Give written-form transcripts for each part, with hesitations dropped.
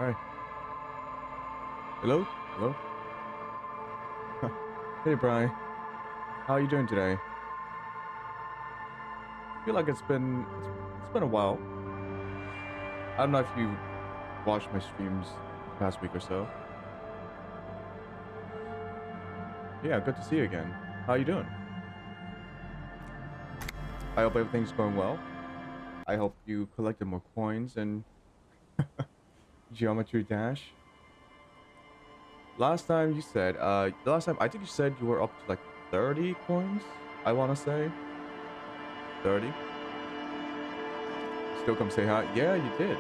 Alright. Hello? Hello? Hey, Brian. How are you doing today? I feel like it's been a while. I don't know if you watched my streams the past week or so. Yeah, good to see you again. How are you doing? I hope everything's going well. I hope you collected more coins and Geometry Dash. Last time I think you said you were up to like 30 coins, I want to say. 30? Still come say hi? Yeah, you did.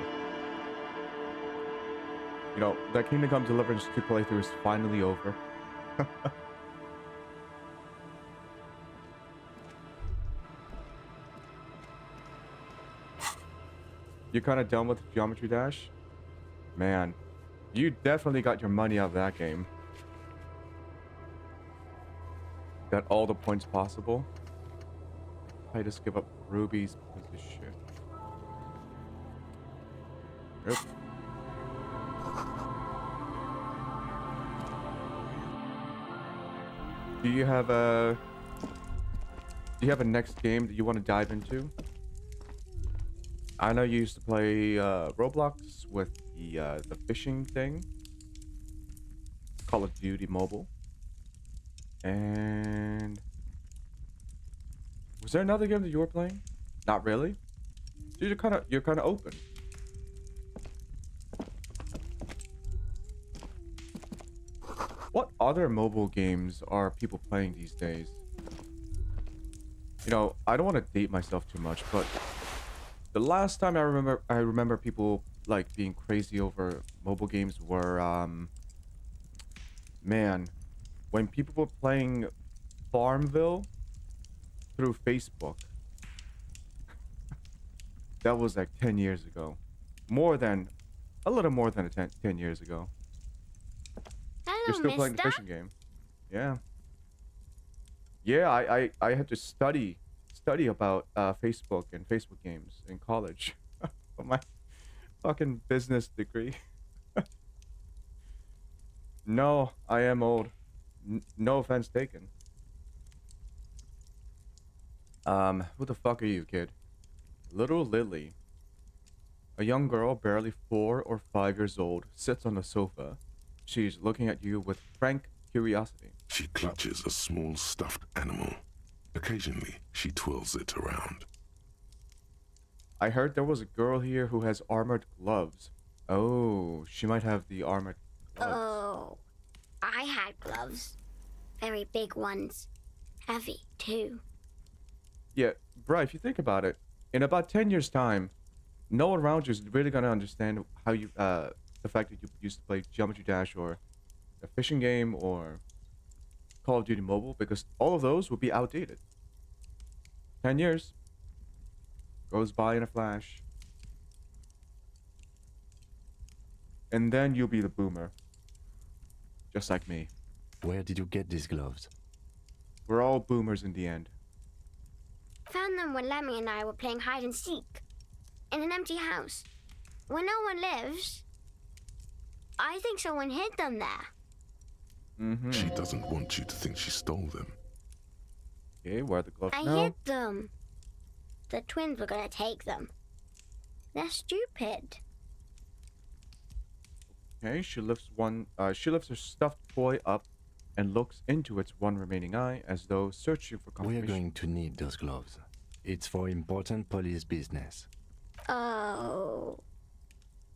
You know, that Kingdom Come Deliverance 2 playthrough is finally over. You're kind of done with Geometry Dash? Man, you definitely got your money out of that game. Got all the points possible. I just give up rubies because of shit. Yep. Do you have a next game that you want to dive into? I know you used to play Roblox with the fishing thing, Call of Duty Mobile, and was there another game that you were playing? Not really. Dude, you're kind of open. What other mobile games are people playing these days? You know, I don't want to date myself too much, but the last time I remember people like being crazy over mobile games were man, when people were playing Farmville through Facebook. That was like 10 years ago. A little more than 10 years ago. Hello, You're still playing the mister. fishing game. Yeah. Yeah, I had to study about Facebook and Facebook games in college for my fucking business degree. No, I am old. No offense taken. Who the fuck are you, kid? Little Lily. A young girl, barely 4 or 5 years old, sits on the sofa. She's looking at you with frank curiosity. She clutches a small stuffed animal. Occasionally, she twirls it around. I heard there was a girl here who has armored gloves. Oh, she might have the armored gloves. Oh, I had gloves. Very big ones. Heavy, too. Yeah, bruh, if you think about it, in about 10 years' time, no one around you is really gonna understand how you, the fact that you used to play Geometry Dash or a fishing game or Call of Duty Mobile, because all of those will be outdated. 10 years goes by in a flash. And then you'll be the boomer. Just like me. Where did you get these gloves? We're all boomers in the end. Found them when Lemmy and I were playing hide and seek. In an empty house. Where no one lives. I think someone hid them there. Mm-hmm. She doesn't want you to think she stole them. Okay, where are the gloves I now? hid them. The twins were gonna take them. They're stupid. Okay, she lifts her stuffed toy up and looks into its one remaining eye as though searching for confirmation. We're going to need those gloves. It's for important police business. Oh.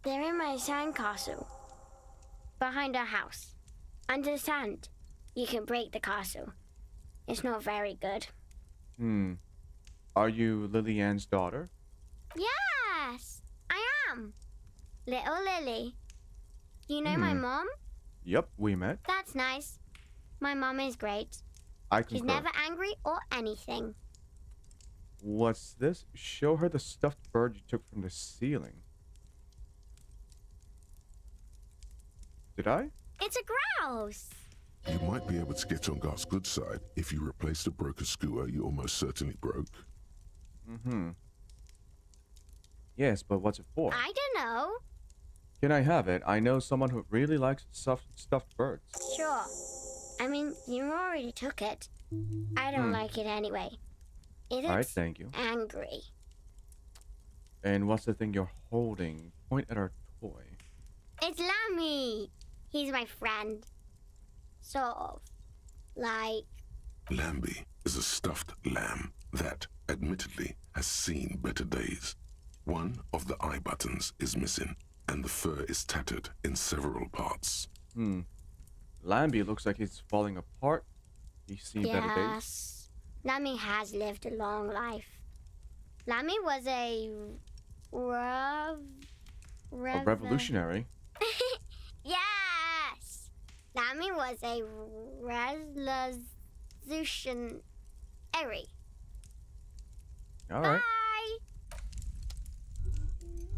They're in my sandcastle. Behind our house. Under the sand. You can break the castle. It's not very good. Are you Lily Ann's daughter? Yes, I am. Little Lily. You know my mom? Yep, we met. That's nice. My mom is great. I concur. She's never angry or anything. What's this? Show her the stuffed bird you took from the ceiling. Did I? It's a grouse. You might be able to get on Garth's good side if you replace the broken skewer you almost certainly broke. Yes, but what's it for? I don't know. Can I have it? I know someone who really likes stuffed birds. Sure. I mean, you already took it. I don't like it anyway. It All right, looks thank you. angry. And what's the thing you're holding? Point at our toy. It's Lammy. He's my friend. Sort of. Like, Lambie is a stuffed lamb that, admittedly, has seen better days. One of the eye buttons is missing, and the fur is tattered in several parts. Lambie looks like he's falling apart. He's seen better days. yes. Lammy has lived a long life. Lammy was a A revolutionary. Yes! Lammy was a revolutionary. All right. Bye!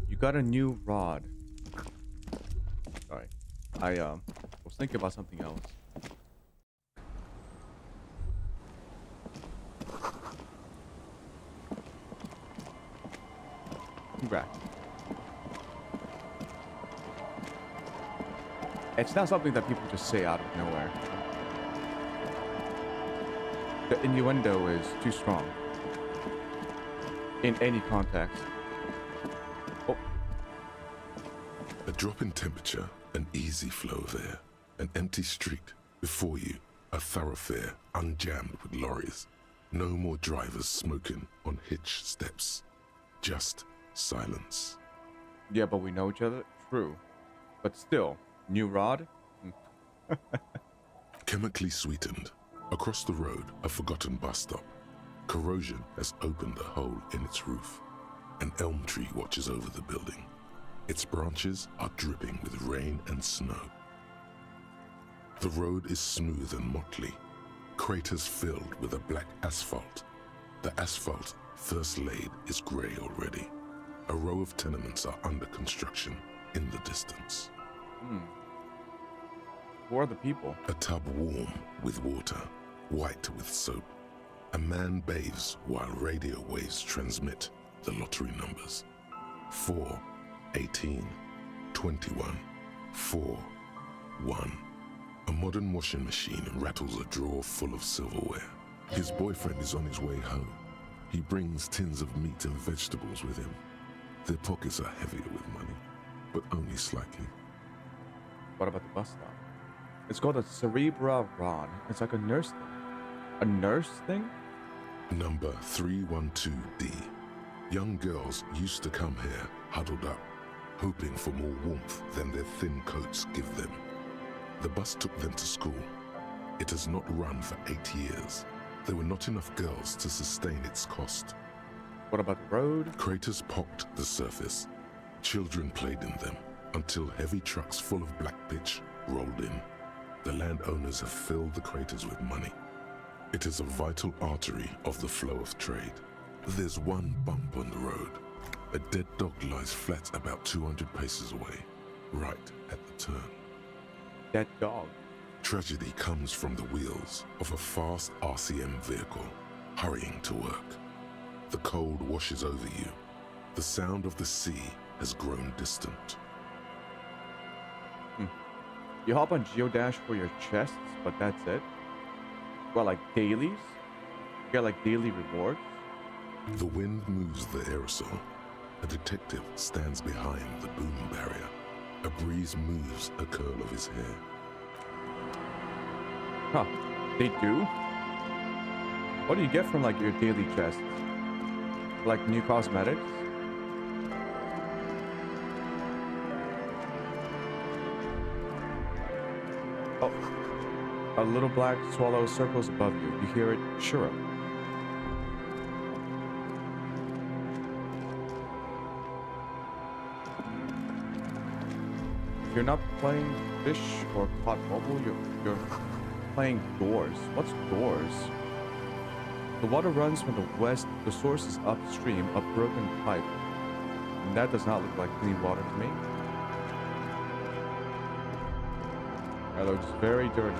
You got a new rod. Sorry. I was thinking about something else. Congrats. It's not something that people just say out of nowhere. The innuendo is too strong. In any context. Oh, A drop in temperature, an easy flow of air, an empty street. Before you, a thoroughfare unjammed with lorries. No more drivers smoking on hitch steps. Just silence. yeah, but we know each other? True. But still, new rod? Chemically sweetened. Across the road, a forgotten bus stop. Corrosion has opened a hole in its roof. An elm tree watches over the building. Its branches are dripping with rain and snow. The road is smooth and motley, craters filled with a black asphalt. The asphalt, first laid, is grey already. A row of tenements are under construction in the distance. Who are the people? A tub warm with water, white with soap. A man bathes while radio waves transmit the lottery numbers. 4, 18, 21, 4, 1. A modern washing machine rattles a drawer full of silverware. His boyfriend is on his way home. He brings tins of meat and vegetables with him. Their pockets are heavier with money, but only slightly. What about the bus stop? It's called a Cerebra Rod. It's like a nurse thing. A nurse thing? Number 312D. Young girls used to come here huddled up, hoping for more warmth than their thin coats give them. The bus took them to school. It has not run for 8 years. There were not enough girls to sustain its cost. What about the road? Craters pocked the surface. Children played in them until heavy trucks full of black pitch rolled in. The landowners have filled the craters with money. It is a vital artery of the flow of trade. There's one bump on the road. A dead dog lies flat about 200 paces away, right at the turn. That dog. Tragedy comes from the wheels of a fast RCM vehicle, hurrying to work. The cold washes over you. The sound of the sea has grown distant. You hop on Geodash for your chests, but that's it? Well, like dailies? You get like daily rewards? The wind moves the aerosol. A detective stands behind the boom barrier. A breeze moves a curl of his hair. Huh. They do? What do you get from like your daily chests? Like new cosmetics? Oh. A little black swallow circles above you. You hear it chirrup. If you're not playing fish or pot mobile, you're playing doors. What's doors? The water runs from the west. The source is upstream, a broken pipe. And that does not look like clean water to me. That looks very dirty.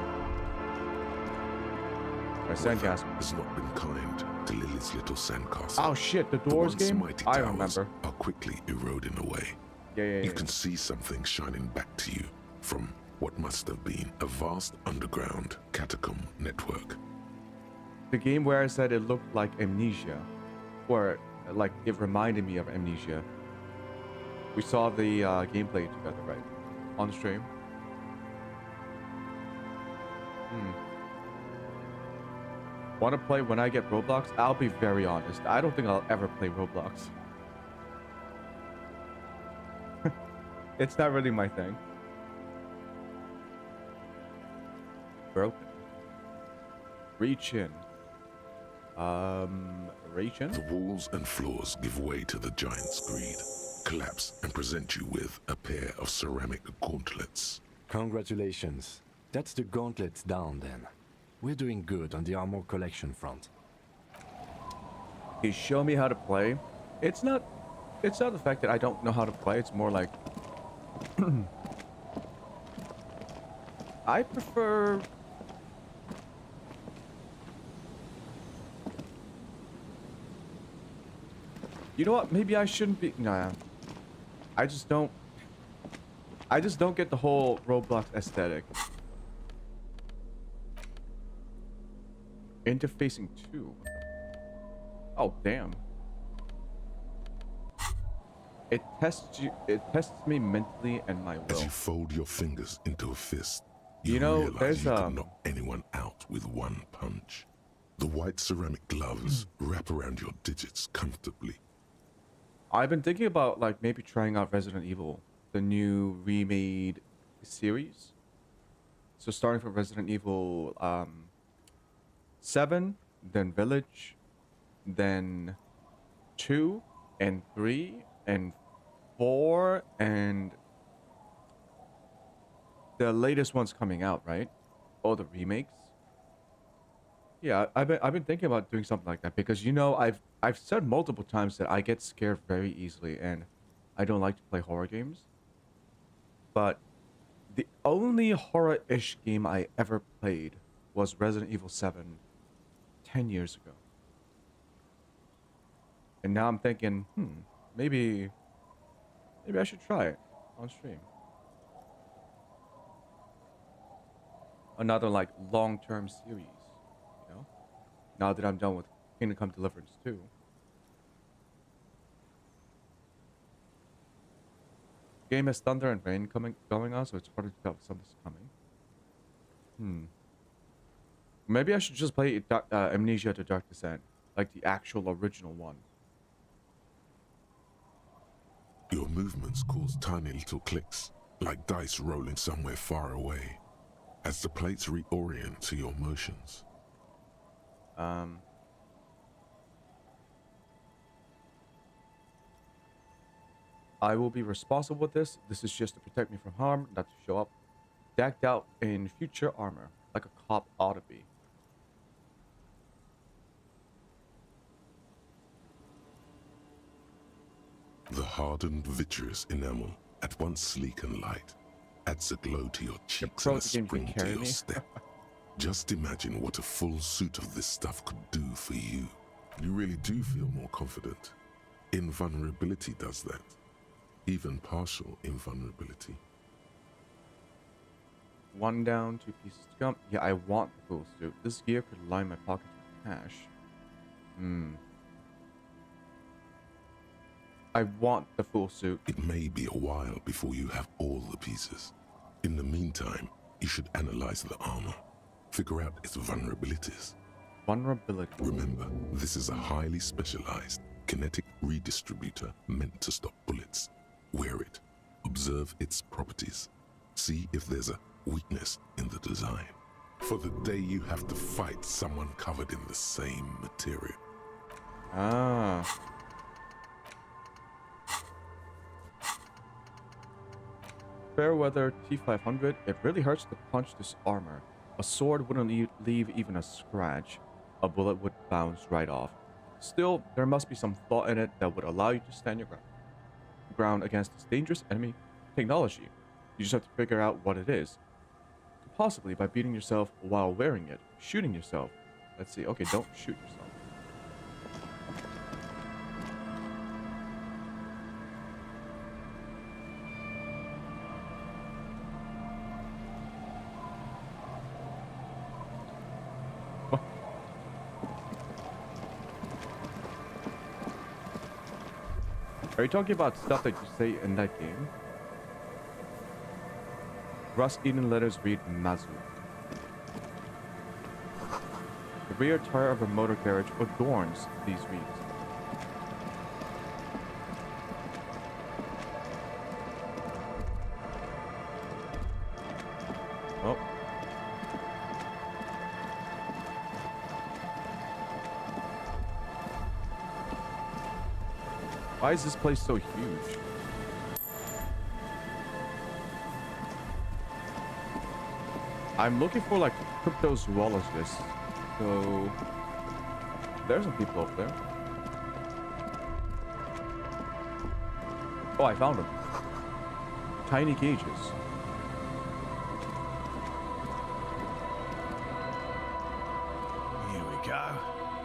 My sandcastle. Has not been kind to Lily's little sandcastle. Oh shit, the The doors once game? mighty I towers remember. are quickly eroding away. Yeah. You can see something shining back to you from what must have been a vast underground catacomb network. The game where I said it looked like Amnesia, or like it reminded me of Amnesia. We saw the gameplay together, right? On stream. Want to play when I get Roblox? I'll be very honest. I don't think I'll ever play Roblox. It's not really my thing. Broken. Reach in. Reach in? The walls and floors give way to the giant's greed, collapse and present you with a pair of ceramic gauntlets. Congratulations. That's the gauntlets down then. We're doing good on the armor collection front. He showed me how to play. It's not the fact that I don't know how to play. It's more like I prefer you know what? Maybe I shouldn't be. Nah, I just don't get the whole Roblox aesthetic. Interfacing 2. Oh damn. It tests me mentally and my will. As you fold your fingers into a fist, You know, realize there's you can knock anyone out with one punch. The white ceramic gloves wrap around your digits comfortably. I've been thinking about like maybe trying out Resident Evil, the new remade series. So starting from Resident Evil 7, then Village, then 2 and 3 and 4 and the latest one's coming out, right? Oh, the remakes. Yeah, I've been thinking about doing something like that because you know I've said multiple times that I get scared very easily and I don't like to play horror games. But the only horror-ish game I ever played was Resident Evil 7 10 years ago. And now I'm thinking, maybe I should try it on stream. Another like long-term series, you know? Now that I'm done with Kingdom Come Deliverance 2. Game has thunder and rain going on, so it's harder to tell if something's coming. Maybe I should just play Amnesia: The Dark Descent, like the actual original one. Your movements cause tiny little clicks, like dice rolling somewhere far away, as the plates reorient to your motions. I will be responsible with this. This is just to protect me from harm, not to show up decked out in future armor, like a cop ought to be. The hardened vitreous enamel, at once sleek and light, adds a glow to your cheeks and a spring to your step. Just imagine what a full suit of this stuff could do for you. You really do feel more confident. Invulnerability does that. Even partial invulnerability. One down, 2 pieces to come. Yeah, I want the full suit. This gear could line my pockets with cash. I want the full suit. It may be a while before you have all the pieces. In the meantime, you should analyze the armor. Figure out its vulnerabilities. Vulnerability. Remember, this is a highly specialized kinetic redistributor meant to stop bullets. Wear it. Observe its properties. See if there's a weakness in the design. For the day you have to fight someone covered in the same material. Ah. Fairweather T500. It really hurts to punch this armor. A sword wouldn't leave even a scratch. A bullet would bounce right off. Still, there must be some thought in it that would allow you to stand your ground against this dangerous enemy technology. You just have to figure out what it is. Possibly by beating yourself while wearing it. Shooting yourself. Let's see. Okay, don't shoot yourself. Are you talking about stuff that you say in that game? Rust-eaten letters read Mazu. The rear tire of a motor carriage adorns these reeds. Oh. Why is this place so huge? I'm looking for like cryptozoologists. So there's some people over there. Oh, I found them. Tiny cages. Here we go.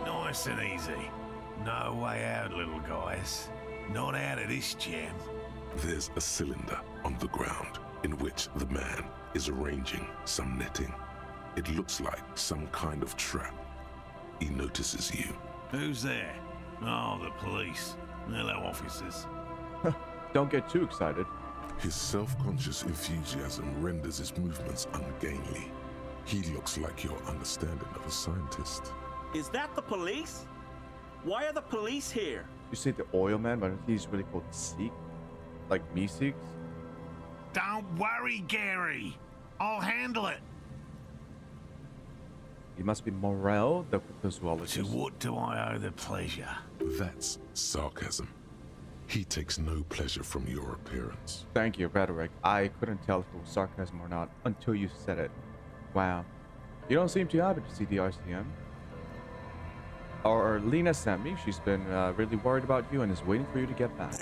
Nice and easy. No way out, little guys. Not out of this jam. There's a cylinder on the ground in which the man is arranging some netting. It looks like some kind of trap. He notices you. Who's there? Oh, the police. Hello, officers. Don't get too excited. His self-conscious enthusiasm renders his movements ungainly. He looks like your understanding of a scientist. Is that the police? Why are the police here? You say the oil man, but he's really called Seek. Like me Seeks. Don't worry, Gary. I'll handle it. He must be Morel, the cryptozoologist. To what do I owe the pleasure? That's sarcasm. He takes no pleasure from your appearance. Thank you, rhetoric. I couldn't tell if it was sarcasm or not until you said it. Wow. You don't seem too happy to see the RCM. Or Lena sent me. She's been really worried about you and is waiting for you to get back.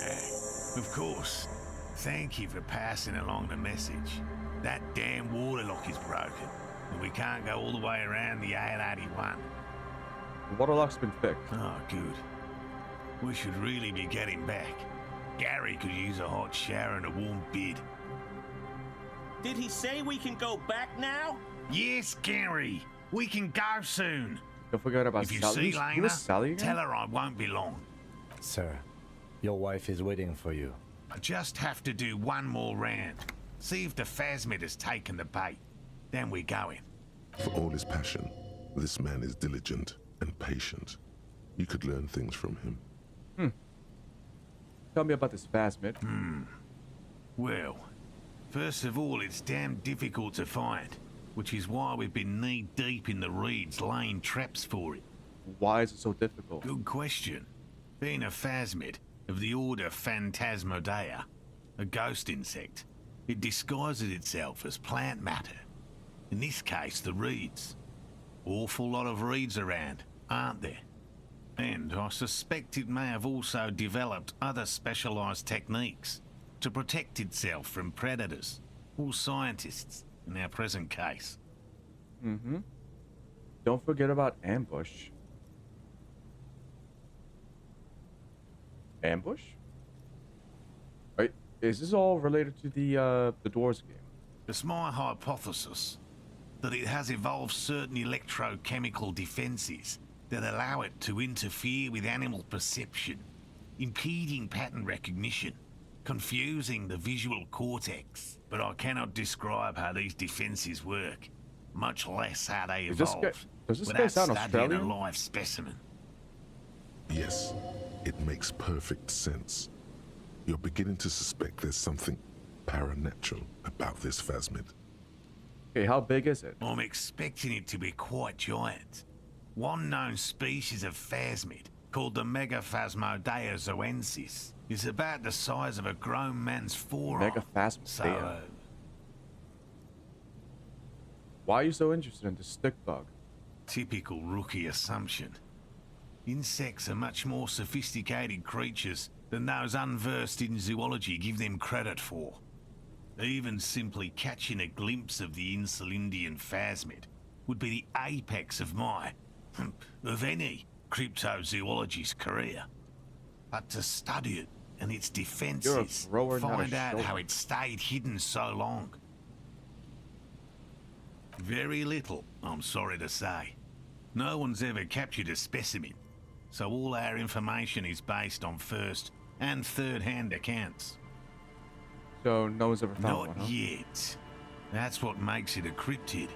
Of course. Thank you for passing along the message. That damn water lock is broken, and we can't go all the way around the AL-81. The water lock's been fixed. Oh, good. We should really be getting back. Gary could use a hot shower and a warm bed. Did he say we can go back now? Yes, Gary. We can go soon. Don't forget about If you Sally. see Who Lena, is Sally again? tell her I won't be long. Sir, your wife is waiting for you. I just have to do one more round. See if the phasmid has taken the bait. Then we're going. For all his passion, this man is diligent and patient. You could learn things from him. Tell me about this phasmid. Well, first of all, it's damn difficult to find, which is why we've been knee-deep in the reeds laying traps for it. Why is it so difficult? Good question. Being a phasmid of the order Phantasmodea, a ghost insect, it disguises itself as plant matter. In this case, the reeds. Awful lot of reeds around, aren't there? And I suspect it may have also developed other specialized techniques to protect itself from predators, or scientists, in our present case. Don't forget about ambush. Ambush? Right? Is this all related to the Doors game? It's my hypothesis that it has evolved certain electrochemical defenses that allow it to interfere with animal perception, impeding pattern recognition, confusing the visual cortex. But I cannot describe how these defenses work, much less how they Does this evolve, guy- does this guy without sound studying Australian? a live specimen. Yes, it makes perfect sense. You're beginning to suspect there's something paranatural about this phasmid. Okay, how big is it? I'm expecting it to be quite giant. One known species of phasmid, called the Megaphasmodea zoensis, is about the size of a grown man's forearm. Megaphasmodea. So, Why are you so interested in the stick bug? typical rookie assumption. Insects are much more sophisticated creatures than those unversed in zoology give them credit for. Even simply catching a glimpse of the Insulindian phasmid would be the apex of my, of any, cryptozoologist's career. But to study it and its defenses, thrower, not a find out shower. how it stayed hidden so long. Very little, I'm sorry to say. No one's ever captured a specimen, so all our information is based on first and third-hand accounts. So no one's ever found Not one, huh? yet. That's what makes it a cryptid.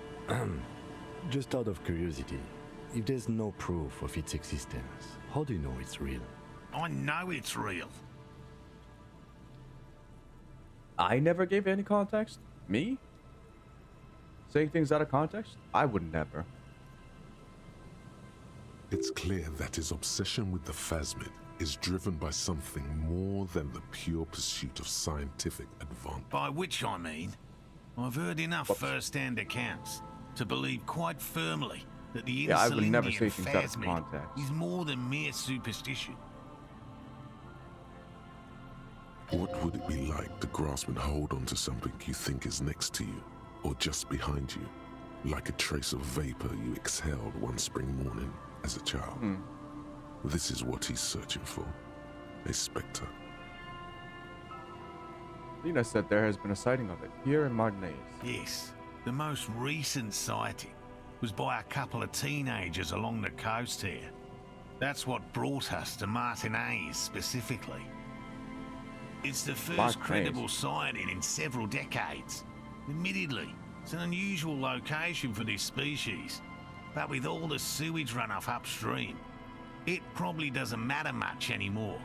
Just out of curiosity, if there's no proof of its existence, how do you know it's real? I know it's real. I never gave any context. Me? Saying things out of context? I would never. It's clear that his obsession with the phasmid is driven by something more than the pure pursuit of scientific advancement. By which I mean, I've heard enough first-hand accounts to believe quite firmly that the Yeah, I would never say Insulindian things out of phasmid context. is more than mere superstition. What would it be like to grasp and hold onto something you think is next to you, or just behind you, like a trace of vapor you exhaled one spring morning as a child? This is what he's searching for. A spectre. Lena said there has been a sighting of it here in Martinez. Yes, the most recent sighting was by a couple of teenagers along the coast here. That's what brought us to Martinez specifically. It's the first Martinez. credible sighting in several decades. Admittedly, it's an unusual location for this species, but with all the sewage runoff upstream, it probably doesn't matter much anymore.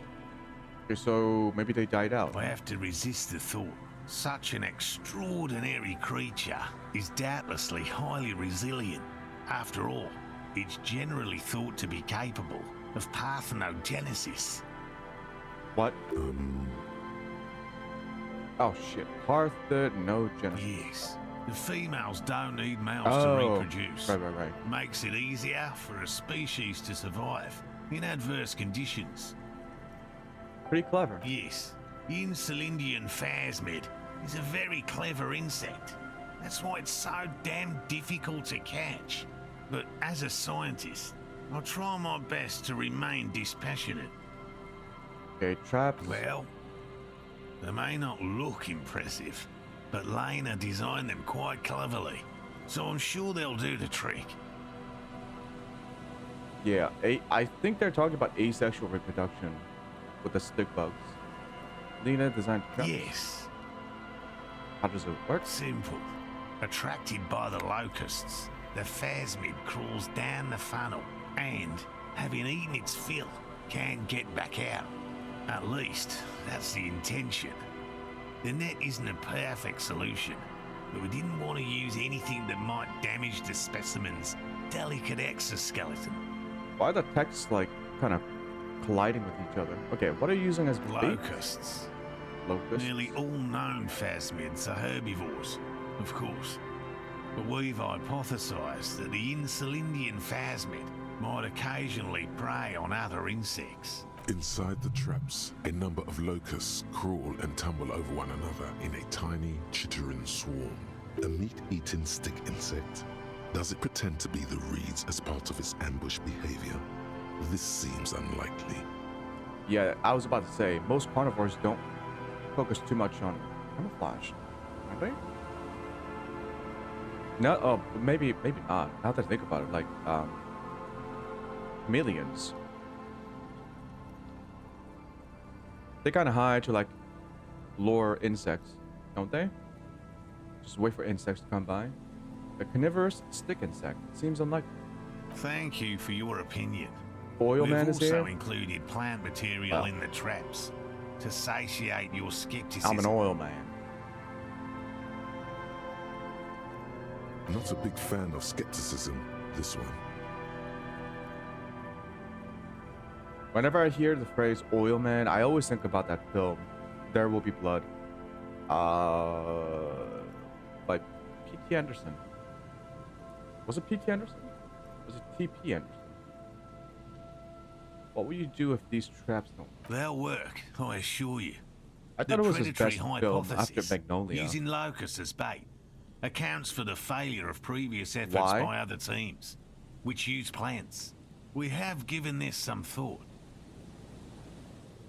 Okay, so maybe they died out. I have to resist the thought. Such an extraordinary creature is doubtlessly highly resilient. After all, it's generally thought to be capable of parthenogenesis. What? Oh shit. Parthenogenesis. Yes, the females don't need males to Oh, reproduce. right. Makes it easier for a species to survive in adverse conditions. Pretty clever. Yes, the Insulindian phasmid is a very clever insect. That's why it's so damn difficult to catch. But as a scientist, I'll try my best to remain dispassionate. Okay, traps. Well, they may not look impressive, but Lena designed them quite cleverly, so I'm sure they'll do the trick. Yeah, I think they're talking about asexual reproduction with the stick bugs. Lena designed traps. Yes, How does it work? simple. Attracted by the locusts, the phasmid crawls down the funnel and, having eaten its fill, can get back out. At least, that's the intention. The net isn't a perfect solution, but we didn't want to use anything that might damage the specimen's delicate exoskeleton. Why are the texts like kind of colliding with each other? Okay, what are you using as bait? Locusts. Locusts. Nearly all known phasmids are herbivores, of course. But we've hypothesized that the Insulindian phasmid might occasionally prey on other insects. Inside the traps, a number of locusts crawl and tumble over one another in a tiny, chittering swarm. A meat-eating stick insect. Does it pretend to be the reeds as part of its ambush behavior? This seems unlikely. Yeah, I was about to say, most carnivores don't focus too much on camouflage, are they? No, oh, maybe not. Now that I think about it, like, chameleons. They kind of hide to, like, lure insects, don't they? Just wait for insects to come by. A carnivorous stick insect seems unlikely. Thank you for your opinion. Oil We've man is also here. included plant material Oh. in the traps to satiate your skepticism. I'm an oil man. Not a big fan of skepticism, this one. Whenever I hear the phrase oil man, I always think about that film, There Will Be Blood. By P.T. Anderson. Was it P.T. Anderson? Was it T.P. Anderson? What will you do if these traps don't? They'll work, I assure you. I The thought it was his predatory best film after hypothesis, Magnolia. using locusts as bait, accounts for the failure of previous efforts Why? by other teams, which use plants. We have given this some thought.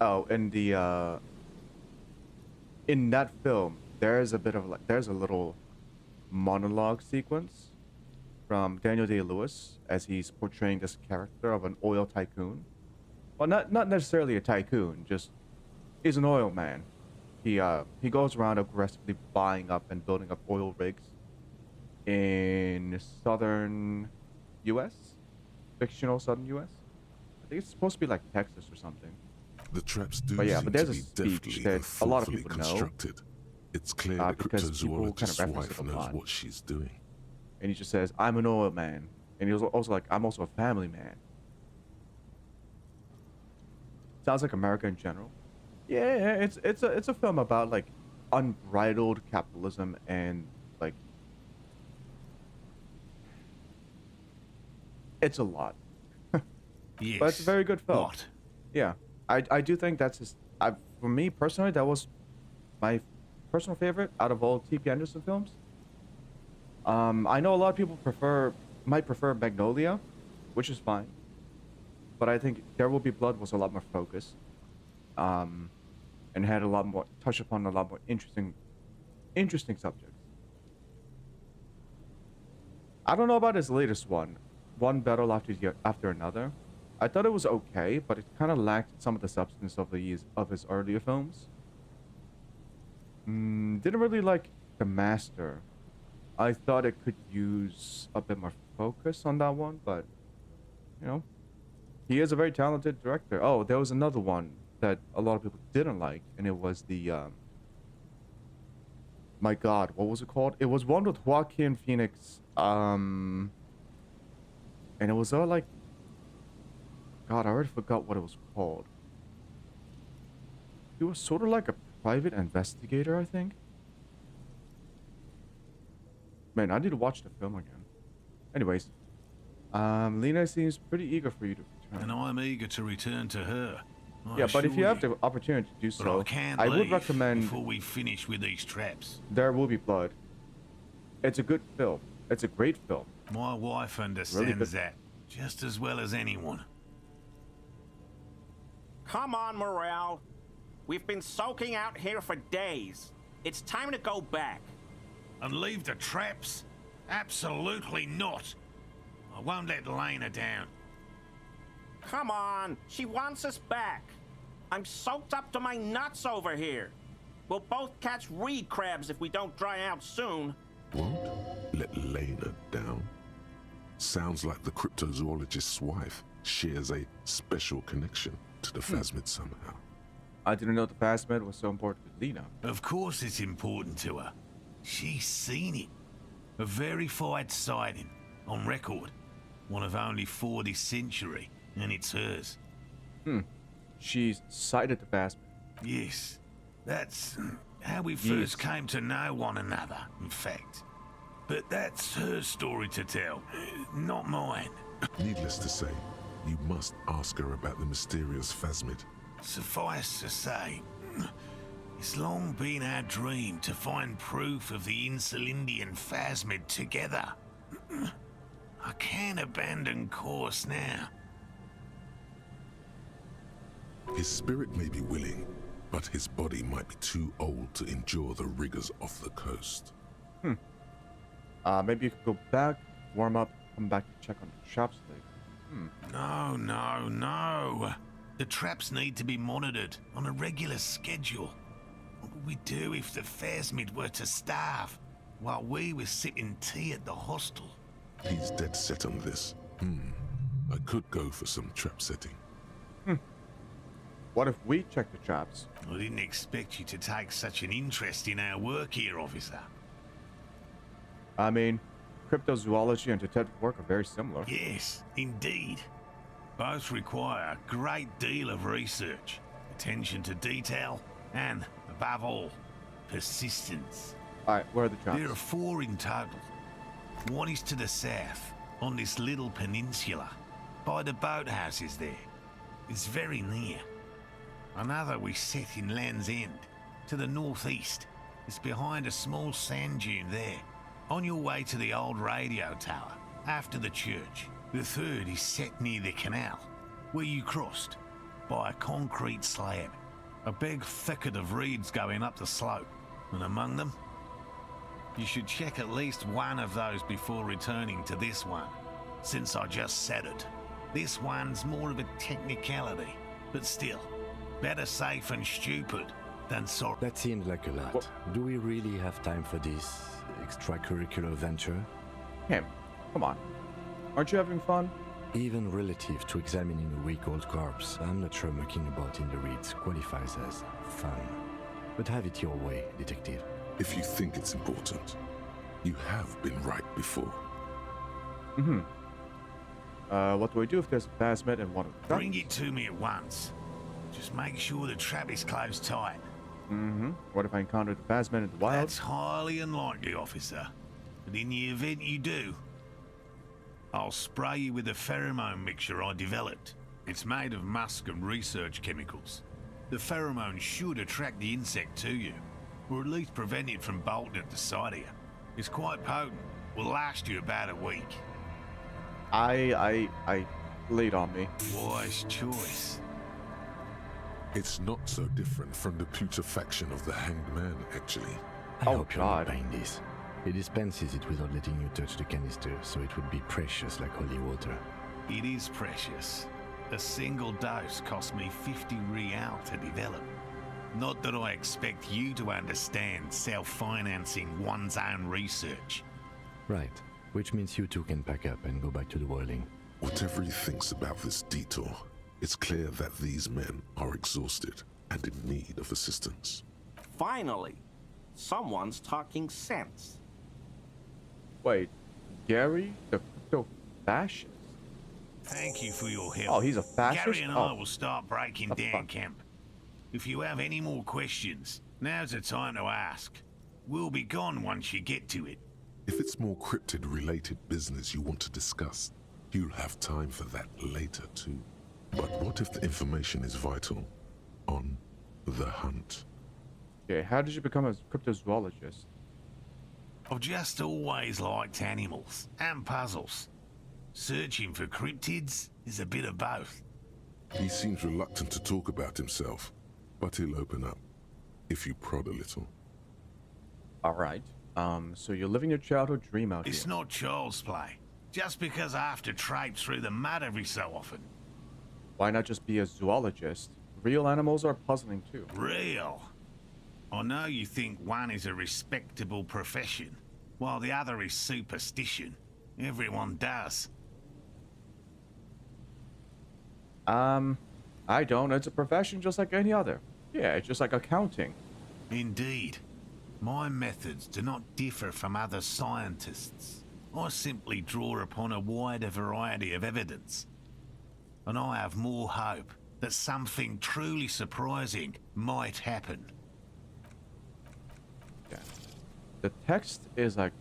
Oh, in the in that film, there's a bit of like there's a little monologue sequence from Daniel Day-Lewis as he's portraying this character of an oil tycoon. Well, not necessarily a tycoon, just He's an oil man. He goes around aggressively buying up and building up oil rigs in southern U.S. Fictional southern U.S. I think it's supposed to be like Texas or something. The traps do But yeah, seem but there's to a be speech deftly that and a lot of thoughtfully people know, constructed. It's clear that because people kind of cryptozoologist's reference it wife a knows lot. what she's doing. And he just says, "I'm an oil man," and he was also like, "I'm also a family man." Sounds like America in general. Yeah, it's a film about like unbridled capitalism and like it's a lot. Yes. But it's a very good film. What? Yeah, I do think that's his. For me personally, that was my personal favorite out of all T.P. Anderson films. I know a lot of people might prefer Magnolia, which is fine, but I think There Will Be Blood was a lot more focused, and had a lot more touch upon a lot more interesting subjects. I don't know about his latest one battle after another. I thought it was okay, but it kind of lacked some of the substance of his earlier films. Didn't really like The Master. I thought it could use a bit more focus on that one, but you know, he is a very talented director. Oh, there was another one that a lot of people didn't like, and it was the my God, what was it called? It was one with Joaquin Phoenix, and it was all like, God, I already forgot what it was called. He was sort of like a private investigator, I think. Man, I need to watch the film again. Anyways, Lena seems pretty eager for you to return. And I'm eager to return to her. Yeah, but if you have the opportunity to do But so, I can't I would leave recommend before we finish with these traps. There Will Be Blood. It's a good film. It's a great film. My wife understands Really good. that just as well as anyone. Come on, Morale. We've been soaking out here for days. It's time to go back. And leave the traps? Absolutely not. I won't let Lena down. Come on, she wants us back. I'm soaked up to my nuts over here. We'll both catch reed crabs if we don't dry out soon. Won't let Lena down? Sounds like the cryptozoologist's wife shares a special connection to the Phasmid somehow. I didn't know the Phasmid was so important to Lena. Of course it's important to her. She's seen it. A verified sighting, on record. One of only 4 this century, and it's hers. She's sighted the Phasmid. Yes, that's how we first came to know one another, in fact. But that's her story to tell, not mine. Needless to say, you must ask her about the mysterious Phasmid. Suffice to say, it's long been our dream to find proof of the Insulindian Phasmid together. I can't abandon course now. His spirit may be willing, but his body might be too old to endure the rigors of the coast. Maybe you could go back, warm up, come back to check on the traps later. No. The traps need to be monitored on a regular schedule. What would we do if the Phasmid were to starve while we were sipping tea at the hostel? He's dead set on this. I could go for some trap setting. What if we check the traps? I didn't expect you to take such an interest in our work here, officer. I mean, cryptozoology and detective work are very similar. Yes, indeed. Both require a great deal of research, attention to detail, and, above all, persistence. Alright, where are the traps? There are 4 in total. One is to the south, on this little peninsula, by the boathouses there. It's very near. Another we set in Land's End, to the northeast. It's behind a small sand dune there, on your way to the old radio tower, after the church. The third is set near the canal, where you crossed, by a concrete slab. A big thicket of reeds going up the slope, and among them, you should check at least one of those before returning to this one, since I just said it. This one's more of a technicality, but still, Better safe and stupid than sorry. That seems like a lot. What? Do we really have time for this extracurricular venture? Him, come on. Aren't you having fun? Even relative to examining a week-old corpse, I'm not sure mucking about in the reeds qualifies as fun. But have it your way, detective. If you think it's important, you have been right before. Mm-hmm. What do I do if there's a phasmid and one of the Bring it to me at once. Just make sure the trap is closed tight. Mm-hmm. What if I encounter the phasmid in the wild? That's highly unlikely, officer. But in the event you do, I'll spray you with a pheromone mixture I developed. It's made of musk and research chemicals. The pheromone should attract the insect to you, or at least prevent it from bolting at the sight of you. It's quite potent. Will last you about a week. I laid on me. Wise choice. It's not so different from the putrefaction of the hanged man, actually. I Oh, hope you're not God. buying this. He dispenses it without letting you touch the canister, so it would be precious like holy water. It is precious. A single dose cost me 50 real to develop. Not that I expect you to understand self-financing one's own research. Right, which means you two can pack up and go back to the whirling. Whatever he thinks about this detour, it's clear that these men are exhausted and in need of assistance. Finally, someone's talking sense. Wait, Gary, the crypto fascist? Thank you for your help. Oh, he's a fascist? Gary and I Oh. will start breaking What the down fuck? camp. If you have any more questions, now's the time to ask. We'll be gone once you get to it. If it's more cryptid-related business you want to discuss, you'll have time for that later too. But what if the information is vital? On the hunt. Okay, how did you become a cryptozoologist? I've just always liked animals and puzzles. Searching for cryptids is a bit of both. He seems reluctant to talk about himself, but he'll open up, if you prod a little. Alright. So you're living your childhood dream out It's here. not child's play. Just because I have to traipse through the mud every so often. Why not just be a zoologist? Real animals are puzzling too. Real. I know you think one is a respectable profession, while the other is superstition. Everyone does. I don't. It's a profession just like any other. Yeah, it's just like accounting. Indeed. My methods do not differ from other scientists. I simply draw upon a wider variety of evidence. And I have more hope that something truly surprising might happen. Yeah. The text is like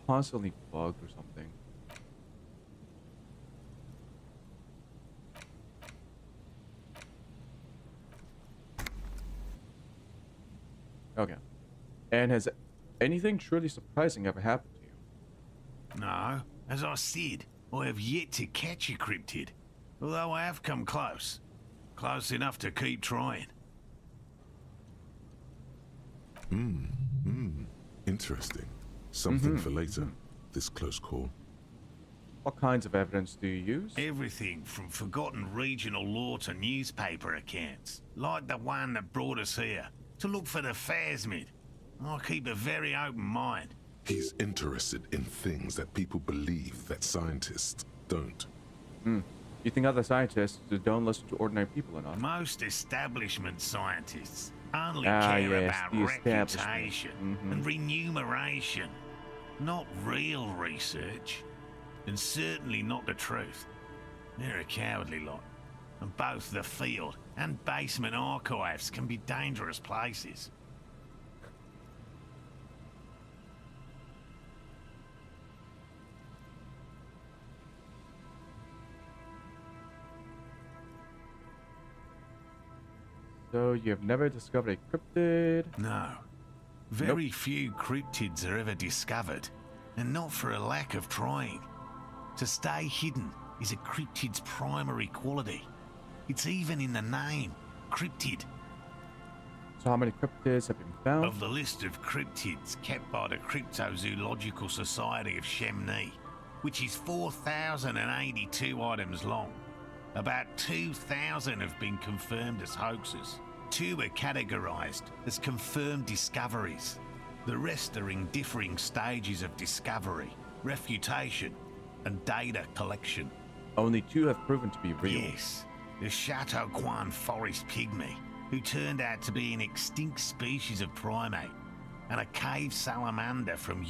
constantly bugged or something. Okay. And has anything truly surprising ever happened to you? No, as I said, I have yet to catch a cryptid. Although I have come close. Close enough to keep trying. Interesting. Something for later, this close call. What kinds of evidence do you use? Everything from forgotten regional lore to newspaper accounts, like the one that brought us here, to look for the phasmid. I keep a very open mind. He's interested in things that people believe that scientists don't. You think other scientists don't listen to ordinary people enough? Most establishment scientists only Ah, care yes, about the establishment. reputation and remuneration, not real research, and certainly not the truth. They're a cowardly lot, and both the field and basement archives can be dangerous places. So you have never discovered a cryptid? No. Very few cryptids are ever discovered, and not for a lack of trying. To stay hidden is a cryptid's primary quality. It's even in the name, cryptid. So how many cryptids have been found? Of the list of cryptids kept by the Cryptozoological Society of Chemney, which is 4,082 items long, About 2,000 have been confirmed as hoaxes. 2 are categorized as confirmed discoveries. The rest are in differing stages of discovery, refutation, and data collection. Only 2 have proven to be real. Yes, the Chateau Quan forest pygmy, who turned out to be an extinct species of primate, and a cave salamander from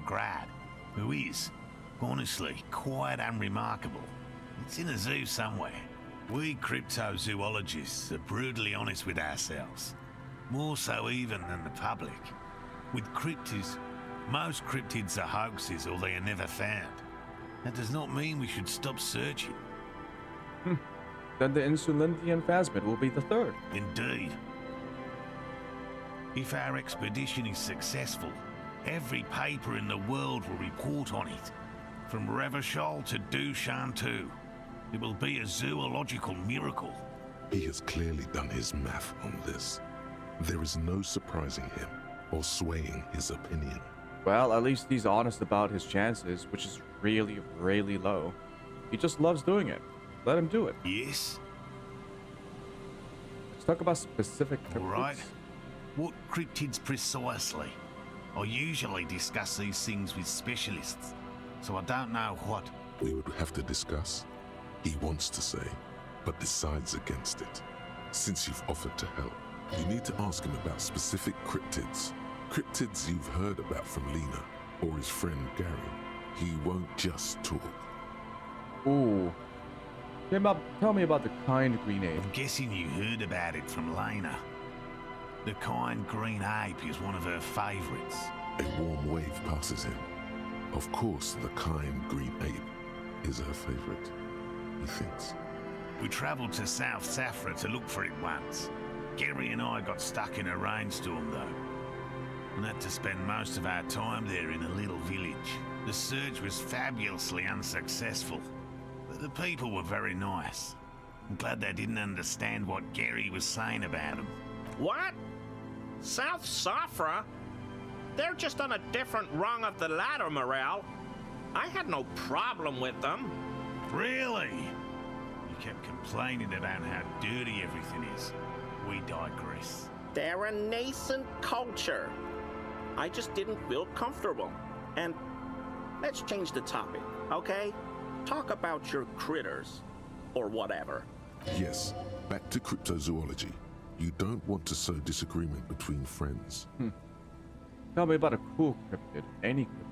Grad, who is, honestly, quite unremarkable. It's in a zoo somewhere. We cryptozoologists are brutally honest with ourselves, more so even than the public. With cryptids, most cryptids are hoaxes or they are never found. That does not mean we should stop searching. Then the Insulindian phasmid will be the 3rd. Indeed. If our expedition is successful, every paper in the world will report on it. From Revachol to Dushantu. It will be a zoological miracle. He has clearly done his math on this. There is no surprising him or swaying his opinion. Well, at least he's honest about his chances, which is really, really low. He just loves doing it. Let him do it. Yes? Let's talk about specific cryptids. All right. What cryptids precisely? I usually discuss these things with specialists, so I don't know what. We would have to discuss. He wants to say, but decides against it. Since you've offered to help, you need to ask him about specific cryptids. Cryptids you've heard about from Lena or his friend Gary. He won't just talk. Ooh. Tell me about the kind green ape. I'm guessing you heard about it from Lena. The kind green ape is one of her favorites. A warm wave passes him. Of course, the kind green ape is her favorite, he thinks. We travelled to South Safra to look for it once. Gary and I got stuck in a rainstorm though, and had to spend most of our time there in a little village. The search was fabulously unsuccessful, but the people were very nice. I'm glad they didn't understand what Gary was saying about them. What? South Safra? They're just on a different rung of the ladder, Morale. I had no problem with them. Really? You kept complaining about how dirty everything is. We digress. They're a nascent culture. I just didn't feel comfortable. And let's change the topic, okay? Talk about your critters, or whatever. Yes, back to cryptozoology. You don't want to sow disagreement between friends. Tell me about a cool cryptid. Any cryptid.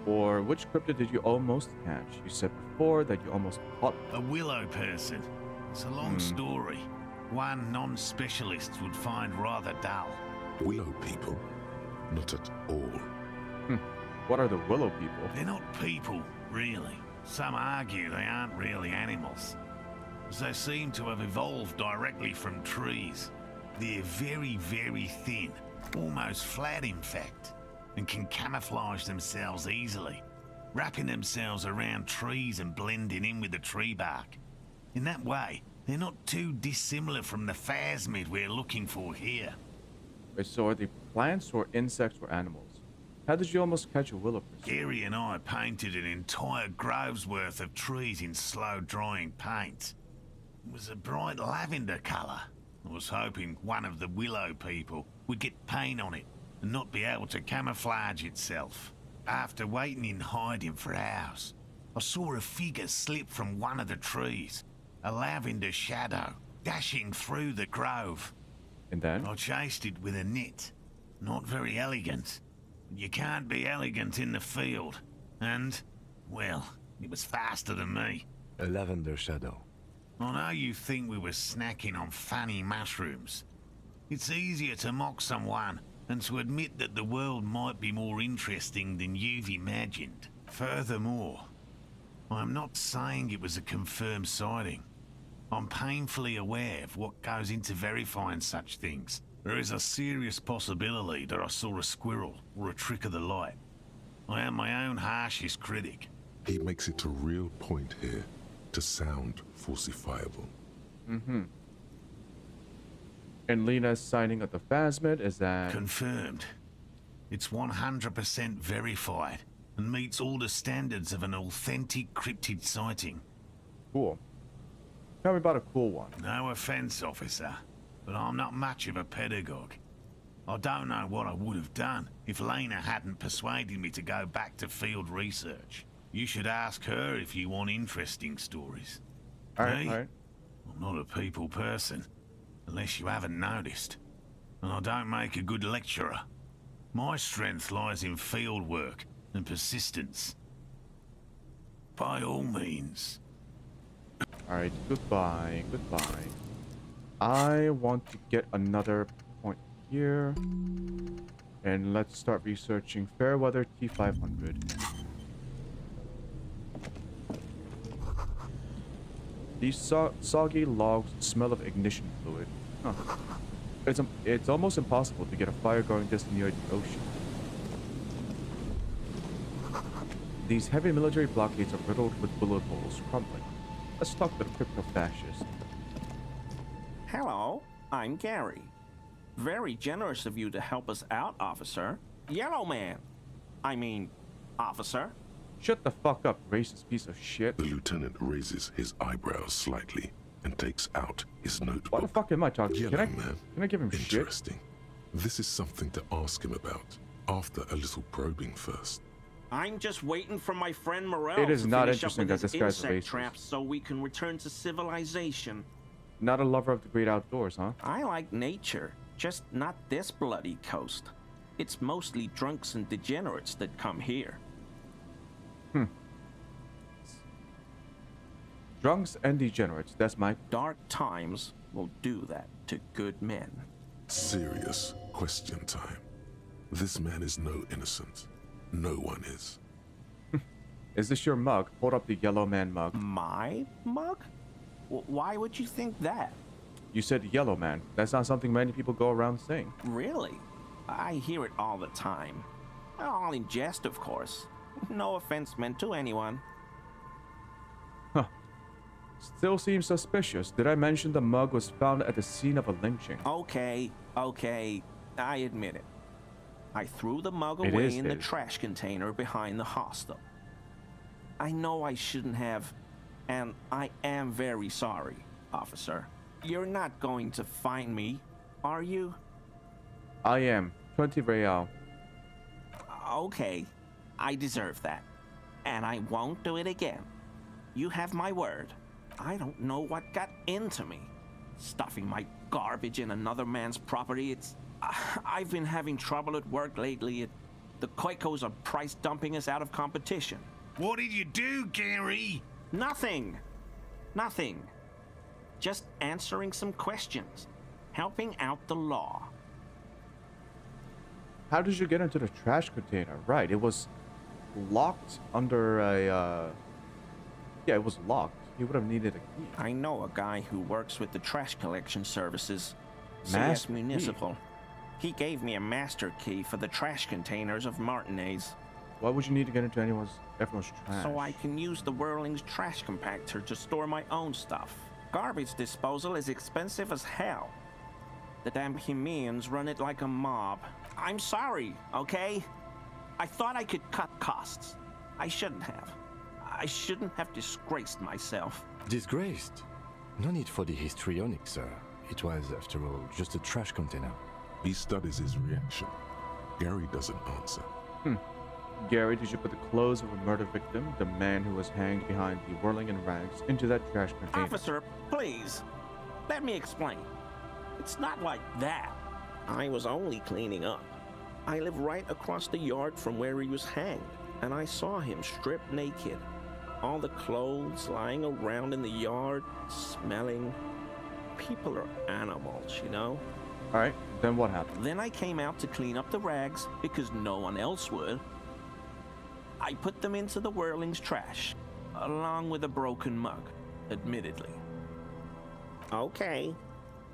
Or which cryptid did you almost catch? You said before that you almost caught A willow person. It's a long story. One non-specialist would find rather dull. Willow people? Not at all. What are the willow people? They're not people, really. Some argue they aren't really animals, as they seem to have evolved directly from trees. They're very, very thin, almost flat in fact, and can camouflage themselves easily, wrapping themselves around trees and blending in with the tree bark. In that way, they're not too dissimilar from the phasmid we're looking for here. Wait, so are they plants or insects or animals? How did you almost catch a willow person? Gary and I painted an entire grove's worth of trees in slow-drying paint. It was a bright lavender colour. I was hoping one of the willow people would get paint on it and not be able to camouflage itself. After waiting in hiding for hours, I saw a figure slip from one of the trees, a lavender shadow, dashing through the grove. And then? I chased it with a net. Not very elegant. You can't be elegant in the field. And, well, it was faster than me. A lavender shadow. I know you think we were snacking on funny mushrooms. It's easier to mock someone than to admit that the world might be more interesting than you've imagined. Furthermore, I'm not saying it was a confirmed sighting. I'm painfully aware of what goes into verifying such things. There is a serious possibility that I saw a squirrel or a trick of the light. I am my own harshest critic. He makes it a real point here to sound falsifiable. And Lena's signing of the phasmid, is that... Confirmed. It's 100% verified and meets all the standards of an authentic cryptid sighting. cool. Tell me about a cool one. No offense, officer, but I'm not much of a pedagogue. I don't know what I would have done if Lena hadn't persuaded me to go back to field research. You should ask her if you want interesting stories. Alright, Me? alright. I'm not a people person, unless you haven't noticed. And I don't make a good lecturer. My strength lies in field work and persistence. By all means. Alright, goodbye, goodbye. I want to get another point here. And let's start researching Fairweather T500. These soggy logs smell of ignition fluid. Huh. It's almost impossible to get a fire going this near the ocean. These heavy military blockades are riddled with bullet holes crumbling. Let's talk to the crypto-fascist. Hello, I'm Gary. Very generous of you to help us out, officer. Yellow man. I mean, officer. Shut the fuck up, racist piece of shit. The lieutenant raises his eyebrows slightly and takes out his notebook. What the fuck am I talking to? Yellow man. Can I give him shit? Interesting. This is something to ask him about after a little probing first. I'm just waiting for my friend Morel It is to not finish up interesting with that his this guy's a insect racist. traps so we can return to civilization. Not a lover of the great outdoors, huh? I like nature, just not this bloody coast. It's mostly drunks and degenerates that come here. Drunks and degenerates, that's my... Dark times will do that to good men. Serious question time. This man is no innocent. No one is. Is this your mug? Hold up the yellow man mug. My mug? Why would you think that? You said yellow man. That's not something many people go around saying. Really? I hear it all the time. All in jest, of course. No offense meant to anyone. Huh. Still seems suspicious. Did I mention the mug was found at the scene of a lynching? Okay, I admit it. I threw the mug away in the trash container behind the hostel. I know I shouldn't have, and I am very sorry, officer. You're not going to find me, are you? I am. 20 real. Okay, I deserve that. And I won't do it again. You have my word. I don't know what got into me. Stuffing my garbage in another man's property, I've been having trouble at work lately. The Koikos are price dumping us out of competition. What did you do, Gary? Nothing. Just answering some questions. Helping out the law. How did you get into the trash container? Right, it was locked under a, Yeah, it was locked. He would have needed a key. I know a guy who works with the trash collection services. Master CS Municipal. He gave me a master key for the trash containers of Martinez. Why would you need to get into everyone's trash? So I can use the Whirling's trash compactor to store my own stuff. Garbage disposal is expensive as hell. The damn Bohemians run it like a mob. I'm sorry, okay? I thought I could cut costs. I shouldn't have. I shouldn't have disgraced myself. Disgraced? No need for the histrionic, sir. It was, after all, just a trash container. He studies his reaction. Gary doesn't answer. Gary, did you put the clothes of a murder victim, the man who was hanged behind the whirling in rags, into that trash container? Officer, please. Let me explain. It's not like that. I was only cleaning up. I live right across the yard from where he was hanged, and I saw him stripped naked. All the clothes lying around in the yard, smelling. People are animals, you know? Alright, then what happened? Then I came out to clean up the rags because no one else would. I put them into the Whirling's trash, along with a broken mug, admittedly. Okay,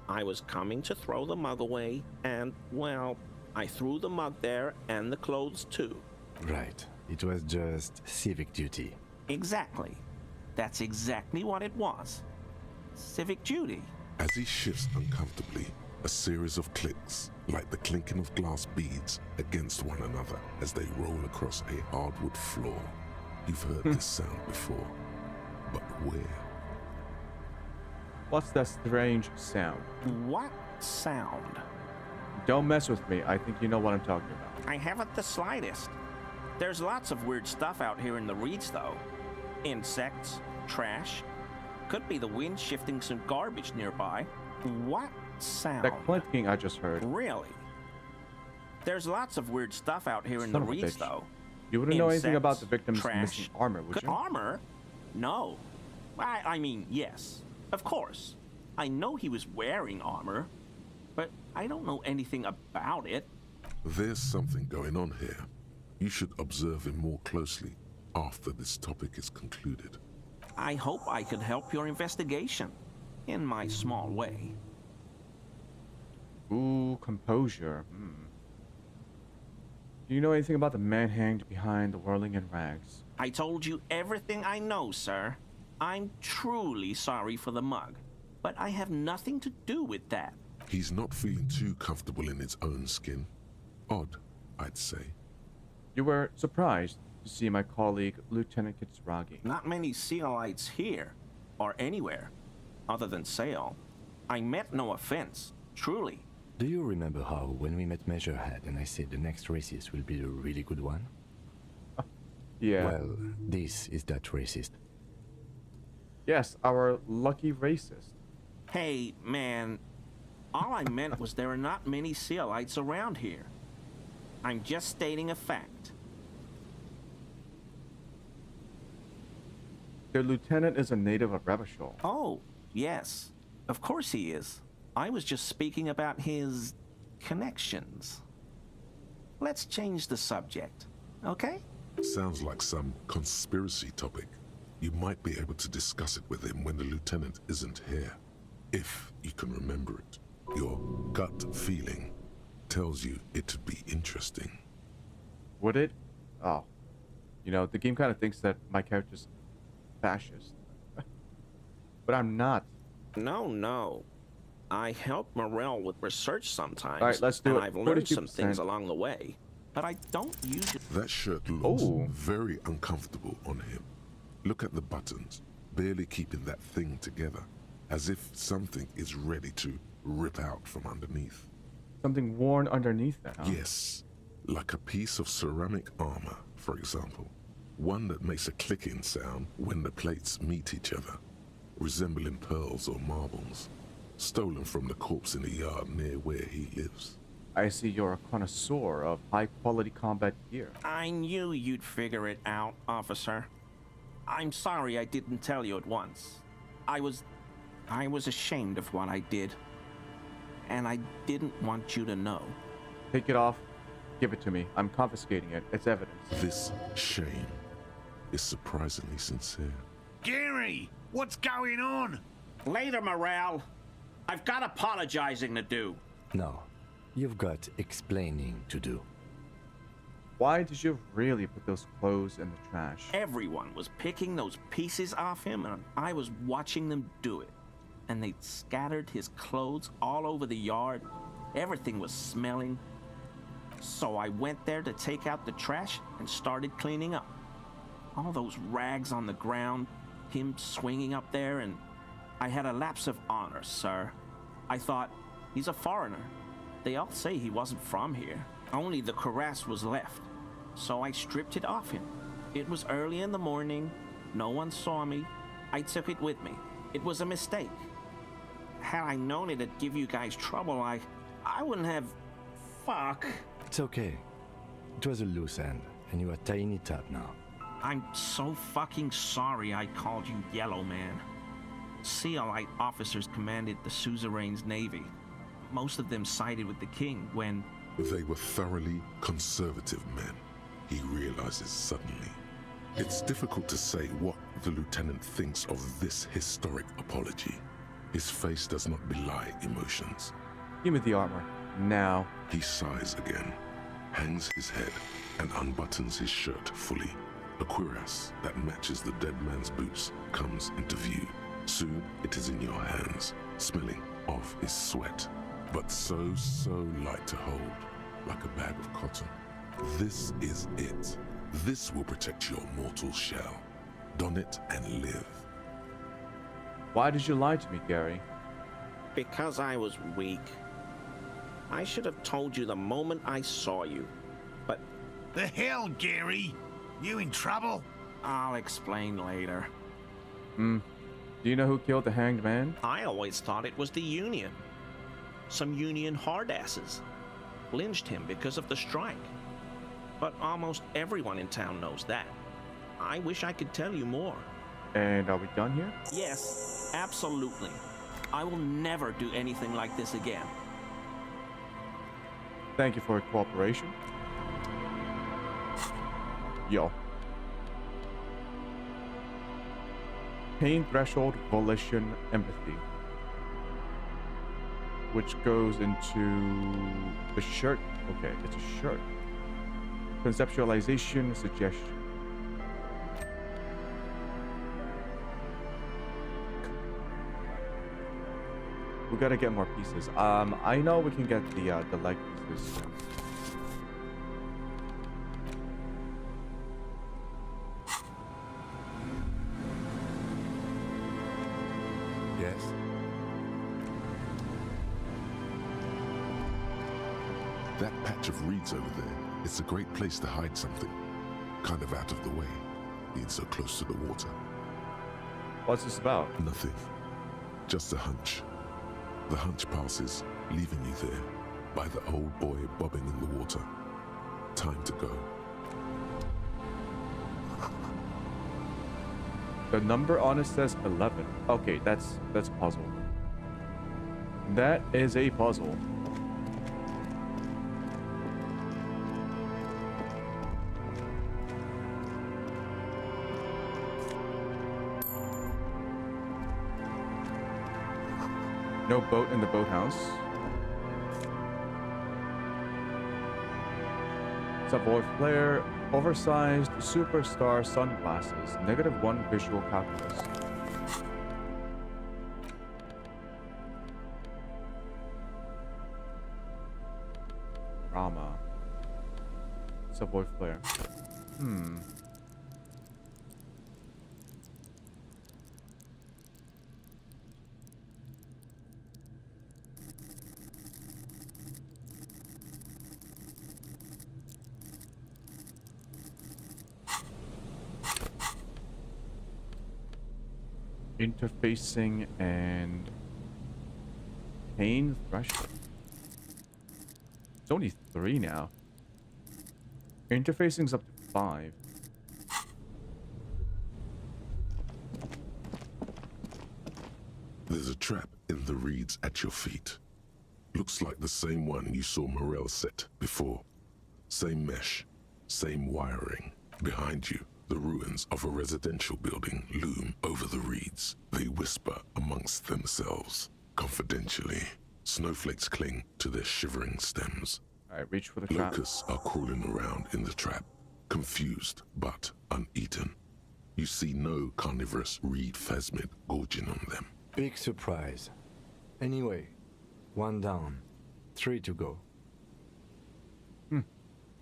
I was coming to throw the mug away, and, well, I threw the mug there and the clothes too. Right. It was just civic duty. Exactly. That's exactly what it was. Civic duty. As he shifts uncomfortably, a series of clicks, like the clinking of glass beads against one another as they roll across a hardwood floor. You've heard this sound before, but where? What's that strange sound? What sound? Don't mess with me. I think you know what I'm talking about. I haven't the slightest. There's lots of weird stuff out here in the reeds, though. Insects, trash. Could be the wind shifting some garbage nearby. What sound? That clinking I just heard. Really? There's lots of weird stuff out here in the Son of a reeds, bitch. though. You wouldn't know anything about the Insects, victim's trash. missing armor, would you? Armor? No. I mean, yes. Of course. I know he was wearing armor, but I don't know anything about it. There's something going on here. You should observe him more closely after this topic is concluded. I hope I could help your investigation in my small way. Ooh, composure. Do you know anything about the man hanged behind the whirling in rags? I told you everything I know, sir. I'm truly sorry for the mug, but I have nothing to do with that. He's not feeling too comfortable in his own skin. Odd, I'd say. You were surprised to see my colleague, Lieutenant Kitsuragi. Not many Sealites here, or anywhere, other than Sail. I meant no offense, truly. Do you remember how, when we met Measurehead and I said the next racist will be the really good one? Yeah. Well, this is that racist. Yes, our lucky racist. Hey, man, all I meant was there are not many Sealites around here. I'm just stating a fact. Their lieutenant is a native of Revachol. Oh, yes. Of course he is. I was just speaking about his connections. Let's change the subject, okay? Sounds like some conspiracy topic. You might be able to discuss it with him when the lieutenant isn't here. If you can remember it. Your gut feeling tells you it'd be interesting. Would it? Oh. You know, the game kind of thinks that my character's fascist. But I'm not. No. I help Morel with research sometimes. All right, let's do and it. I've learned 42%. some things along the way, but I don't use it. That shirt looks Oh. very uncomfortable on him. Look at the buttons, barely keeping that thing together, as if something is ready to rip out from underneath. Something worn underneath that, huh? Yes, like a piece of ceramic armor, for example. One that makes a clicking sound when the plates meet each other, resembling pearls or marbles, stolen from the corpse in the yard near where he lives. I see you're a connoisseur of high-quality combat gear. I knew you'd figure it out, officer. I'm sorry I didn't tell you at once. I was ashamed of what I did. And I didn't want you to know. Take it off. Give it to me. I'm confiscating it. It's evidence. This shame is surprisingly sincere. Gary, what's going on? Later, Morale. I've got apologizing to do. No, you've got explaining to do. Why did you really put those clothes in the trash? Everyone was picking those pieces off him, and I was watching them do it. And they'd scattered his clothes all over the yard. Everything was smelling. So I went there to take out the trash and started cleaning up. All those rags on the ground, him swinging up there, and I had a lapse of honor, sir. I thought, he's a foreigner. They all say he wasn't from here. Only the cuirass was left. So I stripped it off him. It was early in the morning. No one saw me. I took it with me. It was a mistake. Had I known it'd give you guys trouble, I wouldn't have... Fuck. It's okay. It was a loose end, and you are tying it up now. I'm so fucking sorry I called you Yellow Man. Sealite officers commanded the suzerain's navy. Most of them sided with the king when... They were thoroughly conservative men, he realizes suddenly. It's difficult to say what the lieutenant thinks of this historic apology. His face does not belie emotions. Give me the armor. Now. He sighs again, hangs his head, and unbuttons his shirt fully. A cuirass that matches the dead man's boots comes into view. Soon it is in your hands, smelling of his sweat, but so light to hold, like a bag of cotton. This is it. This will protect your mortal shell. Don it and live. Why did you lie to me, Gary? Because I was weak. I should have told you the moment I saw you. But The hell, Gary? You in trouble? I'll explain later. Do you know who killed the hanged man? I always thought it was the Union. Some Union hardasses lynched him because of the strike. But almost everyone in town knows that. I wish I could tell you more. And are we done here? Yes, absolutely. I will never do anything like this again. Thank you for your cooperation. Yo. Pain threshold, volition, empathy. Which goes into the shirt. Okay, it's a shirt. Conceptualization, suggestion. We gotta get more pieces. I know we can get the leg pieces soon. Yes? That patch of reeds over there, it's a great place to hide something. Kind of out of the way, being so close to the water. What's this about? Nothing. Just a hunch. The hunch passes, leaving you there, by the old boy bobbing in the water. Time to go. The number on it says 11. Okay, that's a puzzle. That is a puzzle. No boat in the boathouse. Savoy flare, oversized superstar sunglasses, -1 visual calculus. Rama. Savoy flare. Interfacing and pain threshold. It's only 3 now. Interfacing's up to 5. There's a trap in the reeds at your feet. Looks like the same one you saw Morel set before. Same mesh, same wiring. Behind you, the ruins of a residential building loom over the reeds. They whisper amongst themselves, confidentially. Snowflakes cling to their shivering stems. Alright, reach for the trap. Locusts are crawling around in the trap, confused but uneaten. You see no carnivorous reed phasmid gorging on them. Big surprise. Anyway, 1 down, 3 to go.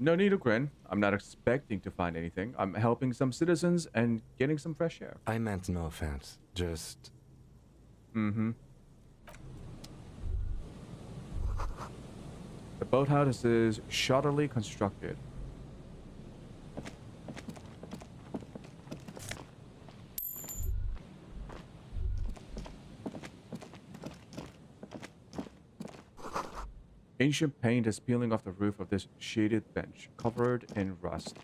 No need to grin. I'm not expecting to find anything. I'm helping some citizens and getting some fresh air. I meant no offense, just... The boathouse is shoddily constructed. Ancient paint is peeling off the roof of this shaded bench, covered in rust.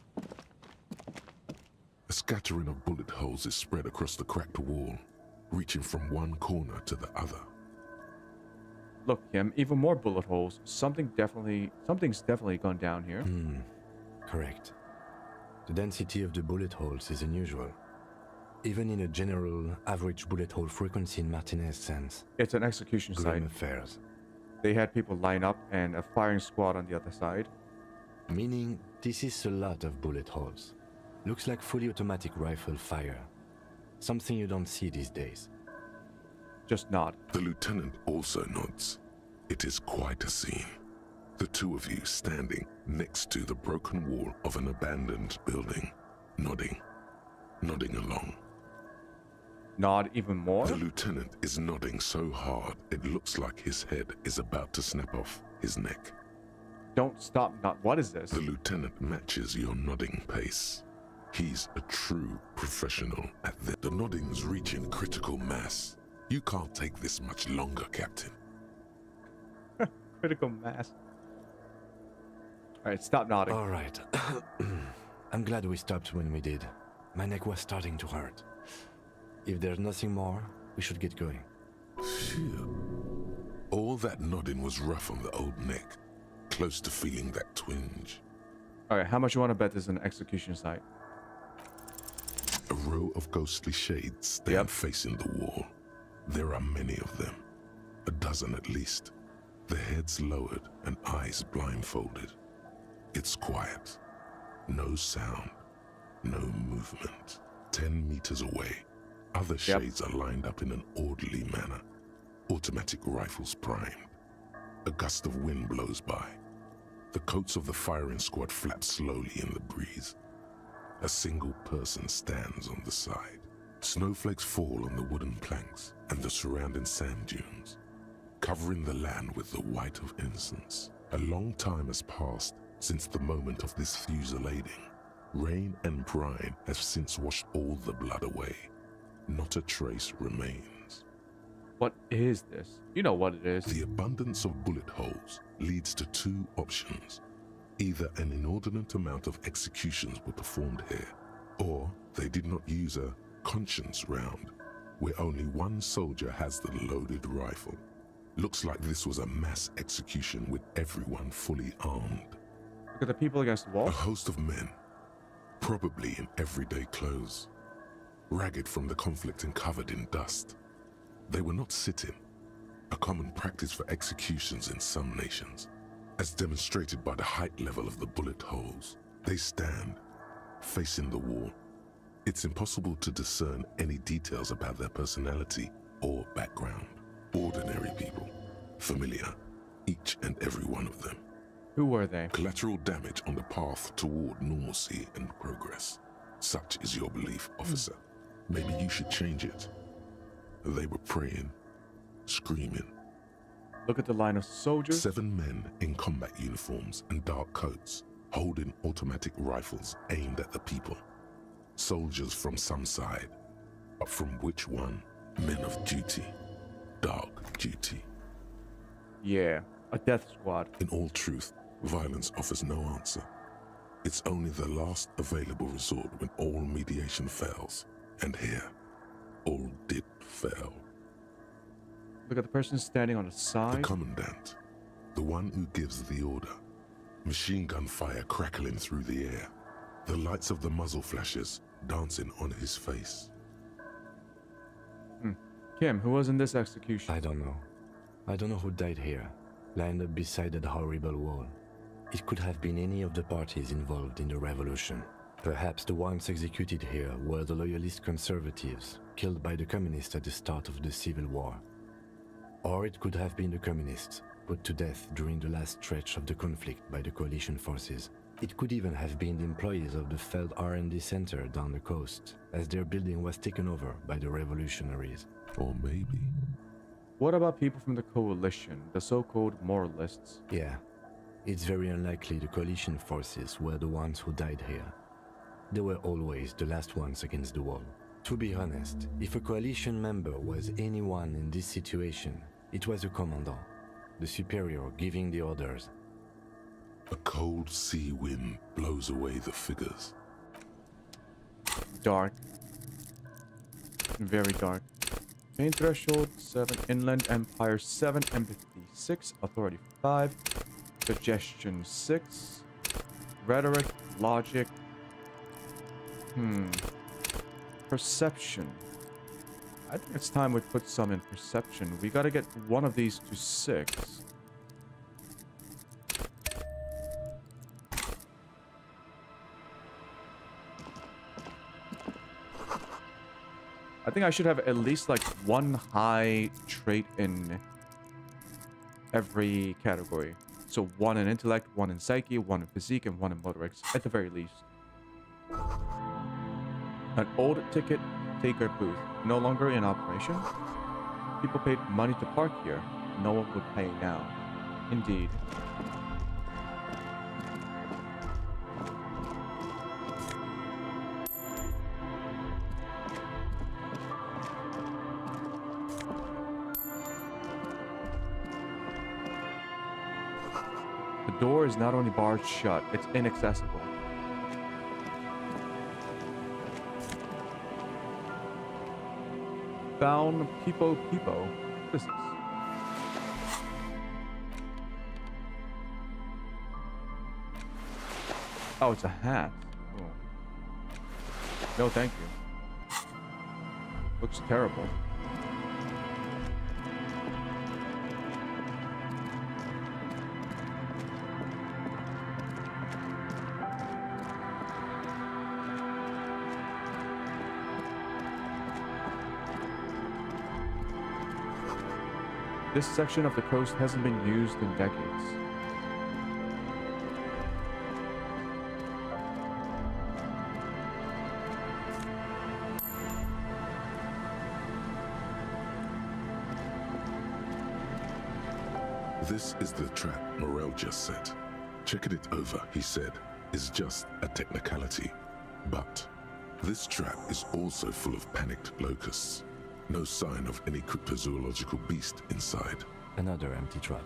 A scattering of bullet holes is spread across the cracked wall, reaching from one corner to the other. Look, Kim, even more bullet holes. Something's definitely gone down here. Correct. The density of the bullet holes is unusual. Even in a general average bullet hole frequency in Martinez sense. It's an execution Grim site. affairs. They had people line up and a firing squad on the other side. Meaning, this is a lot of bullet holes. Looks like fully automatic rifle fire. Something you don't see these days. Just nod. The lieutenant also nods. It is quite a scene. The two of you standing next to the broken wall of an abandoned building, nodding along. Nod even more? The lieutenant is nodding so hard it looks like his head is about to snap off his neck. Don't stop nod. What is this? The lieutenant matches your nodding pace. He's a true professional at this. The nodding's reaching critical mass. You can't take this much longer, Captain. Critical mass. Alright, stop nodding. All right. I'm glad we stopped when we did. My neck was starting to hurt. If there's nothing more, we should get going. Phew. All that nodding was rough on the old neck. Close to feeling that twinge. Alright, how much you want to bet this is an execution site? A row of ghostly shades stand facing the wall. There are many of them. A dozen at least. Their heads lowered and eyes blindfolded. It's quiet. No sound. No movement. 10 meters away, other shades are lined up in an orderly manner. Automatic rifles primed. A gust of wind blows by. The coats of the firing squad flap slowly in the breeze. A single person stands on the side. Snowflakes fall on the wooden planks and the surrounding sand dunes, covering the land with the white of incense. A long time has passed since the moment of this fusillading. Rain and brine have since washed all the blood away. Not a trace remains. What is this? You know what it is. The abundance of bullet holes leads to two options. Either an inordinate amount of executions were performed here, or they did not use a conscience round, where only one soldier has the loaded rifle. Looks like this was a mass execution with everyone fully armed. Look at the people against the A wall. host of men, probably in everyday clothes, ragged from the conflict and covered in dust. They were not sitting, a common practice for executions in some nations. As demonstrated by the height level of the bullet holes, they stand, facing the wall. It's impossible to discern any details about their personality or background. Ordinary people, familiar, each and every one of them. Who were they? Collateral damage on the path toward normalcy and progress. Such is your belief, officer. Maybe you should change it. They were praying, screaming. Look at the line of soldiers. 7 men in combat uniforms and dark coats, holding automatic rifles aimed at the people. Soldiers from some side, but from which one? Men of duty. Dark duty. Yeah, a death squad. In all truth, violence offers no answer. It's only the last available resort when all mediation fails. And here, all did fail. Look at the person standing on the The side. commandant, the one who gives the order. Machine gun fire crackling through the air. The lights of the muzzle flashes dancing on his face. Kim, who was in this execution? I don't know. I don't know who died here, lined up beside that horrible wall. It could have been any of the parties involved in the revolution. Perhaps the ones executed here were the loyalist conservatives, killed by the communists at the start of the Civil War. Or it could have been the communists, put to death during the last stretch of the conflict by the coalition forces. It could even have been the employees of the failed R&D center down the coast, as their building was taken over by the revolutionaries. Or maybe... What about people from the coalition, the so-called moralists? Yeah, it's very unlikely the coalition forces were the ones who died here. They were always the last ones against the wall. To be honest, if a coalition member was anyone in this situation, it was the commandant, the superior giving the orders. A cold sea wind blows away the figures. Dark. Very dark. Main threshold 7, Inland Empire 7, empathy 6, authority 5, suggestion 6, rhetoric, logic, perception. I think it's time we put some in perception. We gotta get one of these to 6. I think I should have at least like one high trait in every category. So 1 in intellect, 1 in psyche, 1 in physique, and 1 in motorics, at the very least. An old ticket, taker booth, no longer in operation. People paid money to park here. No one would pay now. Indeed. The door is not only barred shut, it's inaccessible. Found Peepo Peepo. What is this? Oh, it's a hat. Oh. No, thank you. Looks terrible. This section of the coast hasn't been used in decades. This is the trap Morel just set. Checking it over, he said, is just a technicality. But this trap is also full of panicked locusts. No sign of any cryptozoological beast inside. Another empty trap.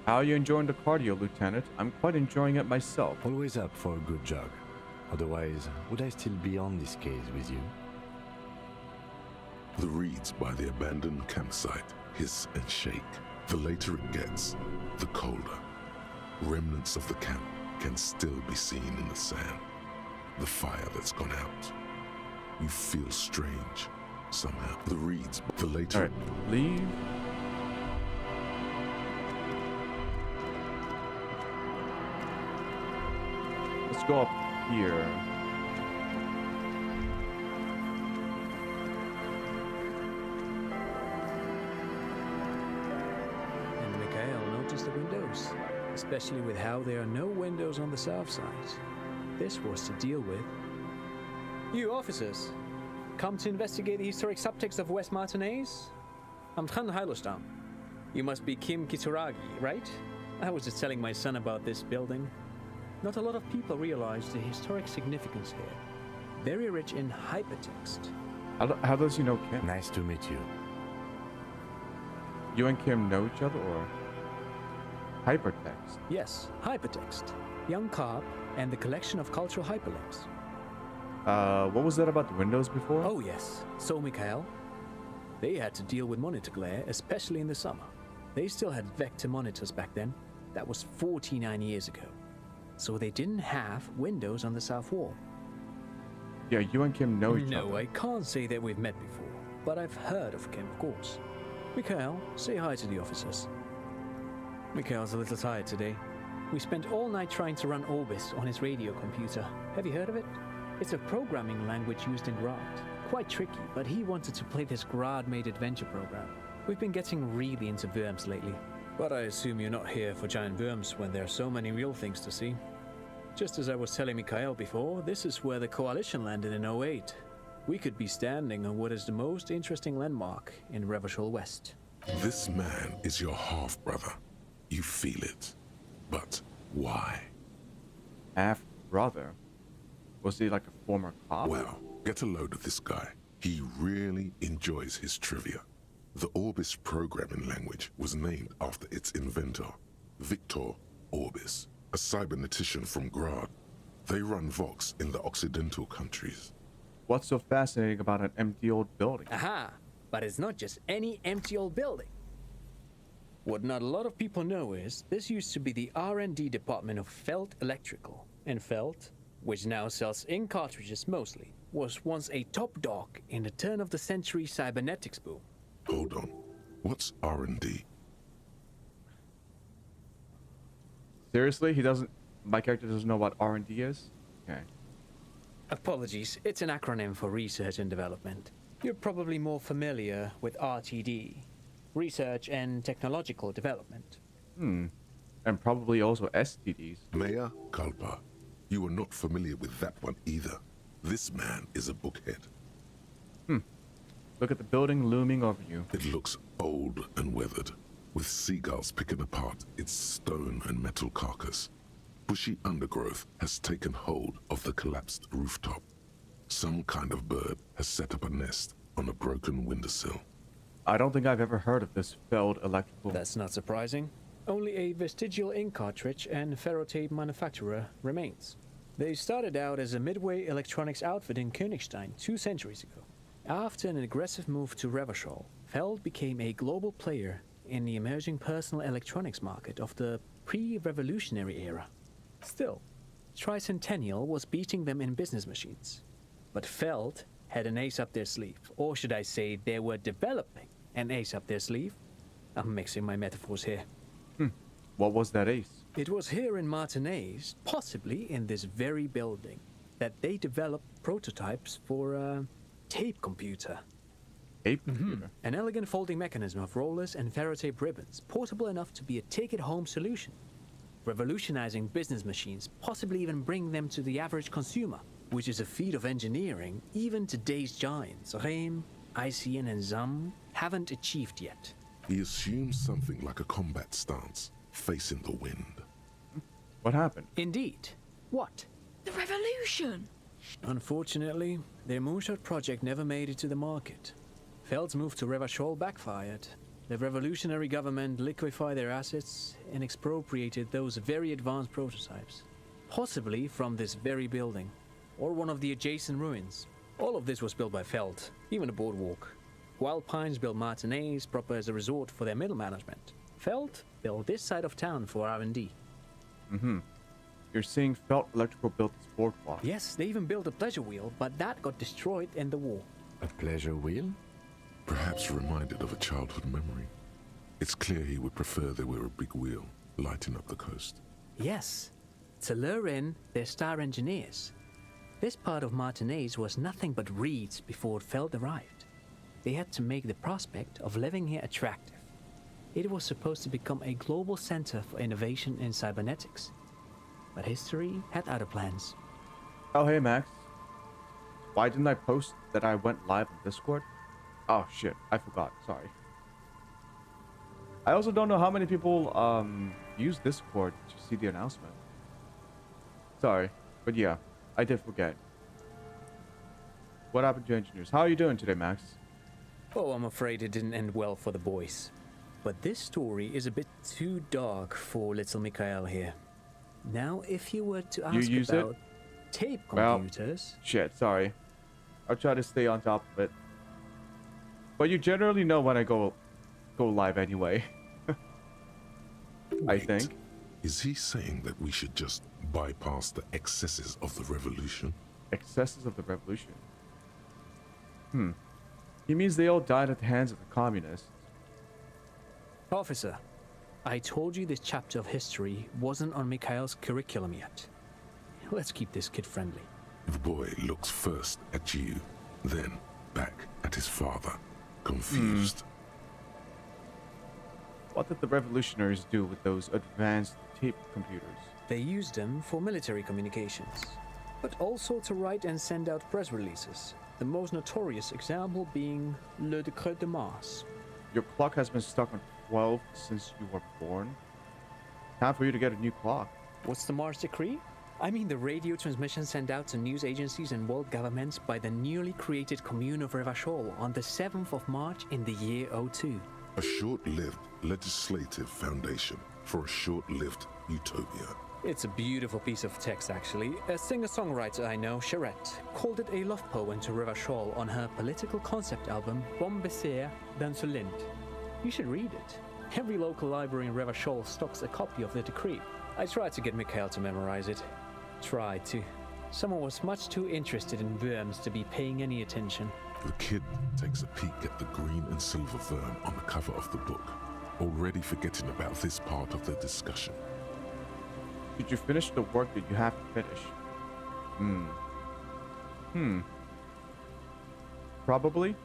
How are you enjoying the cardio, Lieutenant? I'm quite enjoying it myself. Always up for a good jog. Otherwise, would I still be on this case with you? The reeds by the abandoned campsite hiss and shake. The later it gets, the colder. Remnants of the camp can still be seen in the sand. The fire that's gone out. You feel strange, somehow. The reeds, the later... Alright, leave. Let's go up here. And Mikhail noticed the windows, especially with how there are no windows on the south side. This was to deal with. You officers, come to investigate the historic subtext of West Martinez? I'm Tran Heilostam. You must be Kim Kituragi, right? I was just telling my son about this building. Not a lot of people realize the historic significance here. Very rich in hypertext. How does he know Kim? Nice to meet you. You and Kim know each other, or hypertext? Yes, hypertext. Young Carp and the collection of cultural hyperlinks. What was that about the windows before? Oh yes, so Mikhail. They had to deal with monitor glare, especially in the summer. They still had vector monitors back then. That was 49 years ago. So they didn't have windows on the south wall. Yeah, you and Kim know each other. No, I can't say that we've met before, but I've heard of Kim, of course. Mikhail, say hi to the officers. Mikhail's a little tired today. We spent all night trying to run Orbis on his radio computer. Have you heard of it? It's a programming language used in Grad. Quite tricky, but he wanted to play this Grad-made adventure program. We've been getting really into worms lately. But I assume you're not here for giant worms when there are so many real things to see. Just as I was telling Mikhail before, this is where the Coalition landed in 08. We could be standing on what is the most interesting landmark in Revachol West. This man is your half-brother. You feel it. But why? Half-brother? Was he like a former cop? Well, get a load of this guy. He really enjoys his trivia. The Orbis programming language was named after its inventor, Victor Orbis, a cybernetician from Grad. They run Vox in the Occidental countries. What's so fascinating about an empty old building? Aha! But it's not just any empty old building. What not a lot of people know is this used to be the R&D department of Felt Electrical. And Felt, which now sells ink cartridges mostly, was once a top dog in the turn-of-the-century cybernetics boom. Hold on. What's R&D? Seriously? My character doesn't know what R&D is? Okay. Apologies, it's an acronym for research and development. You're probably more familiar with RTD, research and technological development. And probably also STDs. Mea culpa. You are not familiar with that one either. This man is a bookhead. Look at the building looming over you. It looks old and weathered, with seagulls picking apart its stone and metal carcass. Bushy undergrowth has taken hold of the collapsed rooftop. Some kind of bird has set up a nest on a broken windowsill. I don't think I've ever heard of this failed electrical... That's not surprising. Only a vestigial ink cartridge and ferrotape manufacturer remains. They started out as a midway electronics outfit in Königstein 2 centuries ago. After an aggressive move to Revachol, Feld became a global player in the emerging personal electronics market of the pre-revolutionary era. Still, Tricentennial was beating them in business machines. But Feld had an ace up their sleeve, or should I say they were developing an ace up their sleeve? I'm mixing my metaphors here. What was that ace? It was here in Martinez, possibly in this very building, that they developed prototypes for a tape computer. Tape computer? An elegant folding mechanism of rollers and ferrotape ribbons, portable enough to be a take-it-home solution. Revolutionizing business machines, possibly even bring them to the average consumer, which is a feat of engineering even today's giants, Rehm, ICN and ZAM, haven't achieved yet. He assumes something like a combat stance, facing the wind. What happened? Indeed. What? The revolution! Unfortunately, their moonshot project never made it to the market. Feld's move to Revachol backfired. The revolutionary government liquefied their assets and expropriated those very advanced prototypes. Possibly from this very building, or one of the adjacent ruins. All of this was built by Feld, even the boardwalk. Wild Pines built Martinez proper as a resort for their middle management. Feld built this side of town for R&D. You're saying Felt Electrical built this boardwalk. Yes, they even built a pleasure wheel, but that got destroyed in the war. A pleasure wheel? Perhaps reminded of a childhood memory. It's clear he would prefer there were a big wheel lighting up the coast. Yes, to lure in their star engineers. This part of Martinez was nothing but reeds before Feld arrived. They had to make the prospect of living here attractive. It was supposed to become a global center for innovation in cybernetics. But history had other plans. Oh, hey, Max. Why didn't I post that I went live on Discord? Oh, shit. I forgot. Sorry. I also don't know how many people use Discord to see the announcement. Sorry. But yeah, I did forget. What happened to engineers? How are you doing today, Max? Oh, I'm afraid it didn't end well for the boys. But this story is a bit too dark for little Mikhail here. Now, if you were to ask about tape computers... Well, shit, sorry. I'll try to stay on top of it. But you generally know when I go live anyway. I think. Is he saying that we should just bypass the excesses of the revolution? Excesses of the revolution? He means they all died at the hands of the communists. Officer, I told you this chapter of history wasn't on Mikhail's curriculum yet. Let's keep this kid friendly. The boy looks first at you, then back at his father, confused. What did the revolutionaries do with those advanced tape computers? They used them for military communications, but also to write and send out press releases. The most notorious example being Le Décret de Mars. Your clock has been stuck on 12 since you were born. Time for you to get a new clock. What's the Mars Decree? I mean the radio transmission sent out to news agencies and world governments by the newly created commune of Revachol on the 7th of March in the year 02. A short-lived legislative foundation for a short-lived utopia. It's a beautiful piece of text, actually. A singer-songwriter I know, Charette, called it a love poem to Revachol on her political concept album, Bon Baiser dans ce Lind. You should read it. Every local library in Revachol stocks a copy of the decree. I tried to get Mikhail to memorize it. Tried to. Someone was much too interested in worms to be paying any attention. The kid takes a peek at the green and silver worm on the cover of the book, already forgetting about this part of the discussion. Did you finish the work that you have to finish? Probably?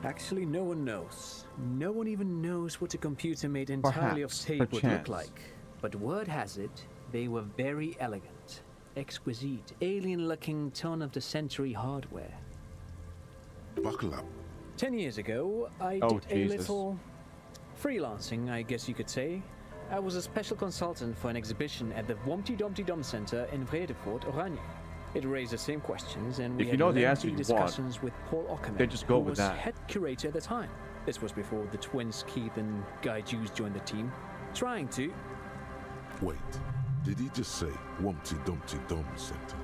Actually, no one knows. No one even knows what a computer made entirely of tape would look like. But word has it, they were very elegant, exquisite, alien-looking turn-of-the-century hardware. Buckle up. 10 years ago, I Oh, did a Jesus. little freelancing, I guess you could say. I was a special consultant for an exhibition at the Womty Dumpty Dum Center in Vredefort, Oranje. It raised the same questions, and we If you had know the lengthy answer you want, discussions with Paul Ockerman, then just go who with was that. head curator at the time. This was before the twins Keith and Guy Jews joined the team, trying to... Wait, did he just say Wumpty Dumpty Dum Center?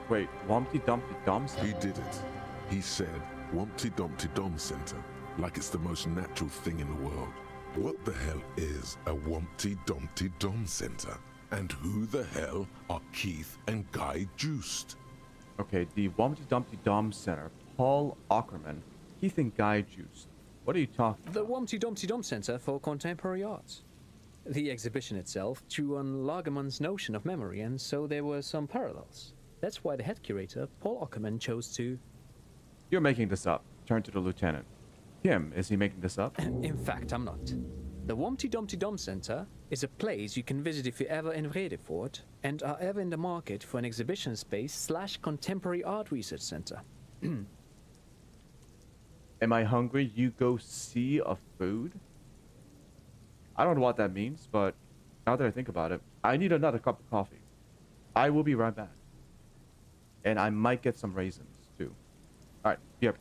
Wait, Wumpty Dumpty Dum He did it. He said Wumpty Dumpty Dum Center, like it's the most natural thing in the world. What the hell is a Wumpty Dumpty Dum Center? And who the hell are Keith and Guy Juiced? Okay, the Wumpty Dumpty Dum Center. Paul Ockerman. Keith and Guy Juiced. What are you talking The about? Womty Dumpty Dum Center for Contemporary Arts. The exhibition itself drew on Lagerman's notion of memory, and so there were some parallels. That's why the head curator, Paul Ockerman, chose to... You're making this up. Turn to the lieutenant. Kim, is he making this up? In fact, I'm not. The Womty Dumpty Dum Center is a place you can visit if you're ever in Vredefort and are ever in the market for an exhibition space / contemporary art research center. Am I hungry? You go see a food? I don't know what that means, but now that I think about it, I need another cup of coffee. I will be right back. And I might get some raisins, too. Alright, yep.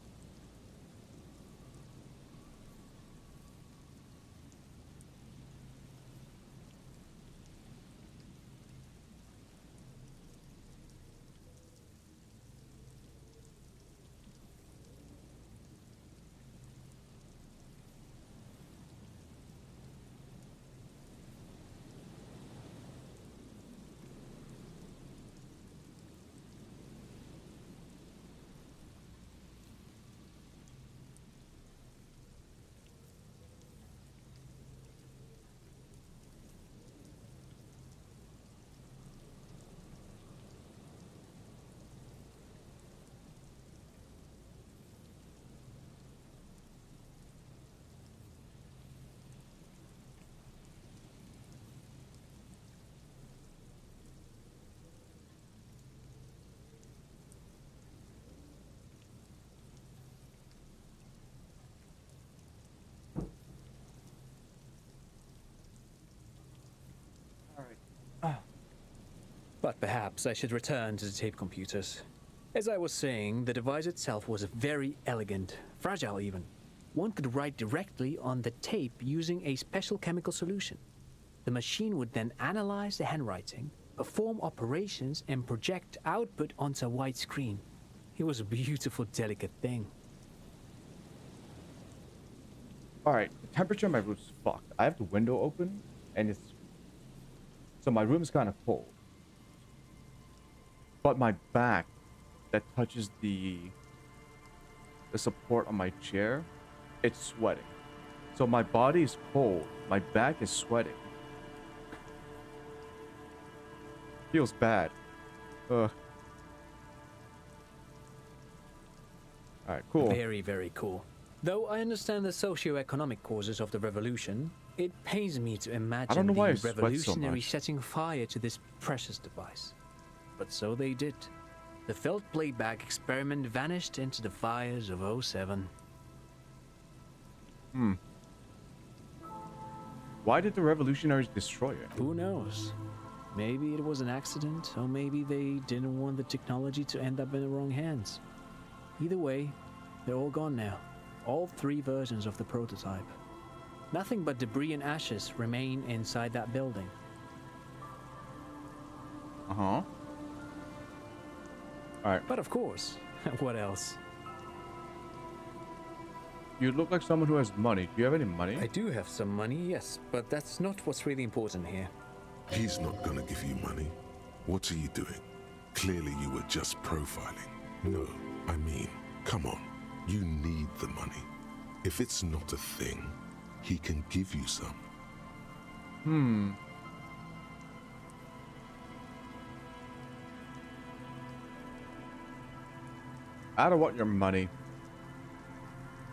But perhaps I should return to the tape computers. As I was saying, the device itself was very elegant, fragile even. One could write directly on the tape using a special chemical solution. The machine would then analyze the handwriting, perform operations, and project output onto a white screen. It was a beautiful, delicate thing. Alright, the temperature in my room is fucked. I have the window open, and it's... So my room is kind of cold. But my back, that touches the support on my chair, it's sweating. So my body is cold, my back is sweating. Feels bad. Ugh. Alright, cool. Very, very cool. Though I understand the socio-economic causes of the revolution, it pains me to imagine I don't know why I the sweat so revolutionary much. setting fire to this precious device. But so they did. The felt playback experiment vanished into the fires of '07. Why did the revolutionaries destroy it? Who knows? Maybe it was an accident, or maybe they didn't want the technology to end up in the wrong hands. Either way, they're all gone now. All 3 versions of the prototype. Nothing but debris and ashes remain inside that building. Uh-huh. Alright. But of course, what else? You look like someone who has money. Do you have any money? I do have some money, yes, but that's not what's really important here. He's not gonna give you money. What are you doing? Clearly you were just profiling. No, I mean, come on. You need the money. If it's not a thing, he can give you some. I don't want your money.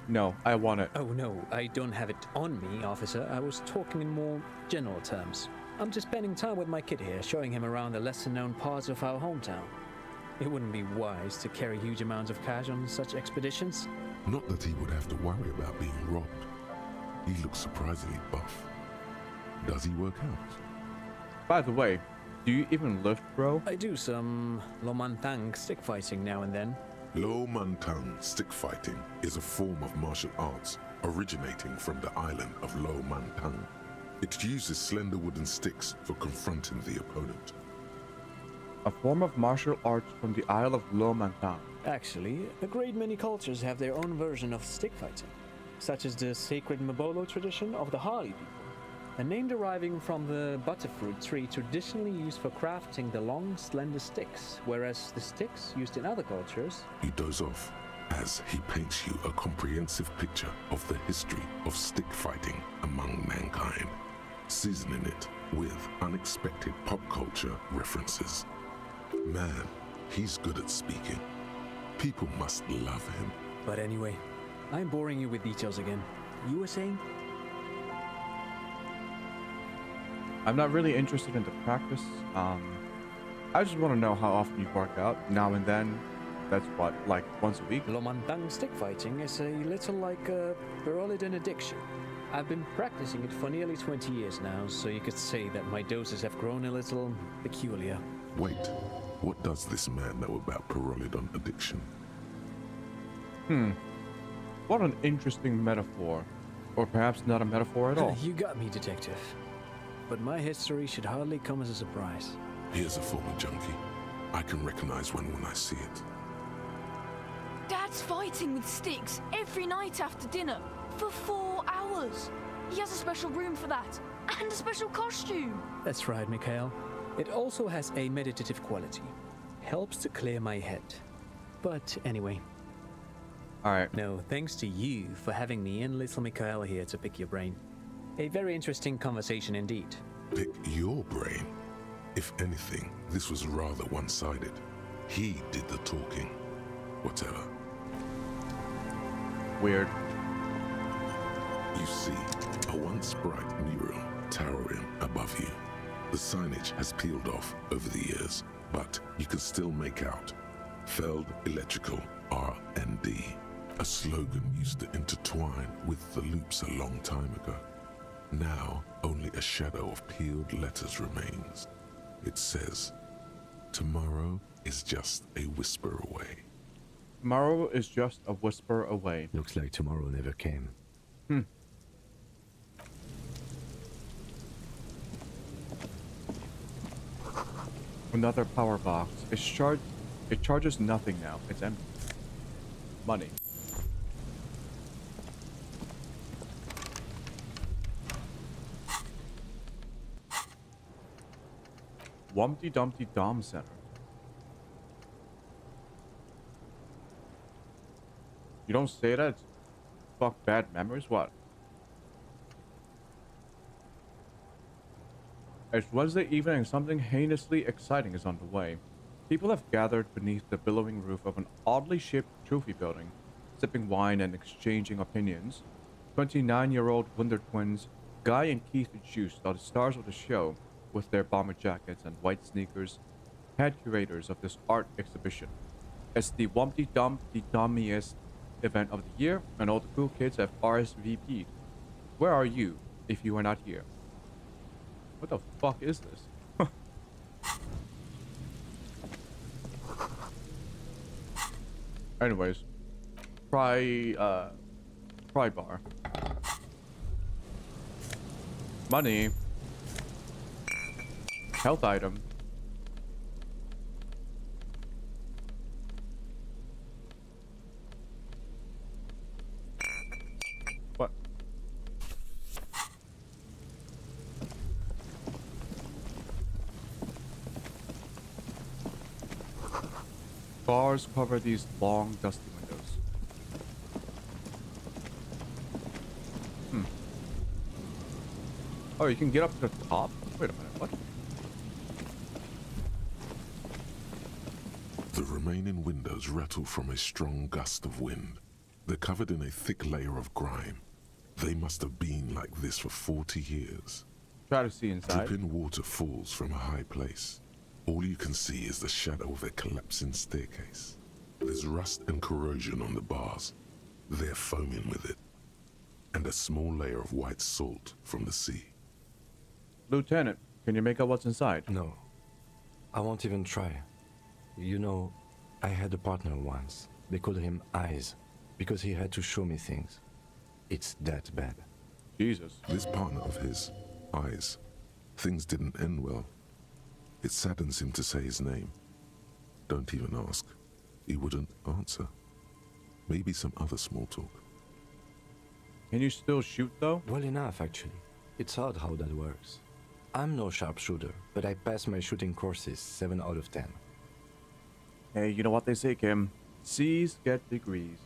No, I want it. Oh no, I don't have it on me, officer. I was talking in more general terms. I'm just spending time with my kid here, showing him around the lesser-known parts of our hometown. It wouldn't be wise to carry huge amounts of cash on such expeditions. Not that he would have to worry about being robbed. He looks surprisingly buff. Does he work out? By the way, do you even lift, bro? I do some Lomantang stick fighting now and then. Lo Mantang stick fighting is a form of martial arts originating from the island of Lo Mantang. It uses slender wooden sticks for confronting the opponent. A form of martial arts from the Isle of Lo Mantang. Actually, a great many cultures have their own version of stick fighting, such as the sacred Mabolo tradition of the Harley people, a name deriving from the butterfruit tree traditionally used for crafting the long, slender sticks, whereas the sticks used in other cultures... He does off as he paints you a comprehensive picture of the history of stick fighting among mankind, seasoning it with unexpected pop culture references. Man, he's good at speaking. People must love him. But anyway, I'm boring you with details again. You were saying? I'm not really interested in the practice. I just want to know how often you work out. Now and then. That's what, like once a week? Lomantang stick fighting is a little like a Berolidin addiction. I've been practicing it for nearly 20 years now, so you could say that my doses have grown a little peculiar. Wait, what does this man know about Pyrrolidon addiction? What an interesting metaphor. Or perhaps not a metaphor at all. You got me, detective. But my history should hardly come as a surprise. Here's a former junkie. I can recognize one when I see it. Dad's fighting with sticks every night after dinner for 4 hours. He has a special room for that and a special costume. That's right, Mikhail. It also has a meditative quality. Helps to clear my head. But anyway. Alright. No, thanks to you for having me and little Mikhail here to pick your brain. A very interesting conversation indeed. Pick your brain? If anything, this was rather one-sided. He did the talking. Whatever. Weird. You see a once bright mural towering above you. The signage has peeled off over the years, but you can still make out Feld Electrical R&D, a slogan used to intertwine with the loops a long time ago. Now, only a shadow of peeled letters remains. It says, "Tomorrow is just a whisper away." Tomorrow is just a whisper away. Looks like tomorrow never came. Another power box. It charges nothing now. It's empty. Money. Wumpty Dumpty Dom Center. You don't say that? It's fuck bad memories? What? It's Wednesday evening and something heinously exciting is underway. People have gathered beneath the billowing roof of an oddly shaped trophy building, sipping wine and exchanging opinions. 29-year-old Wunder twins Guy and Keith Juice are the stars of the show, with their bomber jackets and white sneakers, head curators of this art exhibition. It's the Wumpty Dumpty Dummiest event of the year, and all the cool kids have RSVP'd. Where are you, if you are not here? What the fuck is this? Anyways, pry bar. Money. Health item. What? Bars cover these long, dusty windows. Oh, you can get up to the top? Wait a minute, what? The remaining windows rattle from a strong gust of wind. They're covered in a thick layer of grime. They must have been like this for 40 years. Try to see inside. Dripping water falls from a high place. All you can see is the shadow of a collapsing staircase. There's rust and corrosion on the bars. They're foaming with it. And a small layer of white salt from the sea. Lieutenant, can you make out what's inside? No. I won't even try. You know, I had a partner once. They called him Eyes, because he had to show me things. It's that bad. Jesus. This partner of his, Eyes, things didn't end well. It saddens him to say his name. Don't even ask. He wouldn't answer. Maybe some other small talk. Can you still shoot though? Well enough, actually. It's odd how that works. I'm no sharpshooter, but I pass my shooting courses 7 out of 10. Hey, you know what they say, Kim? C's get degrees.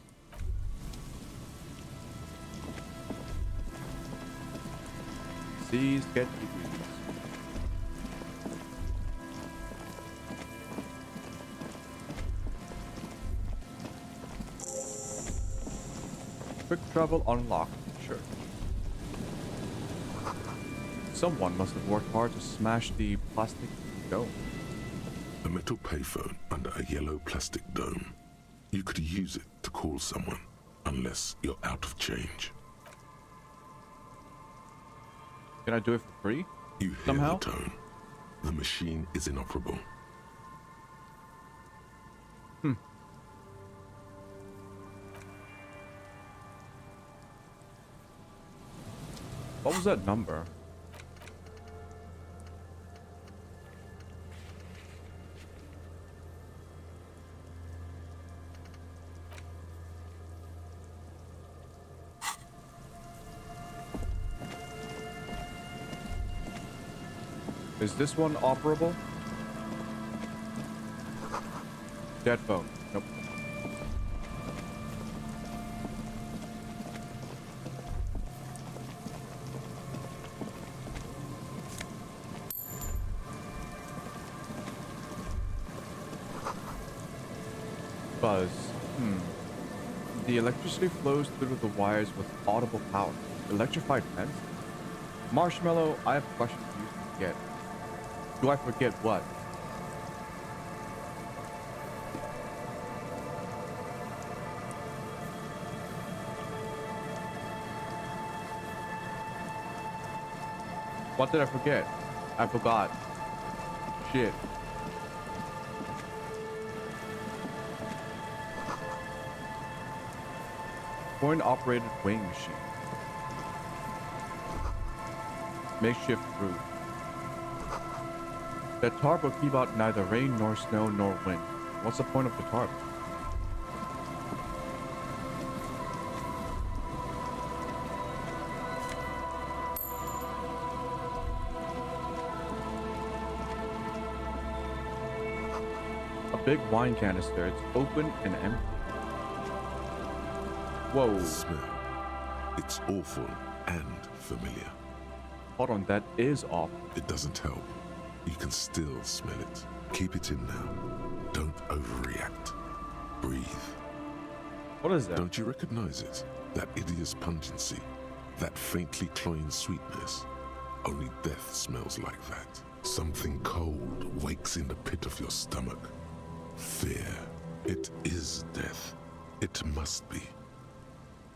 C's get degrees. Quick travel unlocked. Sure. Someone must have worked hard to smash the plastic dome. A metal payphone under a yellow plastic dome. You could use it to call someone, unless you're out of change. Can I do it for free? You hear Somehow? the tone. The machine is inoperable. What was that number? Is this one operable? Dead phone. Nope. Buzz. The electricity flows through the wires with audible power. Electrified fence? Marshmallow, I have a question for you to forget. Do I forget what? What did I forget? I forgot. Shit. Coin-operated weighing machine. Makeshift roof. That tarp will keep out neither rain nor snow nor wind. What's the point of the tarp? A big wine canister. It's open and empty. Whoa. The smell. It's awful and familiar. Hold on, that is awful. It doesn't help. You can still smell it. Keep it in now. Don't overreact. Breathe. What is that? Don't you recognize it? That hideous pungency. That faintly cloying sweetness. Only death smells like that. Something cold wakes in the pit of your stomach. Fear. It is death. It must be.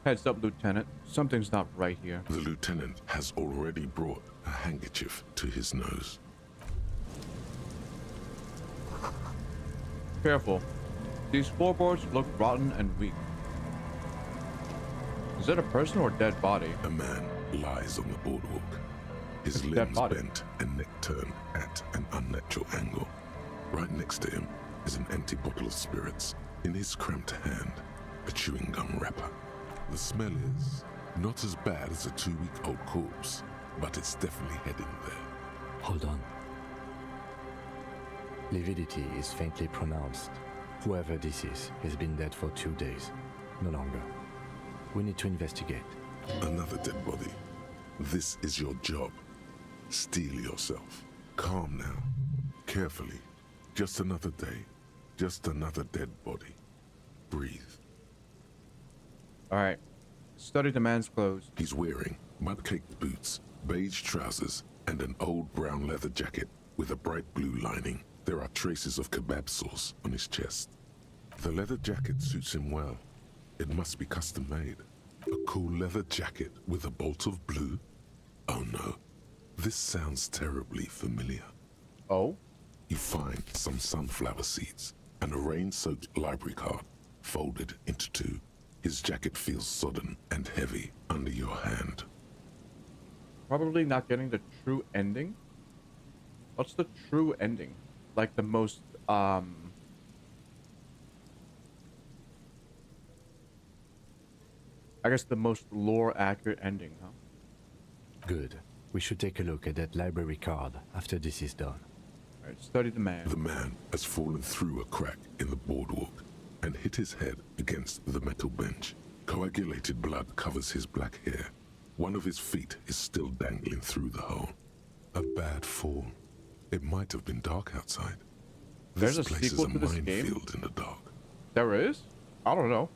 Heads up, Lieutenant. Something's not right here. The lieutenant has already brought a handkerchief to his nose. Careful. These floorboards look rotten and weak. Is that a person or a dead body? A man lies on the boardwalk. His It's a dead limbs body. bent and neck turned at an unnatural angle. Right next to him is an empty bottle of spirits. In his cramped hand, a chewing gum wrapper. The smell is not as bad as a 2-week-old corpse, but it's definitely heading there. Hold on. Lividity is faintly pronounced. Whoever this is has been dead for 2 days. No longer. We need to investigate. Another dead body. This is your job. Steel yourself. Calm now. Carefully. Just another day. Just another dead body. Breathe. Alright. Study the man's clothes. He's wearing mud-caked boots, beige trousers, and an old brown leather jacket with a bright blue lining. There are traces of kebab sauce on his chest. The leather jacket suits him well. It must be custom made. A cool leather jacket with a bolt of blue? Oh no, this sounds terribly familiar. Oh? You find some sunflower seeds and a rain-soaked library card folded into two. His jacket feels sodden and heavy under your hand. Probably not getting the true ending. What's the true ending? Like the most, I guess the most lore-accurate ending, huh? Good. We should take a look at that library card after this is done. Alright, study the man. The man has fallen through a crack in the boardwalk and hit his head against the metal bench. Coagulated blood covers his black hair. One of his feet is still dangling through the hole. A bad fall. It might have been dark outside. There's This a place is sequel a to this game? minefield in the dark. There is? I don't know.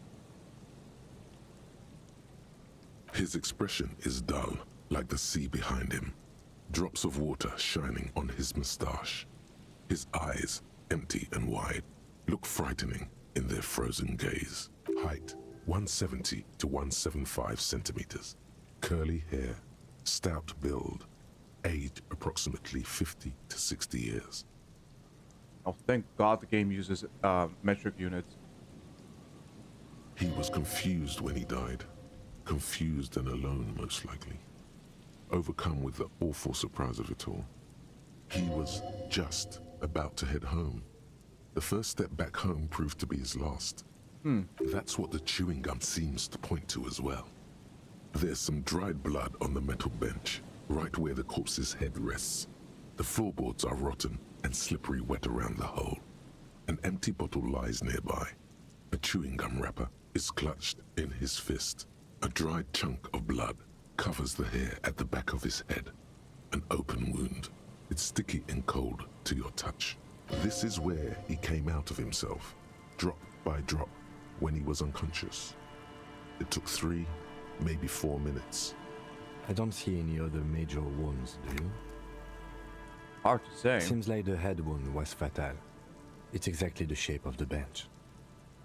His expression is dull, like the sea behind him. Drops of water shining on his mustache. His eyes, empty and wide, look frightening in their frozen gaze. Height, 170 to 175 centimeters. Curly hair, stout build. Age, approximately 50 to 60 years. Oh, thank God the game uses metric units. He was confused when he died. Confused and alone, most likely. Overcome with the awful surprise of it all. He was just about to head home. The first step back home proved to be his last. That's what the chewing gum seems to point to as well. There's some dried blood on the metal bench, right where the corpse's head rests. The floorboards are rotten and slippery wet around the hole. An empty bottle lies nearby. A chewing gum wrapper is clutched in his fist. A dried chunk of blood covers the hair at the back of his head. An open wound. It's sticky and cold to your touch. This is where he came out of himself, drop by drop, when he was unconscious. It took 3, maybe 4 minutes. I don't see any other major wounds, do you? Hard to say. Seems like the head wound was fatal. It's exactly the shape of the bench.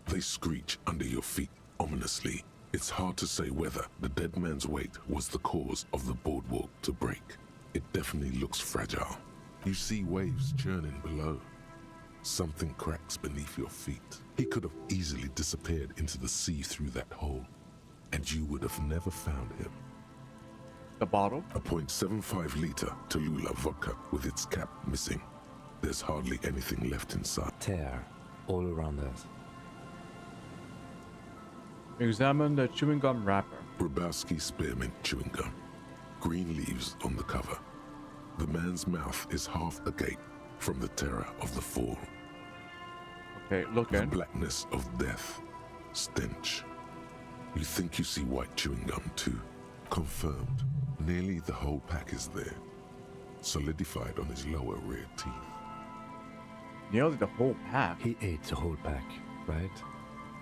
They screech under your feet ominously. It's hard to say whether the dead man's weight was the cause of the boardwalk to break. It definitely looks fragile. You see waves churning below. Something cracks beneath your feet. He could have easily disappeared into the sea through that hole, and you would have never found him. The bottle? A .75 liter Tallulah vodka with its cap missing. There's hardly anything left inside. Tear all around us. Examine the chewing gum wrapper. Brabowski spearmint chewing gum. Green leaves on the cover. The man's mouth is half agape from the terror of the fall. Okay, look The in. blackness of death. Stench. You think you see white chewing gum too. Confirmed. Nearly the whole pack is there. Solidified on his lower rear teeth. Nearly the whole pack. He ate the whole pack, right?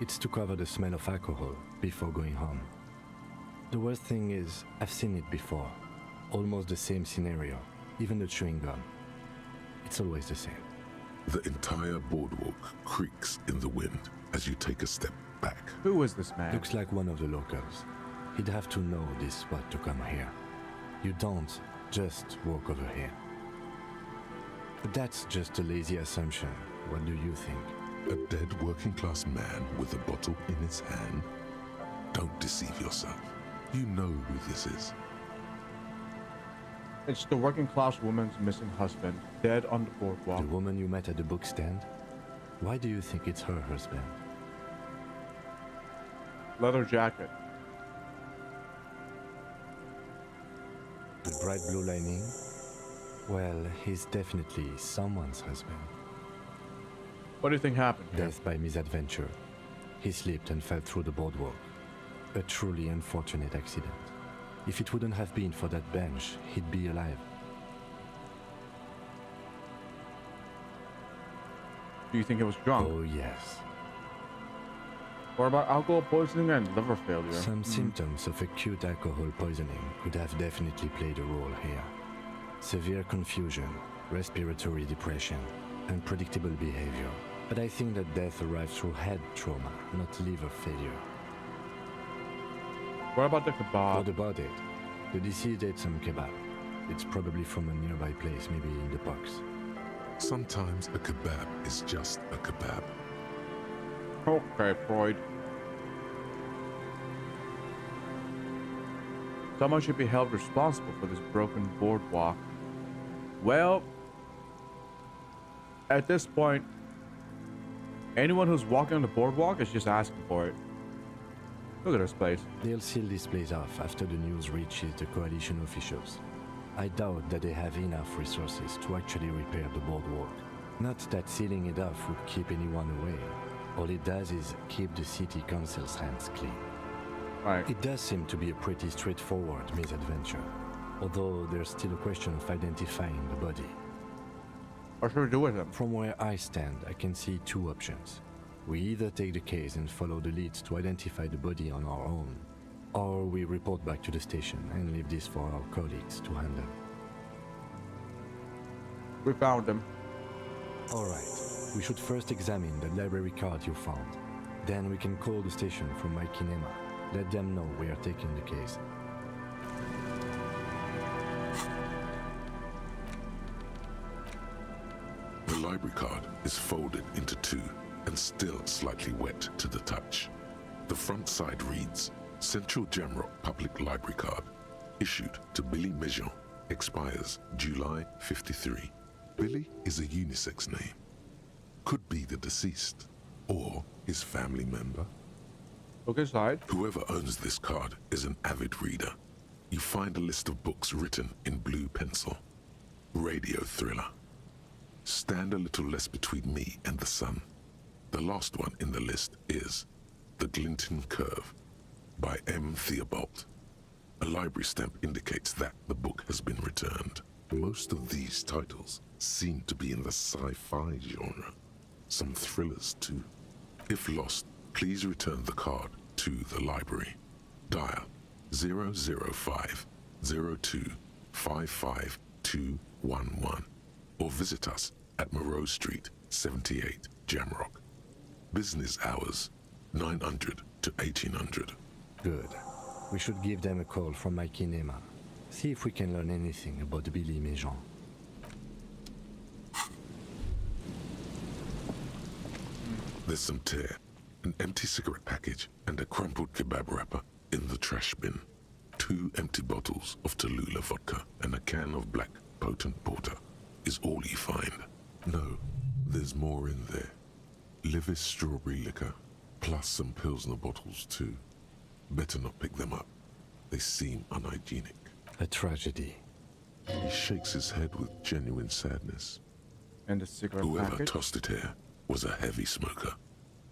It's to cover the smell of alcohol before going home. The worst thing is, I've seen it before. Almost the same scenario. Even the chewing gum. It's always the same. The entire boardwalk creaks in the wind as you take a step back. Who is this man? Looks like one of the locals. He'd have to know this spot to come here. You don't just walk over here. But that's just a lazy assumption. What do you think? A dead working-class man with a bottle in his hand? Don't deceive yourself. You know who this is. It's the working class woman's missing husband, dead on the boardwalk. The woman you met at the book stand? Why do you think it's her husband? Leather jacket. The bright blue lining? Well, he's definitely someone's husband. What do you think happened here? Death by misadventure. He slipped and fell through the boardwalk. A truly unfortunate accident. If it wouldn't have been for that bench, he'd be alive. Do you think it was drunk? Oh, yes. Or about alcohol poisoning and liver failure? Some symptoms of acute alcohol poisoning could have definitely played a role here. severe confusion, respiratory depression, unpredictable behavior. But I think that death arrives through head trauma, not liver failure. What about the kebab? What about it? The deceased ate some kebab. It's probably from a nearby place, maybe in the box. Sometimes a kebab is just a kebab. Okay, Freud. Someone should be held responsible for this broken boardwalk. Well, at this point, anyone who's walking on the boardwalk is just asking for it. Look at this place. They'll seal this place off after the news reaches the coalition officials. I doubt that they have enough resources to actually repair the boardwalk. Not that sealing it off would keep anyone away. All it does is keep the city council's hands clean. Right. It does seem to be a pretty straightforward misadventure, although there's still a question of identifying the body. What should we do with him? From where I stand, I can see two options. We either take the case and follow the leads to identify the body on our own, or we report back to the station and leave this for our colleagues to handle. We found him. Alright, we should first examine the library card you found. Then we can call the station from my kinema. Let them know we are taking the case. The library card is folded into two and still slightly wet to the touch. The front side reads, Central Jamrock Public Library Card, issued to Billy Mejean, expires July 53. Billy is a unisex name. Could be the deceased, or his family member. Look inside. Whoever owns this card is an avid reader. You find a list of books written in blue pencil. Radio thriller. Stand a little less between me and the sun. The last one in the list is The Glinton Curve by M. Theobald. A library stamp indicates that the book has been returned. Most of these titles seem to be in the sci-fi genre. Some thrillers too. If lost, please return the card to the library. Dial 005 02 55211 or visit us at Moreau Street, 78, Jamrock. Business hours, 900 to 1800. Good. We should give them a call from my kinema. See if we can learn anything about Billy Mejean. There's some tear, an empty cigarette package, and a crumpled kebab wrapper in the trash bin. 2 empty bottles of Tallulah vodka and a can of black potent porter is all you find. No, there's more in there. Livis strawberry liquor, plus some Pilsner bottles too. Better not pick them up. They seem unhygienic. A tragedy. He shakes his head with genuine sadness. And the cigarette Whoever package. tossed it here was a heavy smoker.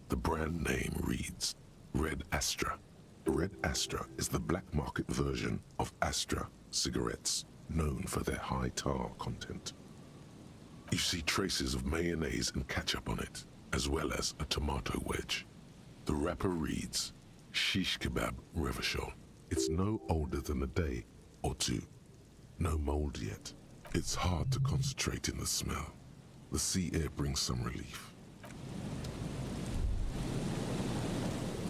The brand name reads Red Astra. Red Astra is the black market version of Astra cigarettes, known for their high tar content. You see traces of mayonnaise and ketchup on it, as well as a tomato wedge. The wrapper reads Shish Kebab Revachol. It's no older than a day or two. No mold yet. It's hard to concentrate in the smell. The sea air brings some relief.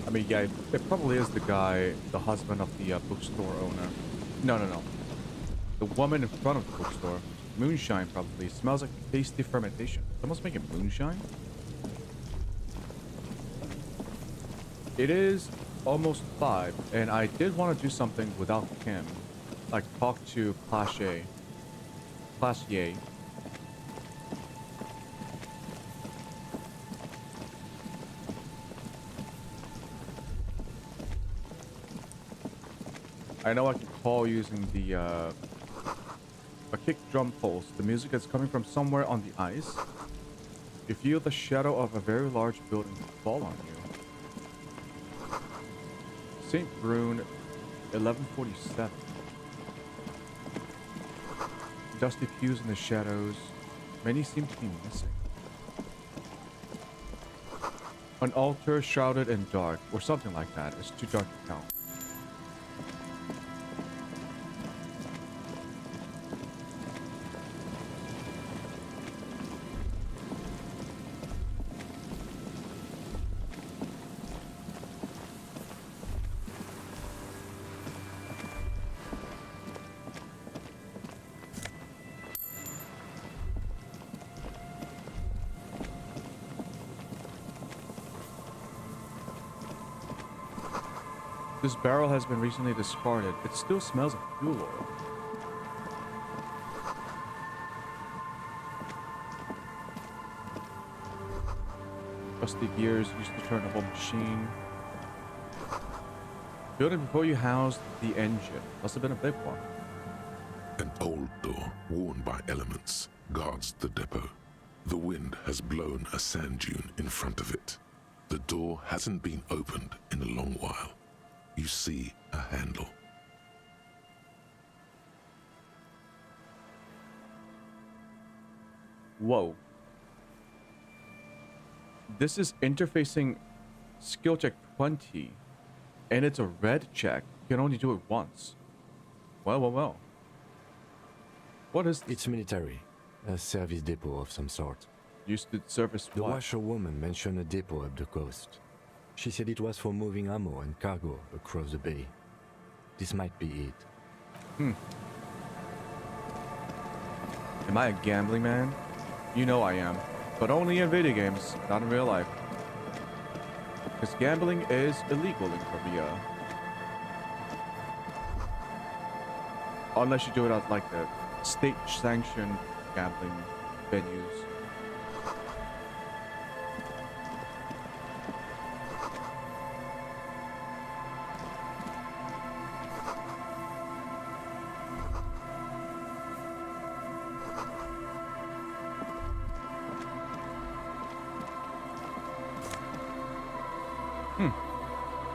I mean, yeah, it probably is the guy, the husband of the bookstore owner. No. The woman in front of the bookstore. Moonshine, probably. Smells like tasty fermentation. Someone's making moonshine? It is almost 5, and I did want to do something without Kim. Like, talk to Classier. I know I can call using the, a kick drum pulse. The music is coming from somewhere on the ice. You feel the shadow of a very large building fall on you. St. Brune, 1147. Dusty pews in the shadows. Many seem to be missing. An altar shrouded in dark, or something like that. It's too dark to count. This barrel has been recently discarded. It still smells of fuel oil. Rusty gears used to turn the whole machine. Building before you housed the engine. Must have been a big one. An old door, worn by elements, guards the depot. The wind has blown a sand dune in front of it. The door hasn't been opened in a long while. You see a handle. Whoa. This is interfacing skill check 20. And it's a red check. You can only do it once. Well. What is this? It's military. A service depot of some sort. Used to service The what? washerwoman mentioned a depot up the coast. She said it was for moving ammo and cargo across the bay. This might be it. Am I a gambling man? You know I am. But only in video games, not in real life. Because gambling is illegal in Korea. Unless you do it at like the state-sanctioned gambling venues.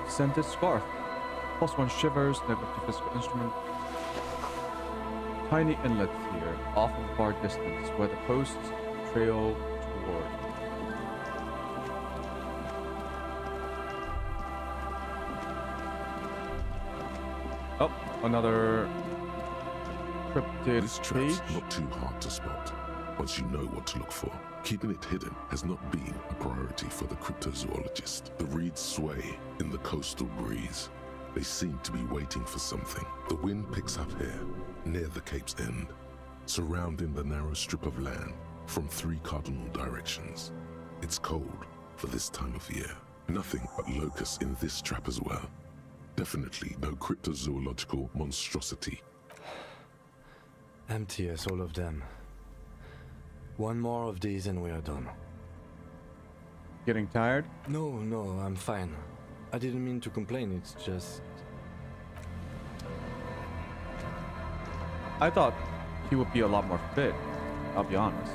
Scented scarf. +1 shivers, negative to physical instrument. Tiny inlet here, off in far distance, where the posts trail toward. Oh, another cryptid This trap's page. not too hard to spot once you know what to look for. Keeping it hidden has not been a priority for the cryptozoologist. The reeds sway in the coastal breeze. They seem to be waiting for something. The wind picks up here, near the cape's end, surrounding the narrow strip of land from 3 cardinal directions. It's cold for this time of year. Nothing but locusts in this trap as well. Definitely no cryptozoological monstrosity. Empty as all of them. One more of these and we are done. Getting tired? No, I'm fine. I didn't mean to complain, it's just... I thought he would be a lot more fit, I'll be honest.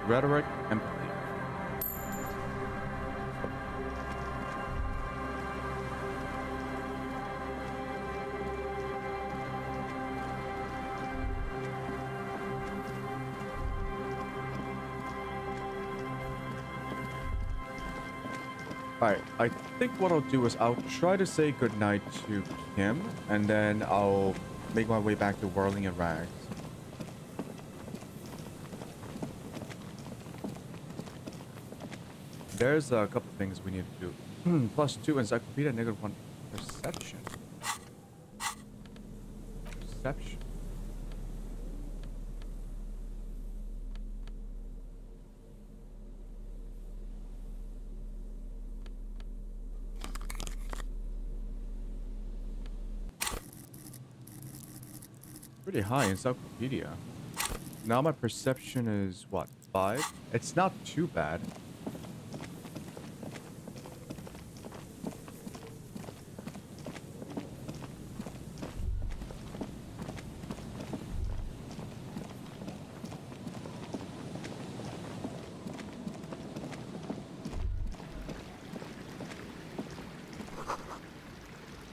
Rhetoric, empathy. Alright, I think what I'll do is I'll try to say goodnight to Kim, and then I'll make my way back to Whirling and Rags. There's a couple things we need to do. +2 encyclopedia, -1 perception. Perception. Pretty high encyclopedia. Now my perception is what, 5? It's not too bad.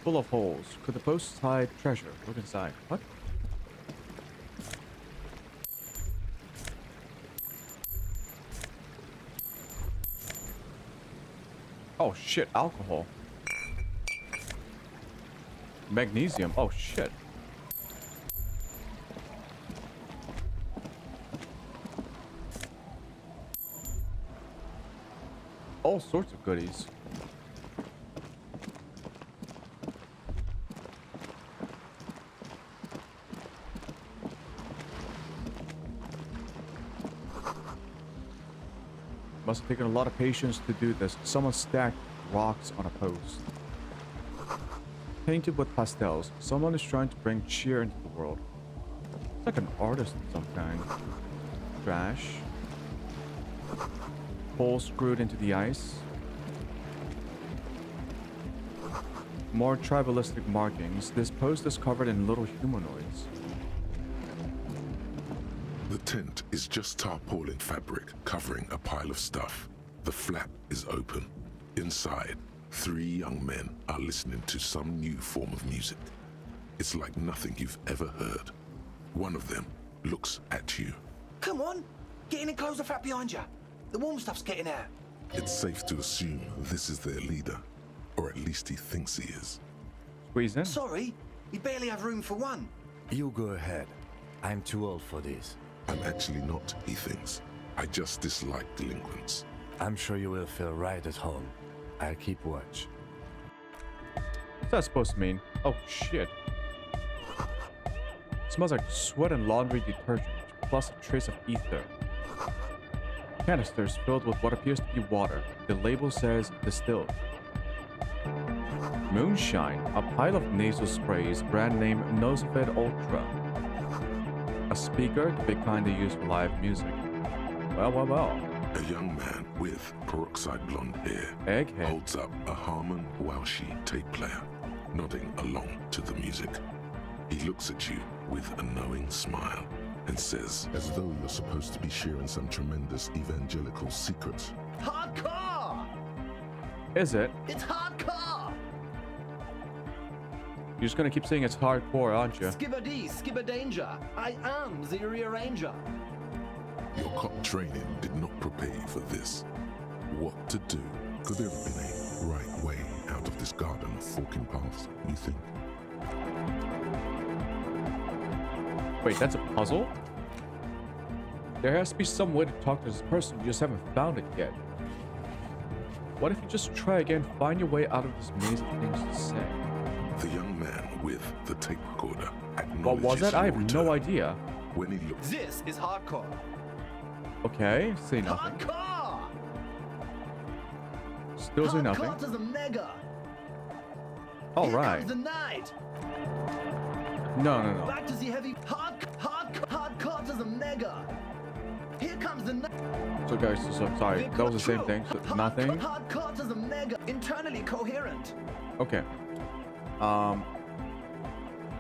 Full of holes. Could the posts hide treasure? Look inside. What? Oh shit, alcohol. Magnesium. Oh shit. All sorts of goodies. Must have taken a lot of patience to do this. Someone stacked rocks on a post. Painted with pastels. Someone is trying to bring cheer into the world. It's like an artist of some kind. Trash. Hole screwed into the ice. More tribalistic markings. This post is covered in little humanoids. The tent is just tarpaulin fabric covering a pile of stuff. The flap is open. Inside, 3 young men are listening to some new form of music. It's like nothing you've ever heard. One of them looks at you. Come on, get in and close the flap behind you. The warm stuff's getting out. It's safe to assume this is their leader, or at least he thinks he is. Squeeze in. Sorry, we barely have room for one. You go ahead. I'm too old for this. I'm actually not, he thinks. I just dislike delinquents. I'm sure you will feel right at home. I'll keep watch. What's that supposed to mean? Oh shit. Smells like sweat and laundry detergent, plus a trace of ether. Canisters filled with what appears to be water. The label says distilled. Moonshine, a pile of nasal sprays, brand name Nosefed Ultra. A speaker to be kindly used for live music. Well, well, well. A young man with peroxide blonde hair Egghead. holds up a Harman Welshi tape player, nodding along to the music. He looks at you with a knowing smile and says, as though you're supposed to be sharing some tremendous evangelical secret. Hardcore! Is it? It's hardcore! You're just gonna keep saying it's hardcore, aren't you? Skibberdy, skibber danger. I am the rearranger. Your cop training did not prepare you for this. What to do? Could there have been a right way out of this garden of forking paths, you think? Wait, that's a puzzle? There has to be some way to talk to this person, you just haven't found it yet. What if you just try again, find your way out of this maze of things to say? The young man with the tape recorder acknowledges What was that? I your have no return. idea. When he looks, This is hardcore. Okay, say nothing. Hardcore! Still say nothing. Hardcore to the mega. All Here right. comes the night. No. Back to the heavy hardcore to the mega. Here comes the night. So guys, so sorry, that was the same thing. So nothing. Hardcore to the mega. Internally coherent. Okay.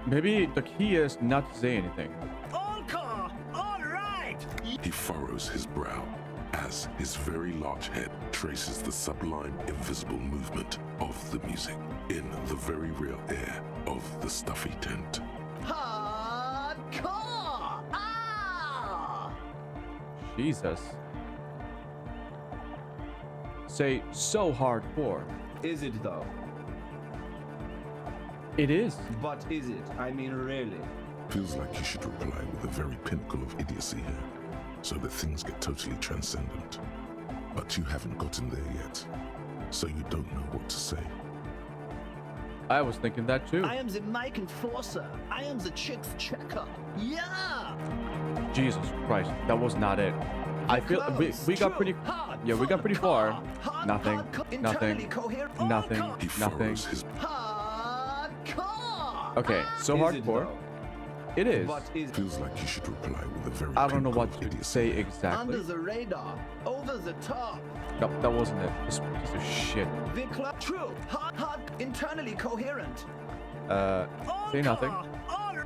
Maybe the key is not to say anything. Encore! All right! he furrows his brow as his very large head traces the sublime invisible movement of the music in the very real air of the stuffy tent. Hardcore! Ah! Jesus. Say so hardcore. Is it though? It is. But is it? I mean, really? Feels like you should reply with the very pinnacle of idiocy here, so that things get totally transcendent. But you haven't gotten there yet, so you don't know what to say. I was thinking that too. I am the mic enforcer. I am the chick's checker. Yeah! Jesus Christ, that was not it. I feel we got pretty. Yeah, we got pretty far. Nothing. Nothing. Nothing. He Nothing. furrows his Okay, so hardcore. It is. But is feels like you should reply with a very I don't know pinnacle what of to idiocy. say exactly. under the radar, over the top. No, that wasn't it. This piece of shit. The club true, hard, internally coherent. Say nothing.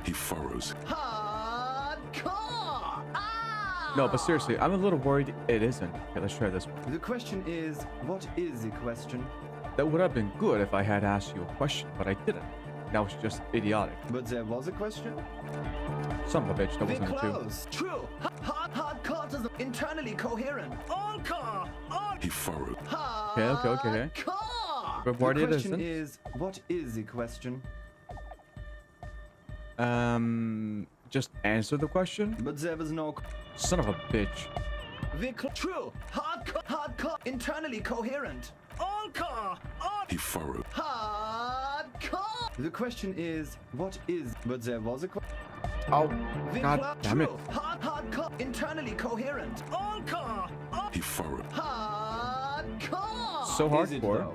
He furrows. Hardcore! Ah! No, but seriously, I'm a little worried it isn't. Okay, let's try this one. The question is, what is the question? That would have been good if I had asked you a question, but I didn't. That was just idiotic. But there was a question? Son of a bitch, that The wasn't it too. close, true, hardcore to the internally coherent. Encore! He furrows. Okay. Hardcore! But what The it question isn't? is, what is the question? Just answer the question? But there was no... Son of a bitch. The true, hardcore, internally coherent. Encore! He furrows. Hardcore! The question is, what is... But there was a question. Oh, god damn it. Hardcore, internally coherent. Encore! He furrows. Hardcore! so Is it, hardcore. though?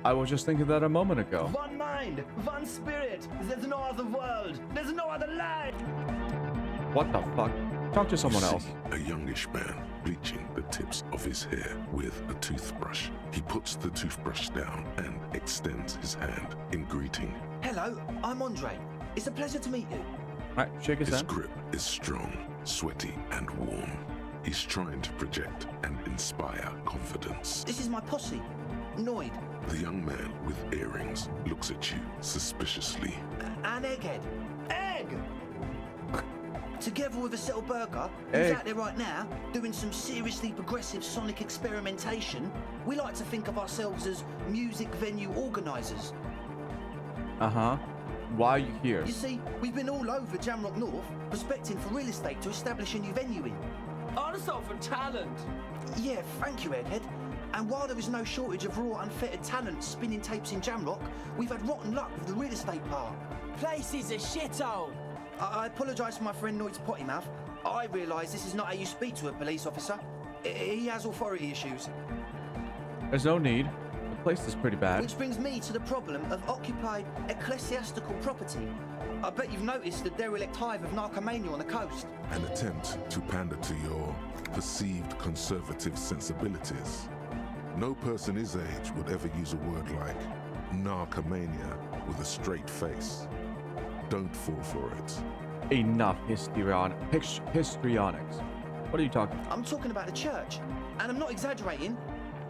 I was just thinking that a moment ago. One mind, one spirit. There's no other world. There's no other life. What the fuck? Talk to someone You else. see a youngish man bleaching the tips of his hair with a toothbrush. He puts the toothbrush down and extends his hand in greeting. Hello, I'm Andre. It's a pleasure to meet you. Alright, shake his His hand. grip is strong, sweaty, and warm. He's trying to project and inspire confidence. This is my posse, Noid, The young man with earrings looks at you suspiciously. and Egghead. Egg! Together with a Settle Burger, who's Egg. out there right now doing some seriously progressive sonic experimentation, we like to think of ourselves as music venue organisers. Uh-huh. Why are you here? You see, we've been all over Jamrock North, prospecting for real estate to establish a new venue in. Also for talent. Yeah, thank you, Egghead. And while there is no shortage of raw, unfettered talent spinning tapes in Jamrock, we've had rotten luck with the real estate part. Place is a shithole. I apologise for my friend Noid's potty mouth. I realise this is not how you speak to a police officer. He has authority issues. There's no need. The place is pretty bad. Which brings me to the problem of occupied ecclesiastical property. I bet you've noticed the derelict hive of narcomania on the coast. An attempt to pander to your perceived conservative sensibilities. No person his age would ever use a word like narcomania with a straight face. Don't fall for it. Enough histrionics. What are you talking about? I'm talking about a church, and I'm not exaggerating.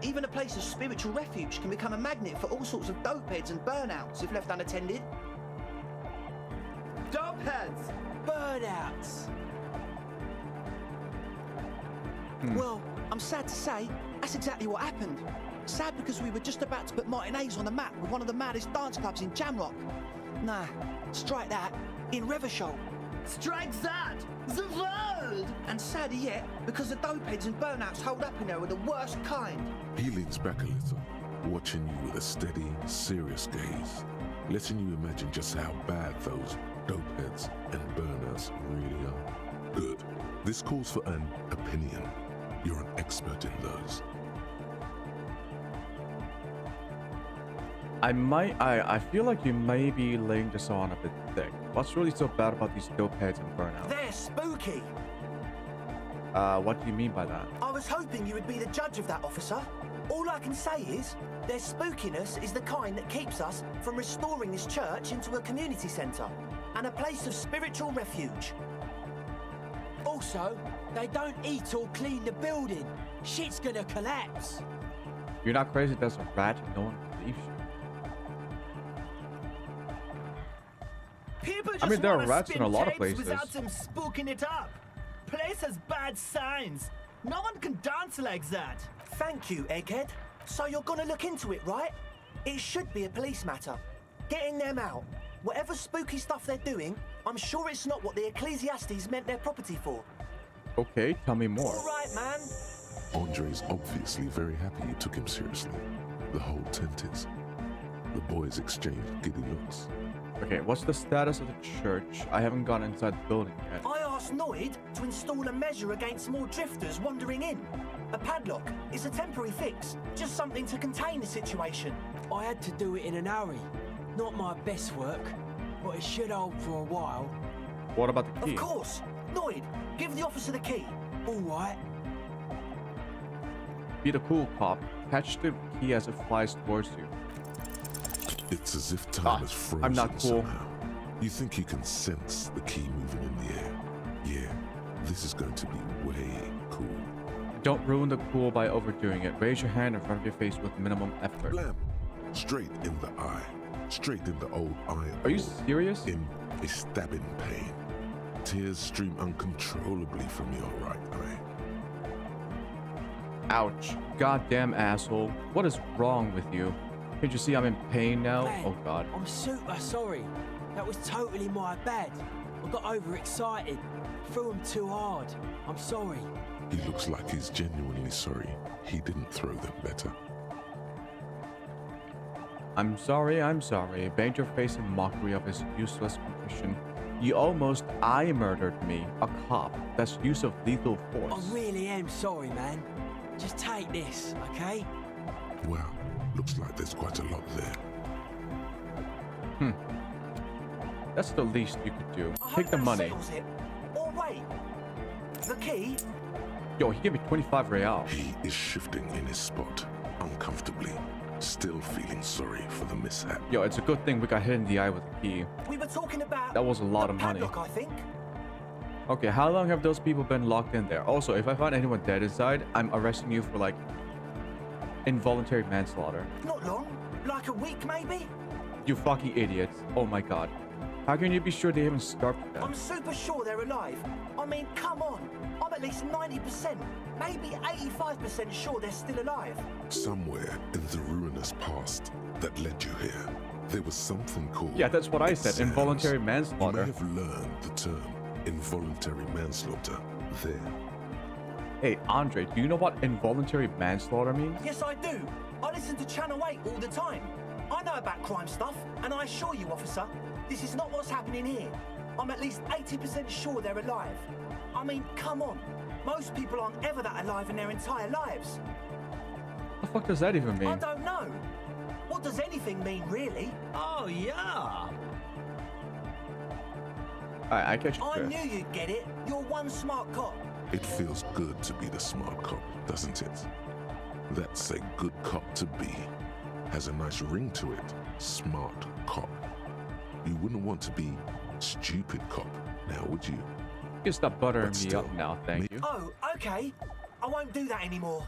Even a place of spiritual refuge can become a magnet for all sorts of dopeheads and burnouts if left unattended. Dopeheads. Burnouts. Well, I'm sad to say, that's exactly what happened. Sad because we were just about to put Martinez on the map with one of the maddest dance clubs in Jamrock. Nah, strike that, in Revachol. Strike that. The world. And sadder yet, because the dopeheads and burnouts holed up in there are the worst kind. He leans back a little, watching you with a steady, serious gaze, letting you imagine just how bad those dopeheads and burnouts really are. Good. This calls for an opinion. You're an expert in those. I feel like you may be laying this on a bit thick. What's really so bad about these dope heads and burnouts? They're spooky. What do you mean by that? I was hoping you would be the judge of that, officer. All I can say is, their spookiness is the kind that keeps us from restoring this church into a community centre and a place of spiritual refuge. Also, they don't eat or clean the building. Shit's gonna collapse. You're not crazy, there's a rat and no one believes you. People just I mean, there are wanna rats in spin a lot of tapes places. without them spooking it up. Place has bad signs. No one can dance like that. Thank you, Egghead. So you're gonna look into it, right? It should be a police matter. Getting them out. Whatever spooky stuff they're doing, I'm sure it's not what the Ecclesiastes meant their property for. Okay, tell me more. All right, man. Andre's obviously very happy you took him seriously. The whole tent is. The boys exchanged giddy looks. Okay, what's the status of the church? I haven't gone inside the building yet. I asked Noid to install a measure against more drifters wandering in. A padlock. It's a temporary fix. Just something to contain the situation. I had to do it in an hurry. Not my best work, but it should hold for a while. What about the key? Of course. Noid, give the officer the key. All right. Be the cool cop. Catch the key as it flies towards you. It's as if time is frozen I'm not cool. somehow. You think you can sense the key moving in the air. Yeah, this is going to be way cool. Don't ruin the cool by overdoing it. Raise your hand in front of your face with minimum effort. Blam! Straight in the eye. Straight in the old eye. Are you serious? In a stabbing pain. Tears stream uncontrollably from your right eye. Ouch. Goddamn asshole. What is wrong with you? Can't you see I'm in pain now? Man, Oh god. I'm super sorry. That was totally my bad. I got overexcited. Threw him too hard. I'm sorry. He looks like he's genuinely sorry. He didn't throw them better. I'm sorry, I'm sorry. Banged your face in mockery of his useless contrition. You almost murdered me, a cop. That's use of lethal force. I really am sorry, man. Just take this, okay? Well, looks like there's quite a lot there. That's the least you could do. I Take hope the that money. settles it. Or wait, the key? Yo, he gave me 25 real. He is shifting in his spot, uncomfortably, still feeling sorry for the mishap. Yo, it's a good thing we got hit in the eye with the key. We were talking about That was a lot the of money. padlock, I think. Okay, how long have those people been locked in there? Also, if I find anyone dead inside, I'm arresting you for like involuntary manslaughter. Not long, like a week maybe. You fucking idiots. Oh my god. How can you be sure they haven't starved to death? I'm super sure they're alive. I mean, come on. I'm at least 90%, maybe 85% sure they're still alive. Somewhere in the ruinous past that led you here, there was something called... Yeah, that's what I said. exams. Involuntary You manslaughter. may have learned the term involuntary manslaughter there. Hey, Andre, do you know what involuntary manslaughter means? Yes, I do. I listen to Channel 8 all the time. I know about crime stuff, and I assure you, officer, this is not what's happening here. I'm at least 80% sure they're alive. I mean, come on. Most people aren't ever that alive in their entire lives. What the fuck does that even I mean? don't know. What does anything mean, really? Oh, yeah. Alright, I catch you. I knew you'd get it. You're one smart cop. It feels good to be the smart cop, doesn't it? That's a good cop to be. Has a nice ring to it. Smart cop. You wouldn't want to be stupid cop, now would you? You can stop buttering But me still, up now, thank you. Oh, okay. I won't do that anymore.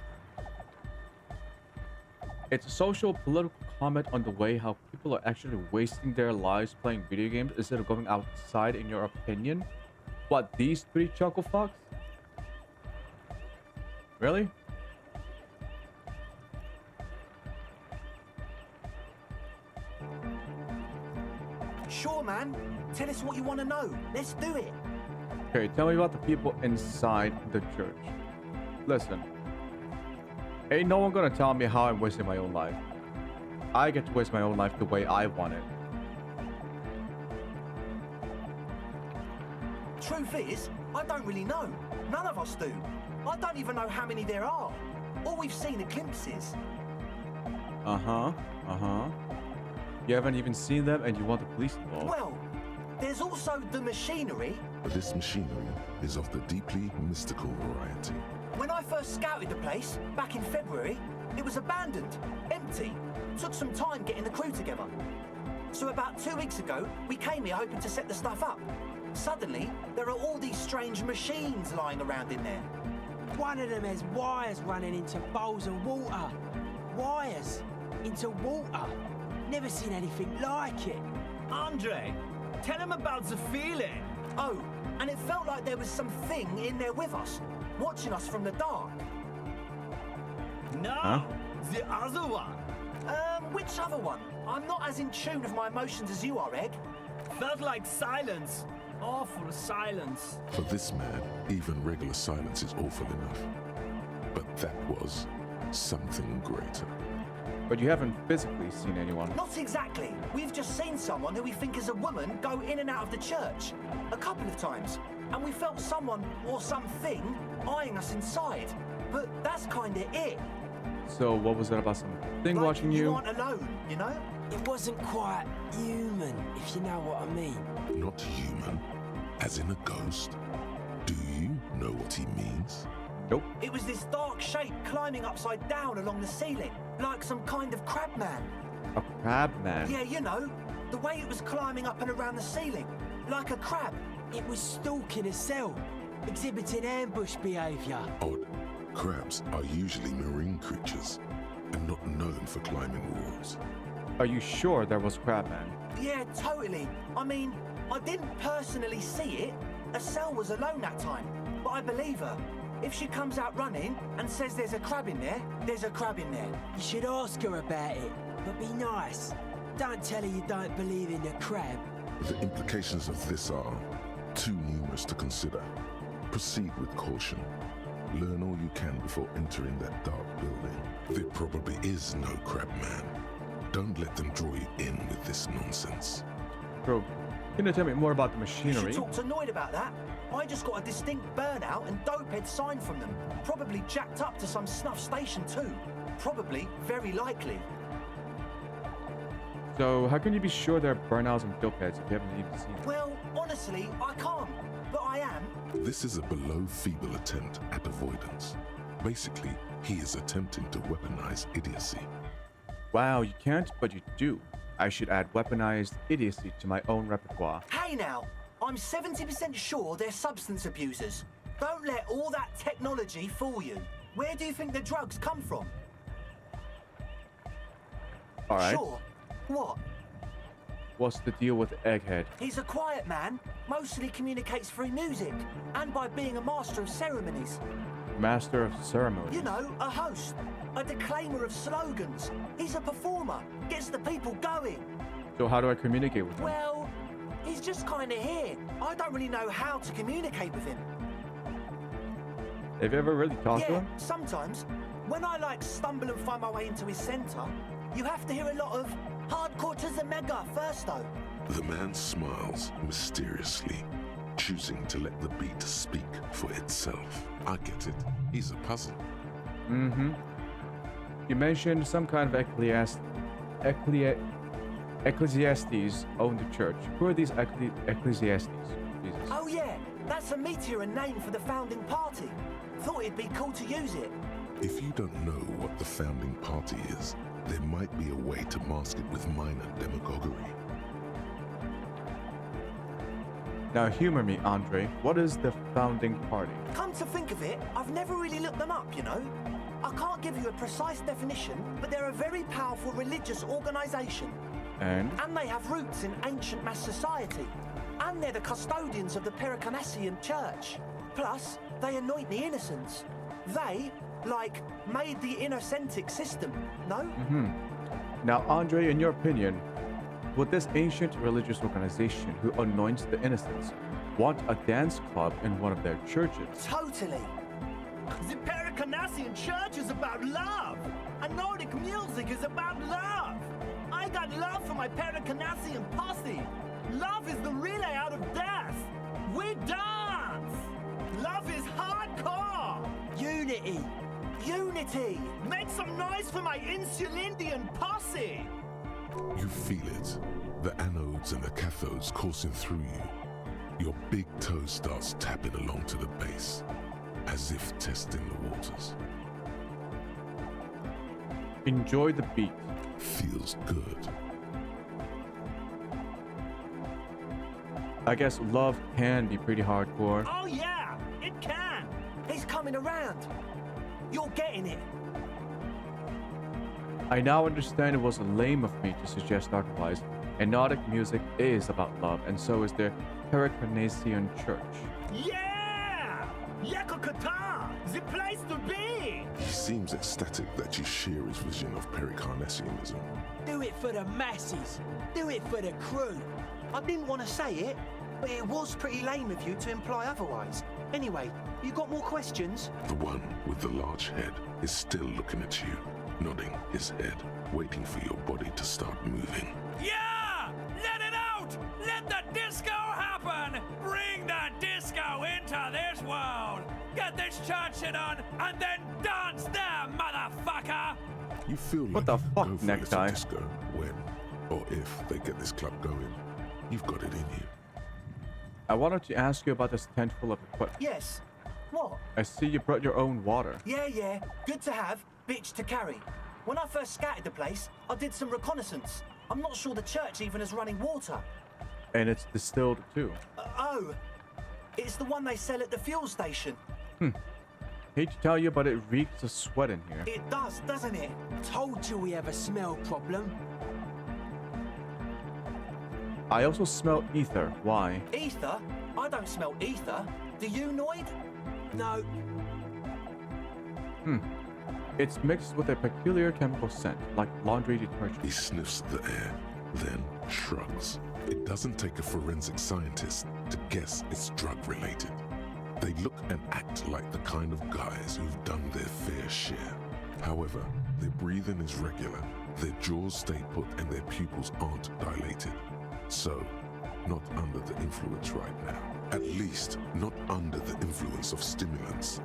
It's a social political comment on the way how people are actually wasting their lives playing video games instead of going outside, in your opinion? What, these three chuckle fucks? Really? Sure, man. Tell us what you want to know. Let's do it. Okay, tell me about the people inside the church. Listen. Ain't no one gonna tell me how I'm wasting my own life. I get to waste my own life the way I want it. Truth is, I don't really know. None of us do. I don't even know how many there are. All we've seen are glimpses. Uh-huh. You haven't even seen them and you want the police involved. Well, there's also the machinery. This machinery is of the deeply mystical variety. When I first scouted the place, back in February, it was abandoned, empty. Took some time getting the crew together. So about 2 weeks ago, we came here hoping to set the stuff up. Suddenly, there are all these strange machines lying around in there. One of them has wires running into bowls of water. Wires into water. Never seen anything like it. Andre, tell him about the feeling. Oh, and it felt like there was something in there with us, watching us from the dark. No, the other one. Which other one? I'm not as in tune with my emotions as you are, Egg. Felt like silence. Awful silence. For this man, even regular silence is awful enough. But that was something greater. But you haven't physically seen anyone. Not exactly. We've just seen someone who we think is a woman go in and out of the church. A couple of times. And we felt someone or something eyeing us inside. But that's kinda it. So what was that about something Like watching you? You aren't alone, you know? It wasn't quite human, if you know what I mean. Not human, as in a ghost. Do you know what he means? Nope. It was this dark shape climbing upside down along the ceiling, like some kind of crab man. A crab man. Yeah, you know, the way it was climbing up and around the ceiling, like a crab. It was stalking a cell, exhibiting ambush behaviour. Odd. Crabs are usually marine creatures and not known for climbing walls. Are you sure there was crab man? Yeah, totally. I mean, I didn't personally see it. Estelle was alone that time, but I believe her. If she comes out running and says there's a crab in there, there's a crab in there. You should ask her about it, but be nice. Don't tell her you don't believe in the crab. The implications of this are too numerous to consider. Proceed with caution. Learn all you can before entering that dark building. There probably is no crab man. Don't let them draw you in with this nonsense. Bro, can you tell me more about the You machinery? should talk to Noid about that. I just got a distinct burnout and dopehead sign from them. Probably jacked up to some snuff station too. Probably, very likely. So how can you be sure they're burnouts and dope heads if you haven't even seen them? Well, honestly, I can't. But I am. This is a below feeble attempt at avoidance. Basically, he is attempting to weaponize idiocy. Wow, you can't, but you do. I should add weaponized idiocy to my own repertoire. Hey now, I'm 70% sure they're substance abusers. Don't let all that technology fool you. Where do you think the drugs come from? All right. Sure. What? What's the deal with Egghead? He's a quiet man, mostly communicates through music, and by being a master of ceremonies. Master of ceremony. You know, a host, a declaimer of slogans. He's a performer, gets the people going. So how do I communicate with him? Well, he's just kind of here. I don't really know how to communicate with him. Have you ever really talked to Yeah, him? sometimes. When I stumble and find my way into his center, you have to hear a lot of hardcore to the mega first though. The man smiles mysteriously, choosing to let the beat speak for itself. I get it. He's a puzzle. Mm-hmm. You mentioned some kind of Ecclesiastes owned the church. Who are these Ecclesiastes? Jesus. Oh yeah, that's a meteor name for the founding party. Thought it'd be cool to use it. If you don't know what the founding party is, there might be a way to mask it with minor demagoguery. Now humor me, Andre. What is the founding party? Come to think of it, I've never really looked them up, you know. I can't give you a precise definition, but they're a very powerful religious organization. And they have roots in ancient mass society. And they're the custodians of the Pericanassian church. Plus, they anoint the innocents. They, made the innocentic system, no? Mm-hmm. Now, Andre, in your opinion, would this ancient religious organization who anoints the innocents want a dance club in one of their churches? Totally. The Pericanassian church is about love. And Nordic music is about love. I got love for my Pericanassian posse. Love is the relay out of death. We dance. Love is hardcore. Unity. Unity. Make some noise for my Insulindian posse. You feel it. The anodes and the cathodes coursing through you. Your big toe starts tapping along to the base, as if testing the waters. Enjoy the beat. Feels good. I guess love can be pretty hardcore. Oh yeah, it can. He's coming around. You're getting it. I now understand it was lame of me to suggest otherwise. And Nordic music is about love, and so is the Pericanassian church. Yeah! Yakokata! The place to be! He seems ecstatic that you share his vision of Pericarnassianism. Do it for the masses. Do it for the crew. I didn't want to say it, but it was pretty lame of you to imply otherwise. Anyway, you got more questions? The one with the large head is still looking at you, nodding his head, waiting for your body to start moving. Yeah! Let it out! Let the disco happen! Bring the disco into this world! Get this church shit on, and then dance there, motherfucker! You feel like What the you can fuck, go for necktie? a disco when, or if they get this club going. You've got it in you. I wanted to ask you about this tent full of equipment. Yes. What? I see you brought your own water. Yeah. Good to have, bitch to carry. When I first scouted the place, I did some reconnaissance. I'm not sure the church even has running water. And it's distilled too. Oh, it's the one they sell at the fuel station. Hate to tell you, but it reeks of sweat in here. It does, doesn't it? Told you we have a smell problem. I also smell ether. Why? Ether? I don't smell ether. Do you, Noid? No. It's mixed with a peculiar chemical scent, like laundry detergent. He sniffs the air, then shrugs. It doesn't take a forensic scientist to guess it's drug-related. They look and act like the kind of guys who've done their fair share. However, their breathing is regular, their jaws stay put, and their pupils aren't dilated. So, not under the influence right now. At least, not under the influence of stimulants.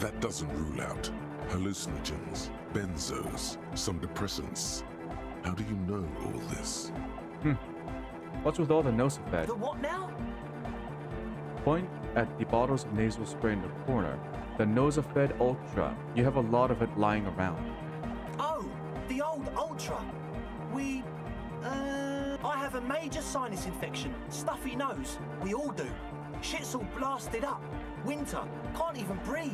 That doesn't rule out hallucinogens, benzos, some depressants. How do you know all this? What's with all the Nosafed? The what now? Point at the bottles of nasal spray in the corner. The Nosafed Ultra. You have a lot of it lying around. Oh, the old Ultra. I have a major sinus infection. Stuffy nose. We all do. Shit's all blasted up. Winter. Can't even breathe.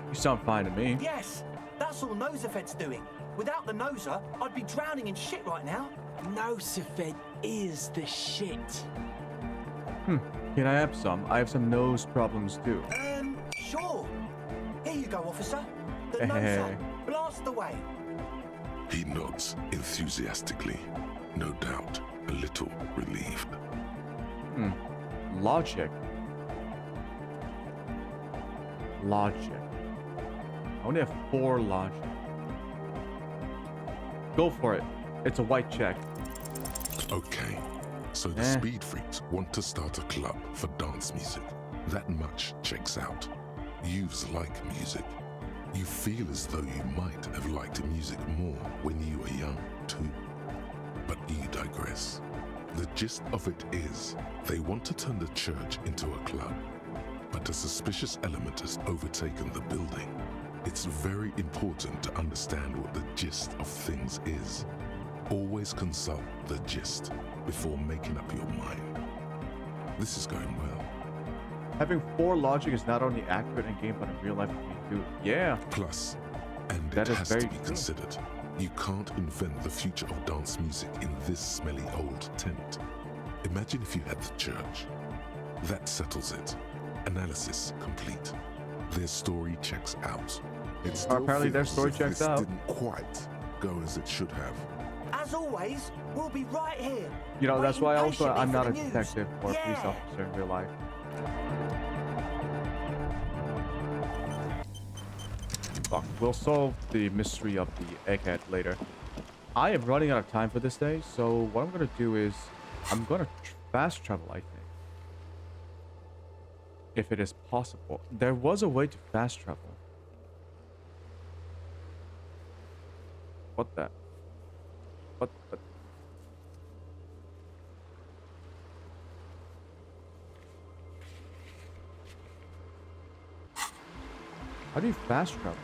You sound fine to me. Yes, that's all Nosafed's doing. Without the Noser, I'd be drowning in shit right now. Nosafed is the shit. Can I have some? I have some nose problems too. Sure. Here you go, officer. The Hey. Noser. Blast away. He nods enthusiastically, no doubt a little relieved. Logic. Logic. I only have 4 logic. Go for it. It's a white check. Okay, so the speed freaks want to start a club for dance music. That much checks out. Youths like music. You feel as though you might have liked music more when you were young, too. But you digress. The gist of it is, they want to turn the church into a club, but a suspicious element has overtaken the building. It's very important to understand what the gist of things is. Always consult the gist before making up your mind. This is going well. Having 4 logic is not only accurate in game, but in real life it can do. Yeah. Plus, and That it is has very to be true. considered, you can't invent the future of dance music in this smelly old tent. Imagine if you had the church. That settles it. Analysis complete. Their story checks out. It still Apparently their feels story as if checks this out. didn't quite go as it should have. As always, we'll be right here. You know, that's why waiting also I'm patiently not for a the news. detective or a police Yeah. officer in real life. Fuck, we'll solve the mystery of the egghead later. I am running out of time for this day, so what I'm gonna do is I'm gonna fast travel, I think. If it is possible. There was a way to fast travel. What the? What the? How do you fast travel?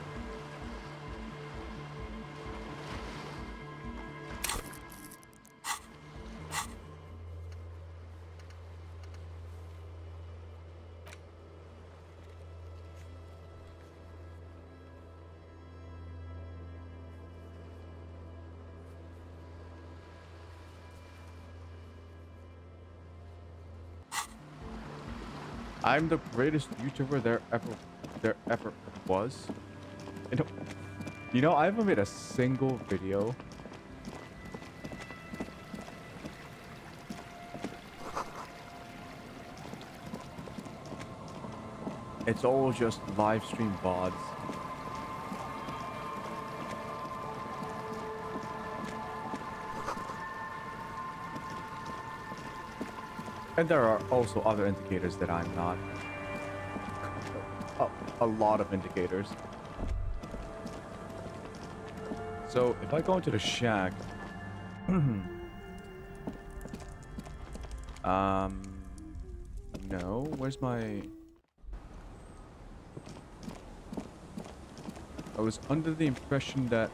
I'm the greatest YouTuber there ever was. You know, I haven't made a single video. It's all just live stream VODs. And there are also other indicators that I'm not. A lot of indicators. So if I go into the shack, no, where's my? I was under the impression that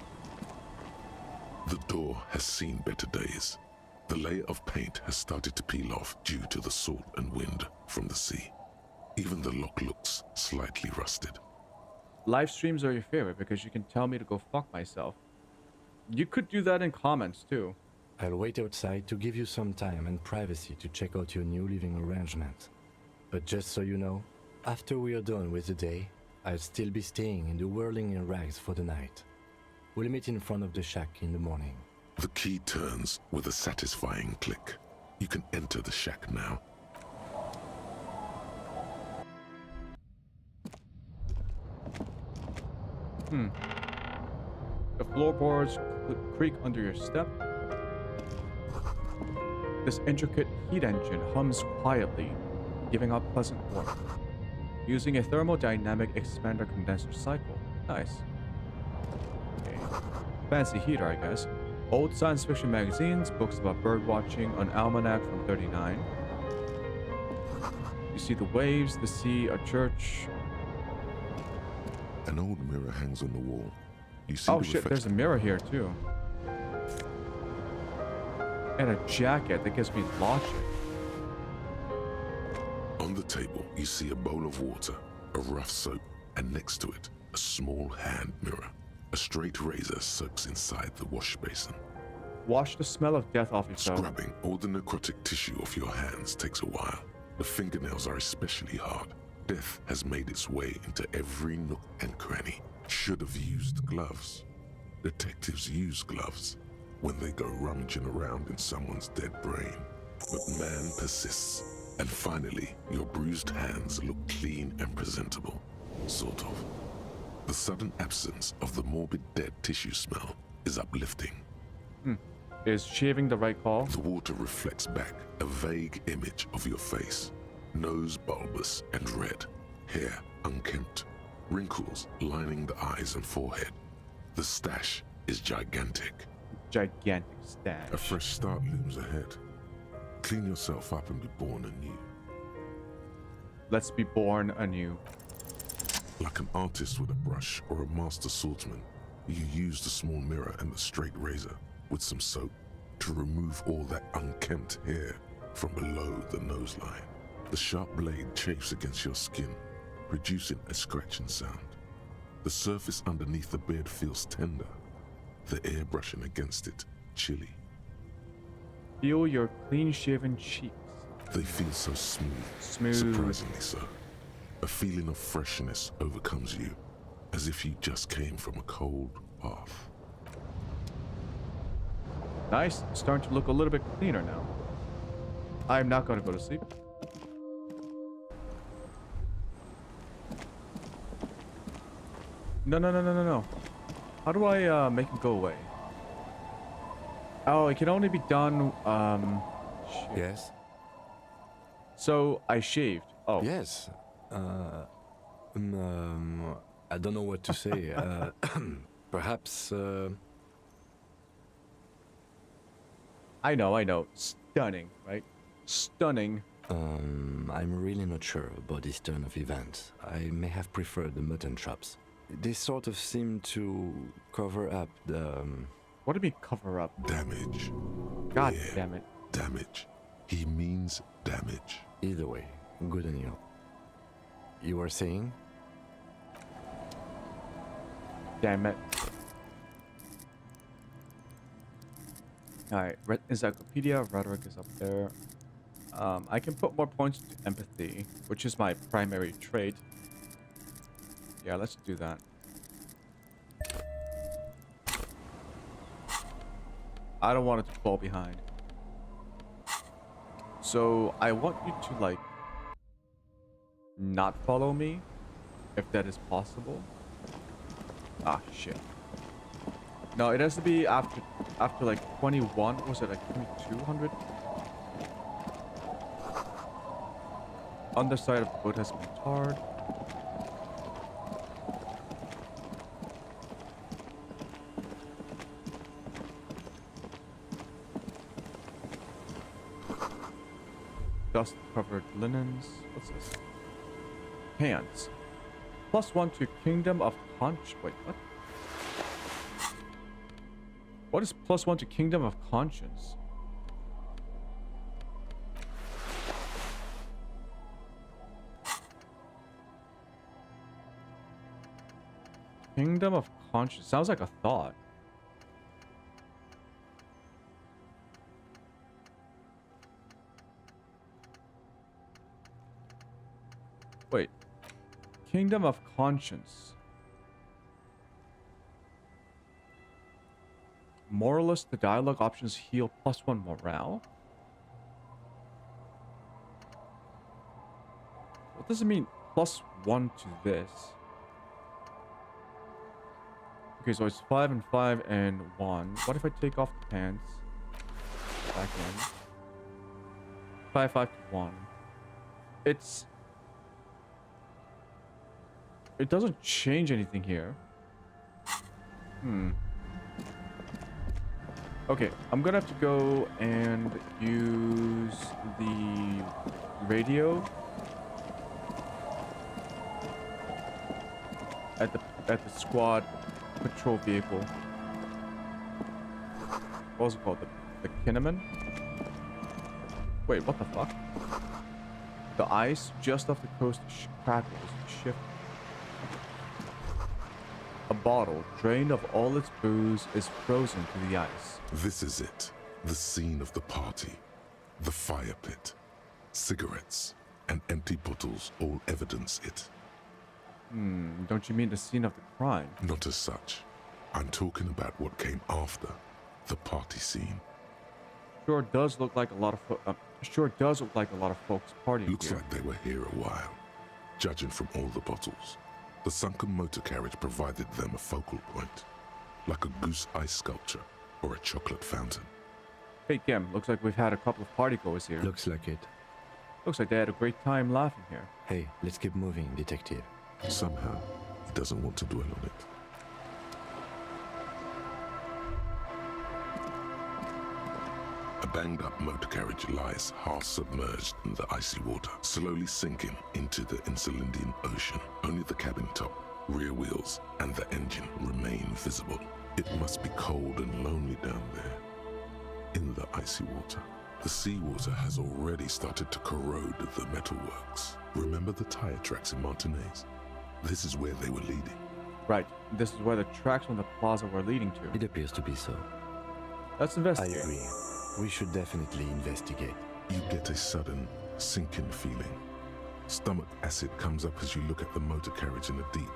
The door has seen better days. The layer of paint has started to peel off due to the salt and wind from the sea. Even the lock looks slightly rusted. live streams are your favorite because you can tell me to go fuck myself. You could do that in comments too. I'll wait outside to give you some time and privacy to check out your new living arrangement. But just so you know, after we are done with the day, I'll still be staying in the whirling in rags for the night. We'll meet in front of the shack in the morning. The key turns with a satisfying click. You can enter the shack now. The floorboards creak under your step. This intricate heat engine hums quietly, giving off pleasant warmth. using a thermodynamic expander condenser cycle. Nice. Okay. Fancy heater, I guess. Old science fiction magazines, books about bird watching, an almanac from 39. You see the waves, the sea, a church. An old mirror hangs on the wall. You see Oh shit, there's a mirror here too. And a jacket that gives me logic. On the table, you see a bowl of water, a rough soap, and next to it, a small hand mirror. A straight razor soaks inside the wash basin. Wash the smell of death off yourself. Scrubbing all the necrotic tissue off your hands takes a while. The fingernails are especially hard. Death has made its way into every nook and cranny. Should have used gloves. Detectives use gloves when they go rummaging around in someone's dead brain. But man persists. And finally, your bruised hands look clean and presentable. Sort of. The sudden absence of the morbid dead tissue smell is uplifting. Is shaving the right call? The water reflects back a vague image of your face. Nose bulbous and red. Hair unkempt. Wrinkles lining the eyes and forehead. The stash is gigantic. Gigantic stash. A fresh start looms ahead. Clean yourself up and be born anew. Let's be born anew. Like an artist with a brush or a master swordsman, you use the small mirror and the straight razor with some soap to remove all that unkempt hair from below the nose line. The sharp blade chafes against your skin, producing a scratching sound. The surface underneath the beard feels tender, the air brushing against it chilly. Feel your clean-shaven cheeks. They feel so smooth, surprisingly so. A feeling of freshness overcomes you, as if you just came from a cold bath. Nice. Starting to look a little bit cleaner now. I'm not going to go to sleep. No. How do I make him go away? Oh, it can only be done, shit. Yes? So, I shaved. Oh. Yes. I don't know what to say. Perhaps, I know. Stunning, right? Stunning. I'm really not sure about this turn of events. I may have preferred the mutton chops. They sort of seem to cover up the... What do you mean cover up? Damage. God Yeah, damn it. Damage. He means damage. Either way, good on you. You were saying? Damn it. Alright, encyclopedia, rhetoric is up there. I can put more points to empathy, which is my primary trait. Yeah, let's do that. I don't want it to fall behind. So, I want you to, like, not follow me, if that is possible. Ah, shit. No, it has to be after like 21. What was it, like 2200? Underside of the boat has been tarred. Dust-covered linens. What's this? Hands. +1 to Kingdom of Conscience. Wait, what? What is +1 to Kingdom of Conscience? Kingdom of Conscience. Sounds like a thought. Wait. Kingdom of Conscience. Moralist, the dialogue options heal +1 morale. What does it mean +1 to this? Okay, so it's 5 and 5 and 1. What if I take off the pants? Back in. 5, 5 to 1. It's... It doesn't change anything here. Okay, I'm gonna have to go and use the radio at the squad patrol vehicle. What was it called? The Kinnaman? Wait, what the fuck? The ice just off the coast crackles and shifts. A bottle, drained of all its booze, is frozen to the ice. This is it. The scene of the party. The fire pit. Cigarettes and empty bottles all evidence it. Don't you mean the scene of the crime? Not as such. I'm talking about what came after the party scene. Sure does look like a lot of folks partying Looks here. like they were here a while, judging from all the bottles. The sunken motor carriage provided them a focal point, like a goose ice sculpture or a chocolate fountain. Hey Gem, looks like we've had a couple of partygoers here. Looks like it. Looks like they had a great time laughing here. Hey, let's keep moving, detective. Somehow, he doesn't want to dwell on it. A banged-up motor carriage lies half submerged in the icy water, slowly sinking into the Insulindian Ocean. Only the cabin top, rear wheels, and the engine remain visible. It must be cold and lonely down there, in the icy water. The seawater has already started to corrode the metalworks. Remember the tire tracks in Martinez? This is where they were leading. Right, this is where the tracks from the plaza were leading to. It appears to be so. Let's I investigate. agree. We should definitely investigate. You get a sudden, sinking feeling. Stomach acid comes up as you look at the motor carriage in the deep,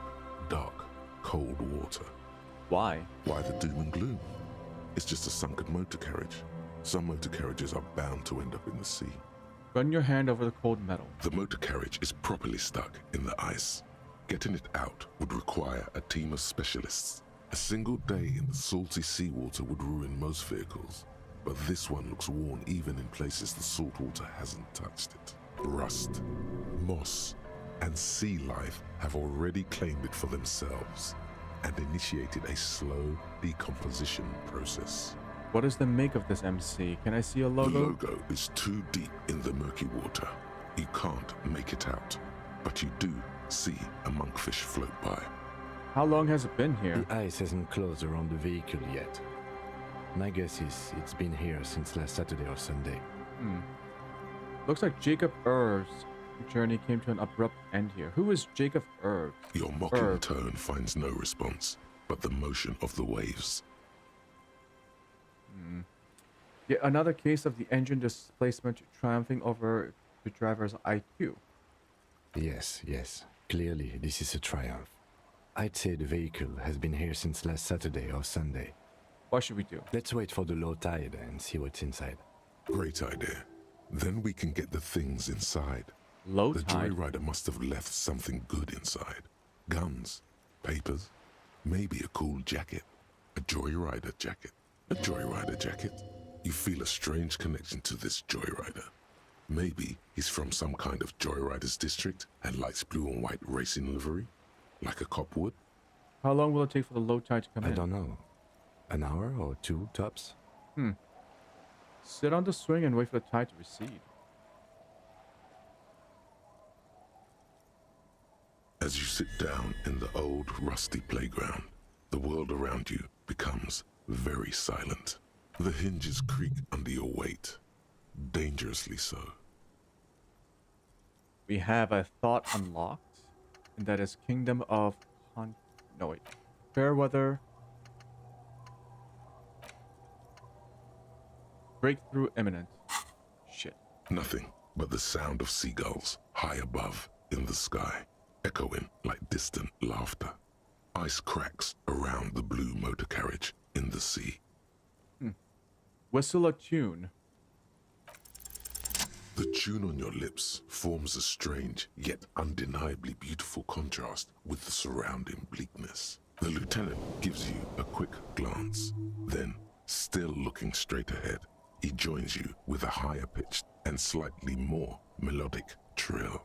dark, cold water. Why? Why the doom and gloom? It's just a sunken motor carriage. Some motor carriages are bound to end up in the sea. Run your hand over the cold metal. The motor carriage is properly stuck in the ice. Getting it out would require a team of specialists. A single day in the salty seawater would ruin most vehicles, but this one looks worn even in places the salt water hasn't touched it. Rust, moss, and sea life have already claimed it for themselves and initiated a slow decomposition process. What is the make of this MC? Can I see a The logo? logo is too deep in the murky water. You can't make it out, but you do see a monkfish float by. How long has it been here? The ice hasn't closed around the vehicle yet. My guess is it's been here since last Saturday or Sunday. Looks like Jacob Irv's journey came to an abrupt end here. Who is Jacob Irv? Your mocking tone finds no response, but the motion of the waves. Yet another case of the engine displacement triumphing over the driver's IQ. Yes, yes. Clearly, this is a triumph. I'd say the vehicle has been here since last Saturday or Sunday. What should we do? Let's wait for the low tide and see what's inside. Great idea. Then we can get the things inside. Low The tide? joyrider must have left something good inside. Guns, papers, maybe a cool jacket. A joyrider jacket. A joyrider jacket. You feel a strange connection to this joyrider. Maybe he's from some kind of joyriders district and likes blue and white racing livery, like a cop would. How long will it take for the low tide to come in? I don't know. An hour or two, tops? Sit on the swing and wait for the tide to recede. As you sit down in the old rusty playground, the world around you becomes very silent. The hinges creak under your weight, dangerously so. We have a thought unlocked, and that is Kingdom of Fairweather. Breakthrough imminent. Shit. Nothing but the sound of seagulls high above in the sky, echoing like distant laughter. Ice cracks around the blue motor carriage in the sea. Whistle a tune. The tune on your lips forms a strange yet undeniably beautiful contrast with the surrounding bleakness. The lieutenant gives you a quick glance. Then, still looking straight ahead, he joins you with a higher pitched and slightly more melodic trill.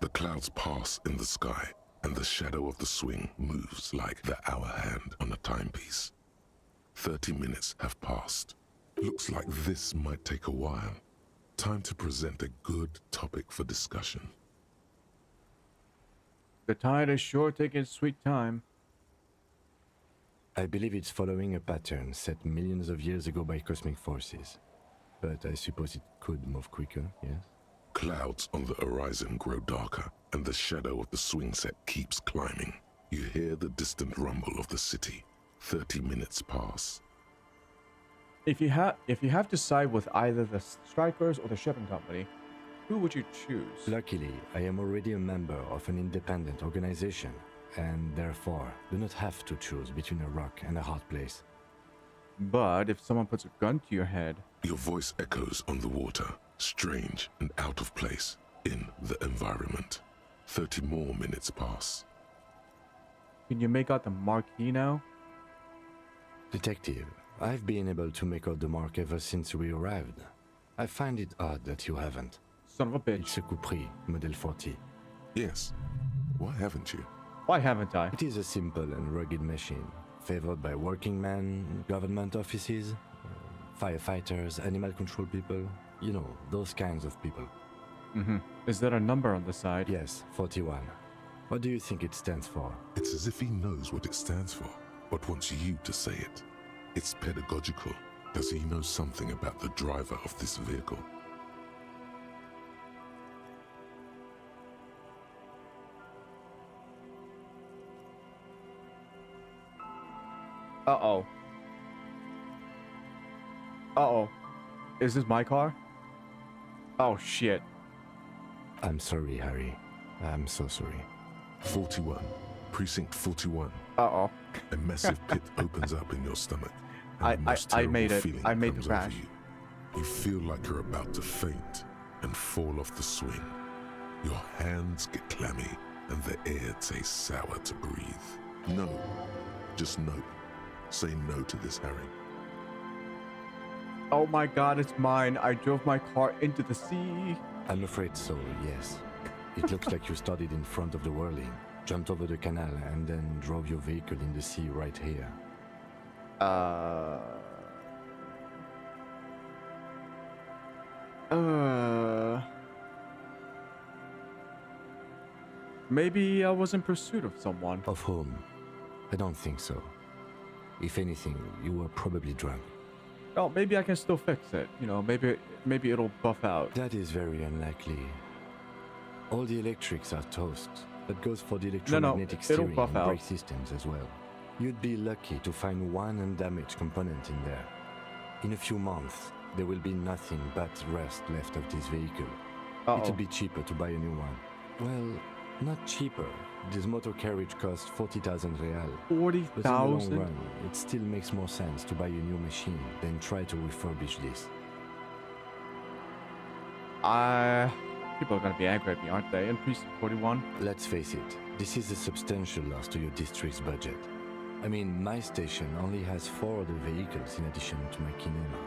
The clouds pass in the sky, and the shadow of the swing moves like the hour hand on a timepiece. 30 minutes have passed. Looks like this might take a while. Time to present a good topic for discussion. The tide is sure taking its sweet time. I believe it's following a pattern set millions of years ago by cosmic forces. But I suppose it could move quicker, yes? Clouds on the horizon grow darker, and the shadow of the swing set keeps climbing. You hear the distant rumble of the city. 30 minutes pass. If you have to side with either the strikers or the shipping company, who would you choose? Luckily, I am already a member of an independent organization, and therefore do not have to choose between a rock and a hard place. But if someone puts a gun to your head... Your voice echoes on the water, strange and out of place in the environment. 30 more minutes pass. Can you make out the marquee now? Detective, I've been able to make out the mark ever since we arrived. I find it odd that you haven't. Son of a bitch. It's a Coupris, Model 40. Yes. Why haven't you? Why haven't I? It is a simple and rugged machine, favored by working men, government offices, firefighters, animal control people, you know, those kinds of people. Mm-hmm. Is there a number on the side? Yes, 41. What do you think it stands for? It's as if he knows what it stands for, but wants you to say it. It's pedagogical. Does he know something about the driver of this vehicle? Uh-oh. Uh-oh. Is this my car? Oh, shit. I'm sorry, Harry. I'm so sorry. 41. Precinct 41. Uh-oh. A massive pit opens up in your stomach. I made it. I made the comes crash. over you. You feel like you're about to faint and fall off the swing. Your hands get clammy and the air tastes sour to breathe. No. Just no. Say no to this, Harry. Oh my god, it's mine. I drove my car into the sea. I'm afraid so, yes. It looks like you started in front of the whirling, jumped over the canal, and then drove your vehicle in the sea right here. Maybe I was in pursuit of someone. Of whom? I don't think so. If anything, you were probably drunk. Oh, maybe I can still fix it. You know, maybe it'll buff out. That is very unlikely. All the electrics are toast. That goes for the electromagnetic steering and brake systems as well. You'd be lucky to find one undamaged component in there. In a few months, there will be nothing but rust left of this vehicle. It'll be cheaper to buy a new one. Well, not cheaper. This motor carriage costs 40,000 real. 40,000? But in the long run, it still makes more sense to buy a new machine than try to refurbish this. People are gonna be angry at me, aren't they? In Precinct 41? Let's face it, this is a substantial loss to your district's budget. I mean, my station only has 4 other vehicles in addition to my kinema.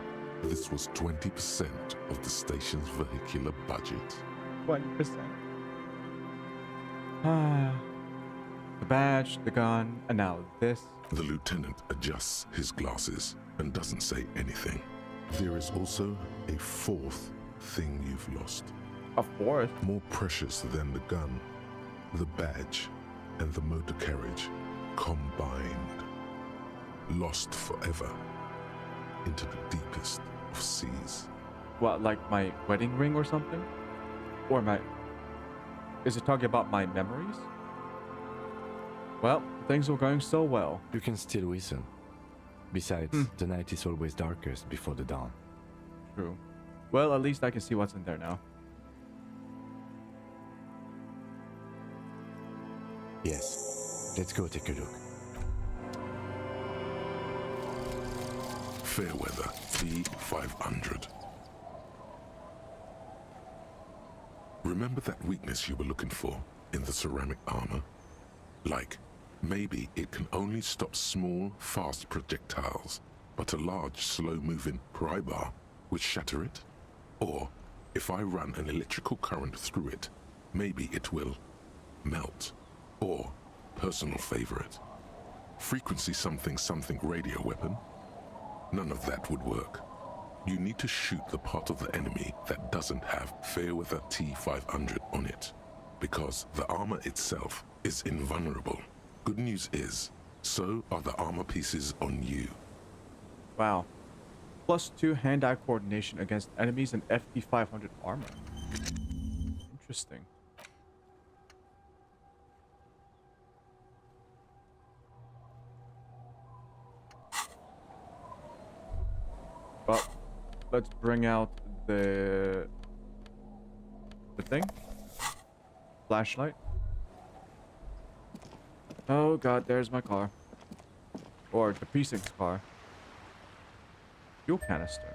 This was 20% of the station's vehicular budget. 20%. The badge, the gun, and now this. The lieutenant adjusts his glasses and doesn't say anything. There is also a 4th thing you've lost. A 4th? More precious than the gun, the badge, and the motor carriage combined. Lost forever into the deepest of seas. What, like my wedding ring or something? Or my... Is it talking about my memories? Well, things were going so well. You can still whistle. Besides, the night is always darkest before the dawn. True. Well, at least I can see what's in there now. Yes. Let's go take a look. Fairweather T500. Remember that weakness you were looking for in the ceramic armor? Like, maybe it can only stop small, fast projectiles, but a large, slow-moving pry bar would shatter it? Or, if I run an electrical current through it, maybe it will melt. Or, personal favorite, frequency something something radio weapon? None of that would work. You need to shoot the part of the enemy that doesn't have Fairweather T500 on it, because the armor itself is invulnerable. Good news is, so are the armor pieces on you. Wow. +2 hand-eye coordination against enemies and FT500 armor. Interesting. Well, let's bring out the thing. Flashlight. Oh god, there's my car. Or the precinct's car. Fuel canister.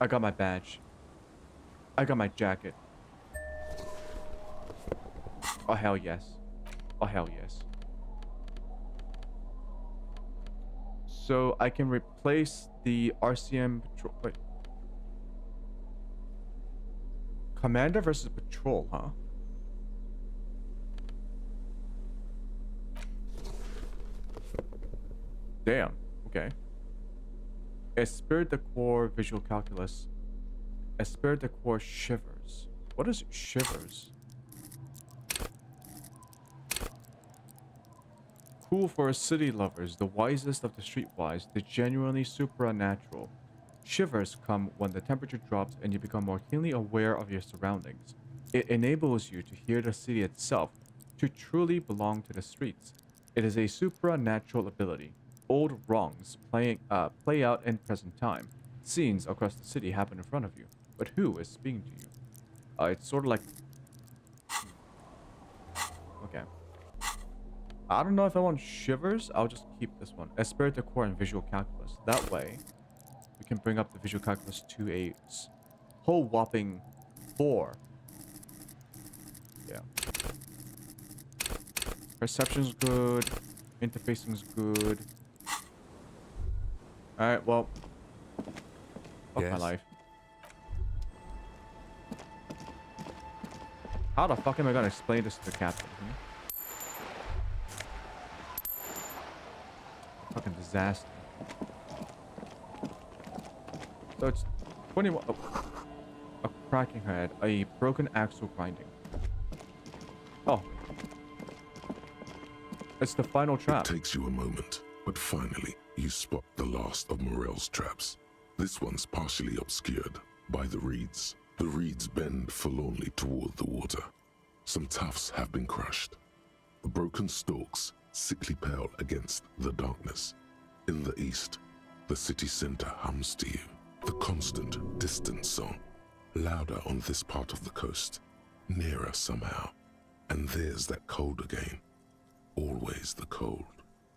I got my badge. I got my jacket. Oh hell yes. Oh hell yes. So I can replace the RCM patrol. Wait. Commander versus patrol, huh? Damn. Okay. Esprit de Corps visual calculus. Esprit de Corps shivers. What is shivers? Cool for city lovers, the wisest of the streetwise, the genuinely supernatural. Shivers come when the temperature drops and you become more keenly aware of your surroundings. It enables you to hear the city itself, to truly belong to the streets. It is a supernatural ability. Old wrongs play out in present time. Scenes across the city happen in front of you, but who is speaking to you? It's sort of like... Okay. I don't know if I want shivers. I'll just keep this one. Esprit de Corps and visual calculus. That way, we can bring up the visual calculus to a whole whopping 4. Yeah. Perception's good. Interfacing's good. Alright, well. Fuck my life. How the fuck am I gonna explain this to the captain? Fucking disaster. So it's 21. Oh. A cracking head, a broken axle grinding. Oh. It's the final trap. It takes you a moment, but finally you spot the last of Morel's traps. This one's partially obscured by the reeds. The reeds bend forlornly toward the water. Some tufts have been crushed. The broken stalks sickly pale against the darkness. In the east, the city center hums to you, the constant, distant song, louder on this part of the coast, nearer somehow. And there's that cold again, always the cold.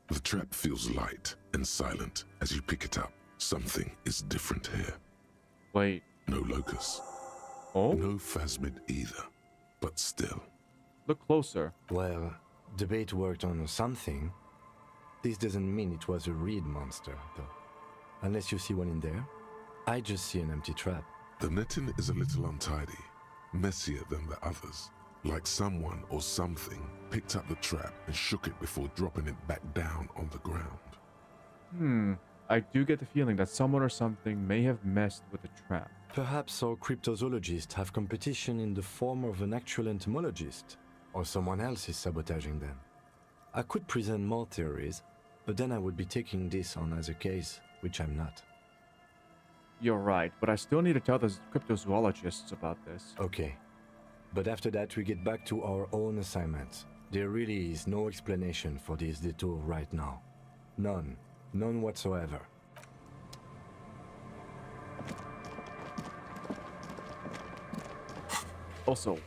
The trap feels light and silent as you pick it up. Something is different here. Wait. No locust. Oh? No phasmid either, but still. Look closer. Well, the bait worked on something. This doesn't mean it was a reed monster, though. Unless you see one in there. I just see an empty trap. The netting is a little untidy, messier than the others. Like someone or something picked up the trap and shook it before dropping it back down on the ground. I do get the feeling that someone or something may have messed with the trap. Perhaps our cryptozoologists have competition in the form of an actual entomologist, or someone else is sabotaging them. I could present more theories, but then I would be taking this on as a case, which I'm not. You're right, but I still need to tell the cryptozoologists about this. Okay. But after that, we get back to our own assignments. There really is no explanation for this detour right now. None. None whatsoever. Also,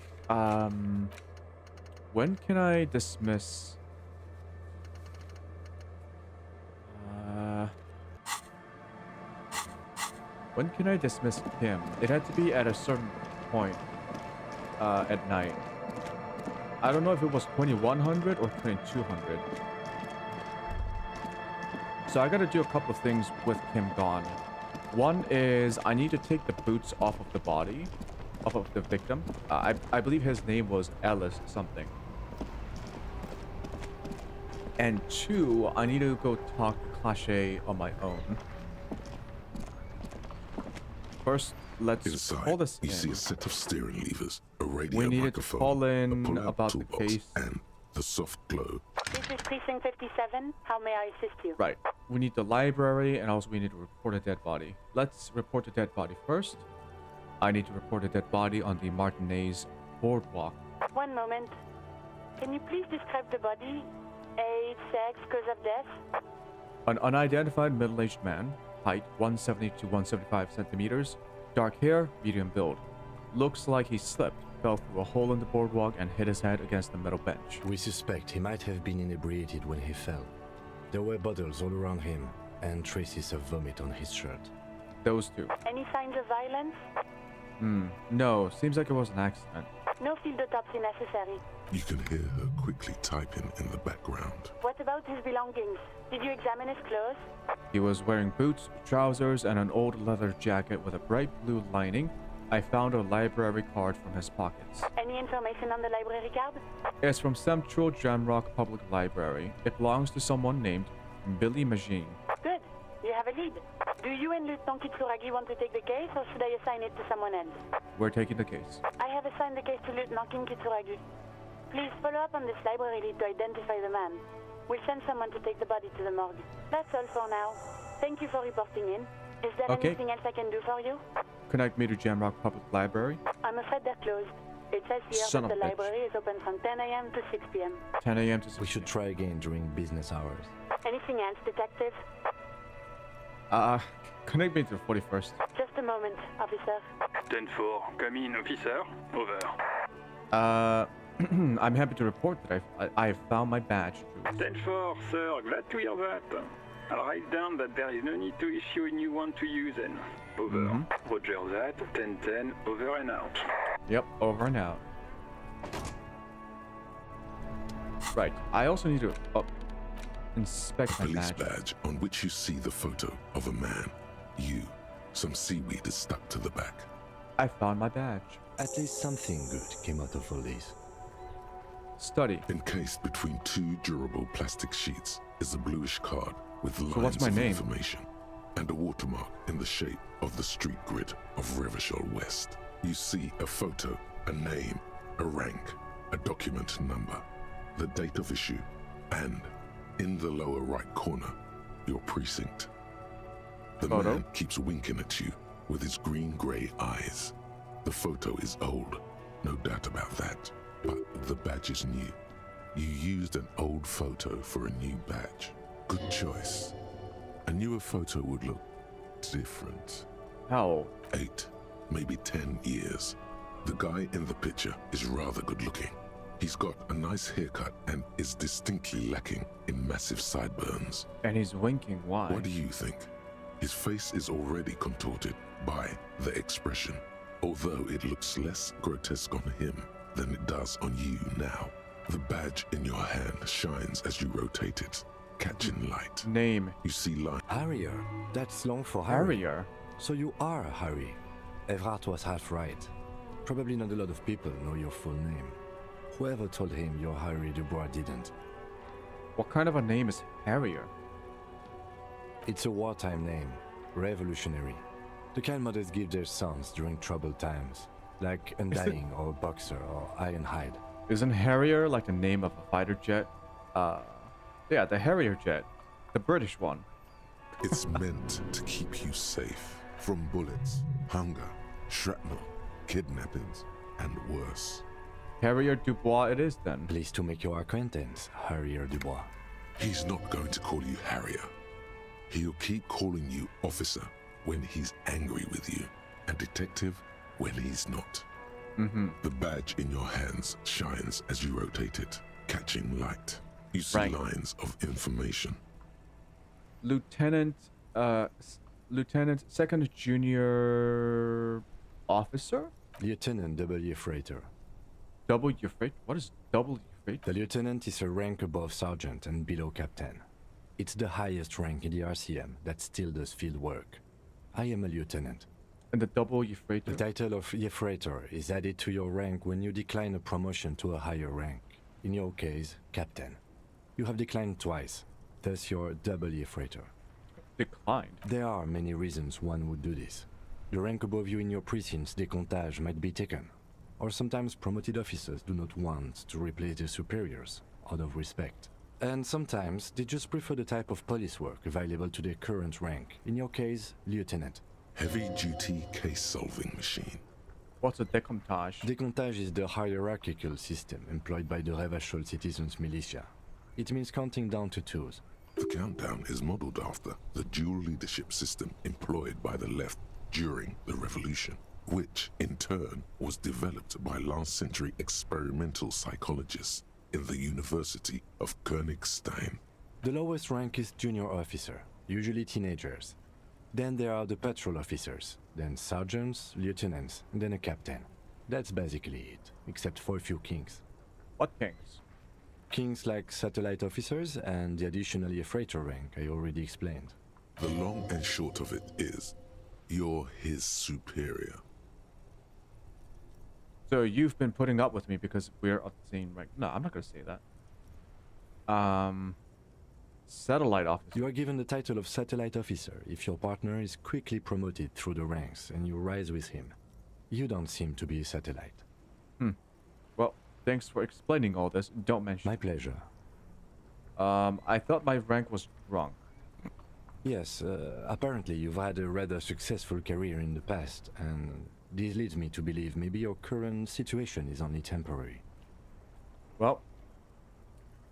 when can I dismiss... when can I dismiss Kim? It had to be at a certain point at night. I don't know if it was 2100 or 2200. So I gotta do a couple of things with Kim gone. One is I need to take the boots off of the body, off of the victim. I believe his name was Ellis something. And two, I need to go talk to Clache on my own. First, let's Inside, call this you in. see a set of steering levers, a radio We needed to microphone, call a in pull-out about the toolbox, case. and the soft glow. This is Precinct 57. How may I assist you? Right. We need the library, and also we need to report a dead body. Let's report the dead body first. I need to report a dead body on the Martinez boardwalk. One moment. Can you please describe the body? Age, sex, cause of death? An unidentified middle-aged man, height 170 to 175 centimeters, dark hair, medium build. Looks like he slipped, fell through a hole in the boardwalk, and hit his head against the metal bench. We suspect he might have been inebriated when he fell. There were bottles all around him, and traces of vomit on his shirt. Those two. Any signs of violence? No, seems like it was an accident. No field autopsy necessary. You can hear her quickly typing in the background. What about his belongings? Did you examine his clothes? He was wearing boots, trousers, and an old leather jacket with a bright blue lining. I found a library card from his pockets. Any information on the library card? It's from Central Jamrock Public Library. It belongs to someone named Billy Magine. Good. You have a lead. Do you and Lieutenant Kitsuragi want to take the case, or should I assign it to someone else? We're taking the case. I have assigned the case to Lieutenant Kitsuragi. Please follow up on this library lead to identify the man. We'll send someone to take the body to the morgue. That's all for now. Thank you for reporting in. Is there anything else I can do for you? Connect me to Jamrock Public Library. I'm afraid they're closed. It says here Son that of the a bitch. library is open from 10 a.m. to 6 p.m. 10 a.m. to 6 We should try again during business hours. Anything else, detective? Connect me to the 41st. Just a moment, officer. 10-4, come in, officer. Over. I'm happy to report that I have found my badge. 10-4, sir, glad to hear that. I'll write down that there is no need to issue a new one to you then. Over. Roger that, 10-10, over and out. Yep, over and out. Right, I also need to inspect A my police badge. badge on which you see the photo of a man. You. Some seaweed is stuck to the back. I found my badge. At least something good came out of all this. Study. Encased between two durable plastic sheets is a bluish card with lines what's my of name? information and a watermark in the shape of the street grid of Revachol West. You see a photo, a name, a rank, a document number, the date of issue, and in the lower right corner, your precinct. The Photo? man keeps winking at you with his green-grey eyes. The photo is old, no doubt about that, but the badge is new. You used an old photo for a new badge. Good choice. A newer photo would look different. How old? 8, maybe 10 years. The guy in the picture is rather good looking. He's got a nice haircut and is distinctly lacking in massive sideburns. And he's winking. Why? What do you think? His face is already contorted by the expression, although it looks less grotesque on him than it does on you now. The badge in your hand shines as you rotate it, catching light. Name. You see light. Harrier. That's long for Harry. Harrier. So you are Harry. Evrard was half right. Probably not a lot of people know your full name. Whoever told him you're Harry Dubois didn't. What kind of a name is Harrier? It's a wartime name. Revolutionary. The kind mothers give their sons during troubled times. Like Undying or Boxer or Ironhide. Isn't Harrier like the name of a fighter jet? Yeah, the Harrier jet. The British one. It's meant to keep you safe from bullets, hunger, shrapnel, kidnappings, and worse. Harrier Dubois it is then. Pleased to make your acquaintance, Harrier Dubois. He's not going to call you Harrier. He'll keep calling you officer when he's angry with you, and detective when he's not. The badge in your hands shines as you rotate it, catching light. You see lines of information. Lieutenant, second junior officer? Lieutenant W. Freighter. W. Freight? What is W. Freight? The lieutenant is a rank above sergeant and below captain. It's the highest rank in the RCM that still does field work. I am a lieutenant. And the double Euphrator? The title of Euphrator is added to your rank when you decline a promotion to a higher rank. In your case, Captain. You have declined twice, thus you're double Euphrator. Declined? There are many reasons one would do this. The rank above you in your precinct's decomptage might be taken, or sometimes promoted officers do not want to replace their superiors, out of respect. And sometimes they just prefer the type of police work available to their current rank, in your case, Lieutenant. Heavy-duty case-solving machine. What's a decomptage? Decomptage is the hierarchical system employed by the Revachol Citizens Militia. It means counting down to twos. The countdown is modeled after the dual leadership system employed by the left during the revolution, which in turn was developed by last-century experimental psychologists in the University of Königstein. The lowest rank is junior officer, usually teenagers. Then there are the patrol officers, then sergeants, lieutenants, and then a captain. That's basically it, except for a few kings. What kings? Kings like satellite officers and the additional Euphrator rank I already explained. The long and short of it is, you're his superior. So you've been putting up with me because we're of the same rank. No, I'm not going to say that. Satellite officer. You are given the title of satellite officer if your partner is quickly promoted through the ranks and you rise with him. You don't seem to be a satellite. Well, thanks for explaining all this. Don't mention. My pleasure. I thought my rank was wrong. Yes, apparently you've had a rather successful career in the past, and this leads me to believe maybe your current situation is only temporary. Well,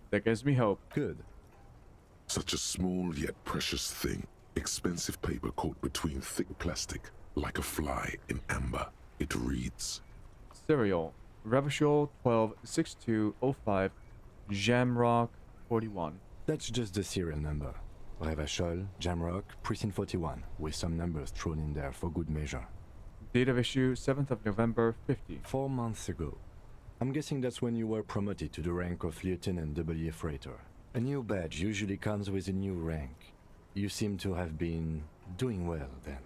that gives me hope. Good. Such a small yet precious thing. Expensive paper caught between thick plastic, like a fly in amber. It reads... Serial. Revachol 126205 Jamrock 41. That's just the serial number. Revachol, Jamrock, Precinct 41, with some numbers thrown in there for good measure. Date of issue 7th of November 50. 4 months ago. I'm guessing that's when you were promoted to the rank of Lieutenant W. Freighter. A new badge usually comes with a new rank. You seem to have been doing well then.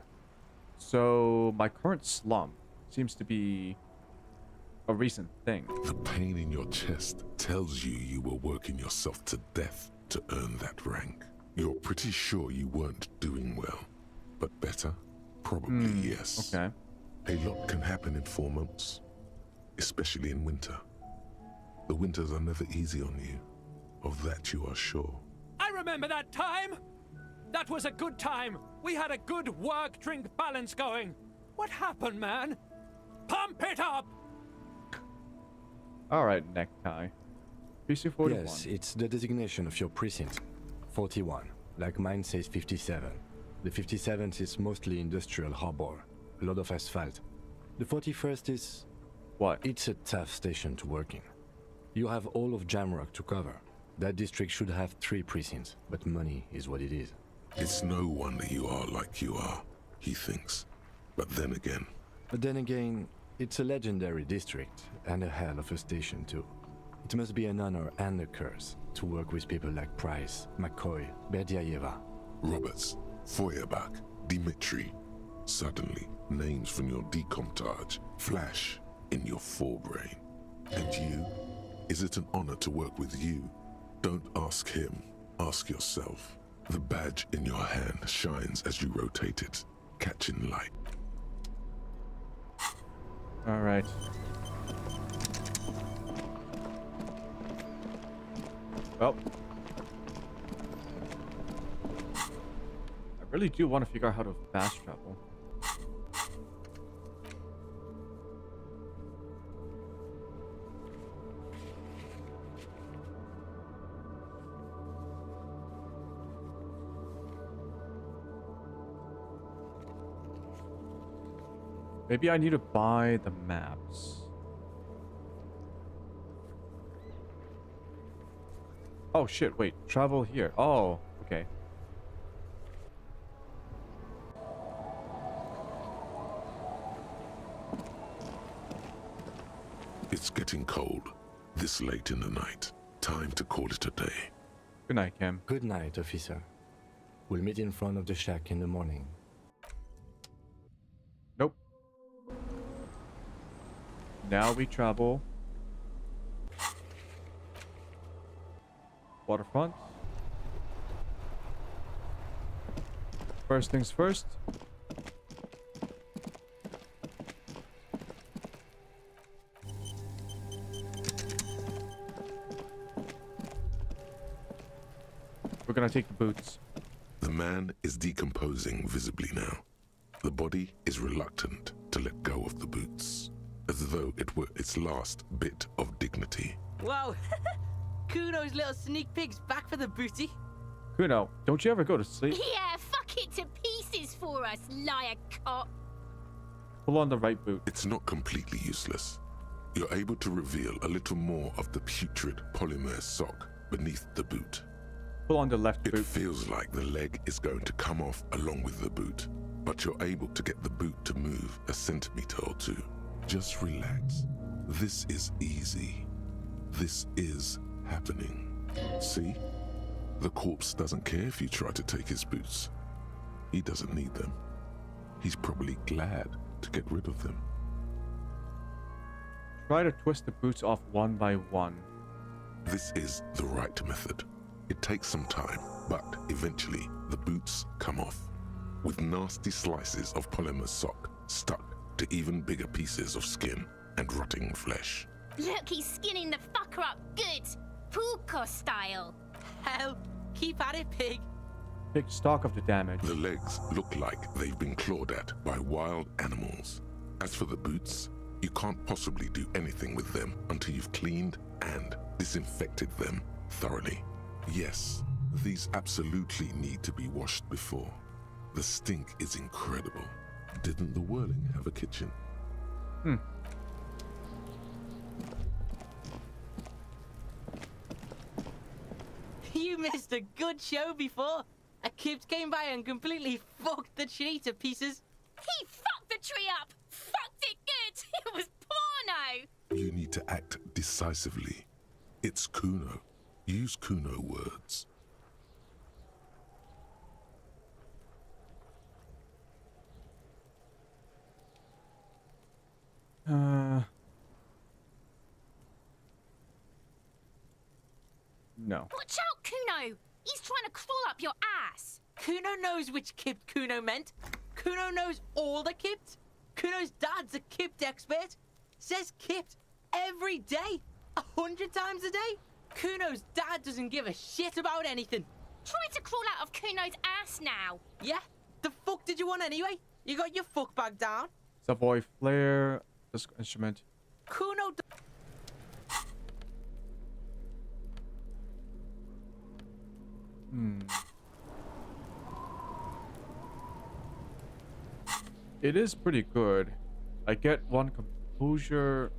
So my current slump seems to be a recent thing. The pain in your chest tells you you were working yourself to death to earn that rank. You're pretty sure you weren't doing well, but better? Probably yes. Okay. A lot can happen in 4 months, especially in winter. The winters are never easy on you. Of that you are sure. I remember that time! That was a good time. We had a good work-drink balance going. What happened, man? Pump it up! Alright, necktie. PC 41. Yes, it's the designation of your precinct. 41. Like mine says 57. The 57th is mostly industrial harbor. A lot of asphalt. The 41st is... What? It's a tough station to work in. You have all of Jamrock to cover. That district should have 3 precincts, but money is what it is. It's no wonder you are like you are, he thinks. But then again, it's a legendary district, and a hell of a station too. It must be an honor and a curse to work with people like Price, McCoy, Berdiaeva. Roberts, Feuerbach, Dimitri. Suddenly, names from your decomptage flash in your forebrain. And you? Is it an honor to work with you? Don't ask him, ask yourself. The badge in your hand shines as you rotate it, catching light. Alright. Well. I really do want to figure out how to fast travel. Maybe I need to buy the maps. Oh shit, wait. Travel here. Oh, okay. It's getting cold. This late in the night. Time to call it a day. Good night, Cam. Good night, officer. We'll meet in front of the shack in the morning. Now we travel. Waterfront. First things first. We're gonna take the boots. The man is decomposing visibly now. The body is reluctant to let go of the boots, as though it were its last bit of dignity. Whoa! Kuno's little sneak pig's back for the booty. Kuno, don't you ever go to sleep? Yeah, fuck it to pieces for us, liar cop. Pull on the right boot. It's not completely useless. You're able to reveal a little more of the putrid polymer sock beneath the boot. Pull on the left boot. It feels like the leg is going to come off along with the boot, but you're able to get the boot to move a centimeter or two. Just relax. This is easy. This is happening. See? The corpse doesn't care if you try to take his boots. He doesn't need them. He's probably glad to get rid of them. Try to twist the boots off one by one. This is the right method. It takes some time, but eventually the boots come off, with nasty slices of polymer sock stuck to even bigger pieces of skin and rotting flesh. Look, he's skinning the fucker up good. Pulko style. Hell, keep at it, pig. Take stock of the damage. The legs look like they've been clawed at by wild animals. As for the boots, you can't possibly do anything with them until you've cleaned and disinfected them thoroughly. Yes, these absolutely need to be washed before. The stink is incredible. Didn't the Whirling have a kitchen? You missed a good show before. A kid came by and completely fucked the tree to pieces. He fucked the tree up. Fucked it good. It was porno. You need to act decisively. It's Kuno. Use Kuno words. No. Watch out, Kuno. He's trying to crawl up your ass. Kuno knows which Kipt Kuno meant. Kuno knows all the Kipt. Kuno's dad's a Kipt expert. Says Kipt every day. 100 times a day. Kuno's dad doesn't give a shit about anything. Try to crawl out of Kuno's ass now. Yeah? The fuck did you want anyway? You got your fuck bag down? Savoy flare. This instrument. Kuno. It is pretty good. I get one composure,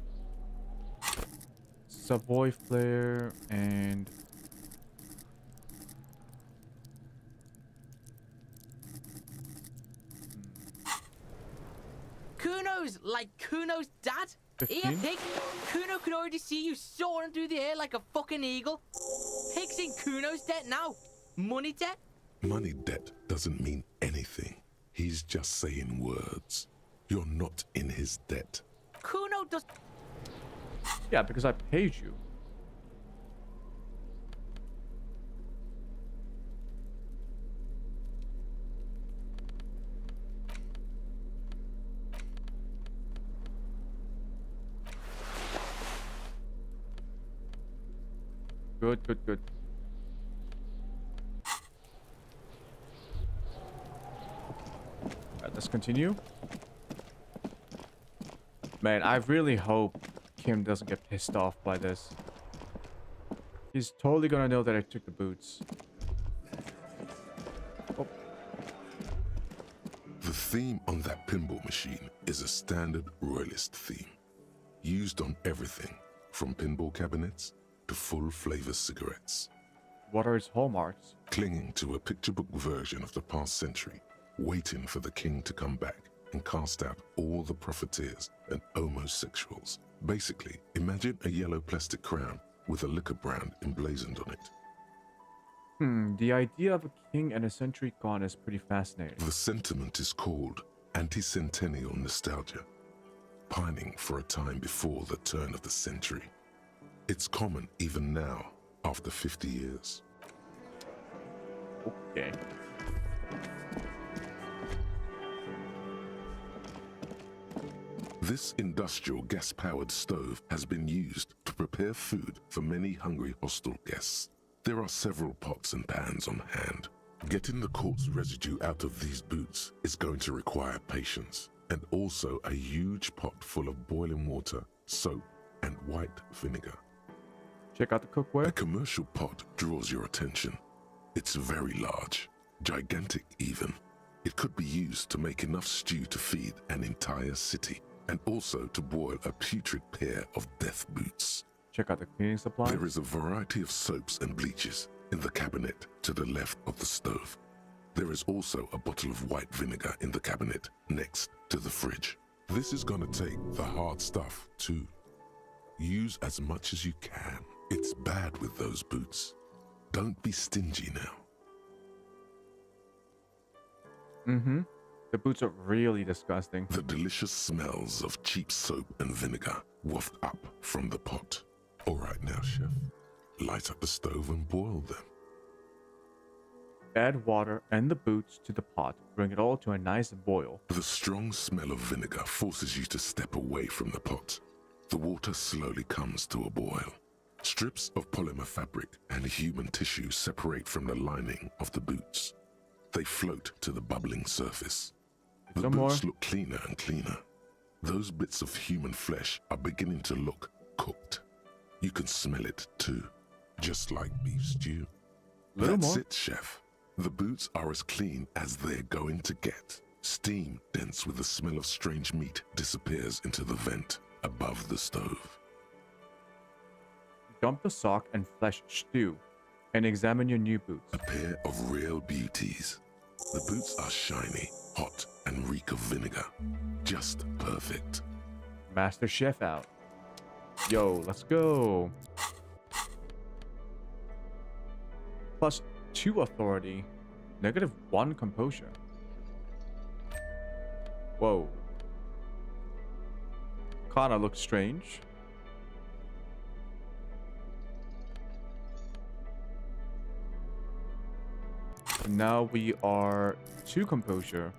Savoy flare, and Kuno's like Kuno's dad. 15? Here, Pig. Kuno can already see you soaring through the air like a fucking eagle. Pig's in Kuno's debt now. Money debt? Money debt doesn't mean anything. He's just saying words. You're not in his debt. Kuno does... yeah, because I paid you. Good, good, good. Alright, let's continue. Man, I really hope Kim doesn't get pissed off by this. He's totally gonna know that I took the boots. Oh. The theme on that pinball machine is a standard royalist theme, used on everything from pinball cabinets to full flavor cigarettes. What are its hallmarks? Clinging to a picture book version of the past century, waiting for the king to come back and cast out all the profiteers and homosexuals. Basically, imagine a yellow plastic crown with a liquor brand emblazoned on it. The idea of a king and a century gone is pretty fascinating. The sentiment is called anti-centennial nostalgia. pining for a time before the turn of the century. It's common even now, after 50 years. Okay. This industrial gas-powered stove has been used to prepare food for many hungry hostel guests. There are several pots and pans on hand. Getting the corpse residue out of these boots is going to require patience, and also a huge pot full of boiling water, soap, and white vinegar. Check out the cookware. A commercial pot draws your attention. It's very large, gigantic even. It could be used to make enough stew to feed an entire city, and also to boil a putrid pair of death boots. Check out the cleaning supplies. There is a variety of soaps and bleaches in the cabinet to the left of the stove. There is also a bottle of white vinegar in the cabinet next to the fridge. This is gonna take the hard stuff too. Use as much as you can. It's bad with those boots. Don't be stingy now. Mm-hmm. The boots are really disgusting. The delicious smells of cheap soap and vinegar waft up from the pot. All right now, chef. Light up the stove and boil them. Add water and the boots to the pot. Bring it all to a nice boil. The strong smell of vinegar forces you to step away from the pot. The water slowly comes to a boil. Strips of polymer fabric and human tissue separate from the lining of the boots. They float to the bubbling surface. The boots look cleaner and cleaner. Those bits of human flesh are beginning to look cooked. You can smell it too, just like beef stew. That's it, chef. The boots are as clean as they're going to get. Steam dense with the smell of strange meat disappears into the vent above the stove. Dump the sock and flesh stew and examine your new boots. A pair of real beauties. The boots are shiny, hot, and reek of vinegar. Just perfect. Master Chef out. Yo, let's go. +2 authority, -1 composure. Whoa. Kinda looks strange. And now we are 2 composure,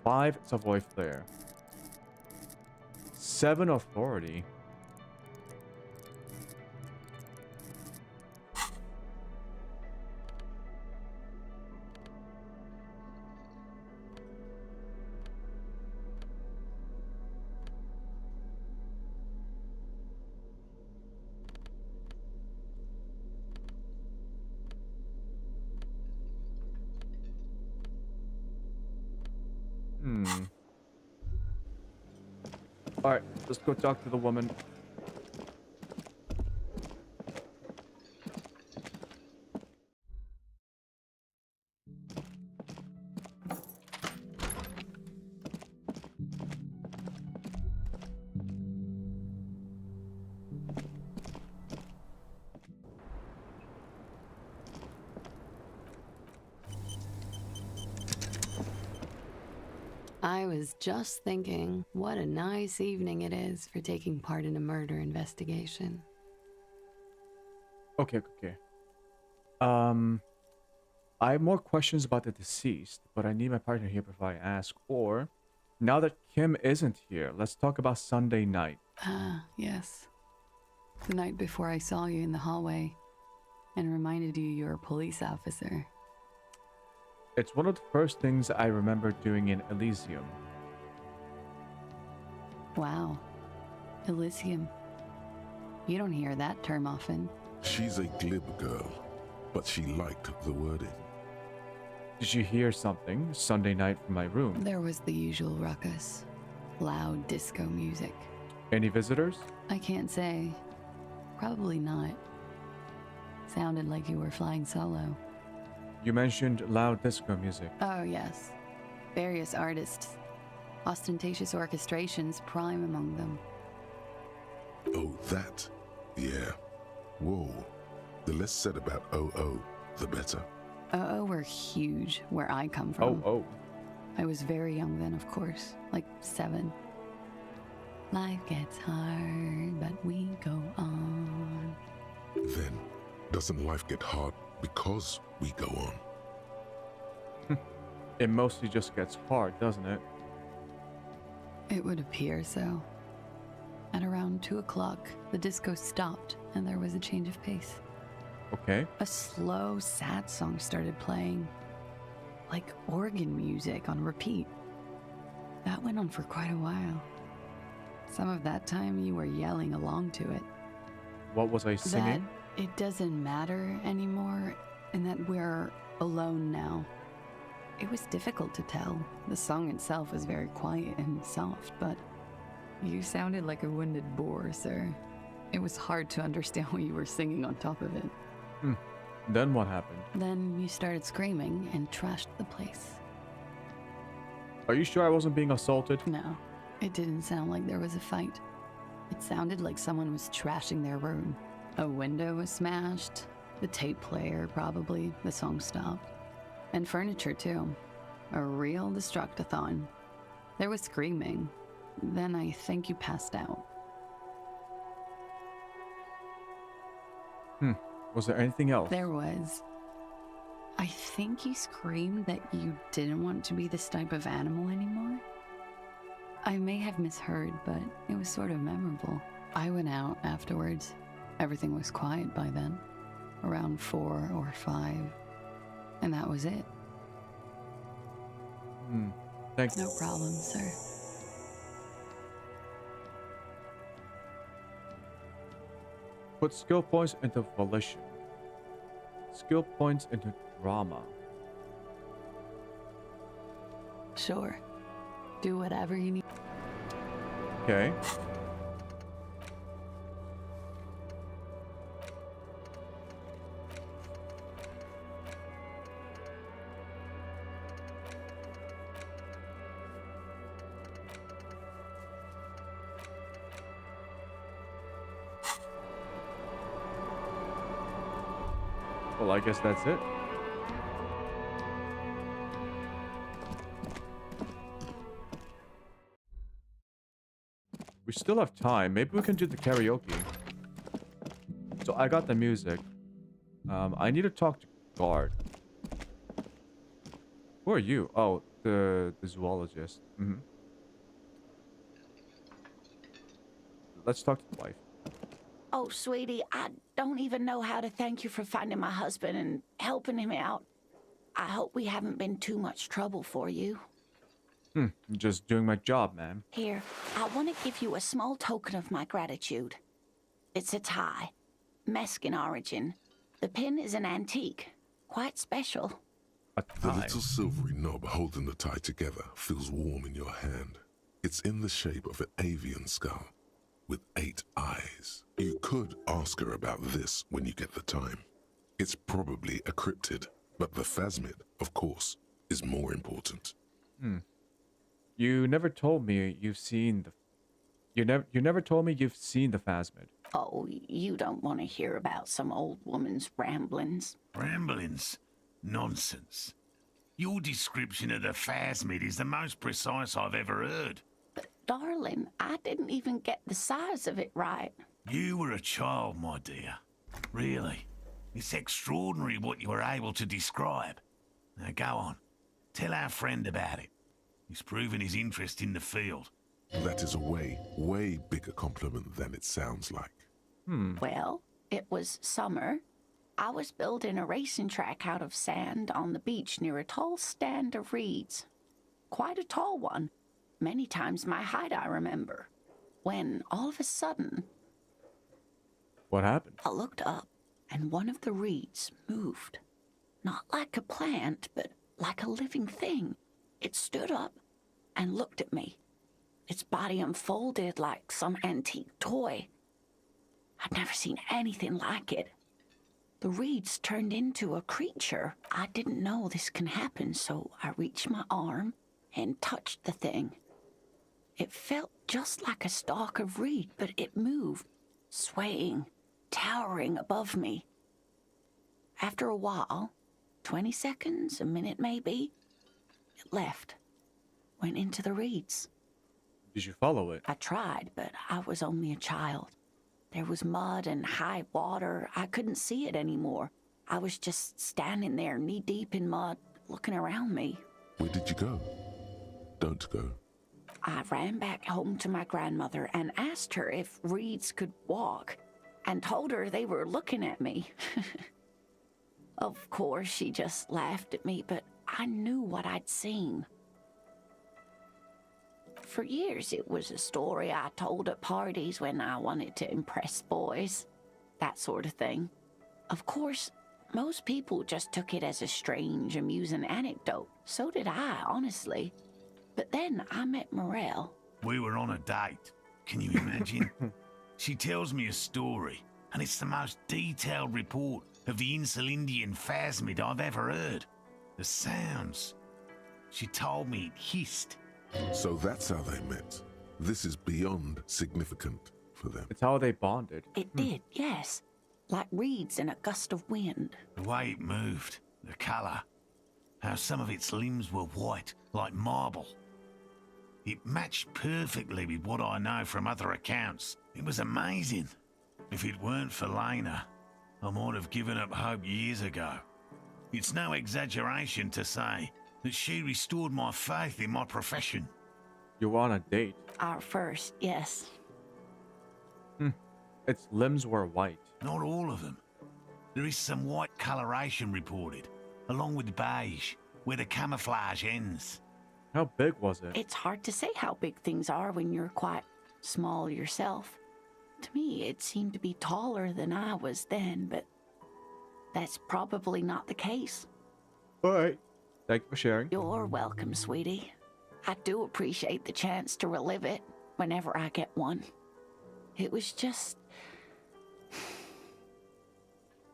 5 Savoy Flair, 7 authority. Alright, let's go talk to the woman. I was just thinking, what a nice evening it is for taking part in a murder investigation. Okay. I have more questions about the deceased, but I need my partner here before I ask. Or, now that Kim isn't here, let's talk about Sunday night. Ah, yes. The night before I saw you in the hallway and reminded you you're a police officer. It's one of the first things I remember doing in Elysium. Wow. Elysium. You don't hear that term often. She's a glib girl, but she liked the wording. Did you hear something Sunday night from my room? There was the usual ruckus. Loud disco music. Any visitors? I can't say. Probably not. Sounded like you were flying solo. You mentioned loud disco music. Oh, yes. Various artists. Ostentatious orchestrations prime among them. Oh, that? Yeah. Whoa. The less said about OO, the better. OO were huge where I come from. Oh. I was very young then, of course. Like 7. Life gets hard, but we go on. Then, doesn't life get hard because we go on? It mostly just gets hard, doesn't it? It would appear so. At around 2 o'clock, the disco stopped and there was a change of pace. Okay. A slow, sad song started playing, like organ music on repeat. That went on for quite a while. Some of that time you were yelling along to it. What was I singing? That it doesn't matter anymore, and that we're alone now. It was difficult to tell. The song itself was very quiet and soft, but you sounded like a winded boar, sir. It was hard to understand what you were singing on top of it. Then what happened? Then you started screaming and trashed the place. Are you sure I wasn't being assaulted? No, it didn't sound like there was a fight. It sounded like someone was trashing their room. A window was smashed, the tape player probably, the song stopped. And furniture too. A real destructathon. There was screaming. Then I think you passed out. Was there anything else? There was. I think you screamed that you didn't want to be this type of animal anymore. I may have misheard, but it was sort of memorable. I went out afterwards. Everything was quiet by then. Around 4 or 5. And that was it. Thanks. No problem, sir. Put skill points into volition. Skill points into drama. Sure. Do whatever you need. Okay. Well, I guess that's it. We still have time. Maybe we can do the karaoke. So I got the music. I need to talk to guard. Who are you? Oh, the zoologist. Let's talk to the wife. Oh, sweetie, I don't even know how to thank you for finding my husband and helping him out. I hope we haven't been too much trouble for you. Just doing my job, ma'am. Here, I want to give you a small token of my gratitude. It's a tie. Mexican origin. The pin is an antique. Quite special. The little silvery knob holding the tie together feels warm in your hand. It's in the shape of an avian skull with 8 eyes. You could ask her about this when you get the time. It's probably a cryptid, but the phasmid, of course, is more important. You never told me you've seen the... You never told me you've seen the phasmid. Oh, you don't want to hear about some old woman's ramblings. Ramblings? Nonsense. Your description of the phasmid is the most precise I've ever heard. But, darling, I didn't even get the size of it right. You were a child, my dear. Really. It's extraordinary what you were able to describe. Now go on. Tell our friend about it. He's proven his interest in the field. That is a way bigger compliment than it sounds like. Well, it was summer. I was building a racing track out of sand on the beach near a tall stand of reeds. Quite a tall one. Many times my height, I remember. When, all of a sudden... What happened? I looked up, and one of the reeds moved. Not like a plant, but like a living thing. It stood up and looked at me. Its body unfolded like some antique toy. I'd never seen anything like it. The reeds turned into a creature. I didn't know this can happen, so I reached my arm and touched the thing. It felt just like a stalk of reed, but it moved, swaying, towering above me. After a while, 20 seconds, a minute maybe, it left, went into the reeds. Did you follow it? I tried, but I was only a child. There was mud and high water. I couldn't see it anymore. I was just standing there knee-deep in mud, looking around me. Where did you go? Don't go. I ran back home to my grandmother and asked her if reeds could walk, and told her they were looking at me. Of course, she just laughed at me, but I knew what I'd seen. For years, it was a story I told at parties when I wanted to impress boys. That sort of thing. Of course, most people just took it as a strange, amusing anecdote. So did I, honestly. But then I met Morel. We were on a date. Can you imagine? She tells me a story, and it's the most detailed report of the Insulindian phasmid I've ever heard. The sounds. She told me it hissed. So that's how they met. This is beyond significant for them. It's how they bonded. It did, yes. Like reeds in a gust of wind. The way it moved, the colour, how some of its limbs were white, like marble. It matched perfectly with what I know from other accounts. It was amazing. If it weren't for Lena, I might have given up hope years ago. It's no exaggeration to say that she restored my faith in my profession. You were on a date. Our first, yes. Its limbs were white. Not all of them. There is some white coloration reported, along with beige, where the camouflage ends. How big was it? It's hard to say how big things are when you're quite small yourself. To me, it seemed to be taller than I was then, but that's probably not the case. All right. Thank you for sharing. You're welcome, sweetie. I do appreciate the chance to relive it whenever I get one. It was just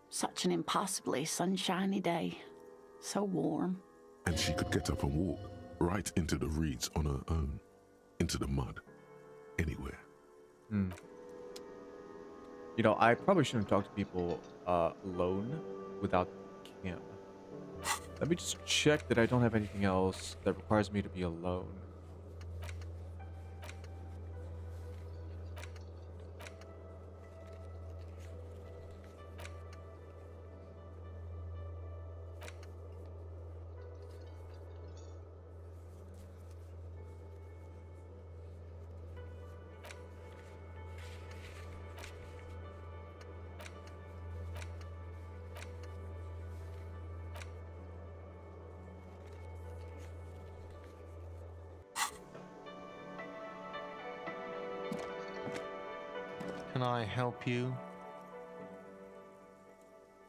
such an impossibly sunshiny day. So warm. And she could get up and walk right into the reeds on her own. Into the mud. Anywhere. You know, I probably shouldn't talk to people alone without camp. Let me just check that I don't have anything else that requires me to be alone. Can I help you?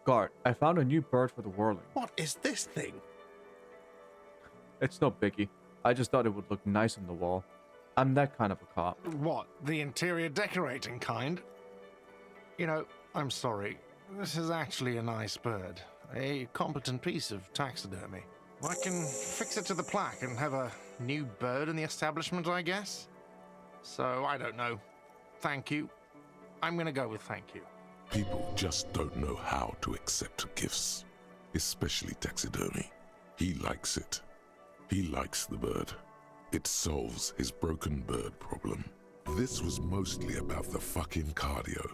Guard, I found a new bird for the whirling. What is this thing? It's no biggie. I just thought it would look nice on the wall. I'm that kind of a cop. What, the interior decorating kind? You know, I'm sorry. This is actually a nice bird. A competent piece of taxidermy. I can fix it to the plaque and have a new bird in the establishment, I guess? So, I don't know. Thank you. I'm gonna go with thank you. People just don't know how to accept gifts, especially taxidermy. He likes it. He likes the bird. It solves his broken bird problem. This was mostly about the fucking cardio.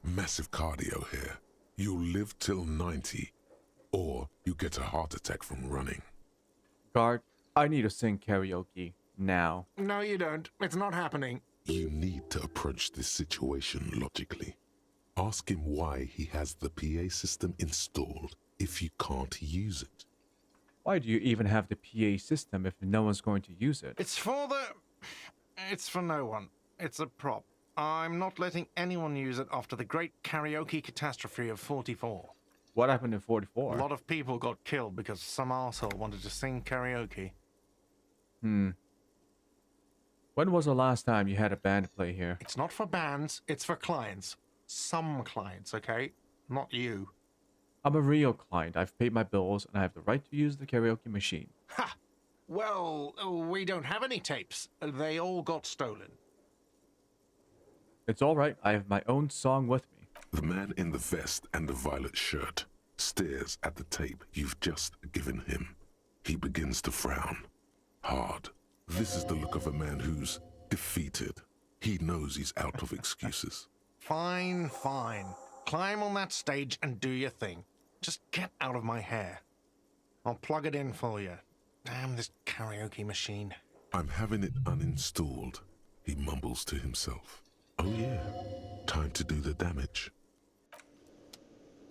Massive cardio here. You'll live till 90, or you get a heart attack from running. Guard, I need to sing karaoke now. No, you don't. It's not happening. You need to approach this situation logically. Ask him why he has the PA system installed if you can't use it. Why do you even have the PA system if no one's going to use it? It's for no one. It's a prop. I'm not letting anyone use it after the great karaoke catastrophe of 44. What happened in 44? A lot of people got killed because some arsehole wanted to sing karaoke. When was the last time you had a band play here? It's not for bands, it's for clients. Some clients, okay? Not you. I'm a real client. I've paid my bills and I have the right to use the karaoke machine. Ha! Well, we don't have any tapes. They all got stolen. It's alright. I have my own song with me. The man in the vest and the violet shirt stares at the tape you've just given him. He begins to frown. Hard. This is the look of a man who's Defeated, he knows he's out of excuses. Fine, fine. Climb on that stage and do your thing. Just get out of my hair. I'll plug it in for you. Damn this karaoke machine. I'm having it uninstalled, he mumbles to himself. Oh yeah, time to do the damage.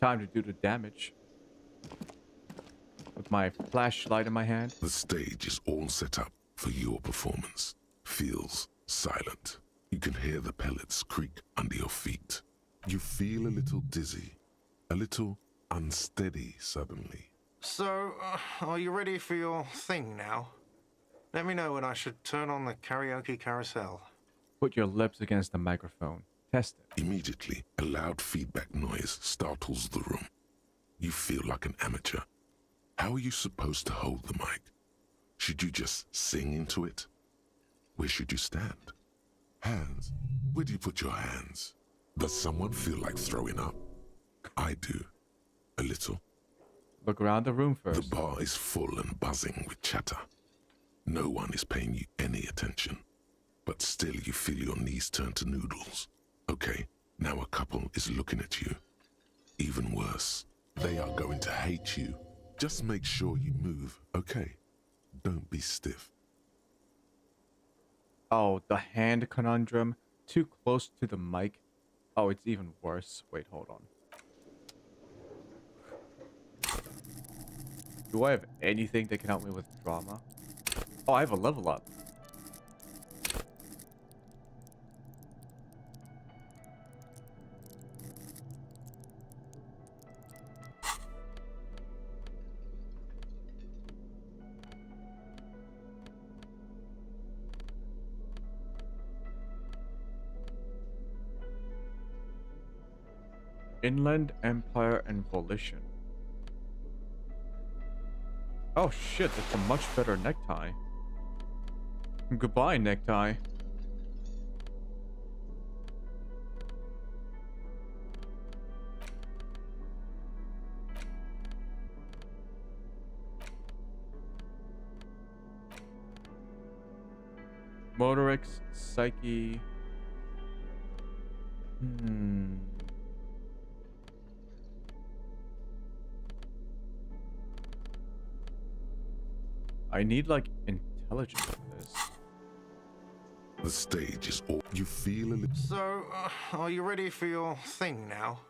Time to do the damage. With my flashlight in my hand. The stage is all set up for your performance. Feels silent. You can hear the pellets creak under your feet. You feel a little dizzy, a little unsteady suddenly. So, are you ready for your thing now? Let me know when I should turn on the karaoke carousel. Put your lips against the microphone. Test it. Immediately, a loud feedback noise startles the room. You feel like an amateur. How are you supposed to hold the mic? Should you just sing into it? Where should you stand? Hands. Where do you put your hands? Does someone feel like throwing up? I do. A little. Look around the room first. The bar is full and buzzing with chatter. No one is paying you any attention. But still you feel your knees turn to noodles. Okay, now a couple is looking at you. Even worse, they are going to hate you. Just make sure you move, okay? Don't be stiff. Oh, the hand conundrum. Too close to the mic. Oh, it's even worse. Wait, hold on. Do I have anything that can help me with drama? Oh, I have a level up. Inland Empire and Volition. Oh shit, that's a much better necktie. Goodbye, necktie. Motorix, Psyche. I need like intelligence for this. The stage is all you feel a little. So, are you ready for your thing now?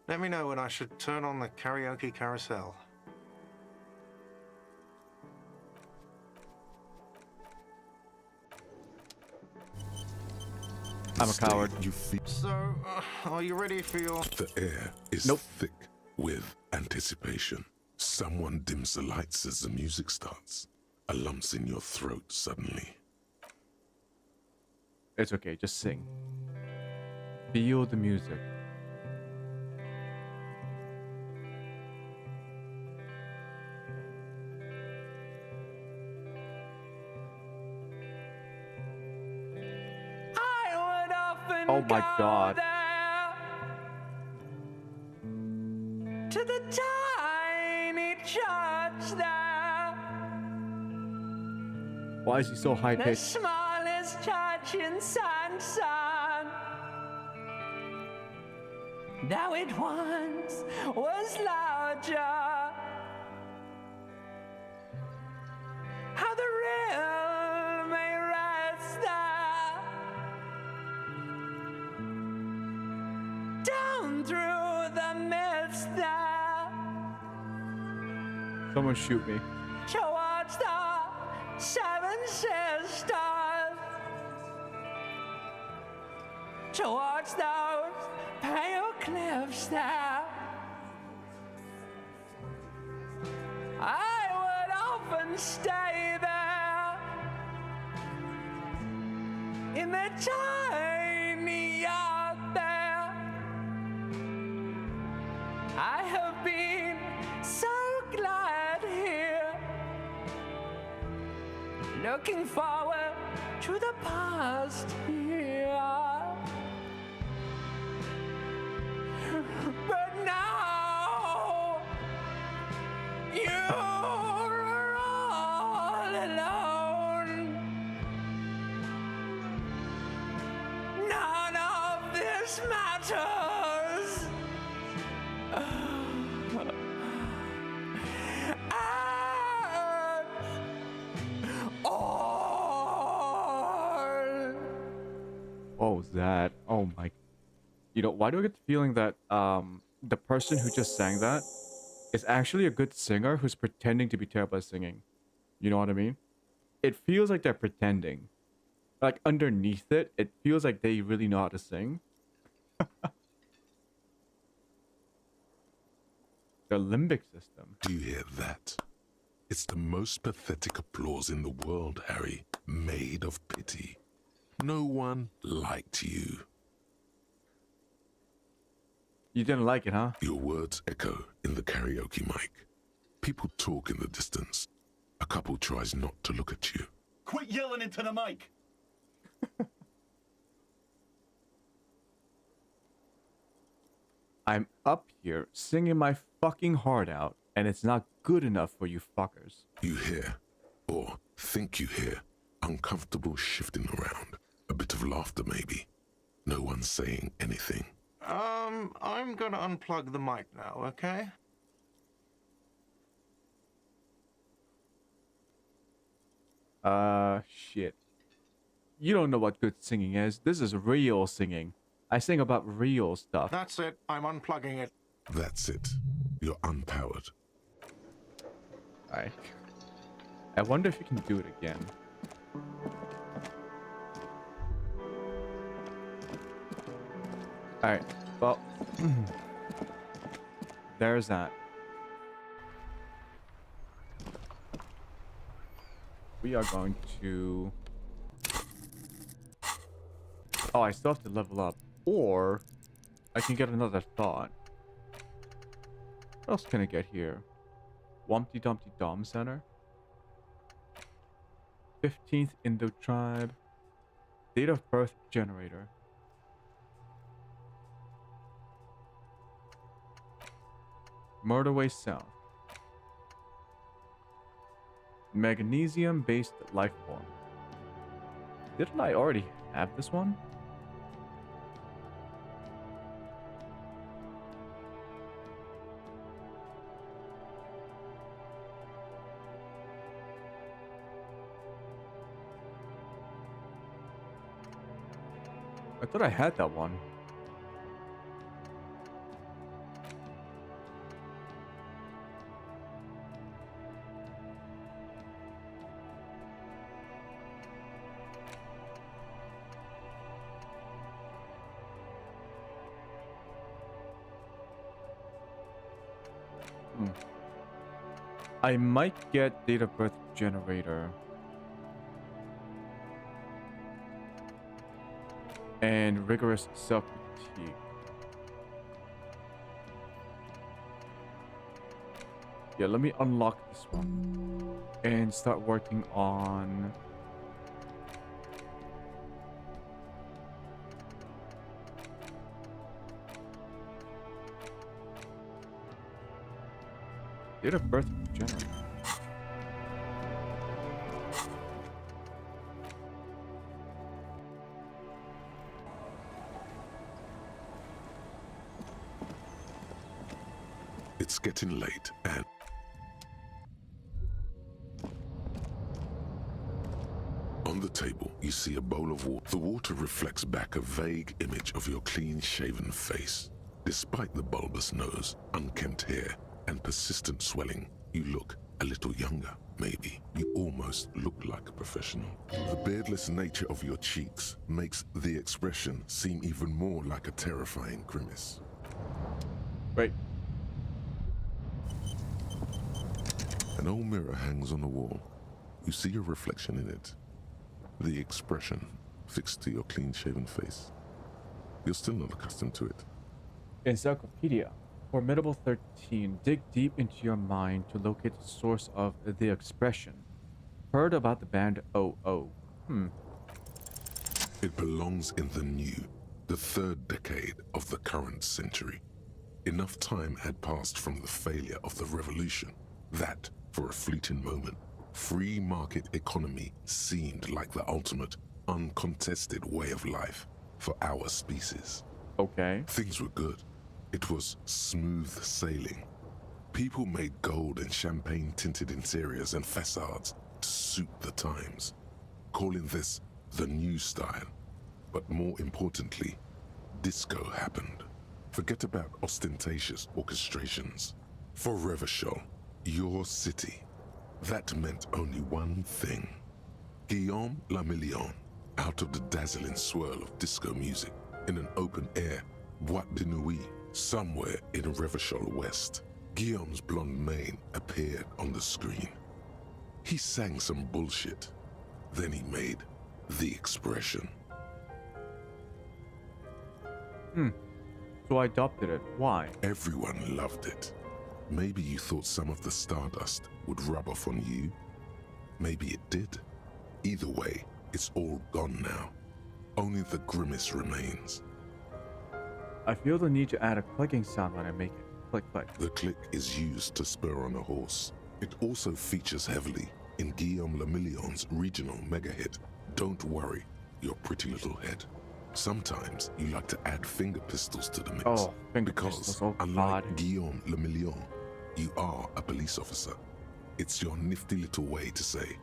Let me know when I should turn on the karaoke carousel. I'm a coward. You feel. So, are you ready for your... The air is thick with anticipation. Someone dims the lights as the music starts. A lump's in your throat suddenly. It's okay, just sing. Feel the music. Oh my god. To the tiny church there. Why is he so high The pitched? smallest church in Sanson. Now it once was larger. How the real may rest there. Down through the mist there. Someone shoot me. Towards the seven sisters. Towards those pale cliffs there. I would often stay there. In the tiny yard there. I have been so glad here. Looking forward to the past here. But now you're all alone. matters. What was that? Oh my. You know, why do I get the feeling that the person who just sang that is actually a good singer who's pretending to be terrible at singing? You know what I mean? It feels like they're pretending. Like underneath it, it feels like they really know how to sing. The limbic system. Do you hear that? It's the most pathetic applause in the world, Harry. Made of pity. No one liked you. You didn't like it, huh? Your words echo in the karaoke mic. People talk in the distance. A couple tries not to look at you. Quit yelling into the mic. I'm up here singing my fucking heart out, and it's not good enough for you fuckers. You hear, or think you hear, uncomfortable shifting around. A bit of laughter, maybe. No one saying anything. I'm gonna unplug the mic now, okay? Shit. You don't know what good singing is. This is real singing. I sing about real stuff. That's it. I'm unplugging it. That's it. You're unpowered. Alright. I wonder if you can do it again. Alright, well, there's that. We are going to... Oh, I still have to level up. Or, I can get another thought. What else can I get here? Wumpty Dumpty Dom Center. 15th Indo Tribe. Date of birth generator. Murderway South. Magnesium-based life form. Didn't I already have this one? I thought I had that one. I might get date of birth generator. And rigorous self-critique. Yeah, let me unlock this one. And start working on... date of birth generator. It's getting late and... On the table, you see a bowl of water. The water reflects back a vague image of your clean-shaven face. Despite the bulbous nose, unkempt hair, and persistent swelling, you look a little younger, maybe. You almost look like a professional. The beardless nature of your cheeks makes the expression seem even more like a terrifying grimace. Wait. An old mirror hangs on the wall. You see your reflection in it. The expression fixed to your clean-shaven face. You're still not accustomed to it. Encyclopedia. Formidable 13. Dig deep into your mind to locate the source of the expression. Heard about the band OO. It belongs in the new, the third decade of the current century. Enough time had passed from the failure of the revolution that, for a fleeting moment, free market economy seemed like the ultimate, uncontested way of life for our species. Okay. Things were good. It was smooth sailing. People made gold and champagne-tinted interiors and facades to suit the times, calling this the new style. But more importantly, disco happened. Forget about ostentatious orchestrations. For Revachol, your city, that meant only one thing. Guillaume Lamillion, out of the dazzling swirl of disco music, in an open-air boîte de nuit somewhere in Revachol West, Guillaume's blonde mane appeared on the screen. He sang some bullshit. Then he made the expression. So I adopted it. Why? Everyone loved it. Maybe you thought some of the stardust would rub off on you. Maybe it did. Either way, it's all gone now. Only the grimace remains. I feel the need to add a clicking sound when I make it. Click, click. The click is used to spur on a horse. It also features heavily in Guillaume Lamillion's regional mega hit, Don't Worry, Your Pretty Little Head. Sometimes you like to add finger pistols to the mix. Oh, finger because, pistols. Oh, unlike God. Guillaume Lamillion, you are a police officer. It's your nifty little way to say,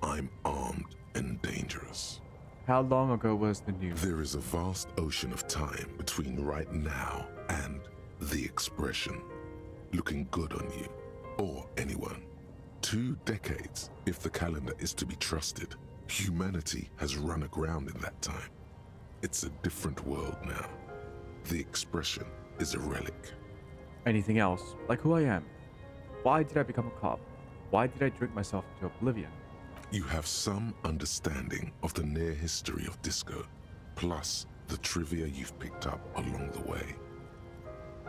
I'm armed and dangerous. How long ago was the news? There is a vast ocean of time between right now and the expression. Looking good on you, or anyone. 2 decades, if the calendar is to be trusted. Humanity has run aground in that time. It's a different world now. The expression is a relic. Anything else? Like who I am? Why did I become a cop? Why did I drink myself into oblivion? You have some understanding of the near history of disco, plus the trivia you've picked up along the way.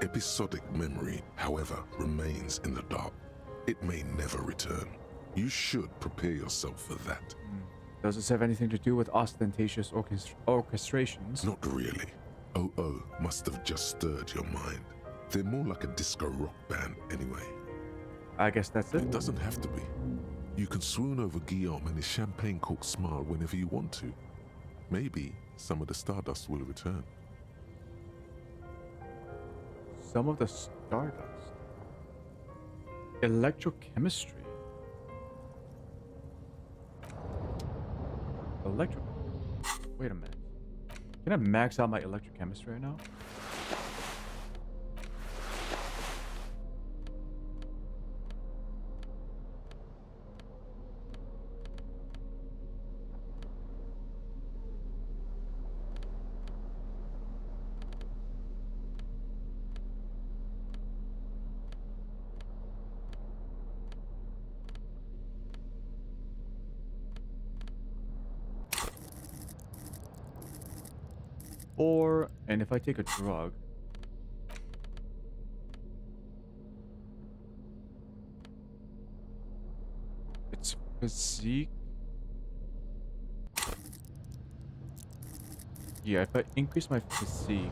Episodic memory, however, remains in the dark. It may never return. You should prepare yourself for that. Does this have anything to do with ostentatious orchestrations? Not really. OO must have just stirred your mind. They're more like a disco rock band anyway. I guess that's it. It doesn't have to be. You can swoon over Guillaume and his champagne cork smile whenever you want to. Maybe some of the stardust will return. Some of the stardust. Electrochemistry. Wait a minute. Can I max out my electrochemistry right now? And if I take a drug, it's physique. Yeah, if I increase my physique,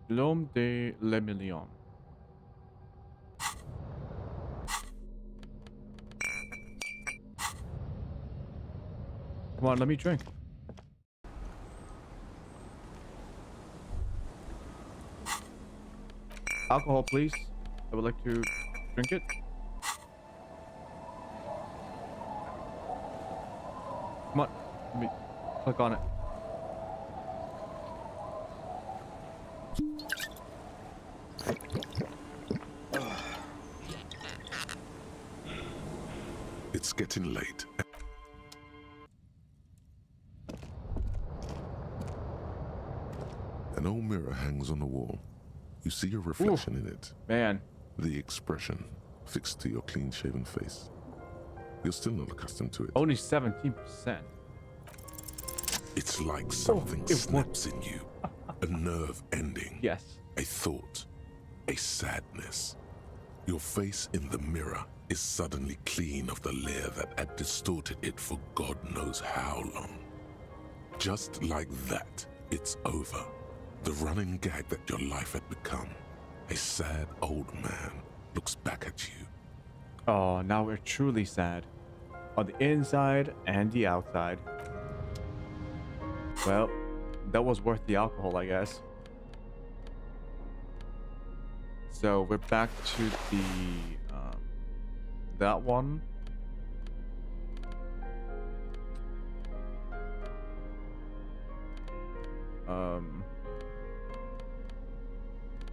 L'homme de le million. Come on, let me drink. Alcohol, please. I would like to drink it. Come on, let me click on it. It's getting late. An old mirror hangs on the wall. You see your reflection in it. Man. The expression fixed to your clean-shaven face. You're still not accustomed to it. Only 17%. It's like something snaps in you. A nerve ending. Yes. A thought. A sadness. Your face in the mirror is suddenly clean of the layer that had distorted it for God knows how long. Just like that, it's over. The running gag that your life had become. A sad old man looks back at you. Oh, now we're truly sad. On the inside and the outside. Well, that was worth the alcohol, I guess. So we're back to the that one.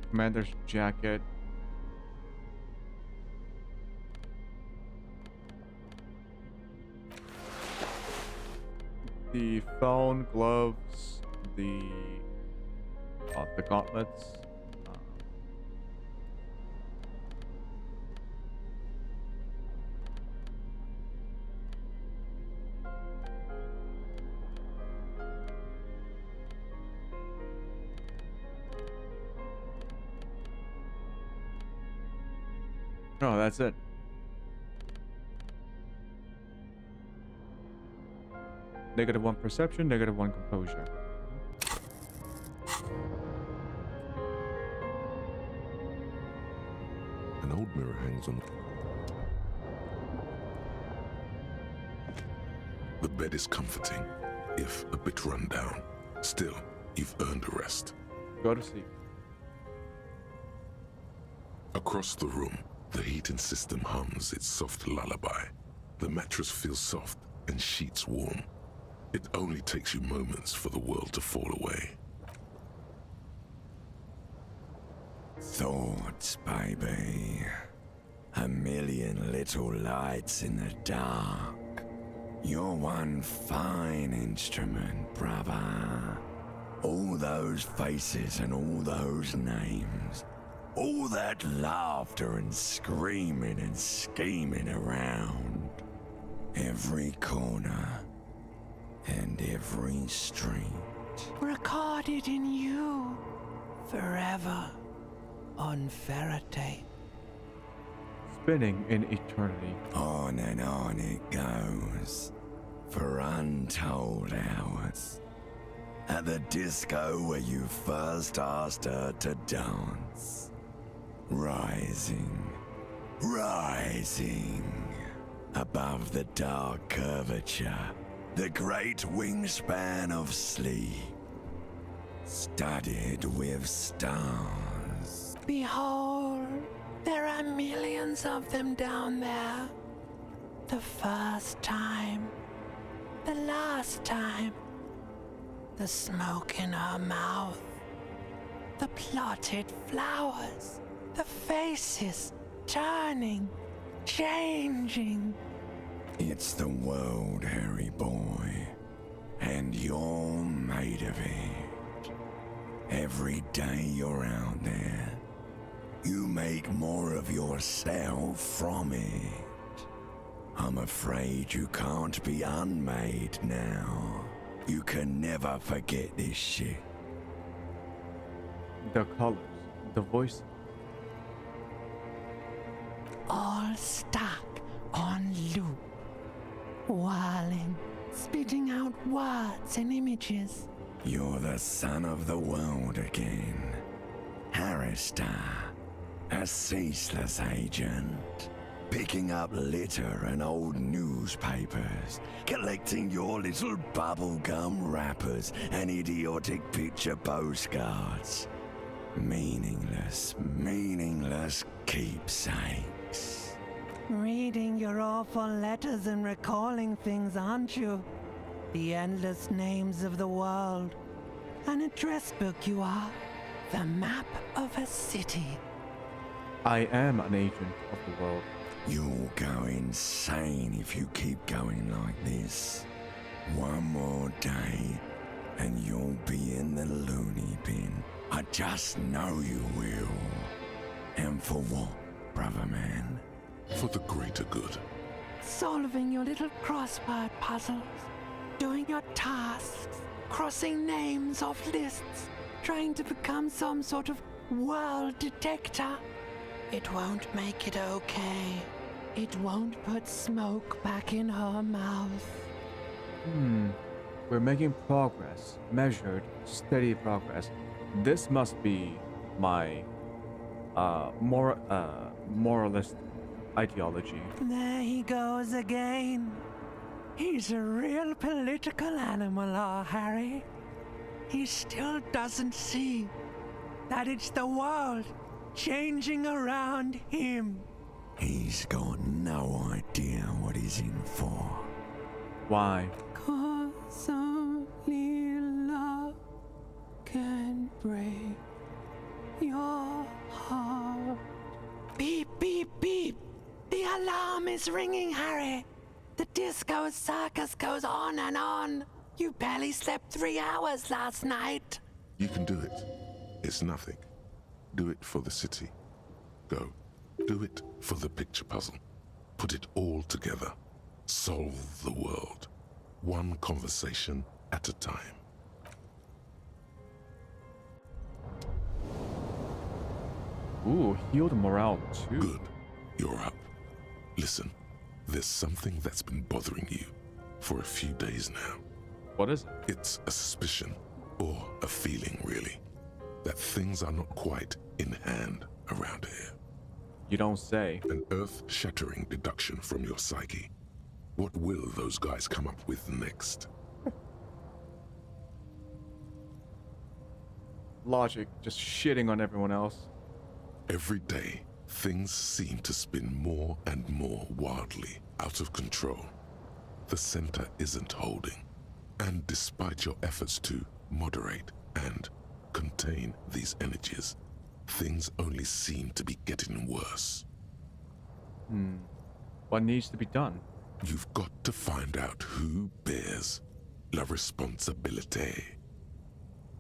Commander's jacket. The phone, gloves, the gauntlets. Oh, that's it. -1 perception, -1 composure. An old mirror hangs on the bed is comforting, if a bit run down. Still, you've earned a rest. Go to sleep. Across the room, the heating system hums its soft lullaby. The mattress feels soft and sheets warm. It only takes you moments for the world to fall away. Thoughts, baby. A million little lights in the dark. You're one fine instrument, brother. All those faces and all those names. All that laughter and screaming and scheming around. Every corner and every street. Recorded in you forever on Faraday. Spinning in eternity. On and on it goes for untold hours. At the disco where you first asked her to dance. Rising, rising above the dark curvature, the great wingspan of sleep, studded with stars. Behold, there are millions of them down there. The first time, the last time, the smoke in her mouth, the plotted flowers, the faces turning, changing. It's the world, Harry boy, and you're made of it. Every day you're out there, you make more of yourself from it. I'm afraid you can't be unmade now. You can never forget this shit. The colors, the voice. All stuck on loop. Whirling, spitting out words and images. You're the son of the world again. AriTo, a ceaseless agent. Picking up litter and old newspapers. Collecting your little bubblegum wrappers and idiotic picture postcards. Meaningless, meaningless keepsakes. Reading your awful letters and recalling things, aren't you? The endless names of the world. An address book you are. The map of a city. I am an agent of the world. You'll go insane if you keep going like this. One more day, and you'll be in the loony bin. I just know you will. And for what, brother man? For the greater good. Solving your little crossword puzzles. doing your tasks, crossing names off lists, trying to become some sort of world detector. It won't make it okay. It won't put smoke back in her mouth. We're making progress. Measured, steady progress. This must be my moralist ideology. There he goes again. He's a real political animal, our Harry. He still doesn't see that it's the world changing around him. He's got no idea what he's in for. Why? 'Cause only love can break your heart. Beep, beep, beep. The alarm is ringing, Harry. The disco circus goes on and on. You barely slept 3 hours last night. You can do it. It's nothing. Do it for the city. Go. Do it for the picture puzzle. Put it all together. Solve the world. One conversation at a time. Ooh, healed morale too. Good. You're up. Listen, there's something that's been bothering you for a few days now. What is it? It's a suspicion, or a feeling really, that things are not quite in hand around here. You don't say. An earth-shattering deduction from your psyche. What will those guys come up with next? Logic, just shitting on everyone else. Every day, things seem to spin more and more wildly out of control. The center isn't holding. And despite your efforts to moderate and contain these energies, things only seem to be getting worse. What needs to be done? You've got to find out who bears la responsabilité.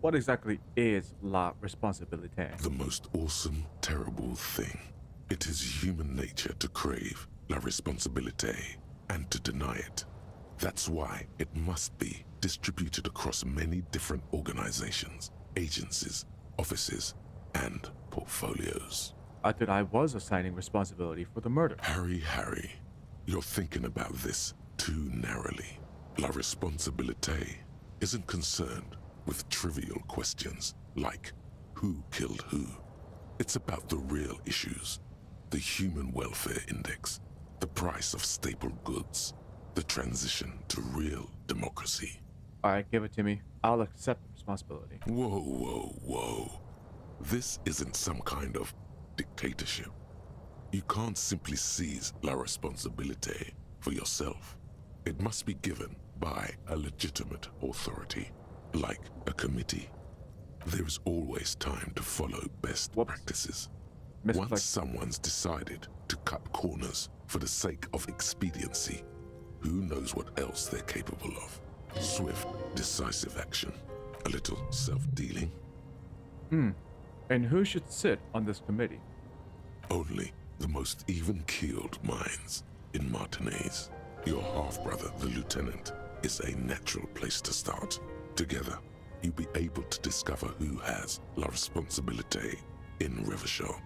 What exactly is la responsabilité? The most awesome, terrible thing. It is human nature to crave la responsabilité and to deny it. That's why it must be distributed across many different organizations, agencies, offices, and portfolios. I thought I was assigning responsibility for the murder. Harry, you're thinking about this too narrowly. La responsabilité isn't concerned with trivial questions like who killed who. It's about the real issues, the human welfare index, the price of staple goods, the transition to real democracy. Alright, give it to me. I'll accept the responsibility. Whoa. This isn't some kind of dictatorship. You can't simply seize la responsabilité for yourself. It must be given by a legitimate authority, like a committee. There's always time to follow best practices. Once someone's decided to cut corners for the sake of expediency, who knows what else they're capable of? Swift, decisive action. A little self-dealing. And who should sit on this committee? Only the most even-keeled minds in Martinez. Your half-brother, the lieutenant, is a natural place to start. Together, you'll be able to discover who has la responsabilité in Revachol.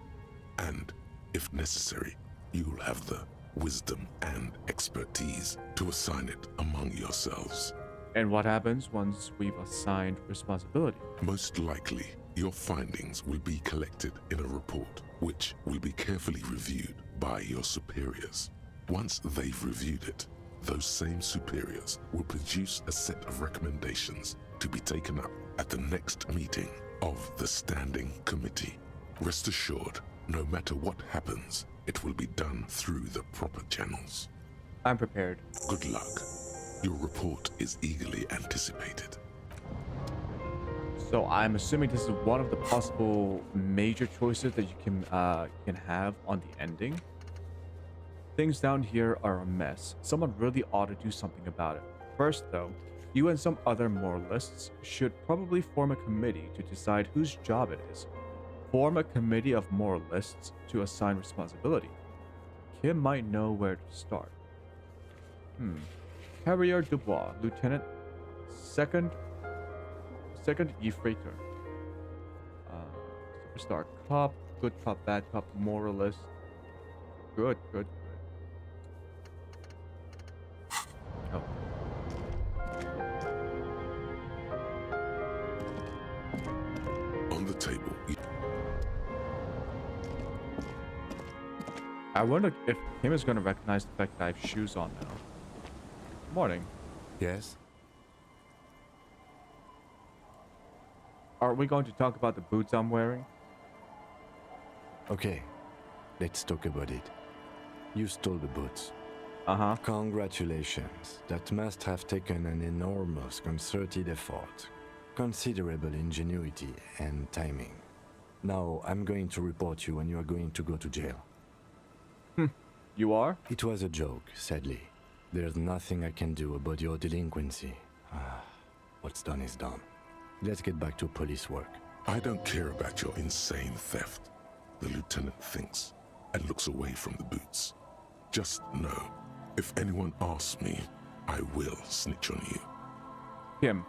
And, if necessary, you'll have the wisdom and expertise to assign it among yourselves. And what happens once we've assigned responsibility? Most likely, your findings will be collected in a report, which will be carefully reviewed by your superiors. Once they've reviewed it, those same superiors will produce a set of recommendations to be taken up at the next meeting of the Standing Committee. Rest assured, no matter what happens, it will be done through the proper channels. I'm prepared. Good luck. Your report is eagerly anticipated. So I'm assuming this is one of the possible major choices that you can have on the ending. Things down here are a mess. Someone really ought to do something about it. First though, you and some other moralists should probably form a committee to decide whose job it is. Form a committee of moralists to assign responsibility. Kim might know where to start. Carrier Dubois, Lieutenant Second Efreitor. Superstar cop, good cop, bad cop, moralist. Good. Oh. On the table. I wonder if Kim is going to recognize the fact that I have shoes on now. Morning. Yes? Are we going to talk about the boots I'm wearing? Okay, let's talk about it. You stole the boots. Uh-huh. Congratulations. That must have taken an enormous concerted effort, considerable ingenuity and timing. Now, I'm going to report you and you are going to go to jail. You are? It was a joke, sadly. There's nothing I can do about your delinquency. What's done is done. Let's get back to police work. I don't care about your insane theft, the lieutenant thinks, and looks away from the boots. Just know, if anyone asks me, I will snitch on you. Kim,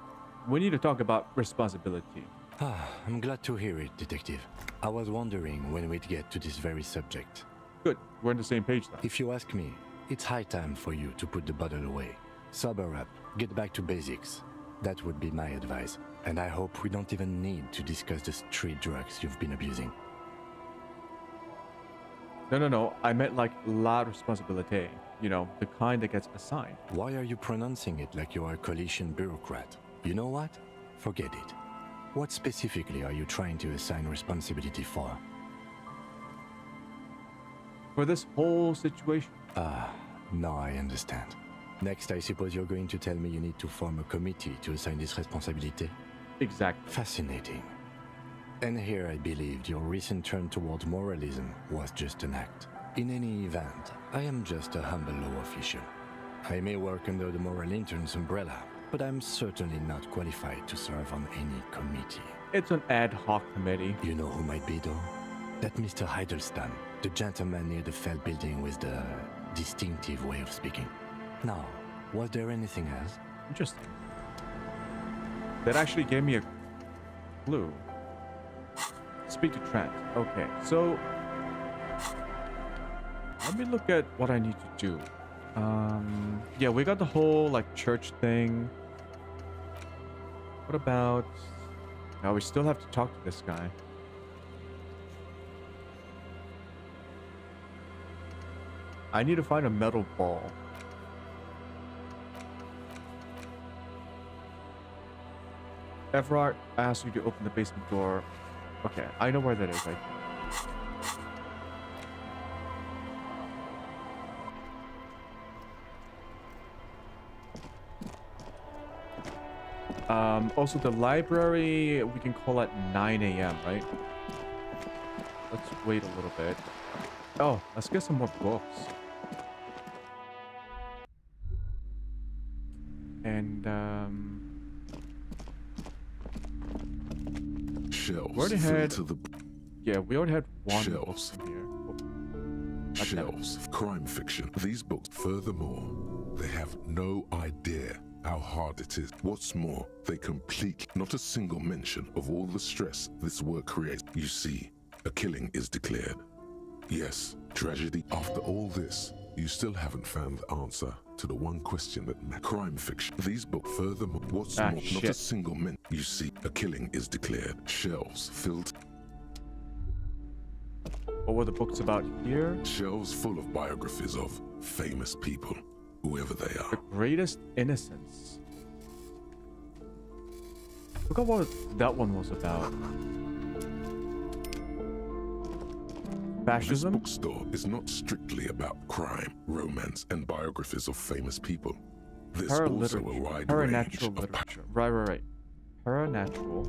we need to talk about responsibility. I'm glad to hear it, Detective. I was wondering when we'd get to this very subject. Good, we're on the same page then. If you ask me, it's high time for you to put the bottle away. Sober up, get back to basics. That would be my advice. And I hope we don't even need to discuss the street drugs you've been abusing. No. I meant like la responsibility. You know, the kind that gets assigned. Why are you pronouncing it like you are a coalition bureaucrat? You know what? Forget it. What specifically are you trying to assign responsibility for? For this whole situation. Now I understand. Next, I suppose you're going to tell me you need to form a committee to assign this responsibility? Exactly. Fascinating. And here I believed your recent turn toward moralism was just an act. In any event, I am just a humble law official. I may work under the moral intern's umbrella, but I'm certainly not qualified to serve on any committee. It's an ad hoc committee. You know who might be though? That Mr. Hiddleston, the gentleman near the Fell building with the distinctive way of speaking. Now, was there anything else? Interesting. That actually gave me a clue. Speak to Trent. Okay, so let me look at what I need to do. Yeah, we got the whole like church thing. What about? Now we still have to talk to this guy. I need to find a metal ball. Everard asked you to open the basement door. Okay, I know where that is, I think. Also the library, we can call at 9 a.m., right? Let's wait a little bit. Oh, let's get some more books. And, Shelves we already had... to the... Yeah, we already had one Shelves. book in here. Shelves of crime fiction. These books, furthermore, they have no idea how hard it is. What's more, they complete not a single mention of all the stress this work creates. You see, a killing is declared. Yes, tragedy. After all this, you still haven't found the answer to the one question that crime fiction. These books, furthermore, what's more, not a single mention. You see, a killing is declared. Shelves filled. What were the books about here? Shelves full of biographies of famous people, whoever they are. The Greatest Innocence. Forgot what that one was about. Fascism? This bookstore is not strictly about crime, romance, and biographies of famous people. There's also a wide range of literature. Right. Paranatural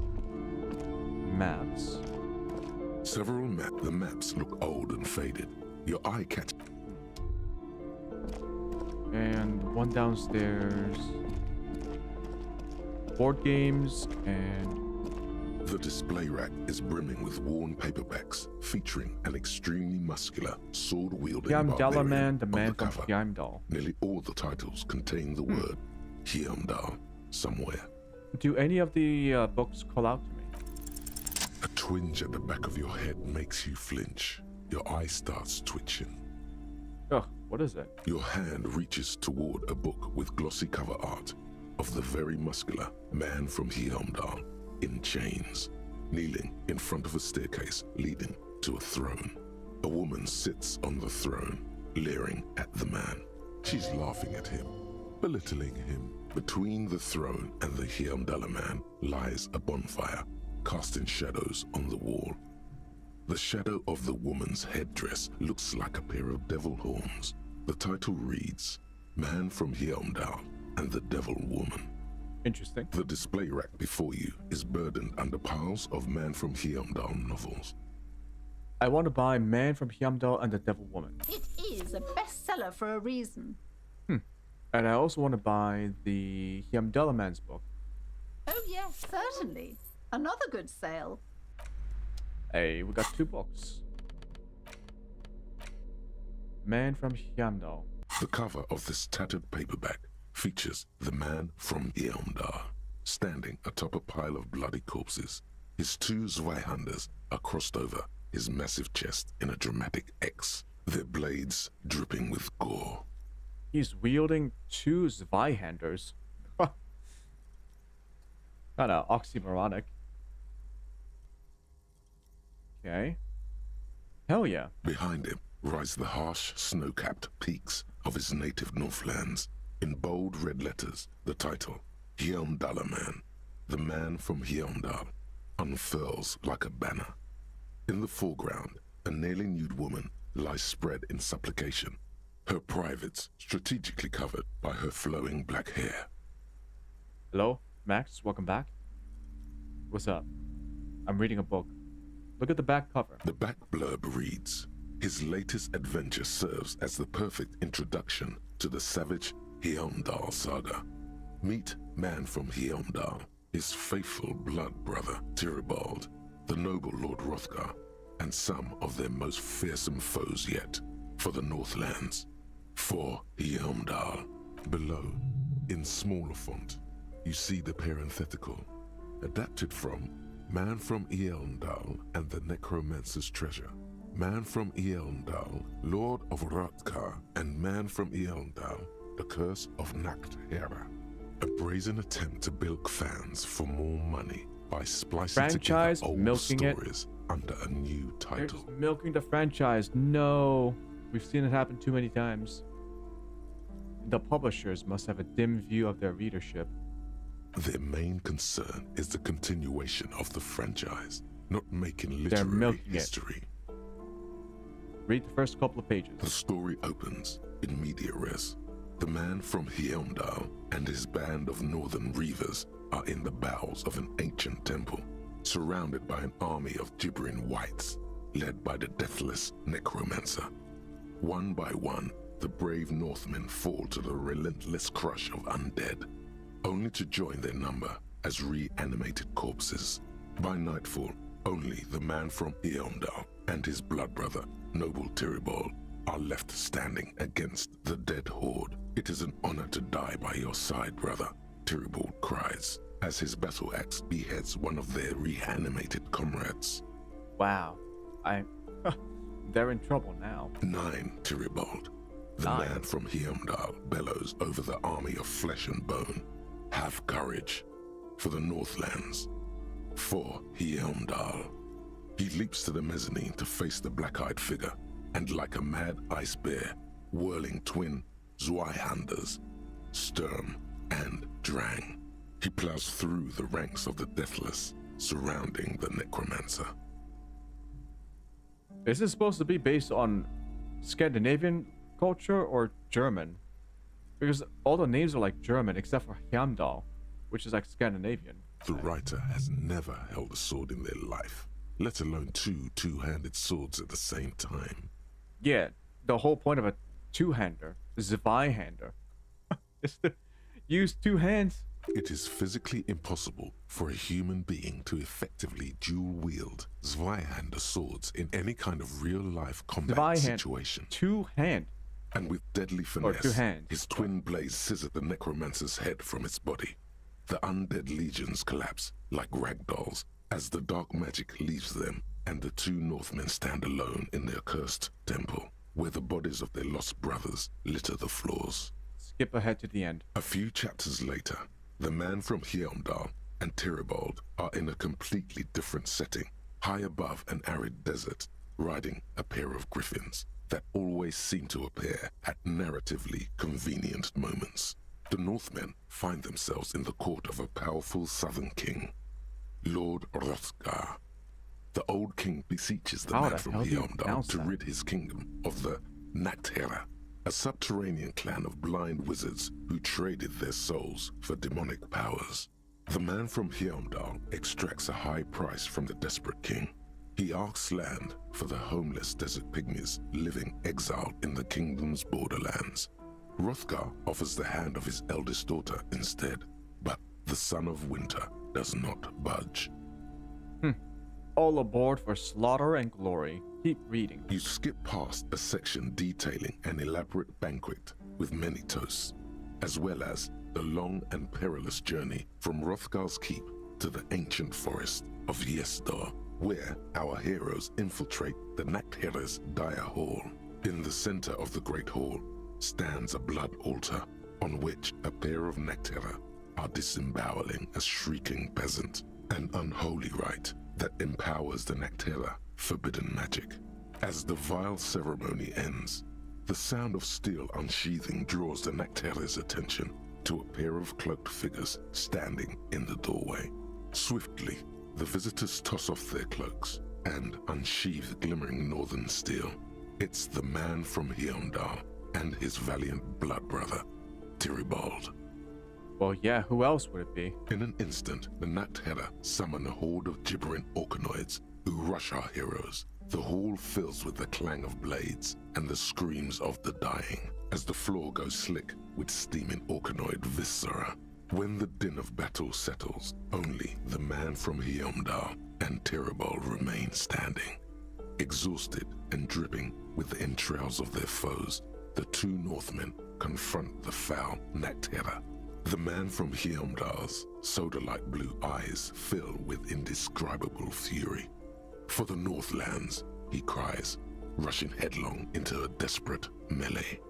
maps. Several maps. The maps look old and faded. Your eye catch. And one downstairs. Board games and... The display rack is brimming with worn paperbacks featuring an extremely muscular, sword-wielding Hyamdalaman, the on man the from cover. Hyamdal. Nearly all the titles contain the word Hyamdal. somewhere. Do any of the books call out to me? A twinge at the back of your head makes you flinch. Your eye starts twitching. Oh, what is it? Your hand reaches toward a book with glossy cover art of the very muscular man from Heimdall in chains, kneeling in front of a staircase leading to a throne. A woman sits on the throne, leering at the man. She's laughing at him, belittling him. Between the throne and the Heimdall man lies a bonfire, casting shadows on the wall. The shadow of the woman's headdress looks like a pair of devil horns. The title reads, Man from Heimdall and the Devil Woman. Interesting. The display rack before you is burdened under piles of Man from Heimdall novels. I want to buy Man from Heimdall and the Devil Woman. It is a bestseller for a reason. And I also want to buy the Heimdall man's book. Oh yes, certainly. Another good sale. Hey, we got 2 books. Man from Heimdall. The cover of this tattered paperback features the man from Heimdall standing atop a pile of bloody corpses. His 2 Zweihanders are crossed over his massive chest in a dramatic X, their blades dripping with gore. He's wielding 2 Zweihanders. Kinda oxymoronic. Okay. Hell yeah. Behind him rise the harsh, snow-capped peaks of his native Northlands. In bold red letters, the title, Heimdall Man, the man from Heimdall, unfurls like a banner. In the foreground, a nearly nude woman lies spread in supplication, her privates strategically covered by her flowing black hair. Hello, Max, welcome back. What's up? I'm reading a book. Look at the back cover. The back blurb reads, his latest adventure serves as the perfect introduction to the savage Heimdall saga. Meet Man from Heimdall, his faithful blood brother Tyribald, the noble Lord Hrothgar, and some of their most fearsome foes yet for the Northlands. For Heimdall. Below, in smaller font, you see the parenthetical, adapted from Man from Heimdall and the Necromancer's Treasure. Man from Heimdall, Lord of Hrothgar, and Man from Heimdall, the Curse of Nacht Hera. A brazen attempt to bilk fans for more money by splicing Franchise, together old milking stories under a new They're title. just milking the franchise. No. We've seen it happen too many times. The publishers must have a dim view of their readership. Their main concern is the continuation of the franchise, not making They're literary milking history. Read the first couple of pages. The story opens in media res. The man from Heimdall and his band of northern reavers are in the bowels of an ancient temple, surrounded by an army of gibbering whites, led by the deathless necromancer. One by one, the brave Northmen fall to the relentless crush of undead, only to join their number as reanimated corpses. By nightfall, only the man from Heimdall and his blood brother, noble Tyribald, are left standing against the dead horde. It is an honor to die by your side, brother, Tyribald cries, as his battle axe beheads one of their reanimated comrades. Wow. They're in trouble now. 9, Tyribald. The 9. man from Heimdall bellows over the army of flesh and bone. Have courage for the Northlands. For Heimdall. He leaps to the mezzanine to face the black-eyed figure, and like a mad ice bear, whirling twin Zweihanders, Sturm and Drang, he plows through the ranks of the deathless surrounding the necromancer. Is this supposed to be based on Scandinavian culture or German? Because all the names are like German except for Heimdall, which is like Scandinavian. The writer has never held a sword in their life, let alone 2 two-handed swords at the same time. Yeah, the whole point of a two-hander, Zweihander, is to use 2 hands. It is physically impossible for a human being to effectively dual-wield Zweihander swords in any kind of real-life combat situation. 2-hand. And with deadly Or finesse, 2 hands. his twin blades scissor the necromancer's head from its body. The undead legions collapse like ragdolls as the dark magic leaves them, and the two Northmen stand alone in their cursed temple, where the bodies of their lost brothers litter the floors. Skip ahead to the end. A few chapters later, the man from Heimdall and Tyribald are in a completely different setting, high above an arid desert, riding a pair of griffins that always seem to appear at narratively convenient moments. The Northmen find themselves in the court of a powerful southern king, Lord Hrothgar. The old king beseeches the man from Heimdall to rid his kingdom of the Naktera, a subterranean clan of blind wizards who traded their souls for demonic powers. The man from Heimdall extracts a high price from the desperate king. He asks land for the homeless desert pygmies living exiled in the kingdom's borderlands. Hrothgar offers the hand of his eldest daughter instead, but the son of winter does not budge. All aboard for slaughter and glory. Keep reading. You skip past a section detailing an elaborate banquet with many toasts, as well as the long and perilous journey from Hrothgar's keep to the ancient forest of Yesdor, where our heroes infiltrate the Naktera's dire hall. In the center of the great hall stands a blood altar on which a pair of Naktera are disemboweling a shrieking peasant, an unholy rite that empowers the Naktera forbidden magic. As the vile ceremony ends, the sound of steel unsheathing draws the Naktera's attention to a pair of cloaked figures standing in the doorway. Swiftly, the visitors toss off their cloaks and unsheathe glimmering northern steel. It's the man from Heimdall and his valiant blood brother, Tyribald. Well, yeah, who else would it be? In an instant, the Naktera summon a horde of gibbering orcanoids who rush our heroes. The hall fills with the clang of blades and the screams of the dying as the floor goes slick with steaming orcanoid viscera. When the din of battle settles, only the man from Heimdall and Tyribald remain standing. Exhausted and dripping with the entrails of their foes, the two Northmen confront the foul Naktera. The man from Heimdall's soda-like blue eyes fill with indescribable fury. For the Northlands, he cries, rushing headlong into a desperate melee.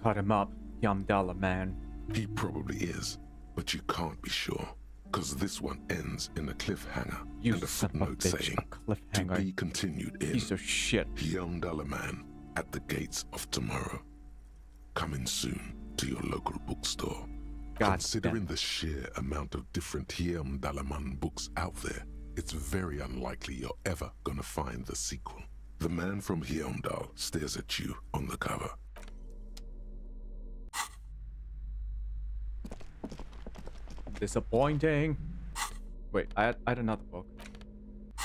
Cut him up, Heimdall man. He probably is, but you can't be sure, because this one ends in a cliffhanger and a footnote saying, to be continued in Piece of shit. Heimdall man at the gates of tomorrow. Coming soon to your local bookstore. Considering the sheer amount of different Heimdallaman books out there, it's very unlikely you're ever gonna find the sequel. The man from Heimdall stares at you on the cover. Disappointing. Wait, I had another book.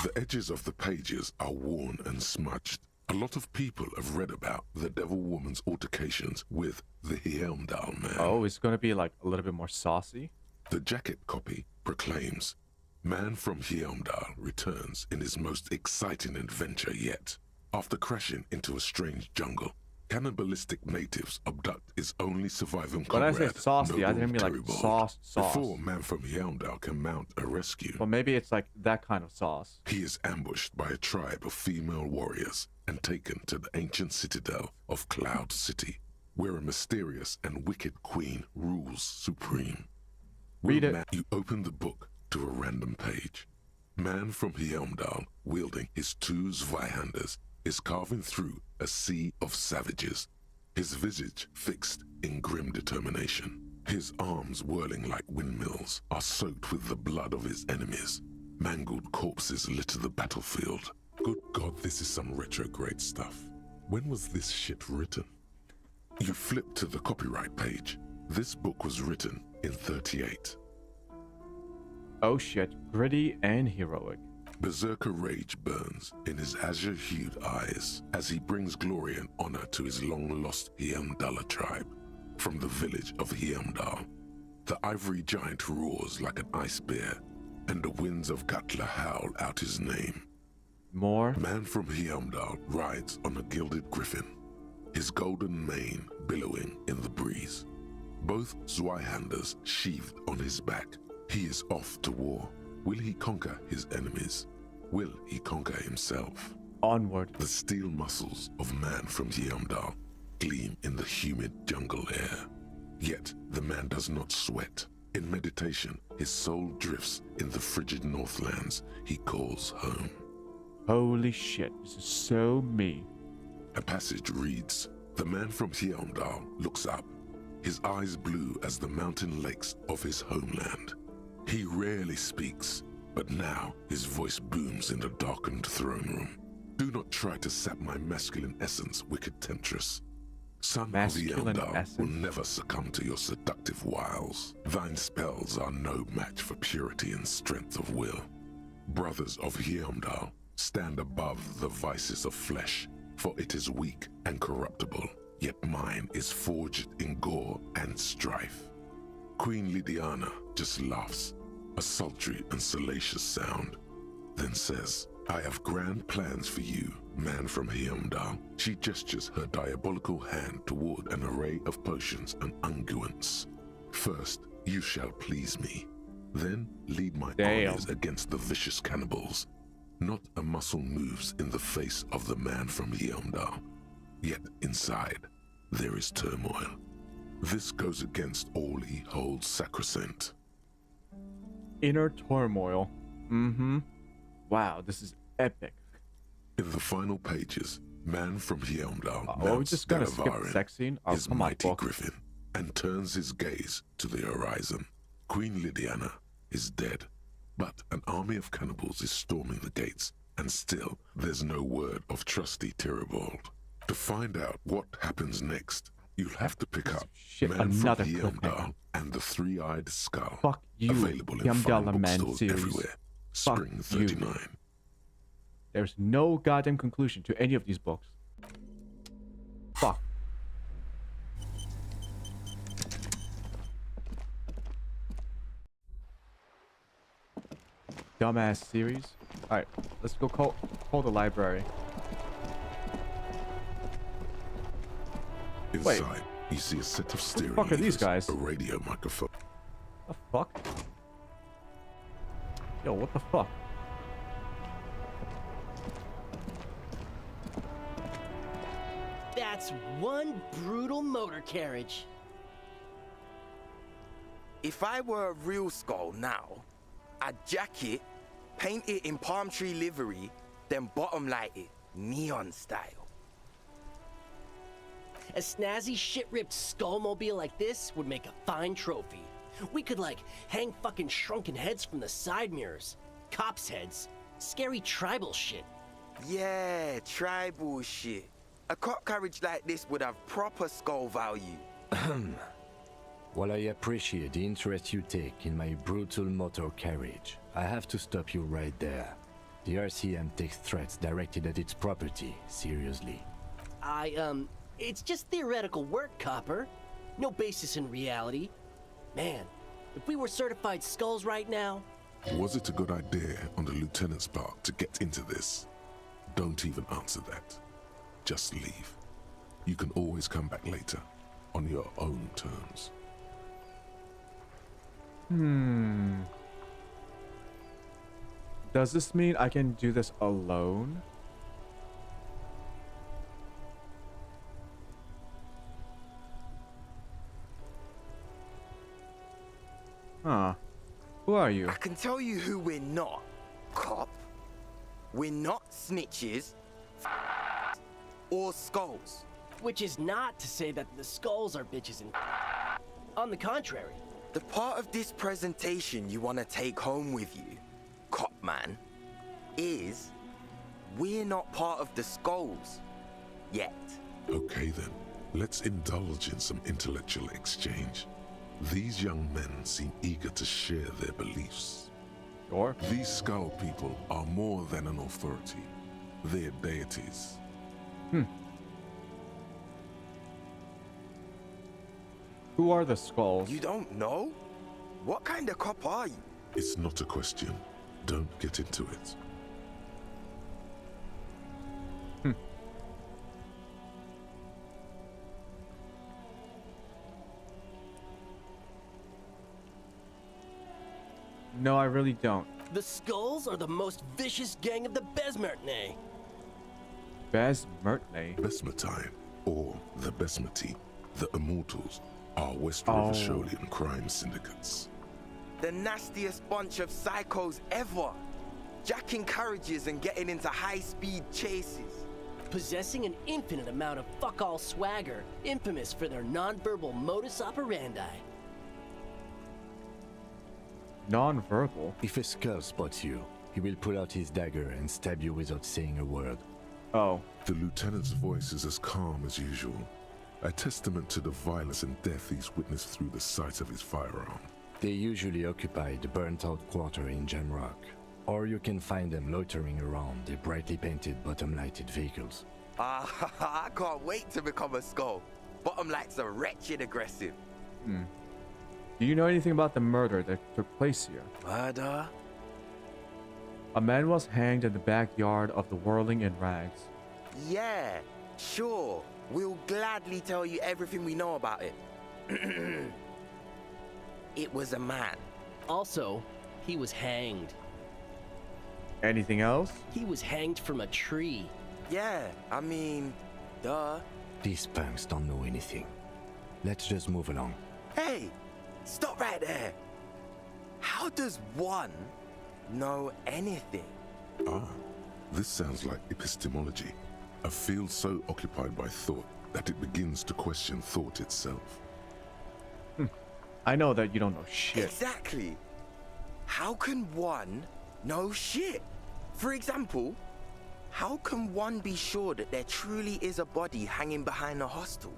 The edges of the pages are worn and smudged. A lot of people have read about the Devil Woman's altercations with the Heimdall man. Oh, it's gonna be like a little bit more saucy? The jacket copy proclaims, Man from Heimdall returns in his most exciting adventure yet. After crashing into a strange jungle, cannibalistic natives abduct his only surviving comrade. When I say saucy, I didn't mean like sauce. Before Man from Heimdall can mount a rescue. Well, maybe it's like that kind of sauce. He is ambushed by a tribe of female warriors and taken to the ancient citadel of Cloud City, where a mysterious and wicked queen rules supreme. Read it. You open the book to a random page. Man from Heimdall, wielding his two Zweihanders, is carving through a sea of savages, his visage fixed in grim determination. His arms, whirling like windmills, are soaked with the blood of his enemies. Mangled corpses litter the battlefield. Good God, this is some retrograde stuff. When was this shit written? You flip to the copyright page. This book was written in 38. Oh shit, gritty and heroic. Berserker rage burns in his azure-hued eyes as he brings glory and honor to his long-lost Heimdall tribe. From the village of Heimdall, the ivory giant roars like an ice bear, and the winds of Gatla howl out his name. More? Man from Heimdall rides on a gilded griffin, his golden mane billowing in the breeze. both Zweihanders sheathed on his back. He is off to war. Will he conquer his enemies? Will he conquer himself? Onward. The steel muscles of man from Yeomdal gleam in the humid jungle air. Yet the man does not sweat. In meditation, his soul drifts in the frigid northlands he calls home. Holy shit, this is so me. A passage reads, "The man from Yeomdal looks up, his eyes blue as the mountain lakes of his homeland. He rarely speaks, but now his voice booms in the darkened throne room. Do not try to sap my masculine essence, wicked temptress. Son of Yeomdal will never succumb to your seductive wiles. Thine spells are no match for purity and strength of will. Brothers of Yeomdal, stand above the vices of flesh, for it is weak and corruptible, yet mine is forged in gore and strife." Queen Lydiana just laughs, a sultry and salacious sound, then says, "I have grand plans for you, man from Yeomdal." She gestures her diabolical hand toward an array of potions and unguents. "First, you shall please me. Then lead my armies against the vicious cannibals. Not a muscle moves in the face of the man from Yeomdal. Yet inside, there is turmoil. This goes against all he holds sacrosanct." Inner turmoil. Mm-hmm. Wow, this is epic. In the final pages, man from Yeomdal we're just gonna skip the sex scene? Oh, his mighty griffin, and turns his gaze to the horizon. Queen Lydiana is dead, but an army of cannibals is storming the gates, and still there's no word of trusty Tyribald. To find out what happens next, you'll have to pick up Man another from Yeomdal and the Three-Eyed Skull. Fuck you, Available in fine Yeomdal Man bookstores series. everywhere. Fuck Spring you. 39. There's no goddamn conclusion to any of these books. Fuck. Dumbass series. Alright, let's go call the library. Wait. Inside, you see a set of stereo fuck are these levers, guys? a radio microphone. The fuck? Yo, what the fuck? That's one brutal motor carriage. If I were a real skull now, I'd jack it, paint it in palm tree livery, then bottom light it, neon style. A snazzy shit-ripped skullmobile like this would make a fine trophy. We could, like, hang fucking shrunken heads from the side mirrors. Cops' heads. Scary tribal shit. Yeah, tribal shit. A cop carriage like this would have proper skull value. While I appreciate the interest you take in my brutal motor carriage, I have to stop you right there. The RCM takes threats directed at its property seriously. It's just theoretical work, Copper. No basis in reality. Man, if we were certified skulls right now... Was it a good idea on the lieutenant's part to get into this? Don't even answer that. Just leave. You can always come back later, on your own terms. Does this mean I can do this alone? Huh. Who are you? I can tell you who we're not, cop. We're not snitches or skulls. Which is not to say that the skulls are bitches and... On the contrary. The part of this presentation you want to take home with you, cop man, is we're not part of the skulls yet. Okay then, let's indulge in some intellectual exchange. These young men seem eager to share their beliefs. Sure. These skull people are more than an authority. They're deities. Who are the skulls? You don't know? What kind of cop are you? It's not a question. Don't get into it. No, I really don't. The Skulls are the most vicious gang of the Besmertne. Besmertne? Besmertine, or the Besmati, the Immortals, are West Oh. Rivasholian crime syndicates. The nastiest bunch of psychos ever. Jacking carriages and getting into high-speed chases. Possessing an infinite amount of fuck-all swagger, infamous for their non-verbal modus operandi. Non-verbal? If a skull spots you, he will pull out his dagger and stab you without saying a word. Oh. The lieutenant's voice is as calm as usual, a testament to the violence and death he's witnessed through the sight of his firearm. They usually occupy the burnt-out quarter in Jamrock, or you can find them loitering around their brightly painted bottom-lighted vehicles. I can't wait to become a skull. Bottom lights are wretched aggressive. Do you know anything about the murder that took place here? Murder? A man was hanged in the backyard of the Whirling in Rags. Yeah, sure. We'll gladly tell you everything we know about it. It was a man. Also, he was hanged. Anything else? He was hanged from a tree. Yeah, I mean, duh. These punks don't know anything. Let's just move along. Hey, stop right there. How does one know anything? Ah, this sounds like epistemology, a field so occupied by thought that it begins to question thought itself. I know that you don't know shit. Exactly. How can one know shit? For example, how can one be sure that there truly is a body hanging behind a hostel?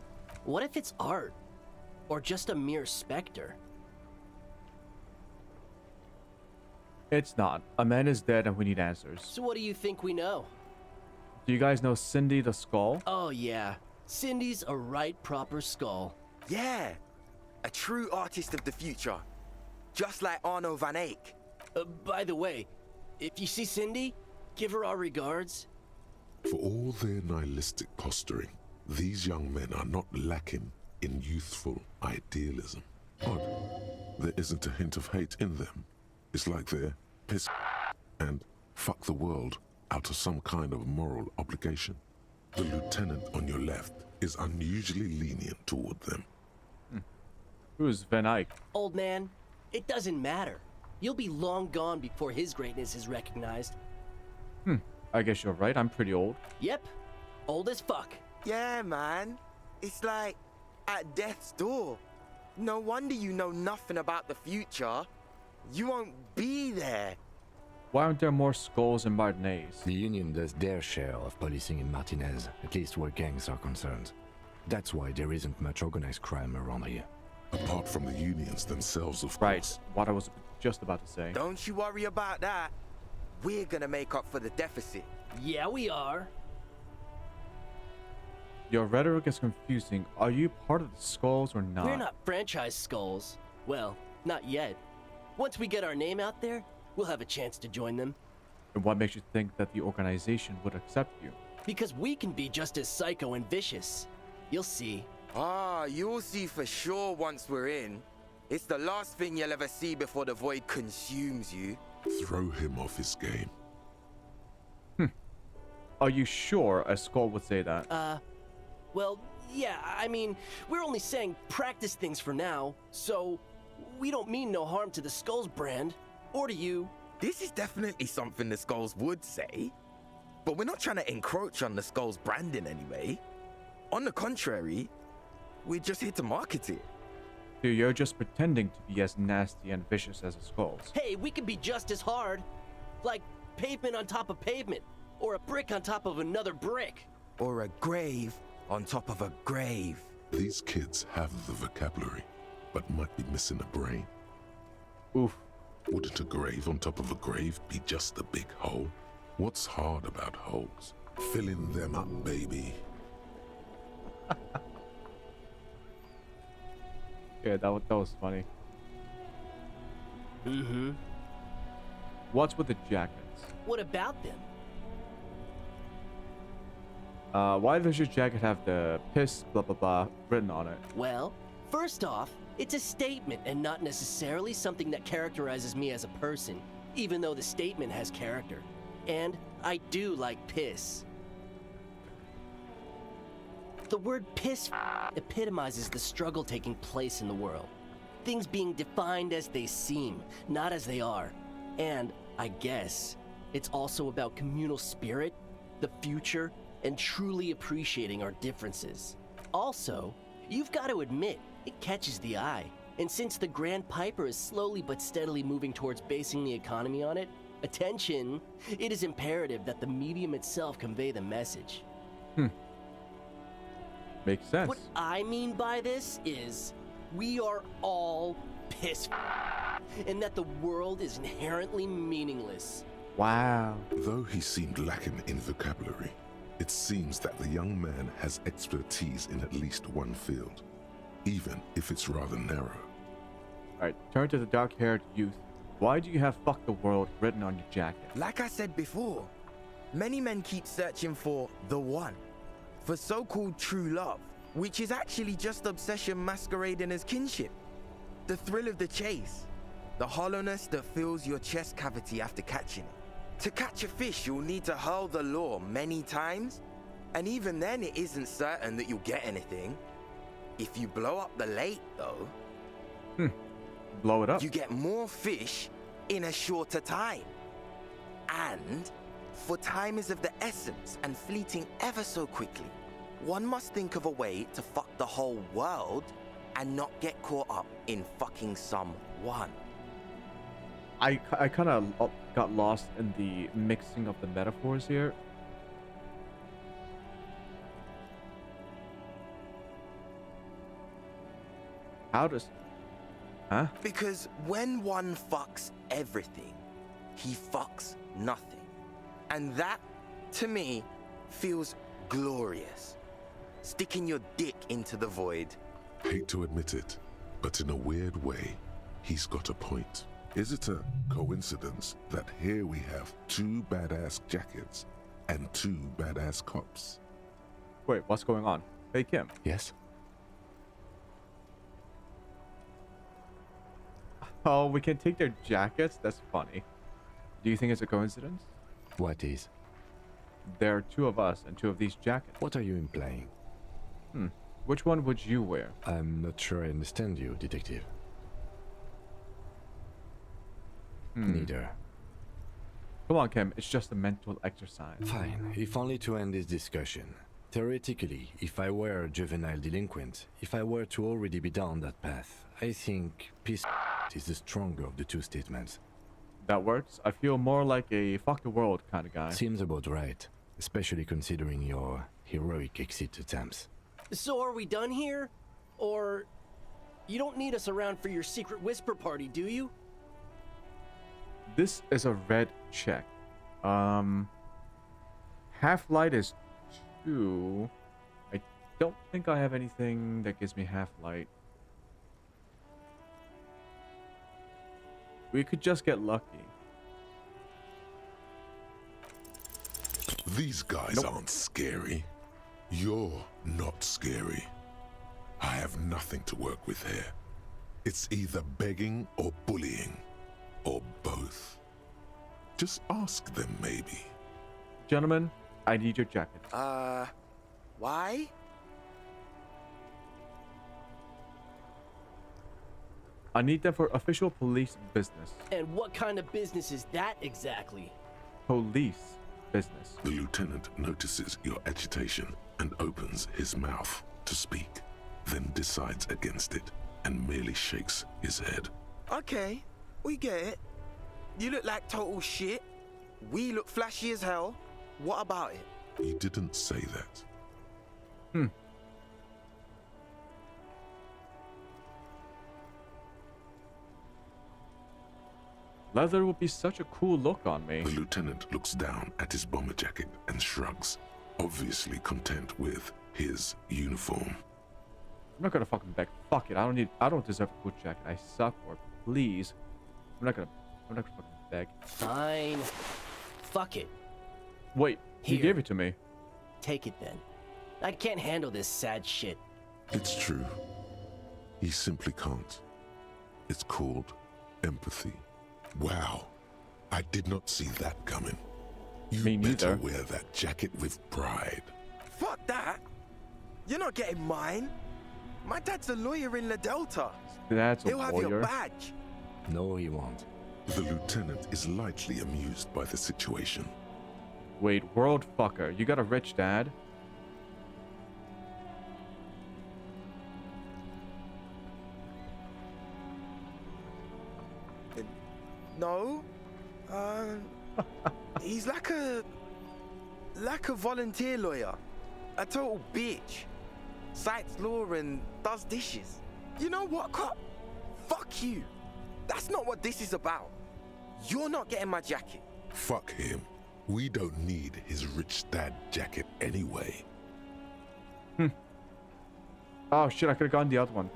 What if it's art? Or just a mere specter? It's not. A man is dead and we need answers. So what do you think we know? Do you guys know Cindy the Skull? Oh yeah, Cindy's a right proper skull. Yeah, a true artist of the future. Just like Arno van Eyck. By the way, if you see Cindy, give her our regards. For all their nihilistic posturing, these young men are not lacking in youthful idealism. Odd, there isn't a hint of hate in them. It's like they're piss and fuck the world out of some kind of moral obligation. The lieutenant on your left is unusually lenient toward them. Who's Van Eyck? Old man, it doesn't matter. You'll be long gone before his greatness is recognized. I guess you're right. I'm pretty old. Yep, old as fuck. Yeah, man. It's like at death's door. No wonder you know nothing about the future. You won't be there. Why aren't there more skulls in Martinez? The Union does their share of policing in Martinez, at least where gangs are concerned. That's why there isn't much organized crime around here. Apart from the unions themselves, of Right, course. what I was just about to say. Don't you worry about that. We're gonna make up for the deficit. Yeah, we are. Your rhetoric is confusing. Are you part of the skulls or not? We're not franchise skulls. Well, not yet. Once we get our name out there, we'll have a chance to join them. And what makes you think that the organization would accept you? Because we can be just as psycho and vicious. You'll see. Ah, you'll see for sure once we're in. It's the last thing you'll ever see before the void consumes you. Throw him off his game. Are you sure a skull would say that? Well, yeah, I mean, we're only saying practice things for now, so we don't mean no harm to the Skulls brand, or to you. This is definitely something the Skulls would say, but we're not trying to encroach on the Skulls branding anyway. On the contrary, we're just here to market it. So you're just pretending to be as nasty and vicious as the skulls. Hey, we can be just as hard. Like pavement on top of pavement, or a brick on top of another brick. Or a grave on top of a grave. These kids have the vocabulary, but might be missing a brain. Oof. Wouldn't a grave on top of a grave be just a big hole? What's hard about holes? Filling them up, baby. Yeah, that was funny. Mm-hmm. What's with the jackets? What about them? Why does your jacket have the piss blah blah blah written on it? Well, First off, it's a statement and not necessarily something that characterizes me as a person, even though the statement has character. And I do like piss. The word piss epitomizes the struggle taking place in the world. Things being defined as they seem, not as they are. And, I guess, it's also about communal spirit, the future, and truly appreciating our differences. Also, you've got to admit, it catches the eye. And since the Grand Piper is slowly but steadily moving towards basing the economy on it, attention, it is imperative that the medium itself convey the message. Makes sense. What I mean by this is, we are all piss and that the world is inherently meaningless. Wow. Though he seemed lacking in vocabulary, it seems that the young man has expertise in at least one field, even if it's rather narrow. Alright, turn to the dark-haired youth. Why do you have "fuck the world" written on your jacket? Like I said before, many men keep searching for the one, for so-called true love, which is actually just obsession masquerading as kinship. The thrill of the chase, the hollowness that fills your chest cavity after catching it. To catch a fish, you'll need to hurl the lure many times, and even then it isn't certain that you'll get anything. If you blow up the lake, though, blow it up. You get more fish in a shorter time. And, for time is of the essence and fleeting ever so quickly, one must think of a way to fuck the whole world and not get caught up in fucking someone. I kind of got lost in the mixing of the metaphors here. How does... Huh? Because when one fucks everything, he fucks nothing. And that, to me, feels glorious. Sticking your dick into the void. Hate to admit it, but in a weird way, he's got a point. Is it a coincidence that here we have 2 badass jackets and 2 badass cops? Wait, what's going on? Hey, Kim. Yes? Oh, we can take their jackets? That's funny. Do you think it's a coincidence? What is? There are 2 of us and 2 of these jackets. What are you implying? Which one would you wear? I'm not sure I understand you, detective. Neither. Come on, Kim. It's just a mental exercise. Fine, if only to end this discussion. Theoretically, if I were a juvenile delinquent, if I were to already be down that path, I think peace is the stronger of the 2 statements. That works. I feel more like a fuck the world kind of guy. Seems about right, especially considering your heroic exit attempts. So are we done here? Or you don't need us around for your secret whisper party, do you? This is a red check. Half-light is 2. I don't think I have anything that gives me half-light. We could just get lucky. These guys aren't scary. You're not scary. I have nothing to work with here. It's either begging or bullying, or both. Just ask them, maybe. Gentlemen, I need your jacket. Why? I need them for official police business. And what kind of business is that exactly? Police business. The lieutenant notices your agitation and opens his mouth to speak, then decides against it and merely shakes his head. Okay, we get it. You look like total shit. We look flashy as hell. What about it? He didn't say that. Leather would be such a cool look on me. The lieutenant looks down at his bomber jacket and shrugs, obviously content with his uniform. I'm not gonna fucking beg. Fuck it. I don't deserve a good jacket. I suck, or please. I'm not gonna fucking beg. Fine. Fuck it. Wait, he Here. gave it to me. Take it then. I can't handle this sad shit. It's true. He simply can't. It's called empathy. Wow, I did not see that coming. You Me better neither. wear that jacket with pride. Fuck that! You're not getting mine. My dad's a lawyer in La Delta. That's a He'll have your lawyer. badge. No, he won't. The lieutenant is lightly amused by the situation. Wait, world fucker. You got a rich dad? No. He's like a volunteer lawyer. A total bitch. Cites law and does dishes. You know what, cop? Fuck you. That's not what this is about. You're not getting my jacket. Fuck him. We don't need his rich dad jacket anyway. Oh shit, I could have gotten the other one.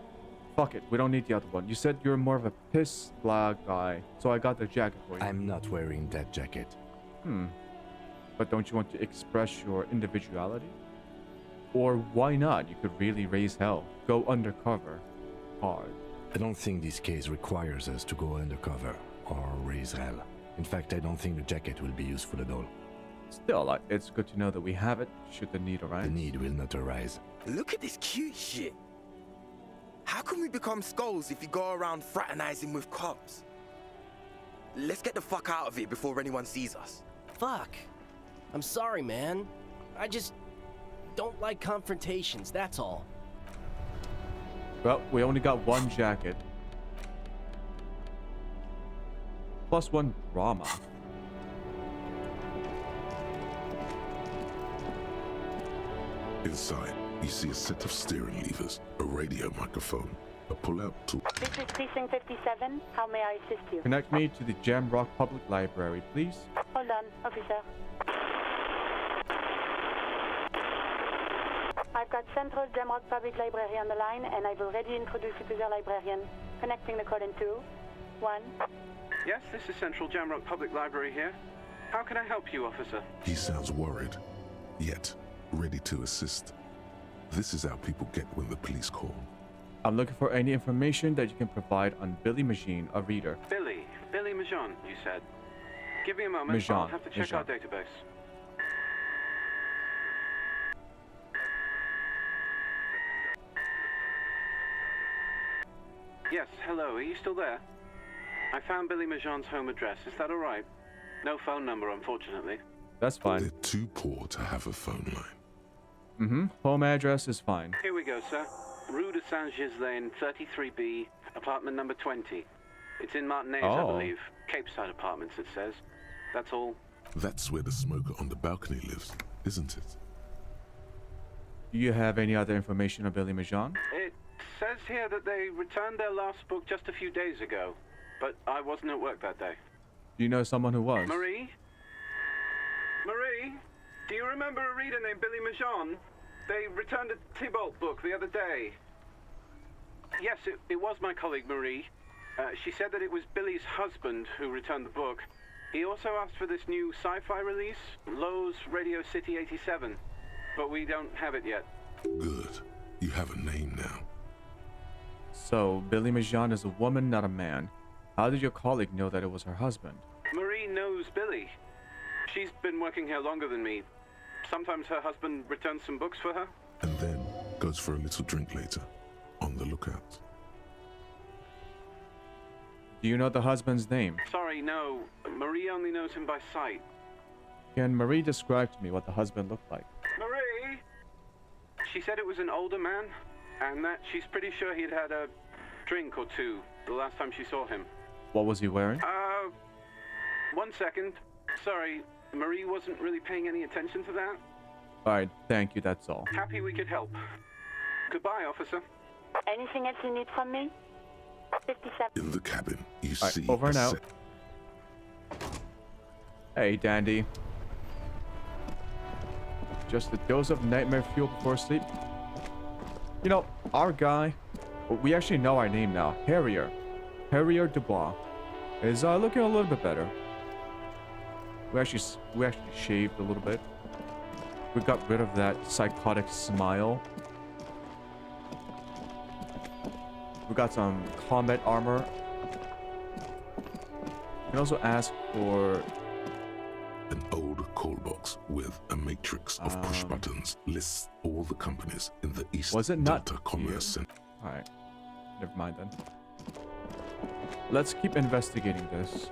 Fuck it, we don't need the other one. You said you're more of a piss flag guy, so I got the jacket for you. I'm not wearing that jacket. But don't you want to express your individuality? Or why not? You could really raise hell. Go undercover. Hard. I don't think this case requires us to go undercover or raise hell. In fact, I don't think the jacket will be useful at all. Still, like, it's good to know that we have it should the need arise. The need will not arise. Look at this cute shit. How can we become skulls if you go around fraternizing with cops? Let's get the fuck out of here before anyone sees us. Fuck. I'm sorry, man. I just don't like confrontations, that's all. Well, we only got one jacket. Plus one drama. Inside, you see a set of steering levers, a radio microphone, a pull-out tool. This is Precinct 57. How may I assist you? Connect me to the Jamrock Public Library, please. Hold on, officer. I've got Central Jamrock Public Library on the line, and I've already introduced you to their librarian. Connecting the call in 2, 1. Yes, this is Central Jamrock Public Library here. How can I help you, officer? He sounds worried, yet ready to assist. This is how people get when the police call. I'm looking for any information that you can provide on Billy Machine, a reader. Billy Majon, you said. Give me a moment, Majon, I'll have to check our database. Yes, hello, are you still there? I found Billy Majon's home address, is that alright? No phone number, unfortunately. That's fine. They're too poor to have a phone line. Home address is fine. Here we go, sir. Rue de Saint-Ghislain, 33B, apartment number 20. It's in Martinez, I believe. Cape Side Apartments, it says. That's all. That's where the smoker on the balcony lives, isn't it? Do you have any other information on Billy Majon? It says here that they returned their last book just a few days ago, but I wasn't at work that day. Do you know someone who was? Marie? Marie? Do you remember a reader named Billy Majon? They returned a Tybalt book the other day. Yes, it was my colleague Marie. She said that it was Billy's husband who returned the book. He also asked for this new sci-fi release, Lowe's Radio City 87, but we don't have it yet. Good. You have a name now. So, Billy Majon is a woman, not a man. How did your colleague know that it was her husband? Marie knows Billy. She's been working here longer than me. Sometimes her husband returns some books for her. And then goes for a little drink later. On the lookout. Do you know the husband's name? Sorry, no. Marie only knows him by sight. Can Marie describe to me what the husband looked like? Marie! She said it was an older man, and that she's pretty sure he'd had a drink or two the last time she saw him. What was he wearing? 1 second. Sorry, Marie wasn't really paying any attention to that. Alright, thank you, that's all. Happy we could help. Goodbye, officer. Anything else you need from me? 57. In the cabin, you All right, see over and a out. Hey, Dandy. Just a dose of nightmare fuel before sleep. You know, our guy, we actually know our name now. Harrier Dubois is looking a little bit better. We actually shaved a little bit. We got rid of that psychotic smile. We got some combat armor. You can also ask for an old call box with a matrix of push buttons lists all the companies in the East Was it not Delta Commerce Center. Alright. Never mind then. Let's keep investigating this.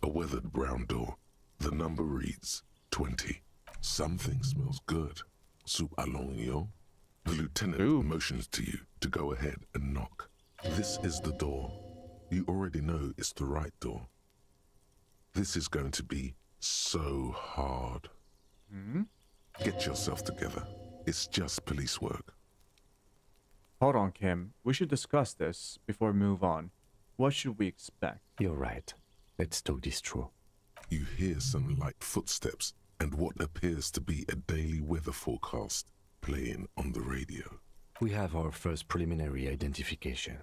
A weathered brown door. The number reads 20. Something smells good. Soup allongio. The lieutenant motions to you to go ahead and knock. This is the door. You already know it's the right door. This is going to be so hard. Get yourself together. It's just police work. Hold on, Kim. We should discuss this before we move on. What should we expect? You're right. Let's talk this through. You hear some light footsteps and what appears to be a daily weather forecast playing on the radio. We have our first preliminary identification.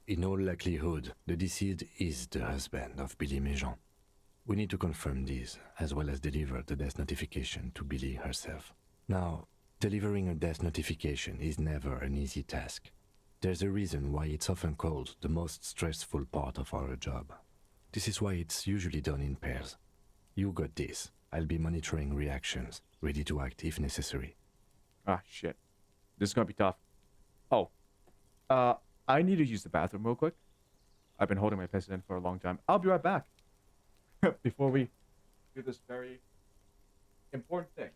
In all likelihood, the deceased is the husband of Billy Méjean. We need to confirm this, as well as deliver the death notification to Billy herself. Now, delivering a death notification is never an easy task. There's a reason why it's often called the most stressful part of our job. This is why it's usually done in pairs. You got this. I'll be monitoring reactions, ready to act if necessary. Ah, shit. This is gonna be tough. Oh. I need to use the bathroom real quick. I've been holding my piss in for a long time. I'll be right back. Before we do this very important thing.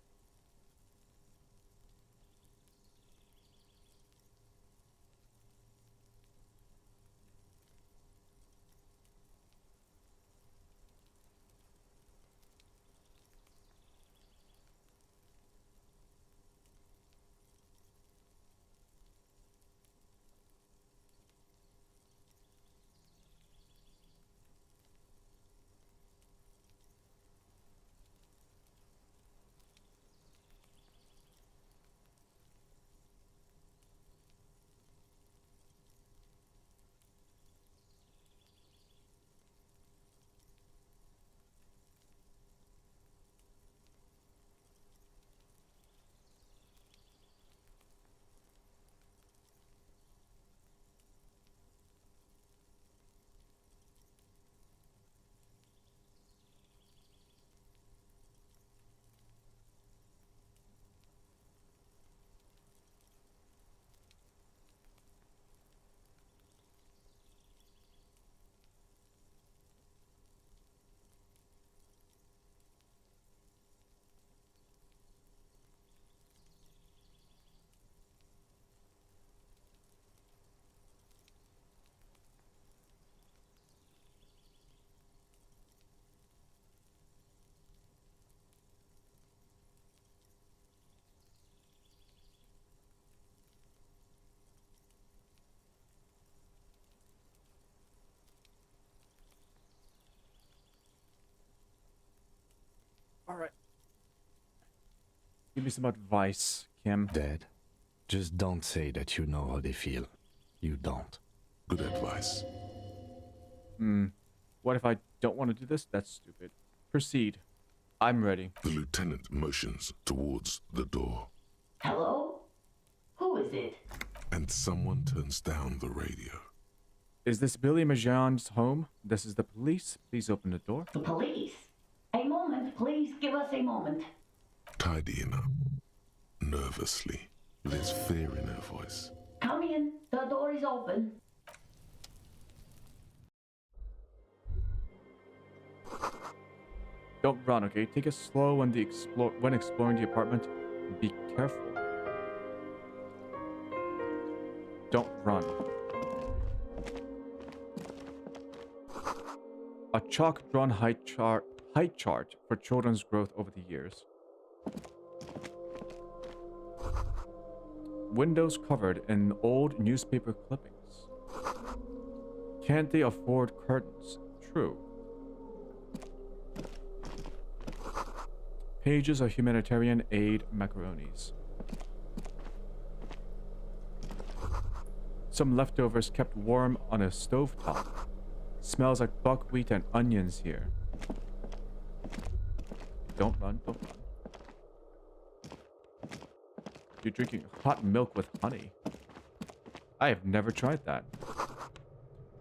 Alright. Give me some advice, Kim. Dad, just don't say that you know how they feel. You don't. Good advice. What if I don't want to do this? That's stupid. Proceed. I'm ready. The lieutenant motions towards the door. Hello? Who is it? And someone turns down the radio. Is this Billy Méjean's home? This is the police. Please open the door. The police? A moment, please give us a moment. Tidying up. Nervously. There's fear in her voice. Come in, the door is open. Don't run, okay? Take it slow when exploring the apartment. Be careful. Don't run. A chalk-drawn height chart for children's growth over the years. Windows covered in old newspaper clippings. Can't they afford curtains? True. Pages of humanitarian aid macaronis. Some leftovers kept warm on a stovetop. Smells like buckwheat and onions here. Don't run, don't run. You're drinking hot milk with honey. I have never tried that.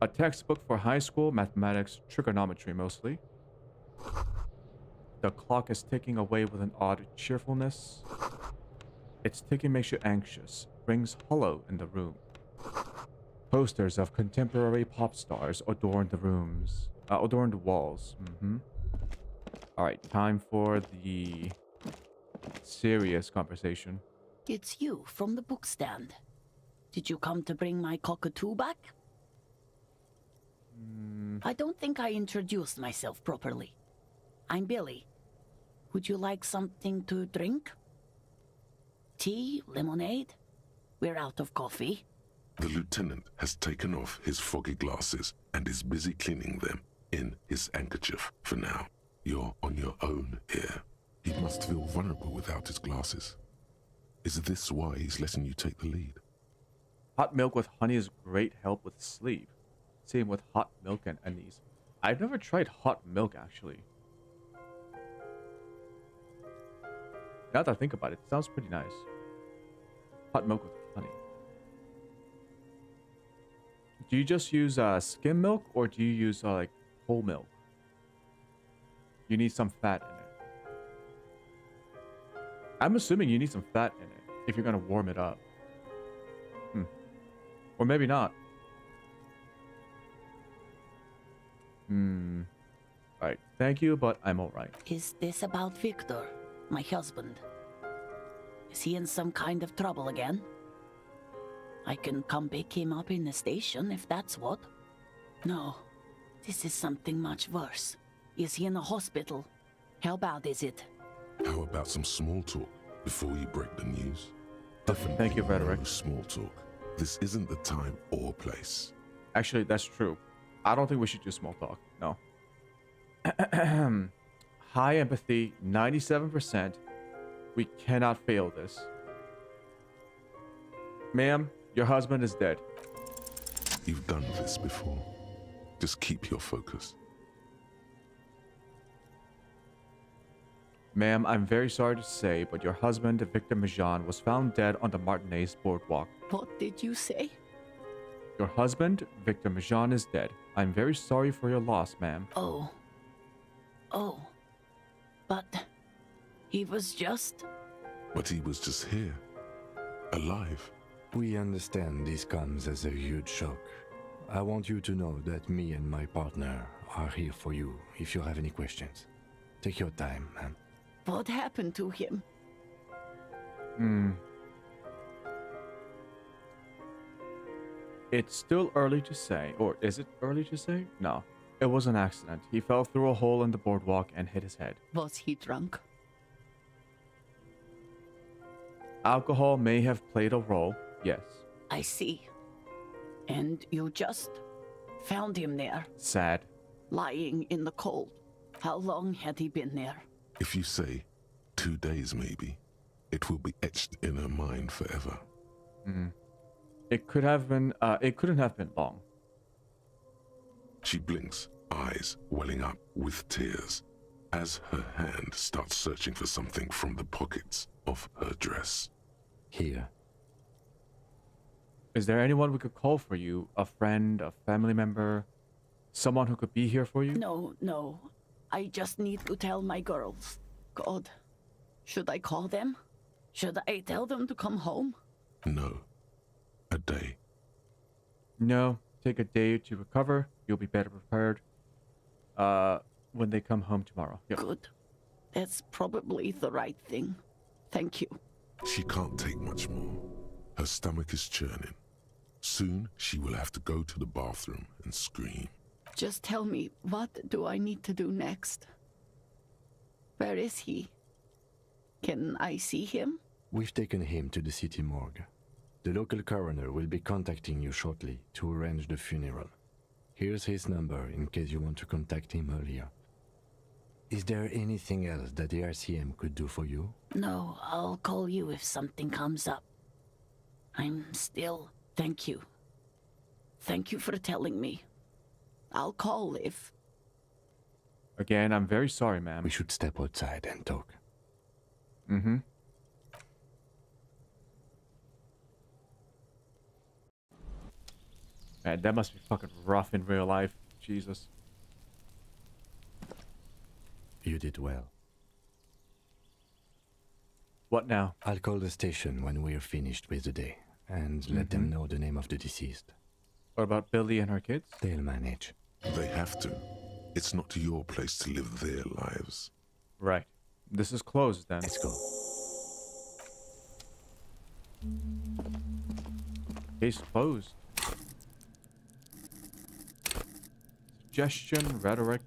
A textbook for high school mathematics, trigonometry mostly. The clock is ticking away with an odd cheerfulness. Its ticking makes you anxious, rings hollow in the room. Posters of contemporary pop stars adorn the rooms, adorn the walls. Alright, time for the serious conversation. It's you from the book stand. Did you come to bring my cockatoo back? I don't think I introduced myself properly. I'm Billy. Would you like something to drink? Tea? Lemonade? We're out of coffee. The lieutenant has taken off his foggy glasses and is busy cleaning them in his handkerchief for now. You're on your own here. He must feel vulnerable without his glasses. Is this why he's letting you take the lead? Hot milk with honey is great help with sleep. Same with hot milk and anise. I've never tried hot milk actually. Now that I think about it, it sounds pretty nice. Hot milk with honey. Do you just use skim milk or do you use like whole milk? You need some fat in it. I'm assuming you need some fat in it if you're gonna warm it up. Or maybe not. Alright, thank you, but I'm alright. Is this about Victor, my husband? Is he in some kind of trouble again? I can come pick him up in the station if that's what. No, this is something much worse. Is he in the hospital? How bad is it? How about some small talk before you break the news? Thank you, Frederick. No small talk. This isn't the time or place. Actually, that's true. I don't think we should do small talk. No. High empathy, 97%. We cannot fail this. Ma'am, your husband is dead. You've done this before. Just keep your focus. Ma'am, I'm very sorry to say, but your husband, Victor Majan, was found dead on the Martinez boardwalk. What did you say? Your husband, Victor Majan, is dead. I'm very sorry for your loss, ma'am. Oh. But he was just... But he was just here. Alive. We understand this comes as a huge shock. I want you to know that me and my partner are here for you if you have any questions. Take your time, ma'am. What happened to him? It's still early to say, or is it early to say? No. It was an accident. He fell through a hole in the boardwalk and hit his head. Was he drunk? Alcohol may have played a role, yes. I see. And you just found him there? Sad. Lying in the cold. How long had he been there? If you say 2 days maybe, it will be etched in her mind forever. It could have been, it couldn't have been long. She blinks, eyes welling up with tears, as her hand starts searching for something from the pockets of her dress. Here. Is there anyone we could call for you? A friend, a family member? Someone who could be here for you? No. I just need to tell my girls. God. Should I call them? Should I tell them to come home? No. A day. No. Take a day to recover. You'll be better prepared. When they come home tomorrow. Yep. Good. That's probably the right thing. Thank you. She can't take much more. Her stomach is churning. Soon she will have to go to the bathroom and scream. Just tell me, what do I need to do next? Where is he? Can I see him? We've taken him to the city morgue. The local coroner will be contacting you shortly to arrange the funeral. Here's his number in case you want to contact him earlier. Is there anything else that the RCM could do for you? No, I'll call you if something comes up. I'm still... Thank you. Thank you for telling me. I'll call if... Again, I'm very sorry, ma'am. We should step outside and talk. Mm-hmm. Man, that must be fucking rough in real life. Jesus. You did well. What now? I'll call the station when we're finished with the day and let them know the name of the deceased. What about Billy and her kids? They'll manage. They have to. It's not your place to live their lives. Right. This is closed then. Let's go. Case closed. Suggestion, rhetoric.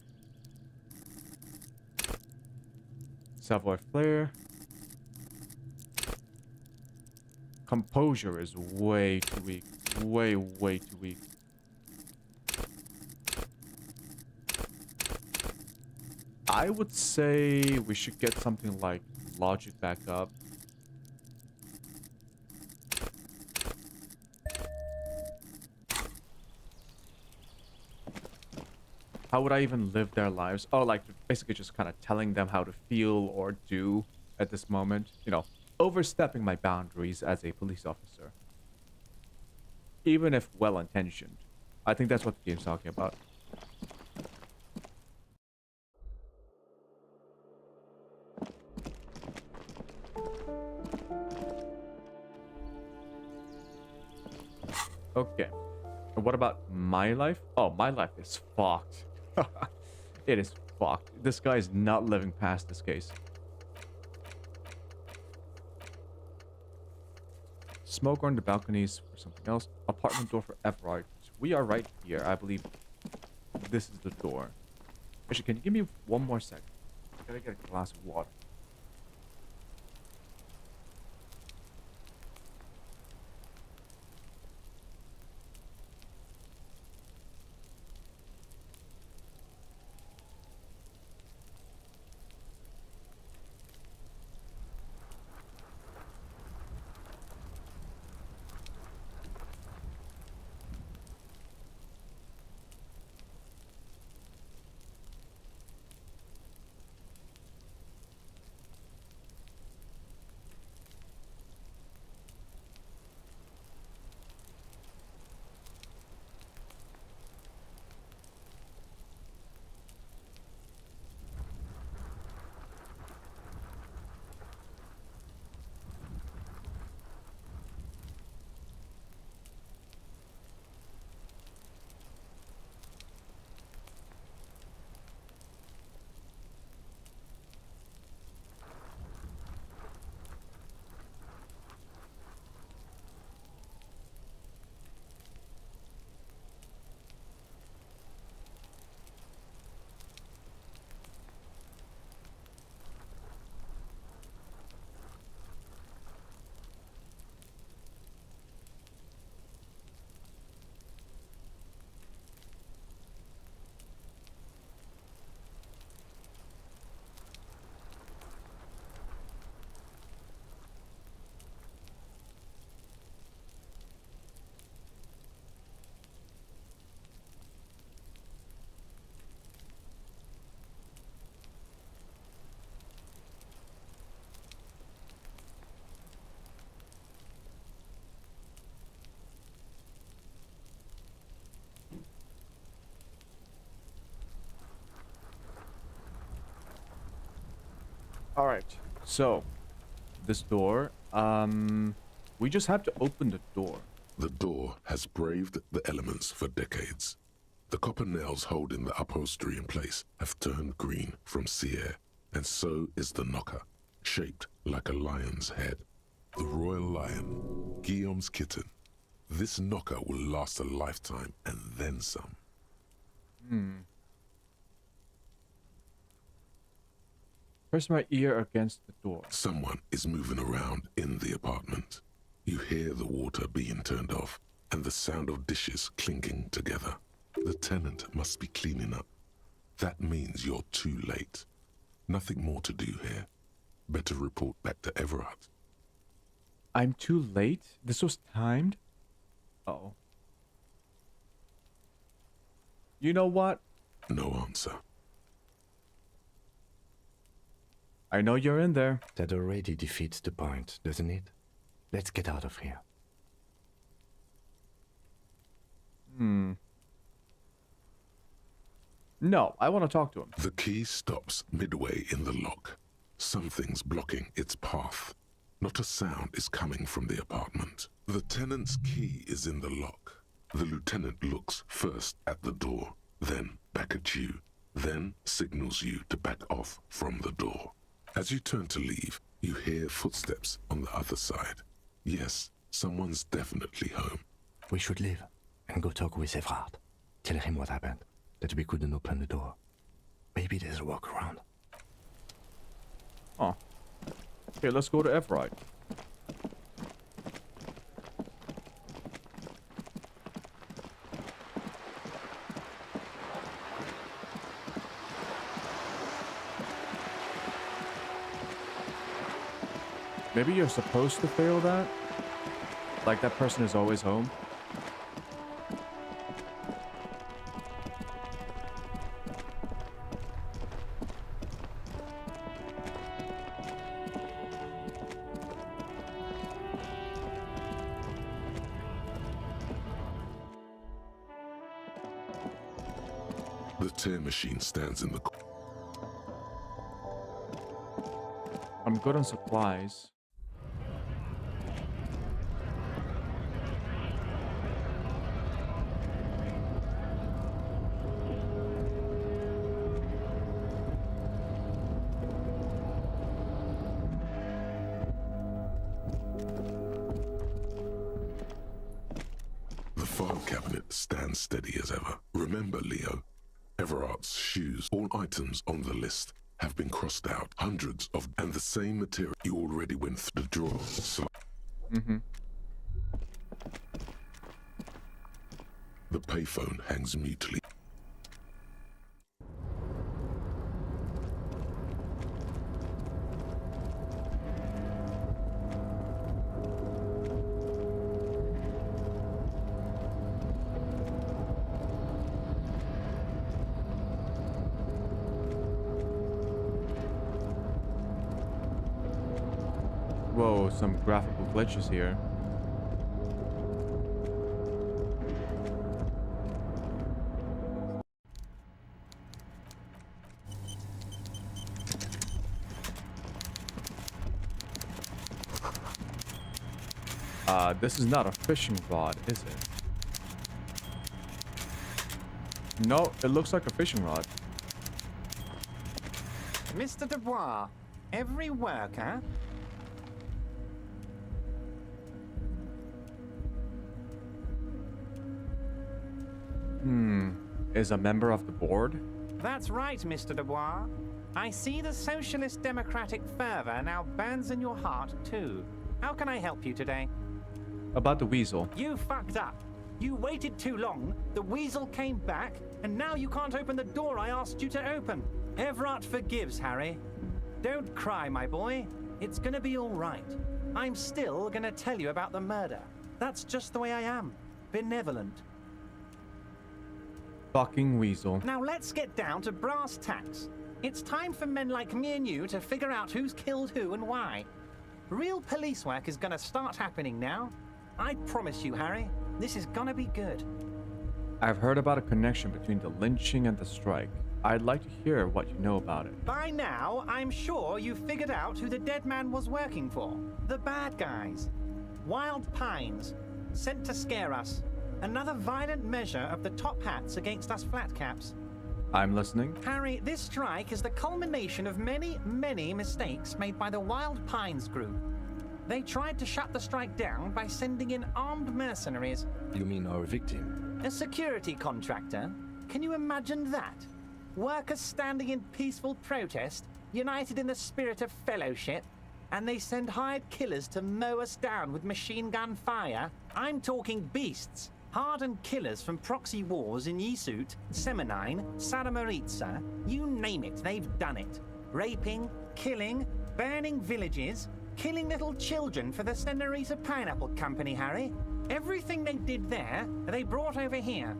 Savoir faire. Composure is way too weak. Way too weak. I would say we should get something like logic back up. How would I even live their lives? Oh, like basically just kind of telling them how to feel or do at this moment. You know, overstepping my boundaries as a police officer. Even if well-intentioned. I think that's what the game's talking about. Okay. And what about my life? Oh, my life is fucked. It is fucked. This guy is not living past this case. Smoke on the balconies for something else. Apartment door for Everard. We are right here. I believe this is the door. Actually, can you give me one more second? I gotta get a glass of water. Alright, so this door, we just have to open the door. The door has braved the elements for decades. The copper nails holding the upholstery in place have turned green from sea air, and so is the knocker, shaped like a lion's head. The royal lion, Guillaume's kitten. This knocker will last a lifetime and then some. Press my ear against the door. Someone is moving around in the apartment. You hear the water being turned off and the sound of dishes clinking together. The tenant must be cleaning up. That means you're too late. Nothing more to do here. Better report back to Everard. I'm too late? This was timed? Uh-oh. You know what? No answer. I know you're in there. That already defeats the point, doesn't it? Let's get out of here. No, I want to talk to him. The key stops midway in the lock. Something's blocking its path. Not a sound is coming from the apartment. The tenant's key is in the lock. The lieutenant looks first at the door, then back at you, then signals you to back off from the door. As you turn to leave, you hear footsteps on the other side. Yes, someone's definitely home. We should leave and go talk with Everard. Tell him what happened, that we couldn't open the door. Maybe there's a workaround. Oh. Okay, let's go to Everard. Maybe you're supposed to fail that? Like that person is always home? The tear machine stands in the corner. I'm good on supplies. The file cabinet stands steady as ever. Remember, Leo, Everard's shoes, all items on the list have been crossed out. Hundreds of, and the same material you already went through the drawers. So the payphone hangs mutely. Whoa, some graphical glitches here. This is not a fishing rod, is it? No, it looks like a fishing rod. Mr. Dubois, every worker... Is a member of the board? That's right, Mr. Dubois. I see the socialist democratic fervor now burns in your heart, too. How can I help you today? About the weasel. You fucked up. You waited too long, the weasel came back, and now you can't open the door I asked you to open. Everard forgives, Harry. Don't cry, my boy. It's gonna be all right. I'm still gonna tell you about the murder. That's just the way I am. Benevolent. Fucking weasel. Now let's get down to brass tacks. It's time for men like me and you to figure out who's killed who and why. Real police work is gonna start happening now. I promise you, Harry, this is gonna be good. I've heard about a connection between the lynching and the strike. I'd like to hear what you know about it. By now, I'm sure you've figured out who the dead man was working for. The bad guys. Wild Pines. Sent to scare us. Another violent measure of the top hats against us flatcaps. I'm listening. Harry, this strike is the culmination of many, many mistakes made by the Wild Pines group. They tried to shut the strike down by sending in armed mercenaries. You mean our victim? A security contractor? Can you imagine that? Workers standing in peaceful protest, united in the spirit of fellowship, and they send hired killers to mow us down with machine gun fire. I'm talking beasts. Hardened killers from proxy wars in Yisut, Semenine, Saramaritsa, you name it, they've done it. Raping, killing, burning villages, killing little children for the Senorita Pineapple Company, Harry. Everything they did there, they brought over here.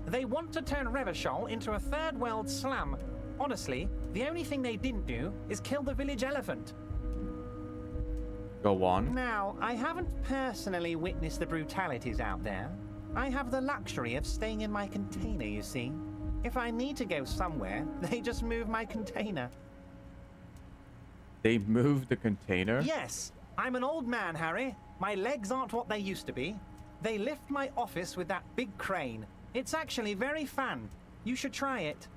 They want to turn Revachol into a third world slum. Honestly, the only thing they didn't do is kill the village elephant. Go on. Now, I haven't personally witnessed the brutalities out there. I have the luxury of staying in my container, you see. If I need to go somewhere, they just move my container. They moved the container? Yes, I'm an old man, Harry. My legs aren't what they used to be. They lift my office with that big crane. It's actually very fun. You should try it.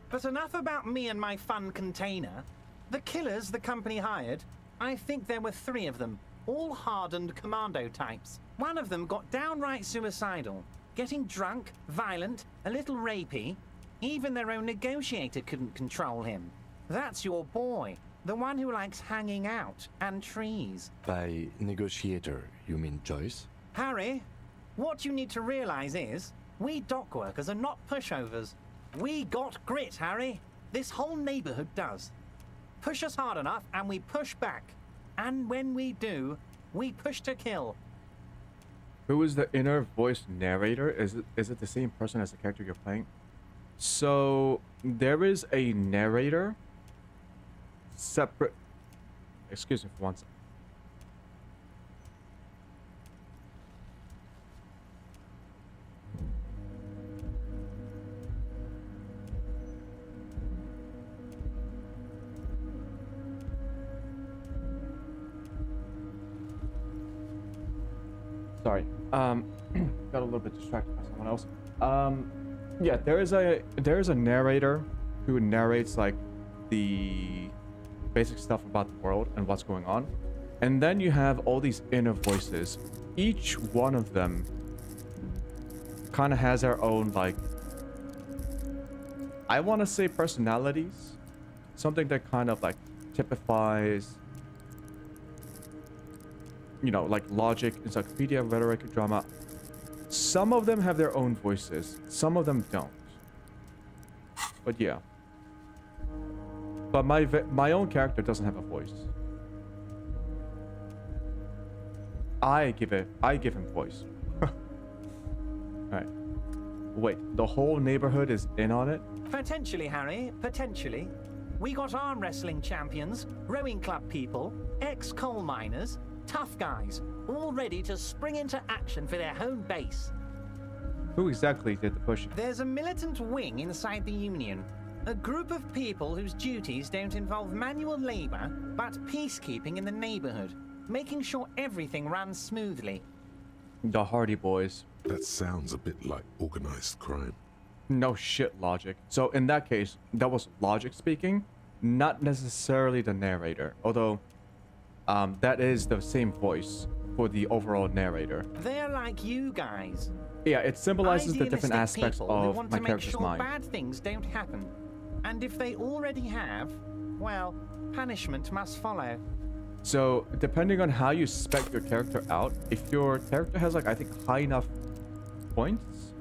But enough about me and my fun container. The killers the company hired, I think there were 3 of them, all hardened commando types. One of them got downright suicidal, getting drunk, violent, a little rapey. Even their own negotiator couldn't control him. That's your boy, the one who likes hanging out and trees. By negotiator, you mean Joyce? Harry, what you need to realize is, we dock workers are not pushovers. We got grit, Harry. This whole neighborhood does. Push us hard enough and we push back. And when we do, we push to kill. Who is the inner voice narrator? Is it the same person as the character you're playing? So there is a narrator separate. Excuse me for one second. Sorry. Got a little bit distracted by someone else. Yeah, there is a narrator who narrates like the basic stuff about the world and what's going on. And then you have all these inner voices. Each one of them kind of has their own, like, I want to say personalities. Something that kind of like typifies, you know, like logic, encyclopedia, rhetoric, drama. Some of them have their own voices. Some of them don't. But yeah. But my own character doesn't have a voice. I give him voice. Alright. Wait, the whole neighborhood is in on it? Potentially, Harry, potentially. We got arm wrestling champions, rowing club people, ex-coal miners, tough guys, all ready to spring into action for their home base. Who exactly did the pushing? There's a militant wing inside the Union. A group of people whose duties don't involve manual labor, but peacekeeping in the neighborhood, making sure everything runs smoothly. The Hardy Boys. That sounds a bit like organized crime. No shit, Logic. So in that case, that was Logic speaking, not necessarily the narrator. Although, that is the same voice for the overall narrator. They're like you guys. Yeah, it symbolizes the different Idealistic aspects people who of want my to make character's sure mind. bad things don't happen. And if they already have, well, punishment must follow. So, depending on how you spec your character out, if your character has, like, I think, high enough points,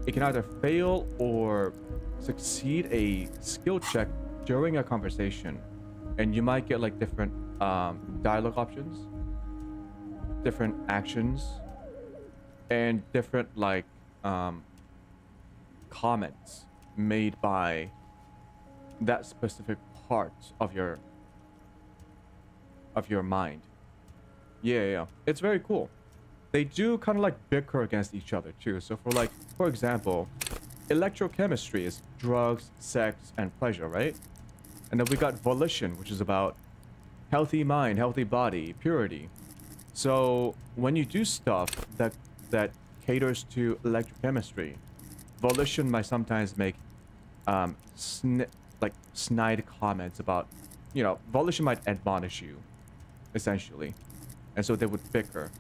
it can either fail or succeed a skill check during a conversation. And you might get, like, different dialogue options, different actions, and different, like, comments made by that specific part of your mind. Yeah. It's very cool. They do kind of like bicker against each other too. So for example, electrochemistry is drugs, sex, and pleasure, right? And then we got volition, which is about healthy mind, healthy body, purity. So when you do stuff that caters to electrochemistry, volition might sometimes make snide comments about, you know, volition might admonish you, essentially. And so they would bicker.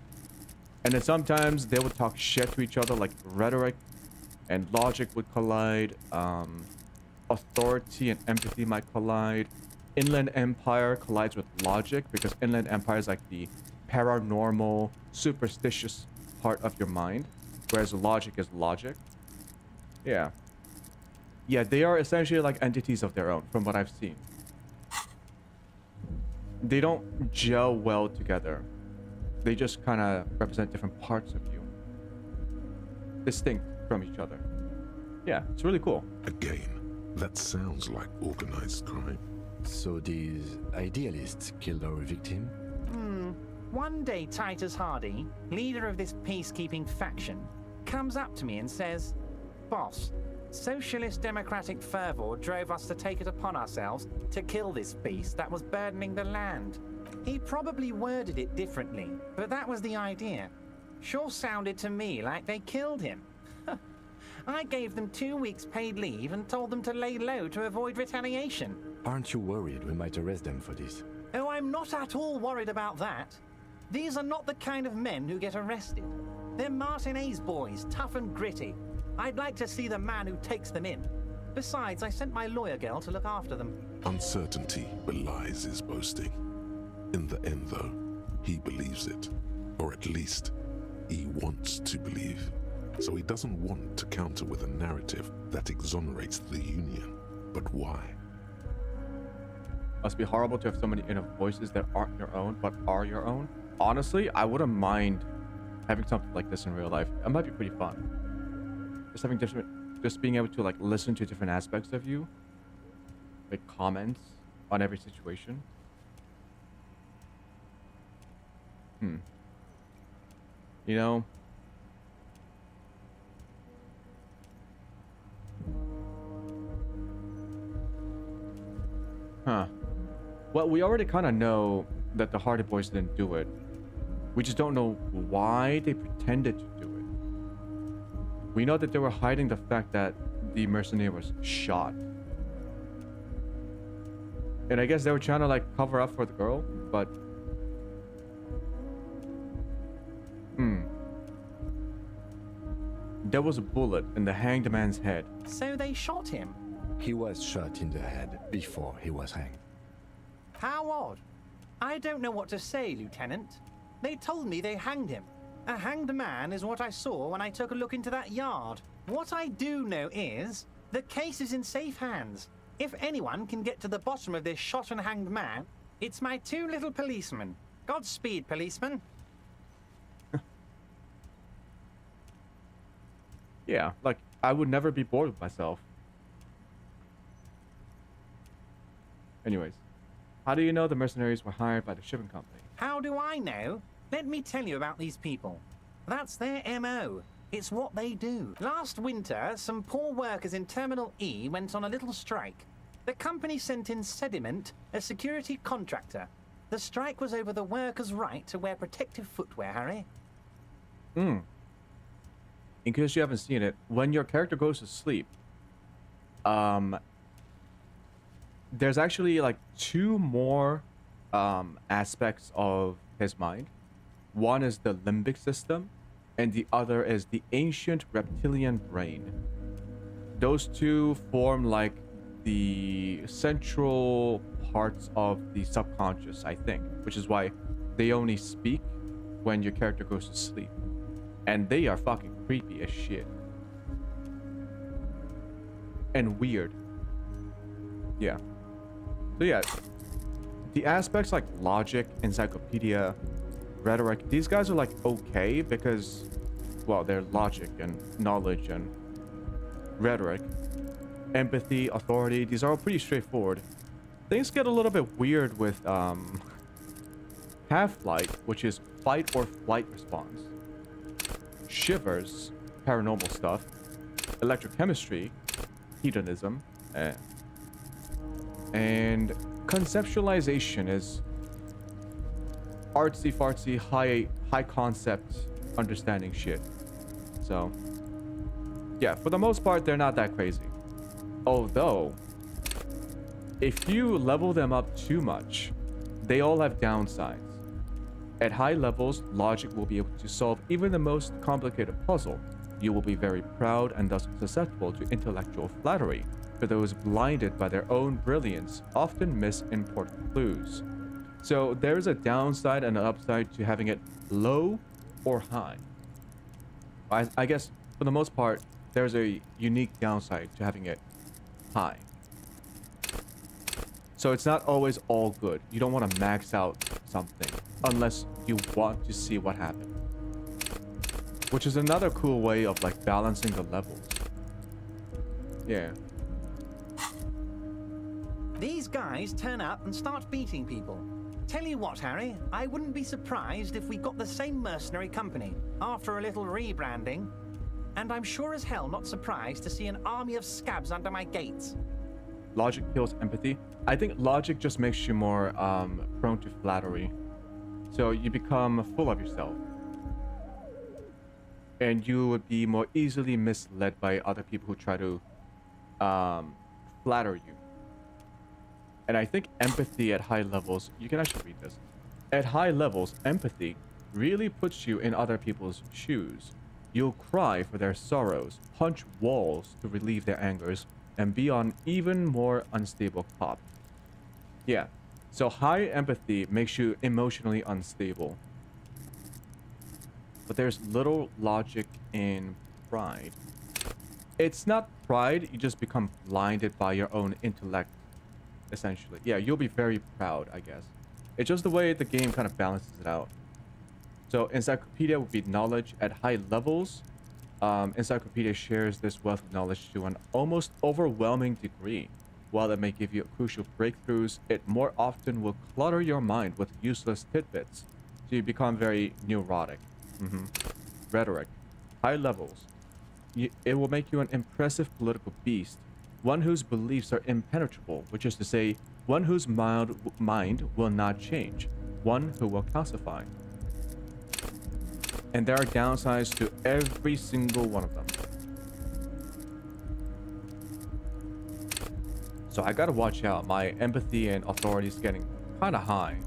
And then sometimes they would talk shit to each other, like rhetoric and logic would collide. Authority and empathy might collide. Inland Empire collides with logic, because Inland Empire is like the paranormal, superstitious part of your mind, whereas logic is logic. Yeah. Yeah, they are essentially like entities of their own, from what I've seen. They don't gel well together. They just kind of represent different parts of you, distinct from each other. Yeah, it's really cool. Again, that sounds like organized crime. So these idealists killed our victim? One day Titus Hardy, leader of this peacekeeping faction, comes up to me and says, "Boss, socialist democratic fervor drove us to take it upon ourselves to kill this beast that was burdening the land." He probably worded it differently, but that was the idea. Sure sounded to me like they killed him. I gave them 2 weeks paid leave and told them to lay low to avoid retaliation. Aren't you worried we might arrest them for this? Oh, I'm not at all worried about that. These are not the kind of men who get arrested. They're Martinez boys, tough and gritty. I'd like to see the man who takes them in. Besides, I sent my lawyer girl to look after them. Uncertainty belies his boasting. In the end, though, he believes it. Or at least, he wants to believe. So he doesn't want to counter with a narrative that exonerates the Union. But why? Must be horrible to have so many inner voices that aren't your own, but are your own. Honestly, I wouldn't mind having something like this in real life. It might be pretty fun. Just having different, just being able to like listen to different aspects of you, make comments on every situation. You know, well, we already kind of know that the Hardy Boys didn't do it. We just don't know why they pretended to do it. We know that they were hiding the fact that the mercenary was shot. And I guess they were trying to like cover up for the girl, but there was a bullet in the hanged man's head. So they shot him? He was shot in the head before he was hanged. How odd. I don't know what to say, Lieutenant. They told me they hanged him. A hanged man is what I saw when I took a look into that yard. What I do know is, the case is in safe hands. If anyone can get to the bottom of this shot and hanged man, it's my 2 little policemen. Godspeed, policeman. Yeah, like, I would never be bored with myself. Anyways, how do you know the mercenaries were hired by the shipping company? How do I know? Let me tell you about these people. That's their MO. It's what they do. Last winter, some poor workers in Terminal E went on a little strike. The company sent in Sediment, a security contractor. The strike was over the workers' right to wear protective footwear, Harry. In case you haven't seen it, when your character goes to sleep, there's actually like 2 more aspects of his mind. One is the limbic system, and the other is the ancient reptilian brain. Those 2 form like the central parts of the subconscious, I think, which is why they only speak when your character goes to sleep. And they are fucking creepy as shit. And weird. Yeah. So yeah, the aspects like logic, encyclopedia, rhetoric, these guys are like okay because, well, they're logic and knowledge and rhetoric. Empathy, authority, these are all pretty straightforward. Things get a little bit weird with half-life, which is fight or flight response. Shivers, paranormal stuff. Electrochemistry, hedonism, and conceptualization is artsy-fartsy, high concept understanding shit. So, yeah, for the most part, they're not that crazy. Although, if you level them up too much, they all have downsides. At high levels, logic will be able to solve even the most complicated puzzle. You will be very proud and thus susceptible to intellectual flattery, for those blinded by their own brilliance often miss important clues. So there's a downside and an upside to having it low or high. I guess for the most part, there's a unique downside to having it high. So it's not always all good. You don't want to max out something unless you want to see what happened. Which is another cool way of like balancing the levels. Yeah. These guys turn up and start beating people. Tell you what, Harry, I wouldn't be surprised if we got the same mercenary company after a little rebranding. And I'm sure as hell not surprised to see an army of scabs under my gates. Logic kills empathy. I think logic just makes you more prone to flattery. So you become full of yourself. And you would be more easily misled by other people who try to flatter you. And I think empathy at high levels, you can actually read this. At high levels, empathy really puts you in other people's shoes. You'll cry for their sorrows, punch walls to relieve their angers, and be on even more unstable cop. Yeah, so high empathy makes you emotionally unstable. But there's little logic in pride. It's not pride, you just become blinded by your own intellect, essentially. Yeah, you'll be very proud, I guess. It's just the way the game kind of balances it out. So encyclopedia would be knowledge at high levels. Encyclopedia shares this wealth of knowledge to an almost overwhelming degree. While it may give you crucial breakthroughs, it more often will clutter your mind with useless tidbits. So you become very neurotic. Rhetoric. High levels. It will make you an impressive political beast. One whose beliefs are impenetrable, which is to say, one whose mind will not change. One who will calcify. And there are downsides to every single one of them. So I gotta watch out. My empathy and authority is getting kinda high.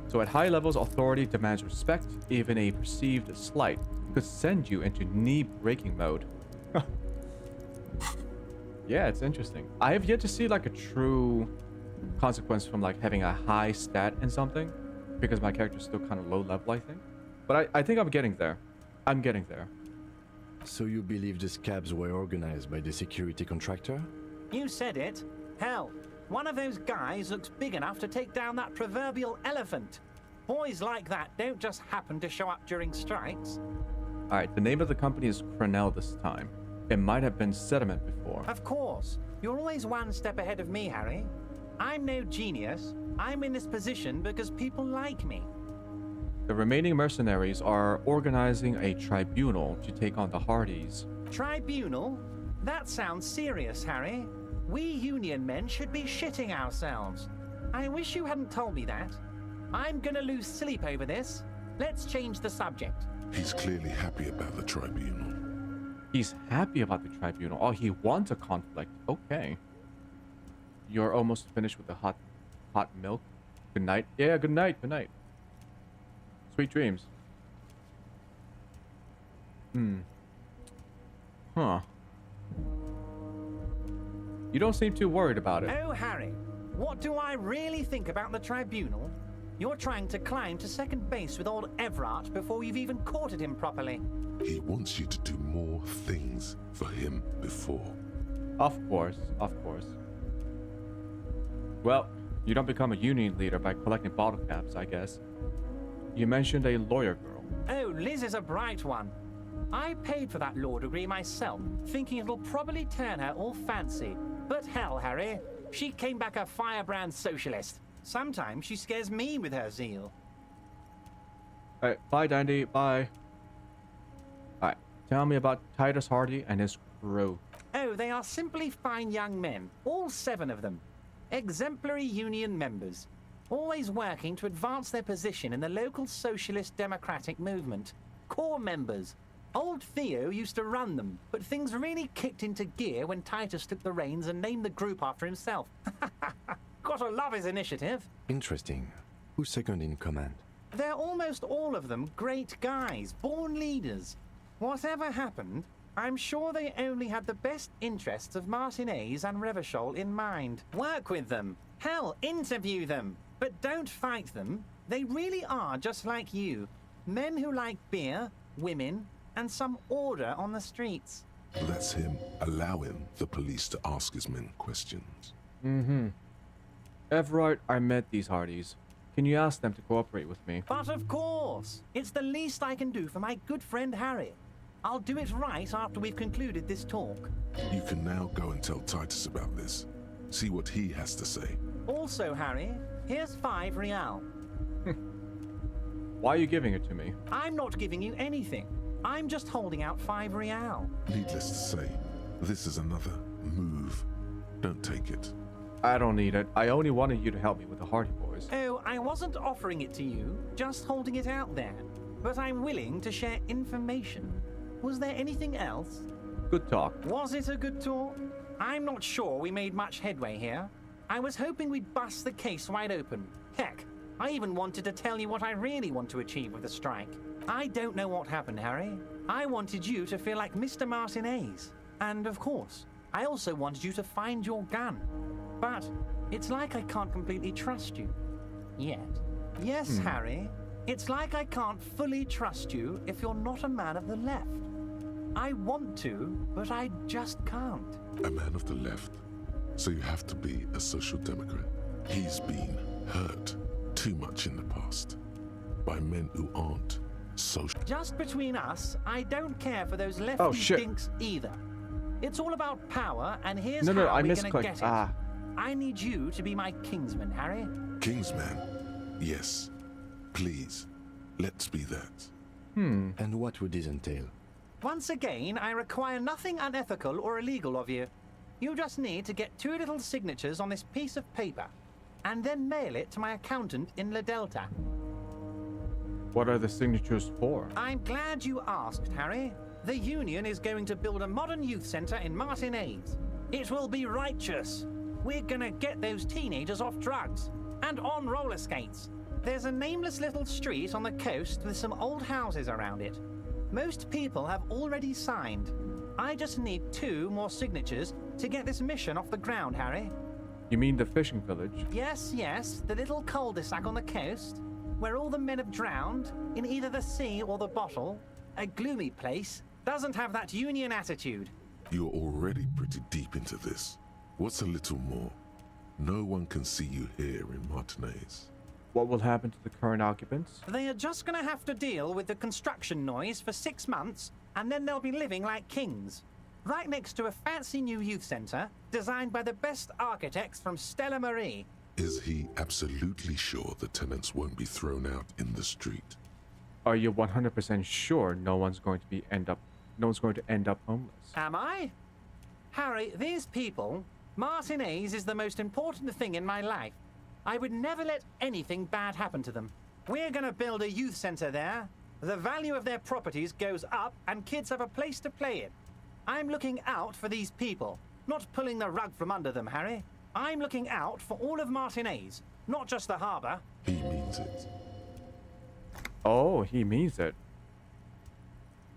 So at high levels, authority demands respect. Even a perceived slight could send you into knee-breaking mode. Yeah, it's interesting. I have yet to see like a true consequence from like having a high stat in something, because my character's still kind of low level, I think. But I think I'm getting there. I'm getting there. So you believe the scabs were organized by the security contractor? You said it. Hell, one of those guys looks big enough to take down that proverbial elephant. Boys like that don't just happen to show up during strikes. Alright, the name of the company is Crenell this time. It might have been Sediment before. Of course. You're always one step ahead of me, Harry. I'm no genius. I'm in this position because people like me. The remaining mercenaries are organizing a tribunal to take on the Hardys. Tribunal? That sounds serious, Harry. We Union men should be shitting ourselves. I wish you hadn't told me that. I'm gonna lose sleep over this. Let's change the subject. He's clearly happy about the tribunal. He's happy about the tribunal. Oh, he wants a conflict. Okay. You're almost finished with the hot milk. Good night. Yeah, good night. Good night. Sweet dreams. Huh. You don't seem too worried about it. Oh, Harry, what do I really think about the tribunal? You're trying to climb to second base with old Everard before you've even courted him properly. He wants you to do more things for him before. Of course, of course. Well, you don't become a union leader by collecting bottle caps, I guess. You mentioned a lawyer girl. Oh, Liz is a bright one. I paid for that law degree myself, thinking it'll probably turn her all fancy. But hell, Harry, she came back a firebrand socialist. Sometimes she scares me with her zeal. Alright, bye Dandy, bye. Alright, tell me about Titus Hardy and his crew. Oh, they are simply fine young men, all 7 of them. Exemplary union members, always working to advance their position in the local socialist democratic movement. Core members. Old Theo used to run them, but things really kicked into gear when Titus took the reins and named the group after himself. Gotta love his initiative. Interesting. Who's second in command? They're almost all of them great guys, born leaders. Whatever happened, I'm sure they only had the best interests of Martinez and Revachol in mind. Work with them. Hell, interview them. But don't fight them. They really are just like you. Men who like beer, women, and some order on the streets. Allow him, the police, to ask his men questions. Mm-hmm. Everett, I met these Hardys. Can you ask them to cooperate with me? But of course! It's the least I can do for my good friend Harry. I'll do it right after we've concluded this talk. You can now go and tell Titus about this. See what he has to say. Also, Harry, here's 5 real. Why are you giving it to me? I'm not giving you anything. I'm just holding out 5 real. Needless to say, this is another move. Don't take it. I don't need it. I only wanted you to help me with the Hardy Boys. Oh, I wasn't offering it to you, just holding it out there. But I'm willing to share information. Was there anything else? Good talk. Was it a good talk? I'm not sure we made much headway here. I was hoping we'd bust the case wide open. Heck, I even wanted to tell you what I really want to achieve with the strike. I don't know what happened, Harry. I wanted you to feel like Mr. Martinez. And of course, I also wanted you to find your gun. But it's like I can't completely trust you. Yet. Yes, Harry. It's like I can't fully trust you if you're not a man of the left. I want to, but I just can't. A man of the left. So you have to be a social democrat. He's been hurt too much in the past by men who aren't social. Just between us, I don't care for those lefty dinks either. It's all about power, and here's how we're gonna get it. I need you to be my kingsman, Harry. Kingsman? Yes. Please, let's be that. And what would this entail? Once again, I require nothing unethical or illegal of you. You just need to get 2 little signatures on this piece of paper, and then mail it to my accountant in La Delta. What are the signatures for? I'm glad you asked, Harry. The Union is going to build a modern youth center in Martinez. It will be righteous. We're gonna get those teenagers off drugs and on roller skates. There's a nameless little street on the coast with some old houses around it. Most people have already signed. I just need 2 more signatures to get this mission off the ground, Harry. You mean the fishing village? Yes, the little cul-de-sac on the coast, where all the men have drowned, in either the sea or the bottle. A gloomy place, doesn't have that Union attitude. You're already pretty deep into this. What's a little more? No one can see you here in Martinez. What will happen to the current occupants? They are just gonna have to deal with the construction noise for 6 months, and then they'll be living like kings. Right next to a fancy new youth center, designed by the best architects from Stella Marie. Is he absolutely sure the tenants won't be thrown out in the street? Are you 100% sure no one's going to end up homeless? Am I? Harry, these people, Martinez is the most important thing in my life. I would never let anything bad happen to them. We're gonna build a youth center there. The value of their properties goes up and kids have a place to play in. I'm looking out for these people, not pulling the rug from under them, Harry. I'm looking out for all of Martinez, not just the harbor. He means it. Oh, he means it.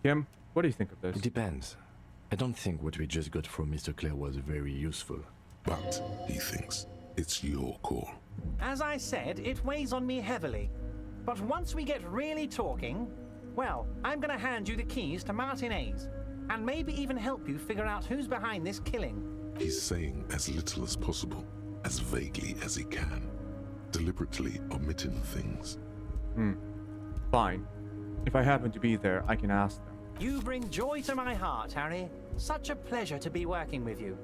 Kim, what do you think of this? It depends. I don't think what we just got from Mr. Clare was very useful. But he thinks it's your call. As I said, it weighs on me heavily. But once we get really talking, well, I'm gonna hand you the keys to Martinez, and maybe even help you figure out who's behind this killing. He's saying as little as possible, as vaguely as he can, deliberately omitting things. Fine. If I happen to be there, I can ask them. You bring joy to my heart, Harry. Such a pleasure to be working with you.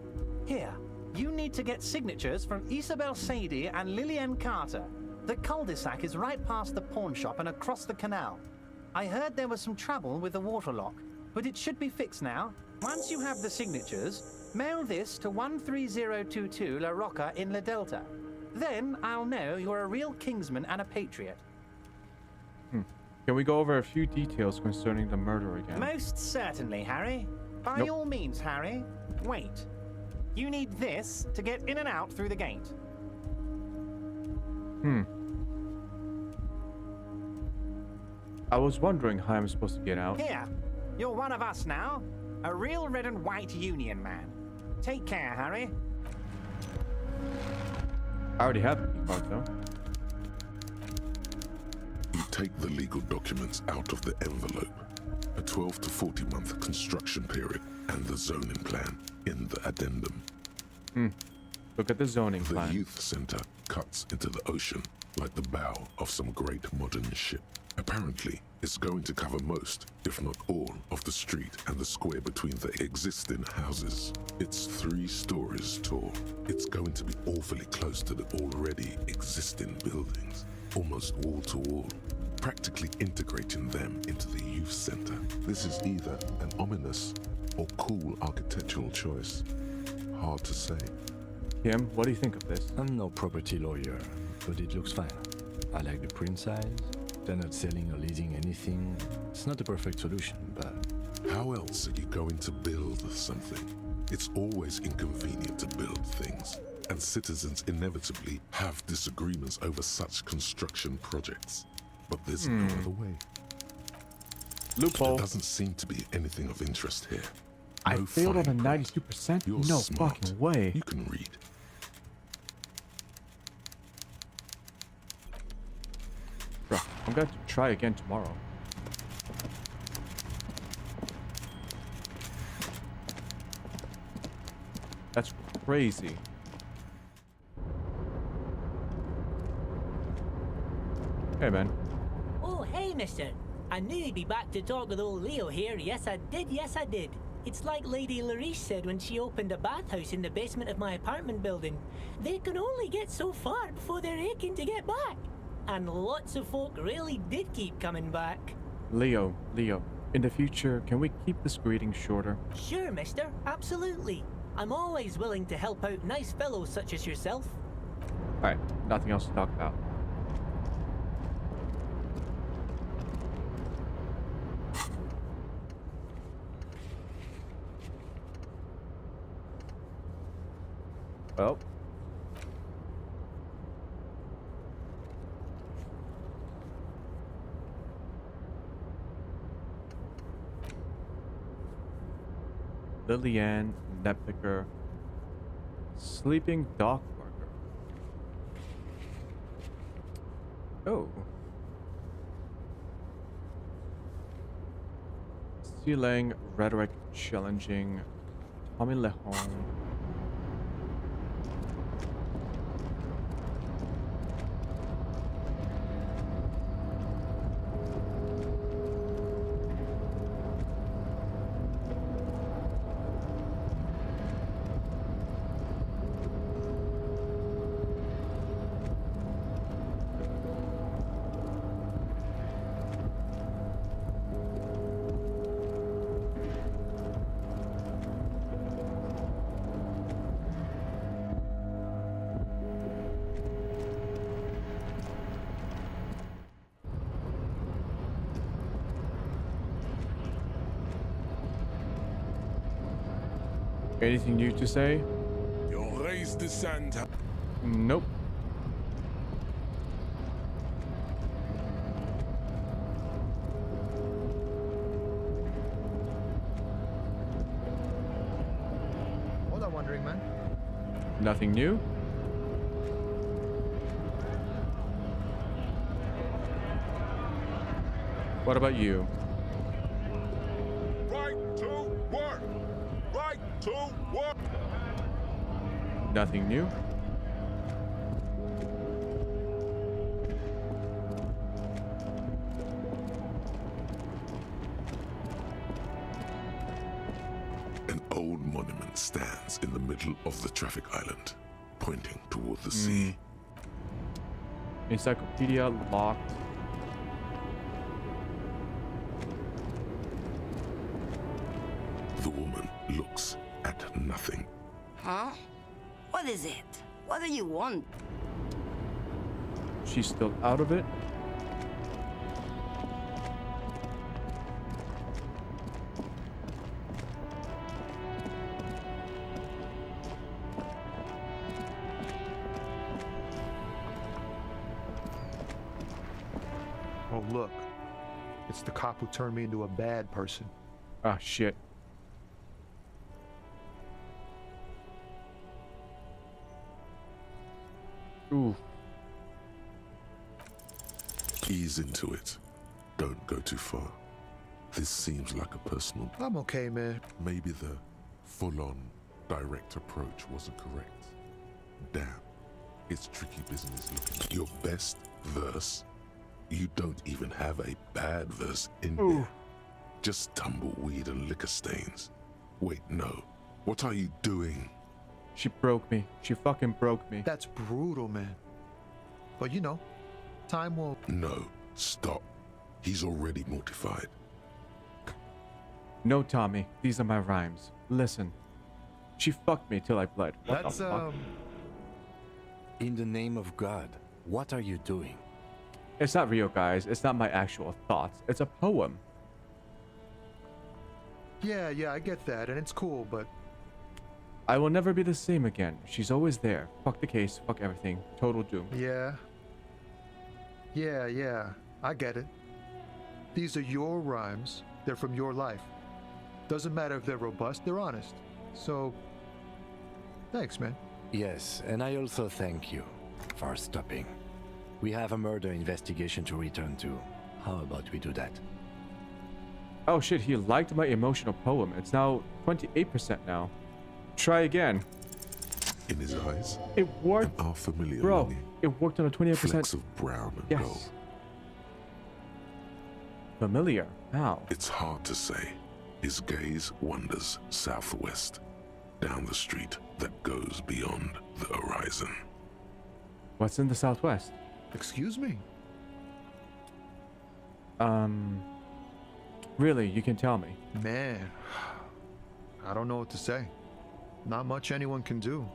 Here, you need to get signatures from Isabel Sadie and Lillian Carter. The cul-de-sac is right past the pawn shop and across the canal. I heard there was some trouble with the water lock, but it should be fixed now. Once you have the signatures, mail this to 13022 La Rocca in La Delta. Then I'll know you're a real kingsman and a patriot. Can we go over a few details concerning the murder again? Most certainly, Harry. By all means, Harry. Wait. You need this to get in and out through the gate. I was wondering how I'm supposed to get out. Here. You're one of us now. A real red and white union man. Take care, Harry. I already have a key card though. You take the legal documents out of the envelope, a 12 to 40 month construction period, and the zoning plan in the addendum. Look at the zoning plan. The youth center cuts into the ocean like the bow of some great modern ship. Apparently, it's going to cover most, if not all, of the street and the square between the existing houses. It's 3 stories tall. It's going to be awfully close to the already existing buildings, almost wall to wall, practically integrating them into the youth center. This is either an ominous or cool architectural choice. Hard to say. Kim, what do you think of this? I'm no property lawyer, but it looks fine. I like the print size. They're not selling or leasing anything. It's not the perfect solution, but... How else are you going to build something? It's always inconvenient to build things, and citizens inevitably have disagreements over such construction projects. But there's no other way. Loophole. There doesn't seem to be anything of interest here. I No failed on a fine print. 92%? You're No smart. fucking way. You can read. Bro, I'm going to try again tomorrow. That's crazy. Hey, man. Oh, hey, mister. I knew you'd be back to talk with old Leo here. Yes, I did. Yes, I did. It's like Lady Larice said when she opened a bathhouse in the basement of my apartment building. They can only get so far before they're aching to get back. And lots of folk really did keep coming back. Leo, in the future, can we keep this greeting shorter? Sure, mister. Absolutely. I'm always willing to help out nice fellows such as yourself. Alright, nothing else to talk about. Well. Lillian, Netpicker, Sleeping Dock Worker. Oh. Stealing, Rhetoric, Challenging, Tommy Lehon. Anything new to say? You'll raise the sand. Nope. What am wondering, man? Nothing new. What about you? Right to work. Right to work. Nothing new. An old monument stands in the middle of the traffic island, pointing toward the sea. Encyclopedia locked. The woman looks at nothing. Huh? What is it? What do you want? She's still out of it. Oh, look. It's the cop who turned me into a bad person. Ah, shit. Ooh. Ease into it. Don't go too far. This seems like a personal... I'm okay, man. Maybe the full-on direct approach wasn't correct. Damn. It's tricky business looking. Your best verse? You don't even have a bad verse in there. Just tumbleweed and liquor stains. Wait, no. What are you doing? She broke me. She fucking broke me. That's brutal, man. But you know, time will... No, stop. He's already mortified. No, Tommy. These are my rhymes. Listen. She fucked me till I bled. What That's, the fuck? In the name of God, what are you doing? It's not real, guys. It's not my actual thoughts. It's a poem. Yeah, I get that, and it's cool, but... I will never be the same again. She's always there. Fuck the case. Fuck everything. Total doom. Yeah, I get it. These are your rhymes. They're from your life. Doesn't matter if they're robust, they're honest. So, thanks, man. Yes, and I also thank you for stopping. We have a murder investigation to return to. How about we do that? Oh shit, he liked my emotional poem. It's now 28% now. Try again. In his eyes, it worked. Our familiar bro, longing. It worked on a 28%. Flecks of brown and gold. Familiar? How? It's hard to say. His gaze wanders southwest, down the street that goes beyond the horizon. What's in the southwest? Excuse me? Really, you can tell me. Man, I don't know what to say. Not much anyone can do.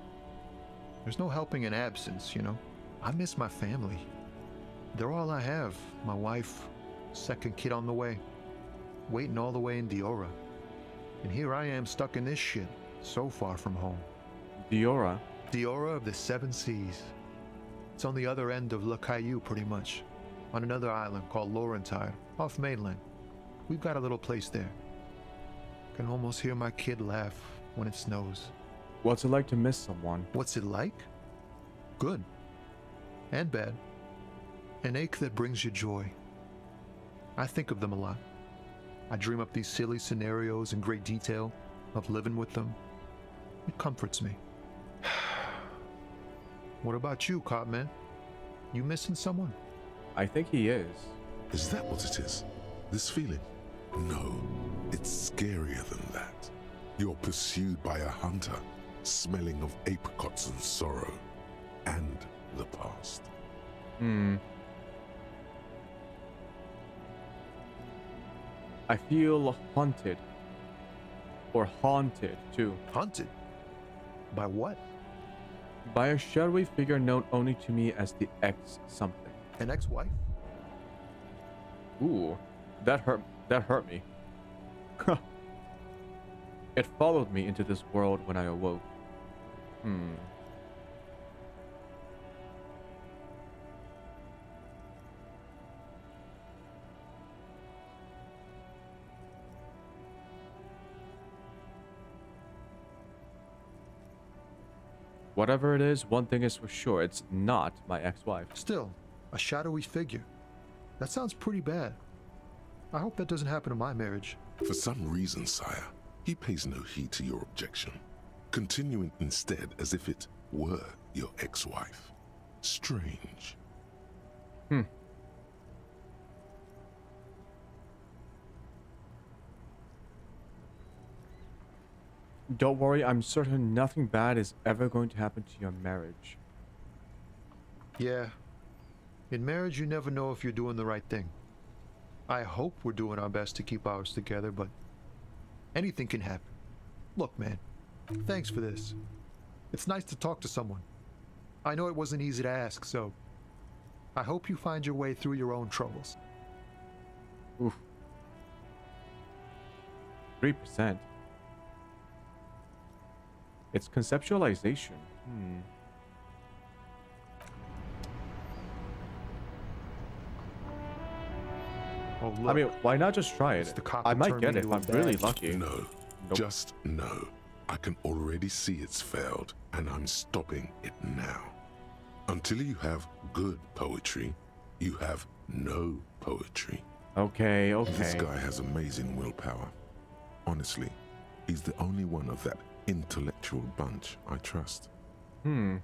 There's no helping in absence, you know? I miss my family. They're all I have. My wife, second kid on the way, waiting all the way in Diora. And here I am stuck in this shit, so far from home. Diora? Diora of the Seven Seas. It's on the other end of Le Caillou, pretty much. On another island called Laurentide, off mainland. We've got a little place there. Can almost hear my kid laugh when it snows. What's it like to miss someone? What's it like? Good. And bad. An ache that brings you joy. I think of them a lot. I dream up these silly scenarios in great detail of living with them. It comforts me. What about you, Copman? You missing someone? I think he is. Is that what it is? This feeling? No, it's scarier than that. You're pursued by a hunter, smelling of apricots and sorrow, and the past. I feel haunted. Or haunted, too. Haunted? By what? By a shadowy figure known only to me as the X-something. An ex-wife? Ooh, that hurt me. It followed me into this world when I awoke. Whatever it is, one thing is for sure, it's not my ex-wife. Still, a shadowy figure. That sounds pretty bad. I hope that doesn't happen to my marriage. For some reason, sire, he pays no heed to your objection, continuing instead as if it were your ex-wife. Strange. Don't worry, I'm certain nothing bad is ever going to happen to your marriage. Yeah. In marriage, you never know if you're doing the right thing. I hope we're doing our best to keep ours together, but anything can happen. Look, man, thanks for this. It's nice to talk to someone. I know it wasn't easy to ask, so I hope you find your way through your own troubles. Oof. 3%. It's conceptualization. Oh, look. I mean, why not just try it? I might get it if I'm really lucky. No, just no. I can already see it's failed, and I'm stopping it now. Until you have good poetry, you have no poetry. Okay, okay. This guy has amazing willpower. Honestly, he's the only one of that intellectual bunch I trust. Hmm.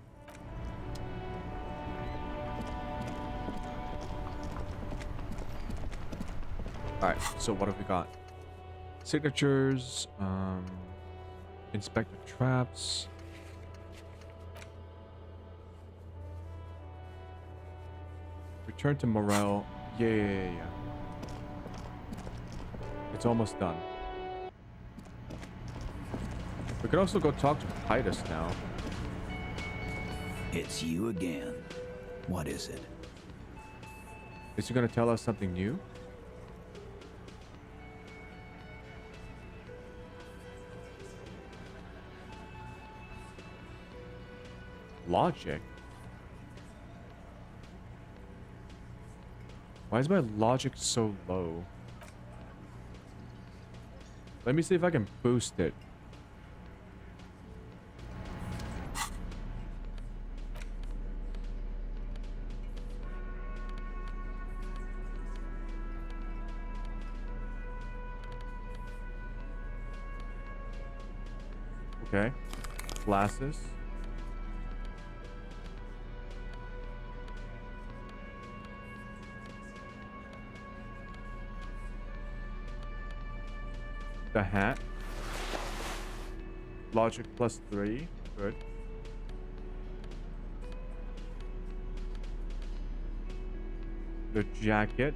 Alright, so what have we got? Signatures, inspect the traps. Return to Morel. Yeah. It's almost done. We can also go talk to Titus now. It's you again. What is it? Is he gonna tell us something new? Logic? Why is my logic so low? Let me see if I can boost it. Okay. Glasses. The hat. Logic +3. Good. The jacket.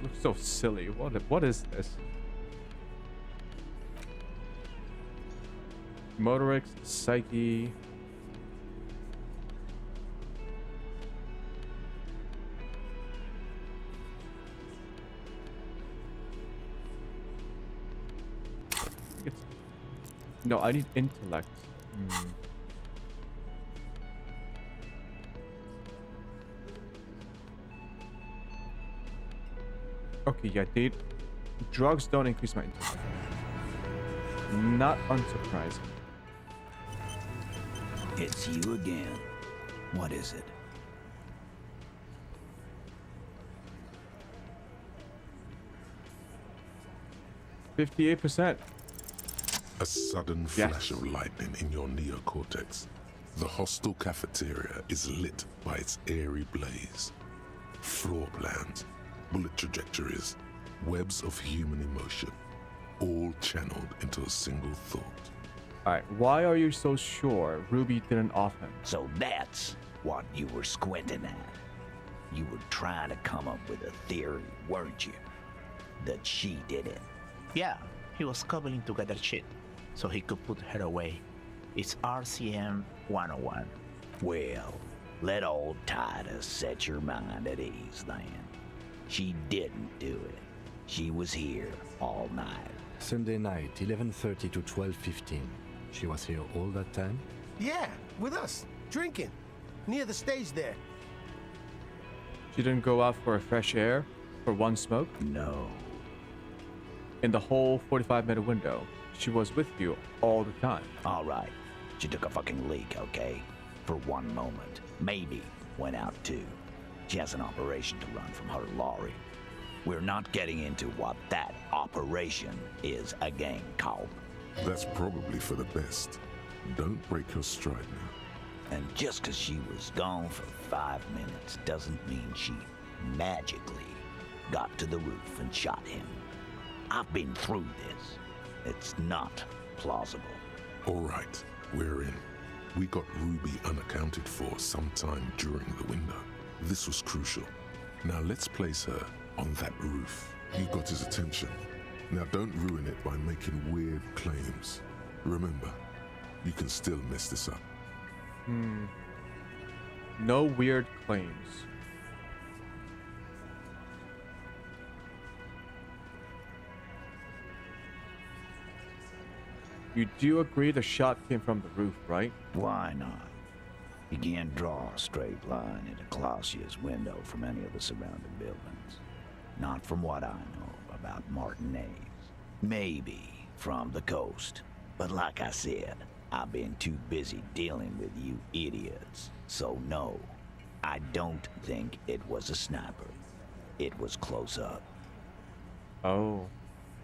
Looks so silly. What is this? Motorix, Psyche. No, I need intellect. Okay, yeah, drugs don't increase my intellect. Not unsurprising. It's you again. What is it? %58%. A sudden flash of lightning in your neocortex. The hostel cafeteria is lit by its airy blaze. Floor plans, bullet trajectories, webs of human emotion, all channeled into a single thought. Alright, why are you so sure Ruby didn't off him? So that's what you were squinting at. You were trying to come up with a theory, weren't you? That she did it. Yeah, he was cobbling together shit so he could put her away. It's RCM 101. Well, let old Titus set your mind at ease then. She didn't do it. She was here all night. Sunday night, 11:30 to 12:15. She was here all that time? Yeah, with us, drinking, near the stage there. She didn't go out for a fresh air? For one smoke? No. In the whole 45-minute window, she was with you all the time. All right. She took a fucking leak, okay? For one moment. Maybe went out too. She has an operation to run from her lorry. We're not getting into what that operation is again, Cobb. That's probably for the best. Don't break your stride now. And just because she was gone for 5 minutes doesn't mean she magically got to the roof and shot him. I've been through this. It's not plausible. All right, we're in. We got Ruby unaccounted for sometime during the window. This was crucial. Now let's place her on that roof. You got his attention. Now don't ruin it by making weird claims. Remember, you can still mess this up. No weird claims. You do agree the shot came from the roof, right? Why not? You can't draw a straight line into Clausia's window from any of the surrounding buildings. Not from what I know about Martinez. Maybe from the coast. But like I said, I've been too busy dealing with you idiots. So no, I don't think it was a sniper. It was close up. Oh.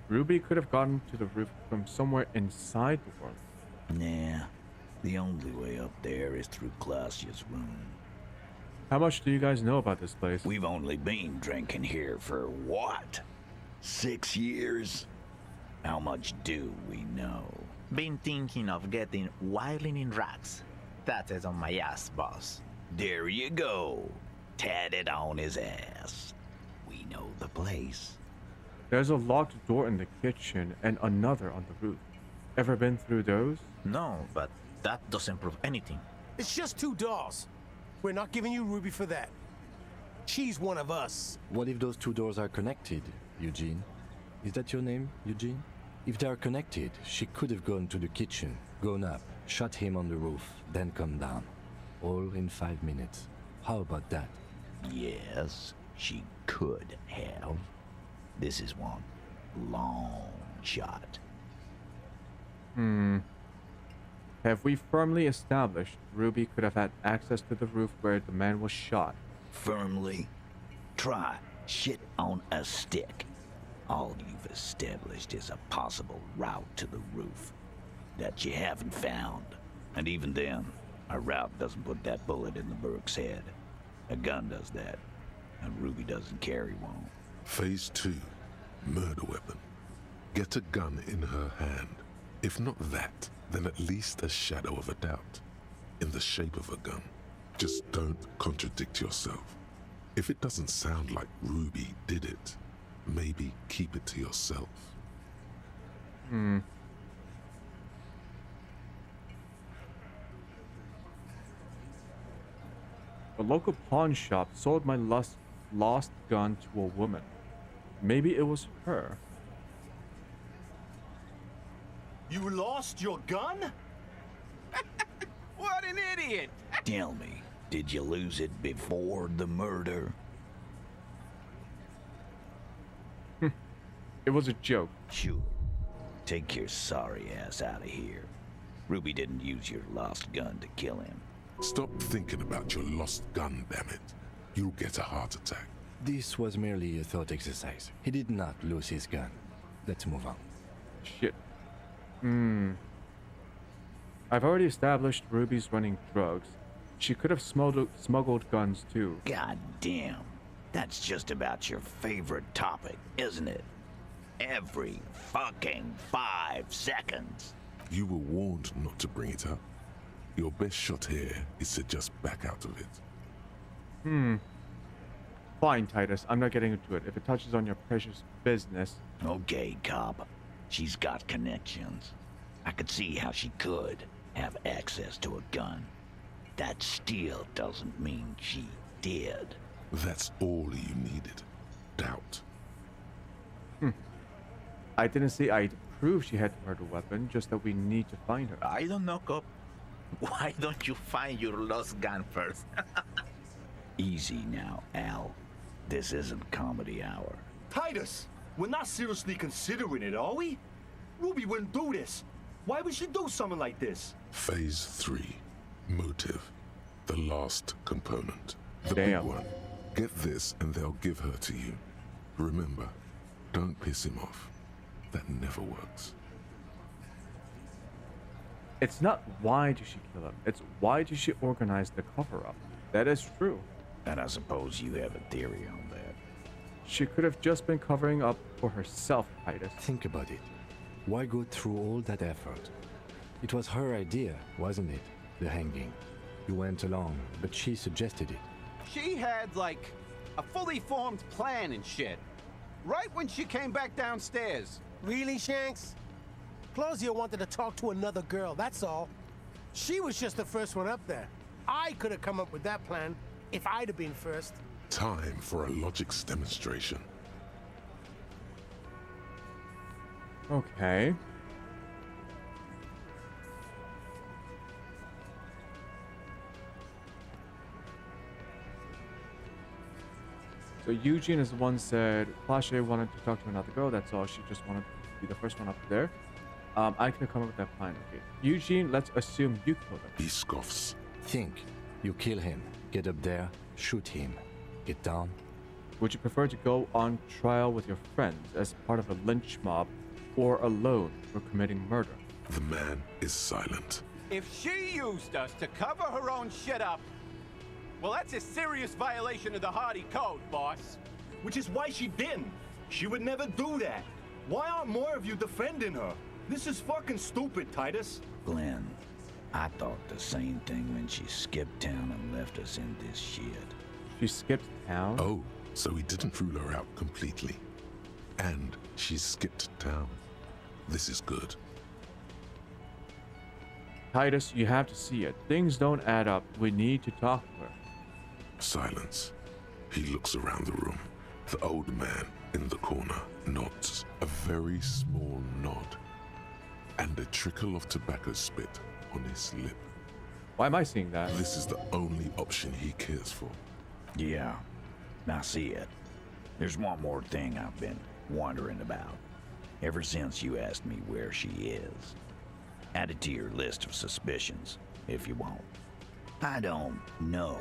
Ruby could have gotten to the roof from somewhere inside the world. Nah, the only way up there is through Clausia's room. How much do you guys know about this place? We've only been drinking here for what? 6 years? How much do we know? Been thinking of getting wilding in rats. That is on my ass, boss. There you go. Tatted on his ass. We know the place. There's a locked door in the kitchen and another on the roof. Ever been through those? No, but that doesn't prove anything. It's just 2 doors. We're not giving you Ruby for that. She's one of us. What if those 2 doors are connected, Eugene? Is that your name, Eugene? If they are connected, she could have gone to the kitchen, gone up, shot him on the roof, then come down. All in 5 minutes. How about that? Yes, she could have. This is one long shot. Have we firmly established Ruby could have had access to the roof where the man was shot? Firmly? Try shit on a stick. All you've established is a possible route to the roof that you haven't found. And even then, a route doesn't put that bullet in the Burke's head. A gun does that, and Ruby doesn't carry one. Phase 2. Murder weapon. Get a gun in her hand. If not that, then at least a shadow of a doubt. In the shape of a gun. Just don't contradict yourself. If it doesn't sound like Ruby did it, maybe keep it to yourself. The local pawn shop sold my lost gun to a woman. Maybe it was her. You lost your gun? What an idiot! Tell me, did you lose it before the murder? It was a joke. Sure. Take your sorry ass out of here. Ruby didn't use your lost gun to kill him. Stop thinking about your lost gun, damn it. You'll get a heart attack. This was merely a thought exercise. He did not lose his gun. Let's move on. Shit. I've already established Ruby's running drugs. She could have smuggled guns too. God damn. That's just about your favorite topic, isn't it? Every fucking 5 seconds. You were warned not to bring it up. Your best shot here is to just back out of it. Fine, Titus. I'm not getting into it. If it touches on your precious business. Okay, cop. She's got connections. I could see how she could have access to a gun. That still doesn't mean she did. That's all you needed. Doubt. I didn't say I'd prove she had the murder weapon, just that we need to find her. I don't know, cop. Why don't you find your lost gun first? Easy now, Al. This isn't comedy hour. Titus, we're not seriously considering it, are we? Ruby wouldn't do this. Why would she do something like this? Phase 3. Motive. The last component. The Damn. big one. Get this and they'll give her to you. Remember, don't piss him off. That never works. It's not why did she kill him, it's why did she organize the cover-up. That is true. And I suppose you have a theory on that. She could have just been covering up for herself, Titus. Think about it. Why go through all that effort? It was her idea, wasn't it? The hanging. You went along, but she suggested it. She had, like, a fully formed plan and shit. Right when she came back downstairs. Really, Shanks? Clausia wanted to talk to another girl, that's all. She was just the first one up there. I could have come up with that plan if I'd have been first. Time for a logics demonstration. Okay. So Eugene is the one said, Plache wanted to talk to another girl, that's all. She just wanted to be the first one up there. I can come up with that plan, okay. Eugene, let's assume you killed him. He scoffs. Think. You kill him. Get up there. Shoot him. Get down. Would you prefer to go on trial with your friends as part of a lynch mob or alone for committing murder? The man is silent. If she used us to cover her own shit up, well, that's a serious violation of the Hardy Code, boss. Which is why she didn't. She would never do that. Why aren't more of you defending her? This is fucking stupid, Titus. Glenn, I thought the same thing when she skipped town and left us in this shit. She skipped town? Oh, so he didn't rule her out completely. And she skipped town. This is good. Titus, you have to see it. Things don't add up. We need to talk to her. Silence. He looks around the room. The old man in the corner nods. A very small nod. And a trickle of tobacco spit on his lip. Why am I seeing that? This is the only option he cares for. Yeah, I see it. There's one more thing I've been wondering about. Ever since you asked me where she is. Add it to your list of suspicions, if you want. I don't know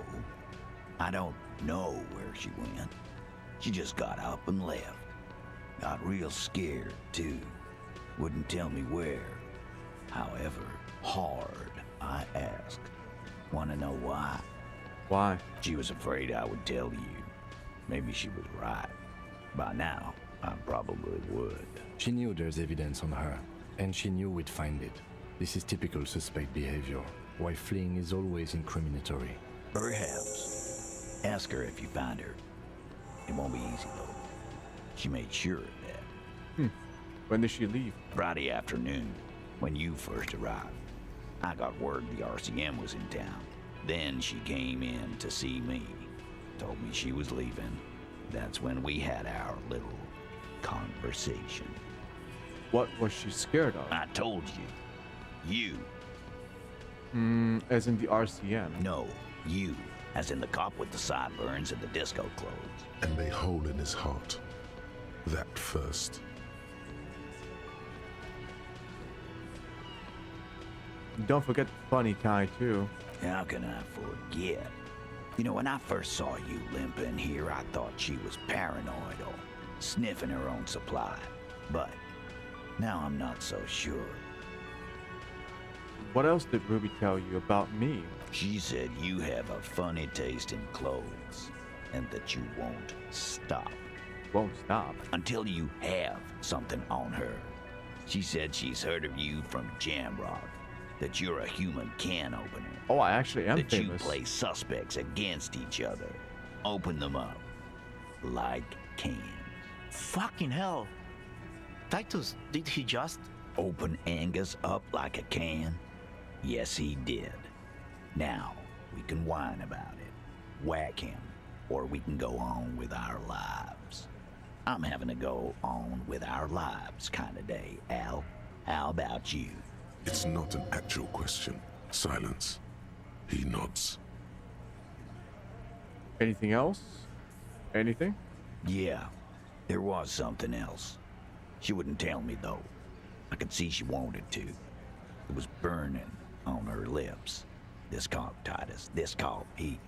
where she went. She just got up and left. Got real scared, too. Wouldn't tell me where. However, hard I asked. Want to know why? Why? She was afraid I would tell you. Maybe she was right. By now, I probably would. She knew there's evidence on her, and she knew we'd find it. This is typical suspect behavior. Why fleeing is always incriminatory. Perhaps. Ask her if you find her. It won't be easy, though. She made sure of that. When did she leave? Friday afternoon, when you first arrived. I got word the RCM was in town. Then she came in to see me. Told me she was leaving. That's when we had our little conversation. What was she scared of? I told you. You. As in the RCM? No, you. As in the cop with the sideburns and the disco clothes. And a hole in his heart. That first. Don't forget the funny tie, too. How can I forget? You know, when I first saw you limping here, I thought she was paranoid or sniffing her own supply. But now I'm not so sure. What else did Ruby tell you about me? She said you have a funny taste in clothes, and that you won't stop. Won't stop? Until you have something on her. She said she's heard of you from Jamrock, that you're a human can opener. Oh, I actually am that famous. You play suspects against each other. Open them up. Like cans. Fucking hell. Titus, did he just... Open Angus up like a can? Yes, he did. Now, we can whine about it. Whack him. Or we can go on with our lives. I'm having a go on with our lives kind of day, Al. How about you? It's not an actual question. Silence. He nods. Anything else? Anything? Yeah, there was something else. She wouldn't tell me, though. I could see she wanted to. It was burning on her lips. This called Titus, this called Pete.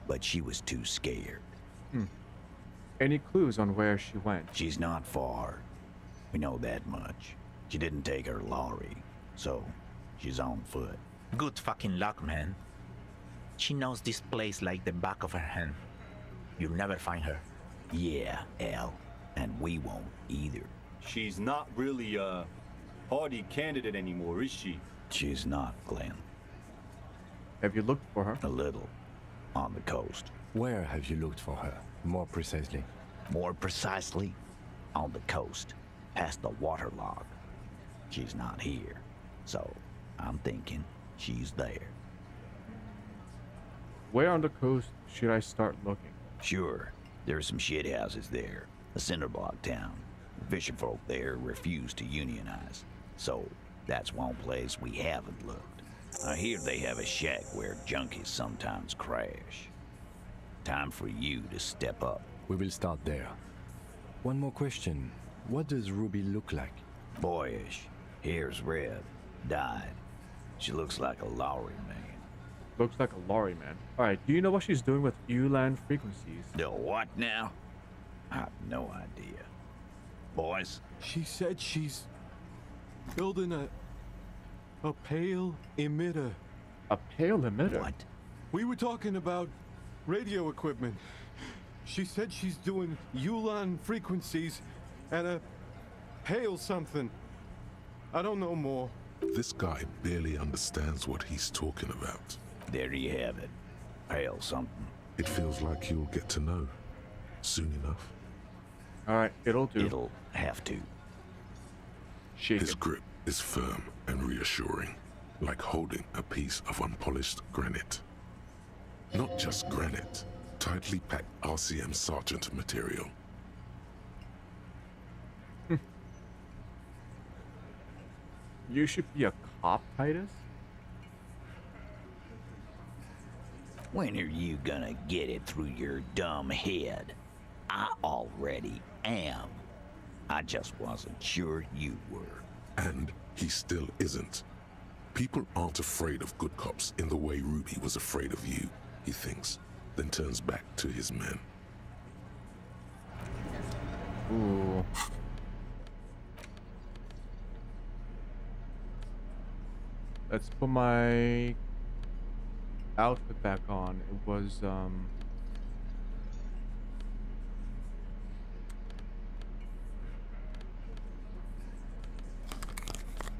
But she was too scared. Any clues on where she went? She's not far. We know that much. She didn't take her lorry, so she's on foot. Good fucking luck, man. She knows this place like the back of her hand. You'll never find her. Yeah, Al. And we won't either. She's not really a Hardy candidate anymore, is she? She's not, Glenn. Have you looked for her? A little. On the coast. Where have you looked for her? More precisely. More precisely? On the coast. Past the waterlock. She's not here. So, I'm thinking she's there. Where on the coast should I start looking? Sure. There are some shit houses there. A cinder block town. Fisher folk there refuse to unionize. So, that's one place we haven't looked. I hear they have a shack where junkies sometimes crash. Time for you to step up We will start there. One more question. What does Ruby look like? Boyish. Hair's red. Dyed. She looks like a Lowry man. Looks like a lorry man. Alright, do you know what she's doing with ULAN frequencies? The what now? I have no idea. Boys? She said she's building a pale emitter. A pale emitter? What? We were talking about radio equipment. She said she's doing ULAN frequencies and a pale something. I don't know more. This guy barely understands what he's talking about. There you have it. Pale something. It feels like you'll get to know soon enough. Alright, it'll do. It'll have to. His grip is firm and reassuring, like holding a piece of unpolished granite. Not just granite, tightly packed RCM Sergeant material. You should be a cop, Titus? When are you gonna get it through your dumb head? I already am. I just wasn't sure you were. And he still isn't. People aren't afraid of good cops in the way Ruby was afraid of you, he thinks, then turns back to his men. Ooh. Let's put my outfit back on. It was,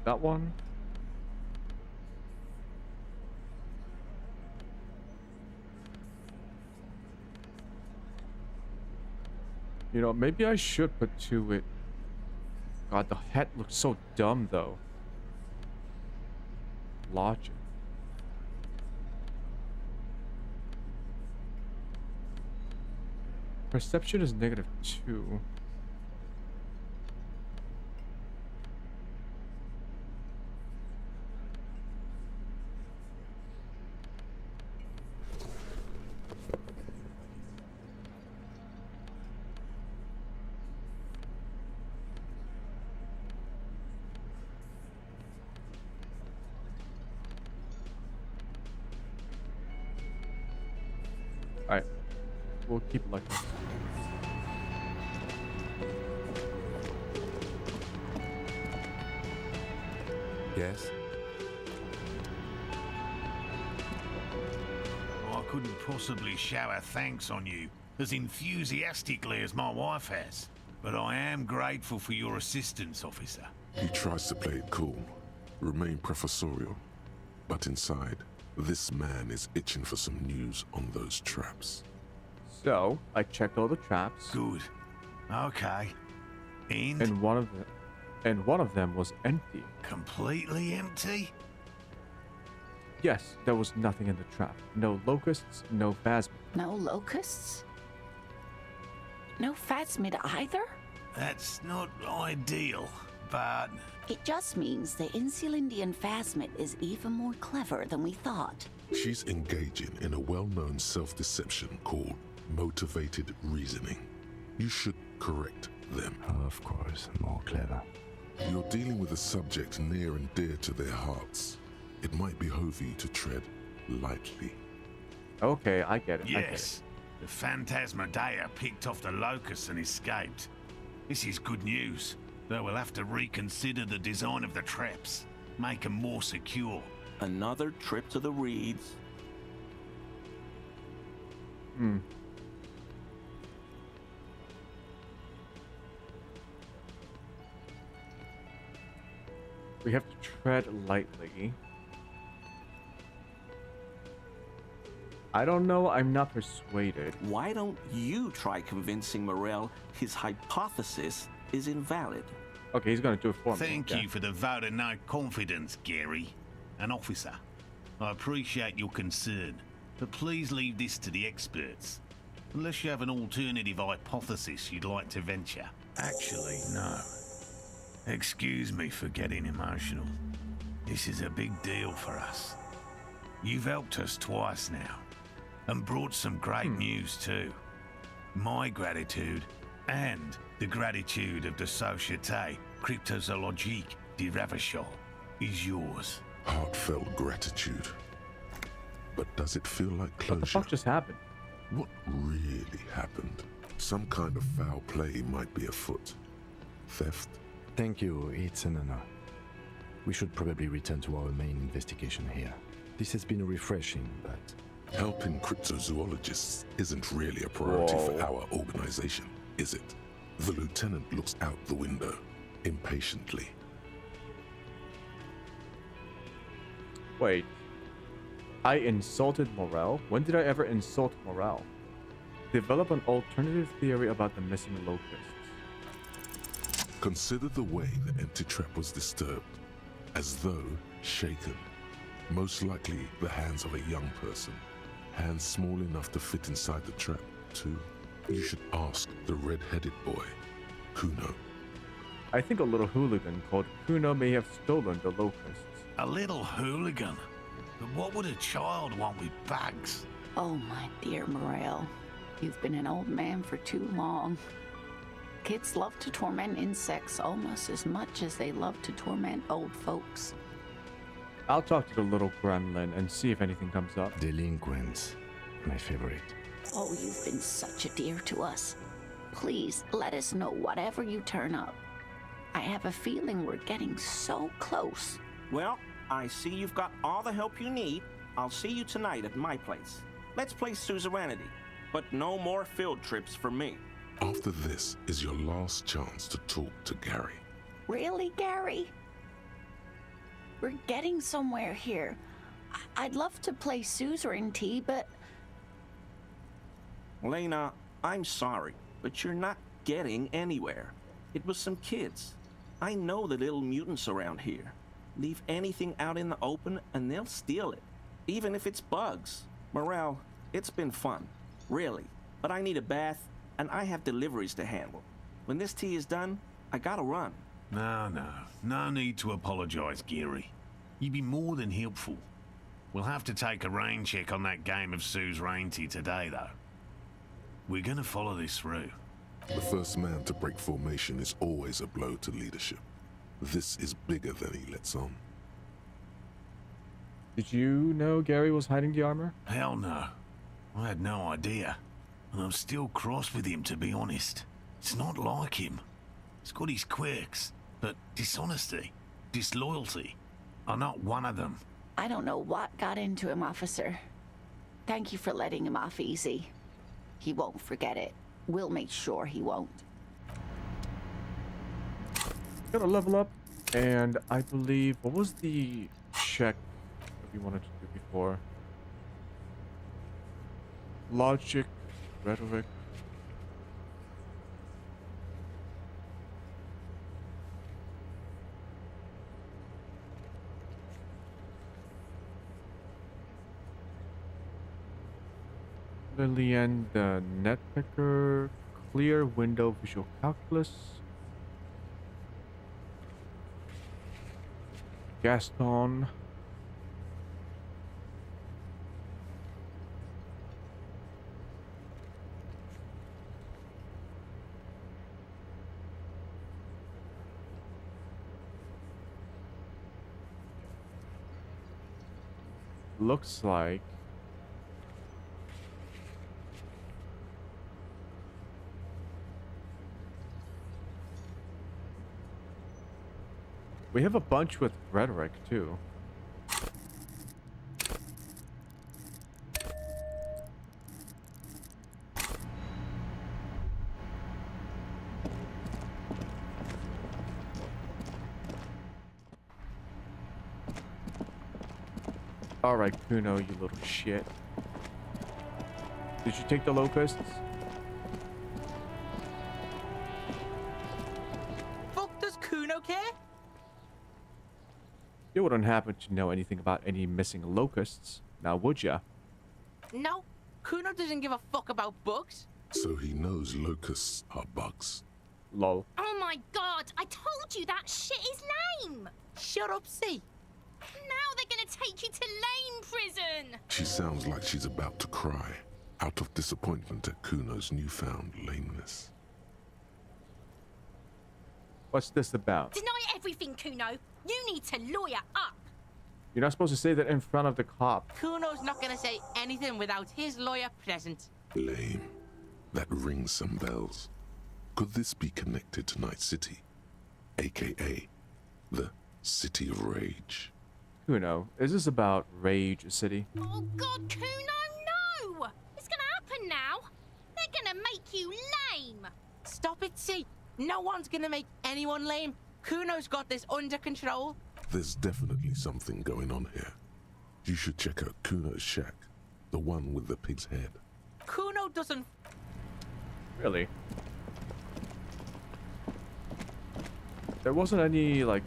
that one. You know, maybe I should put to it. God, the hat looks so dumb, though. Logic. Perception is -2. Alright, we'll keep it like this. Yes? I couldn't possibly shower thanks on you as enthusiastically as my wife has, but I am grateful for your assistance, officer. He tries to play it cool, remain professorial, but inside, this man is itching for some news on those traps. So, I checked all the traps. Good. Okay. And one of them was empty. Completely empty? Yes, there was nothing in the trap. No locusts, no phasmid. No locusts? No phasmid either? That's not ideal, but... It just means the Insulindian phasmid is even more clever than we thought. She's engaging in a well-known self-deception called motivated reasoning. You should correct them. Of course, more clever. You're dealing with a subject near and dear to their hearts. It might behove you to tread lightly. Okay, I get it. Yes, the Phantasmadeia picked off the locusts and escaped. This is good news, though we'll have to reconsider the design of the traps, make them more secure. Another trip to the reeds. We have to tread lightly. I don't know, I'm not persuaded. Why don't you try convincing Morel his hypothesis is invalid? Okay, he's gonna do it for me. Thank you for the vote of no confidence, Gary. An officer. I appreciate your concern, but please leave this to the experts. Unless you have an alternative hypothesis you'd like to venture. Actually, no. Excuse me for getting emotional. This is a big deal for us. You've helped us twice now, and brought some great news too. my gratitude and the gratitude of the Société Cryptozoologique de Ravachol is yours. Heartfelt gratitude. But does it feel like closure? What the fuck just happened? What really happened? Some kind of foul play might be afoot. Theft? Thank you, it's an honor. We should probably return to our main investigation here. This has been refreshing, but... Helping cryptozoologists isn't really a priority for our organization, is it? The lieutenant looks out the window, impatiently. Wait. I insulted morale? When did I ever insult morale? Develop an alternative theory about the missing locusts. Consider the way the empty trap was disturbed, as though shaken. Most likely the hands of a young person. Hands small enough to fit inside the trap, too. You should ask the red-headed boy, Kuno. I think a little hooligan called Kuno may have stolen the locusts. A little hooligan? But what would a child want with bags? Oh, my dear Morel. You've been an old man for too long. Kids love to torment insects almost as much as they love to torment old folks. I'll talk to the little gremlin and see if anything comes up. Delinquents, my favorite. Oh, you've been such a dear to us. Please, let us know whatever you turn up. I have a feeling we're getting so close. Well, I see you've got all the help you need. I'll see you tonight at my place. Let's play suzerainty, but no more field trips for me. After this is your last chance to talk to Gary. Really, Gary? We're getting somewhere here. I'd love to play suzerainty, but... Lena, I'm sorry, but you're not getting anywhere. It was some kids. I know the little mutants around here. Leave anything out in the open and they'll steal it, even if it's bugs. Morale, it's been fun, really. But I need a bath, and I have deliveries to handle. When this tea is done, I gotta run. No need to apologize, Gary. You'd be more than helpful. We'll have to take a rain check on that game of suzerainty today, though. We're gonna follow this through. The first man to break formation is always a blow to leadership. This is bigger than he lets on. Did you know Gary was hiding the armor? Hell no. I had no idea. And I'm still cross with him, to be honest. It's not like him. He's got his quirks, but dishonesty, disloyalty are not one of them. I don't know what got into him, officer. Thank you for letting him off easy. He won't forget it. We'll make sure he won't. Gotta level up, and I believe, what was the check that we wanted to do before? Logic, rhetoric. Lillian, the net picker, clear window, visual calculus. Gaston. Looks like we have a bunch with rhetoric too. Alright, Kuno, you little shit. Did you take the locusts? Fuck, does Kuno care? You wouldn't happen to know anything about any missing locusts, now would ya? No, Kuno doesn't give a fuck about bugs. So he knows locusts are bugs. Lol. Oh my god, I told you that shit is lame! Shut up, C. Now they're gonna take you to lame prison! She sounds like she's about to cry. out of disappointment at Kuno's newfound lameness. What's this about? Deny everything, Kuno. You need to lawyer up. You're not supposed to say that in front of the cop. Kuno's not gonna say anything without his lawyer present. Lame. That rings some bells. Could this be connected to Night City, aka the City of Rage? Kuno, is this about Rage City? Oh God, Kuno, no! It's gonna happen now. They're gonna make you lame. Stop it, see. No one's gonna make anyone lame. Kuno's got this under control. There's definitely something going on here. You should check out Kuno's shack, the one with the pig's head. Kuno doesn't... Really? There wasn't any, like,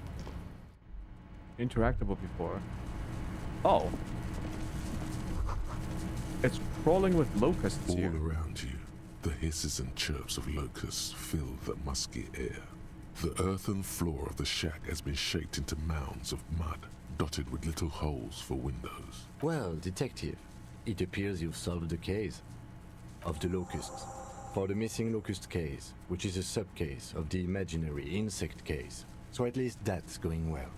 interactable before. Oh. It's crawling with locusts All here. around you, the hisses and chirps of locusts fill the musky air. The earthen floor of the shack has been shaped into mounds of mud, dotted with little holes for windows. Well, detective, it appears you've solved the case of the locusts. For the missing locust case, which is a sub-case of the imaginary insect case. So at least that's going well.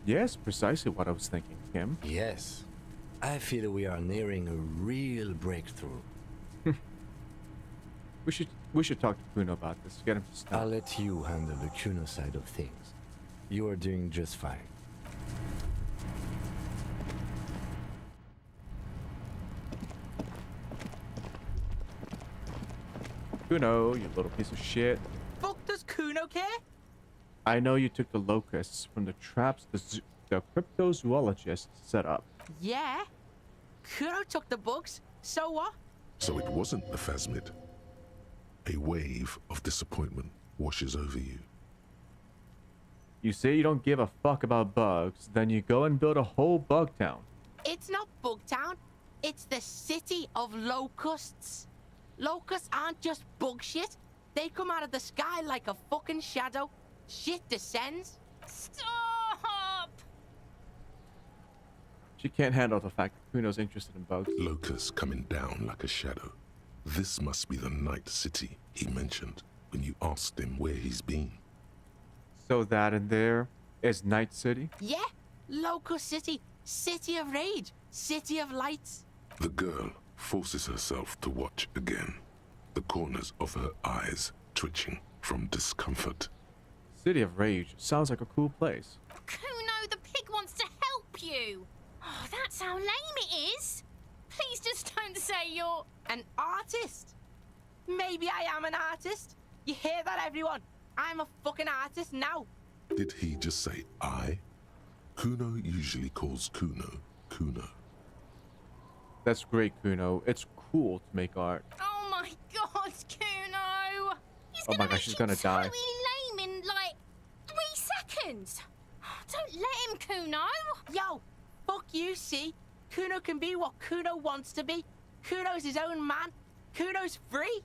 Yes, precisely what I was thinking, Kim. Yes. I feel we are nearing a real breakthrough. We should talk to Kuno about this. Get him to stop. I'll let you handle the Kuno side of things. You are doing just fine. Kuno, you little piece of shit. Fuck does Kuno care? I know you took the locusts from the traps the cryptozoologist set up. Yeah. Kuno took the bugs. So what? So it wasn't the phasmid. A wave of disappointment washes over you. You say you don't give a fuck about bugs, then you go and build a whole bug town. It's not Bugtown. It's the city of locusts. Locusts aren't just bug shit. They come out of the sky like a fucking shadow. Shit descends. Stop! She can't handle the fact that Kuno's interested in bugs. Locusts coming down like a shadow. This must be the Night City he mentioned when you asked him where he's been. So that in there is Night City? Yeah. Locust City. City of Rage. City of Lights. The girl forces herself to watch again, the corners of her eyes twitching from discomfort. City of Rage sounds like a cool place. Kuno, the pig wants to help you. Oh, that's how lame it is. Please just don't say you're... An artist? Maybe I am an artist. You hear that, everyone? I'm a fucking artist now. Did he just say I? Kuno usually calls Kuno, Kuno. That's great, Kuno. It's cool to make art. Oh my God, Kuno! He's Oh my gosh, she's gonna die. totally lame in like 3 seconds. Don't let him, Kuno. Yo, fuck you, see? Kuno can be what Kuno wants to be. Kuno's his own man. Kuno's free.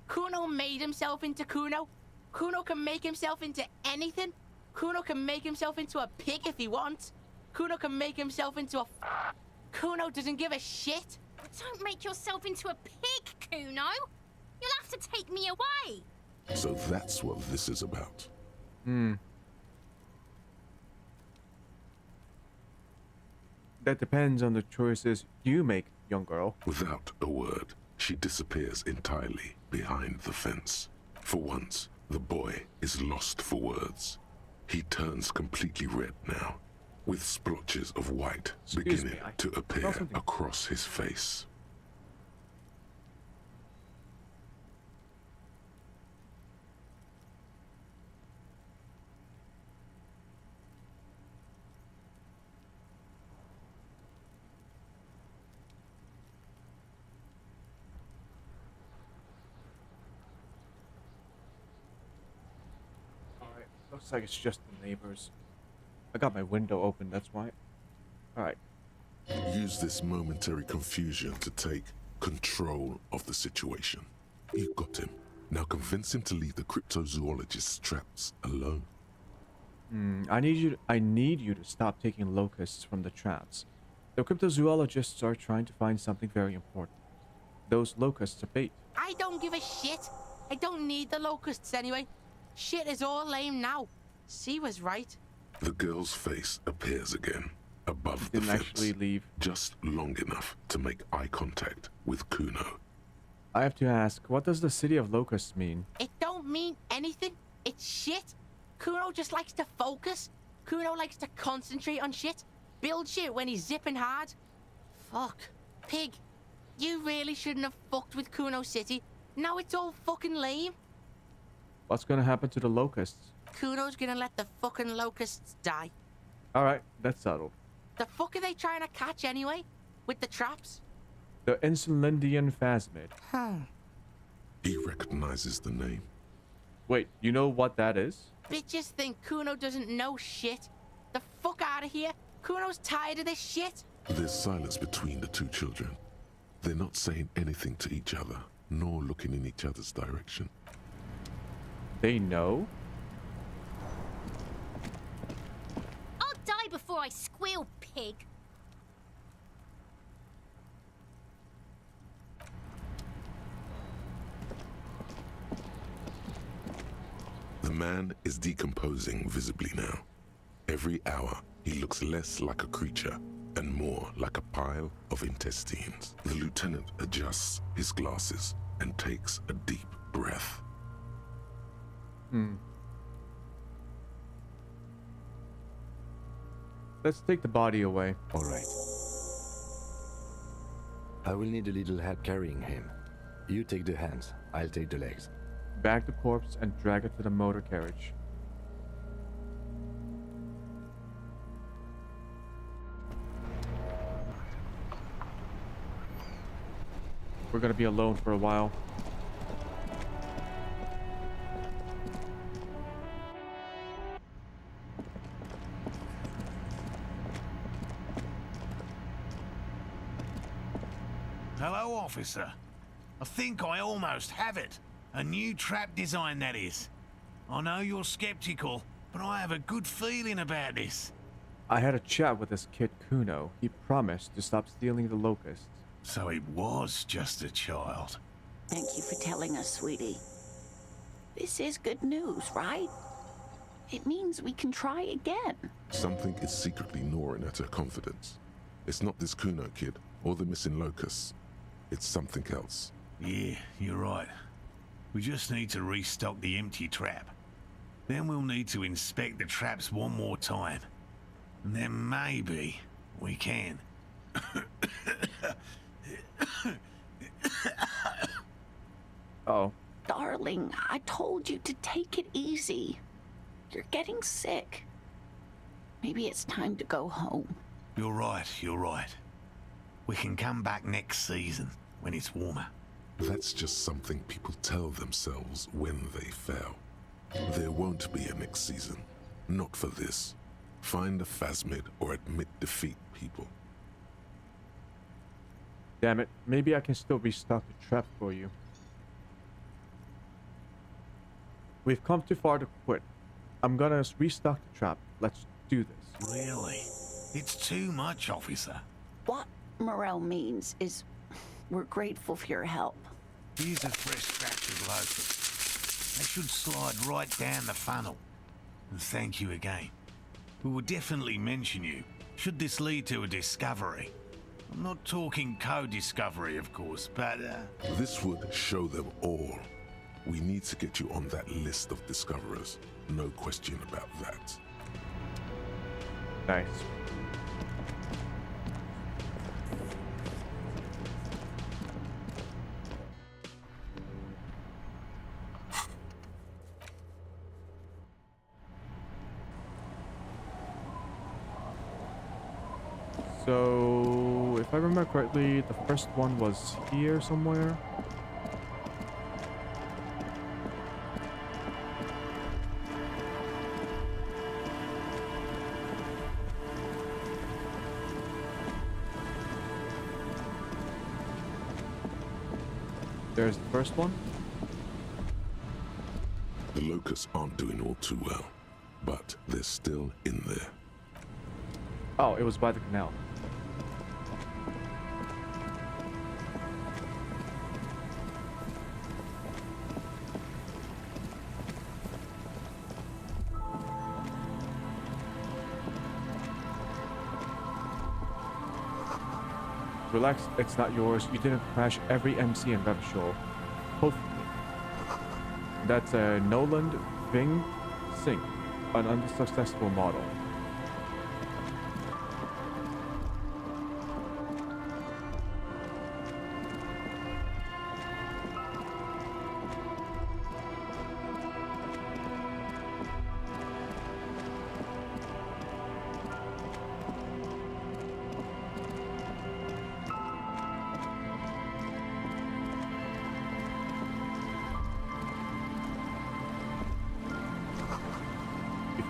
Kuno made himself into Kuno. Kuno can make himself into anything. Kuno can make himself into a pig if he wants. Kuno can make himself into a... Kuno doesn't give a shit. Don't make yourself into a pig, Kuno. You'll have to take me away. So that's what this is about. That depends on the choices you make, young girl. Without a word, she disappears entirely behind the fence. For once, the boy is lost for words. He turns completely red now, with splotches of white beginning to appear across his face. Alright, looks like it's just the neighbors. I got my window open, that's why. Alright. Use this momentary confusion to take control of the situation. You got him. Now convince him to leave the cryptozoologist's traps alone. I need you to stop taking locusts from the traps. The cryptozoologists are trying to find something very important. Those locusts are bait. I don't give a shit. I don't need the locusts anyway. Shit is all lame now. She was right. The girl's face appears again, above the Didn't fence, actually leave. just long enough to make eye contact with Kuno. I have to ask, what does the city of locusts mean? It don't mean anything. It's shit. Kuno just likes to focus. Kuno likes to concentrate on shit. Build shit when he's zipping hard. Fuck. Pig, you really shouldn't have fucked with Kuno City. Now it's all fucking lame. What's gonna happen to the locusts? Kuno's gonna let the fucking locusts die. Alright, that's settled. The fuck are they trying to catch anyway? With the traps? The Insulindian phasmid. He recognizes the name. Wait, you know what that is? Bitches think Kuno doesn't know shit. The fuck out of here. Kuno's tired of this shit. There's silence between the two children. They're not saying anything to each other, nor looking in each other's direction. They know? I'll die before I squeal, pig. The man is decomposing visibly now. Every hour, he looks less like a creature and more like a pile of intestines. The lieutenant adjusts his glasses and takes a deep breath. Let's take the body away. All right. I will need a little help carrying him. You take the hands, I'll take the legs. Bag the corpse and drag it to the motor carriage. We're gonna be alone for a while. Hello, officer. I think I almost have it. A new trap design, that is. I know you're skeptical, but I have a good feeling about this. I had a chat with this kid Kuno. He promised to stop stealing the locusts. So it was just a child. Thank you for telling us, sweetie. This is good news, right? It means we can try again. Something is secretly gnawing at her confidence. It's not this Kuno kid or the missing locusts. It's something else. Yeah, you're right. We just need to restock the empty trap. Then we'll need to inspect the traps one more time. And then maybe we can. Oh. Darling, I told you to take it easy. You're getting sick. Maybe it's time to go home. You're right, you're right. We can come back next season when it's warmer. That's just something people tell themselves when they fail. There won't be a next season. Not for this. Find a phasmid or admit defeat, people. Damn it, maybe I can still restock the trap for you. We've come too far to quit. I'm gonna restock the trap. Let's do this. Really? It's too much, officer. What Morel means is we're grateful for your help. Here's a fresh batch of locusts. They should slide right down the funnel. And thank you again. We will definitely mention you, should this lead to a discovery. I'm not talking co-discovery, of course, but This would show them all. We need to get you on that list of discoverers. No question about that. Nice. So, if I remember correctly, the first one was here somewhere. There's the first one. The locusts aren't doing all too well, but they're still in there. Oh, it was by the canal. Relax, it's not yours. You didn't crash every MC in Rev Show. Hopefully. That's a Noland Ving Singh, an unsuccessful model.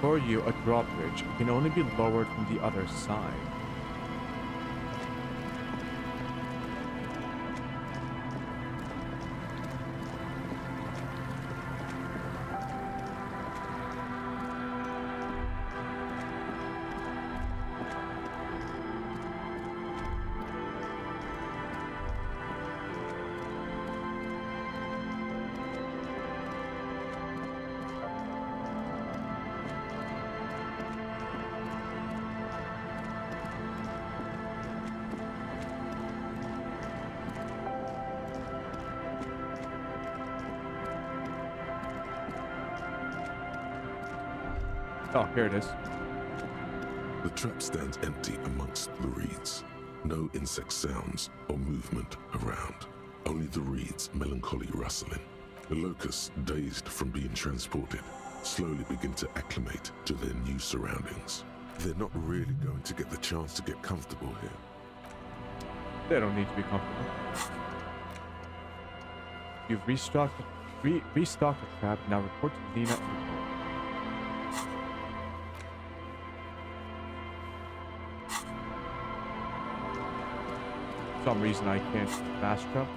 Before you, a drawbridge can only be lowered from the other side. Oh, here it is. The trap stands empty amongst the reeds. No insect sounds or movement around. Only the reeds' melancholy rustling. The locusts, dazed from being transported, slowly begin to acclimate to their new surroundings. They're not really going to get the chance to get comfortable here. They don't need to be comfortable. You've restocked the trap. Now report to Lena. For some reason I can't fast travel.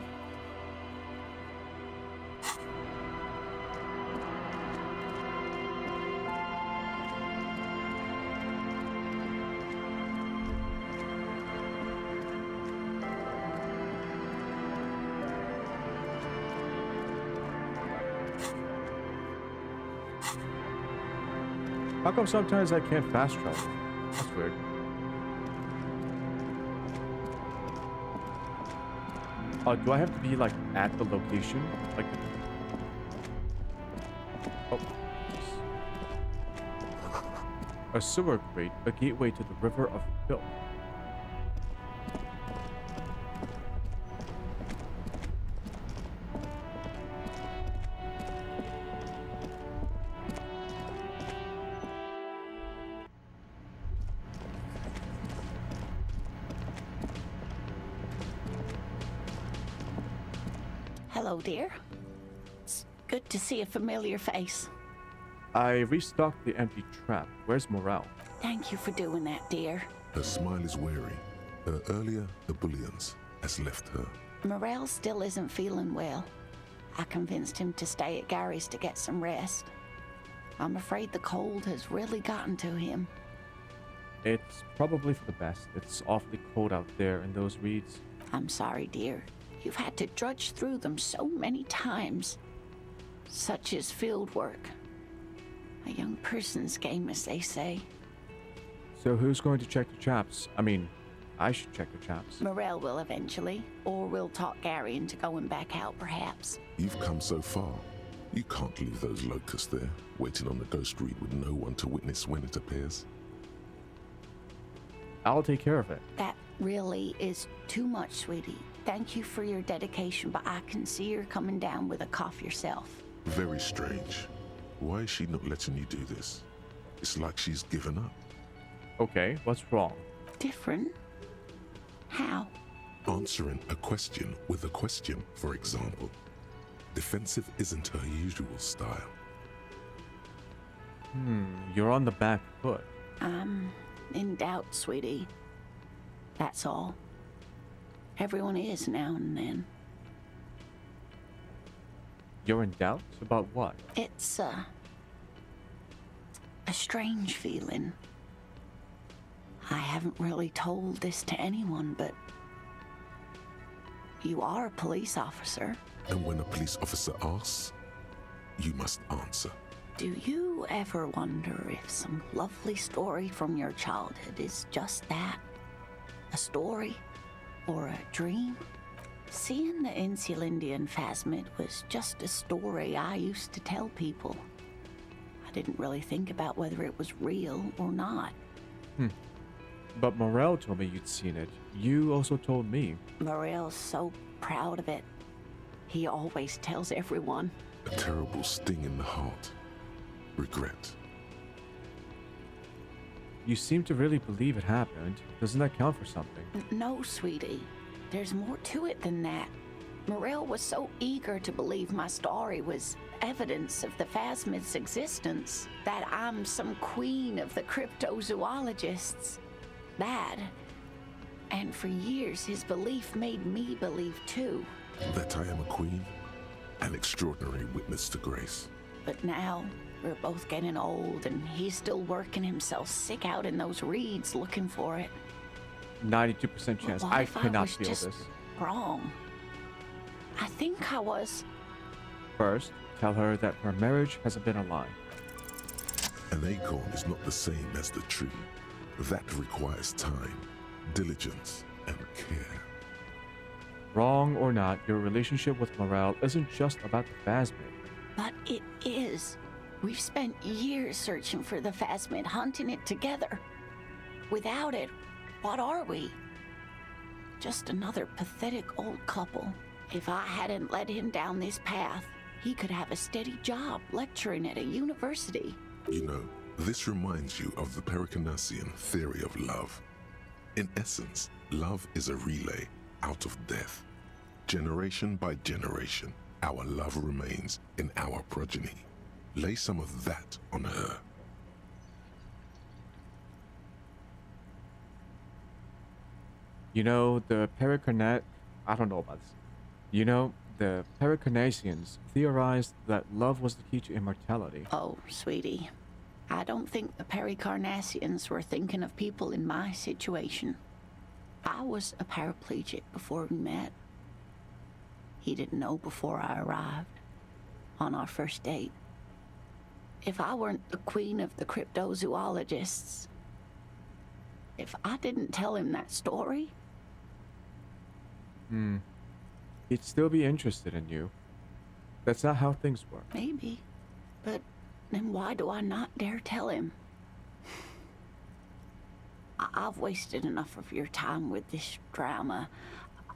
How come sometimes I can't fast travel? That's weird. Do I have to be like at the location? Like, oh, a sewer grate, a gateway to the river of filth. Hello, dear. It's good to see a familiar face. I restocked the empty trap. Where's Morale? Thank you for doing that, dear. Her smile is weary. Her earlier ebullience has left her. Morel still isn't feeling well. I convinced him to stay at Gary's to get some rest. I'm afraid the cold has really gotten to him. It's probably for the best. It's awfully cold out there in those reeds. I'm sorry, dear. You've had to drudge through them so many times. Such is field work. A young person's game, as they say. So who's going to check the chaps? I mean, I should check the chaps. Morel will eventually, or we'll talk Gary into going back out, perhaps. You've come so far. You can't leave those locusts there, waiting on the ghost reed with no one to witness when it appears. I'll take care of it. That really is too much, sweetie. Thank you for your dedication, but I can see you're coming down with a cough yourself. Very strange. Why is she not letting you do this? It's like she's given up. Okay, what's wrong? Different? How? Answering a question with a question, for example. Defensive isn't her usual style. You're on the back foot. I'm in doubt, sweetie. That's all. Everyone is now and then. You're in doubt? About what? It's a strange feeling. I haven't really told this to anyone, but you are a police officer. And when a police officer asks, you must answer. Do you ever wonder if some lovely story from your childhood is just that? A story? or a dream. Seeing the Insulindian phasmid was just a story I used to tell people. I didn't really think about whether it was real or not. But Morel told me you'd seen it. You also told me. Morel's so proud of it. He always tells everyone. A terrible sting in the heart. Regret. You seem to really believe it happened. Doesn't that count for something? No, sweetie. There's more to it than that. Morel was so eager to believe my story was evidence of the phasmid's existence, that I'm some queen of the cryptozoologists. That, and for years his belief made me believe too. That I am a queen? An extraordinary witness to grace. But now, we're both getting old and he's still working himself sick out in those reeds looking for it. 92% chance. What I if cannot was feel just this. wrong? I think I was. First, tell her that her marriage hasn't been a lie. An acorn is not the same as the tree. That requires time, diligence, and care. Wrong or not, your relationship with Morel isn't just about the phasmid. But it is. We've spent years searching for the phasmid, hunting it together. Without it, what are we? Just another pathetic old couple. If I hadn't led him down this path, he could have a steady job lecturing at a university. You know, this reminds you of the Pericarnassian theory of love. In essence, love is a relay out of death. Generation by generation, our love remains in our progeny. Lay some of that on her. You know, the I don't know about this. You know, the Pericarnassians theorized that love was the key to immortality. Oh, sweetie. I don't think the Pericarnassians were thinking of people in my situation. I was a paraplegic before we met. He didn't know before I arrived, on our first date. If I weren't the queen of the cryptozoologists, if I didn't tell him that story... He'd still be interested in you. That's not how things work. Maybe. But then why do I not dare tell him? I've wasted enough of your time with this drama.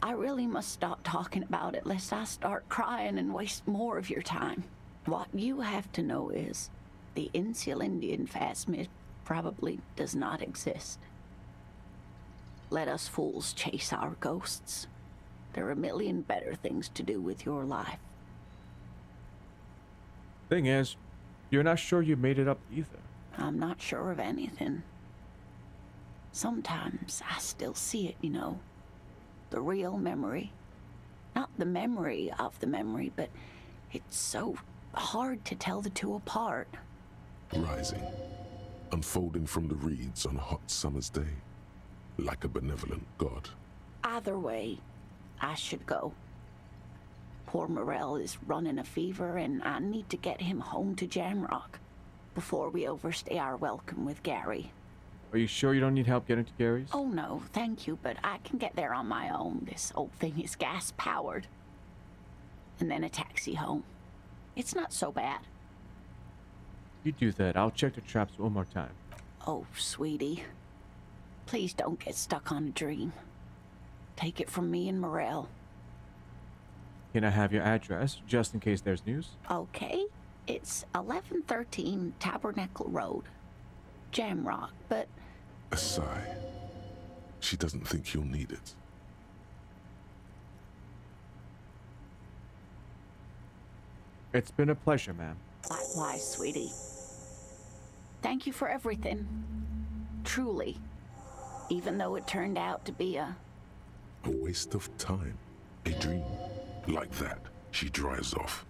I really must stop talking about it lest I start crying and waste more of your time. What you have to know is the Insulindian phasmid probably does not exist. Let us fools chase our ghosts. There are a million better things to do with your life. Thing is, you're not sure you made it up either. I'm not sure of anything. Sometimes I still see it, you know. The real memory. Not the memory of the memory, but it's so hard to tell the two apart. Rising, unfolding from the reeds on a hot summer's day, like a benevolent god. Either way, I should go. Poor Morel is running a fever, and I need to get him home to Jamrock before we overstay our welcome with Gary. Are you sure you don't need help getting to Gary's? Oh no, thank you, but I can get there on my own. This old thing is gas-powered. And then a taxi home. It's not so bad. You do that. I'll check the traps one more time. Oh, sweetie. Please don't get stuck on a dream. Take it from me and Morel. Can I have your address, just in case there's news? Okay. It's 1113 Tabernacle Road. Jamrock, but... A sigh. She doesn't think you'll need it. It's been a pleasure, ma'am. Likewise, sweetie. Thank you for everything. Truly. Even though it turned out to be a waste of time. A dream. Like that, she drives off.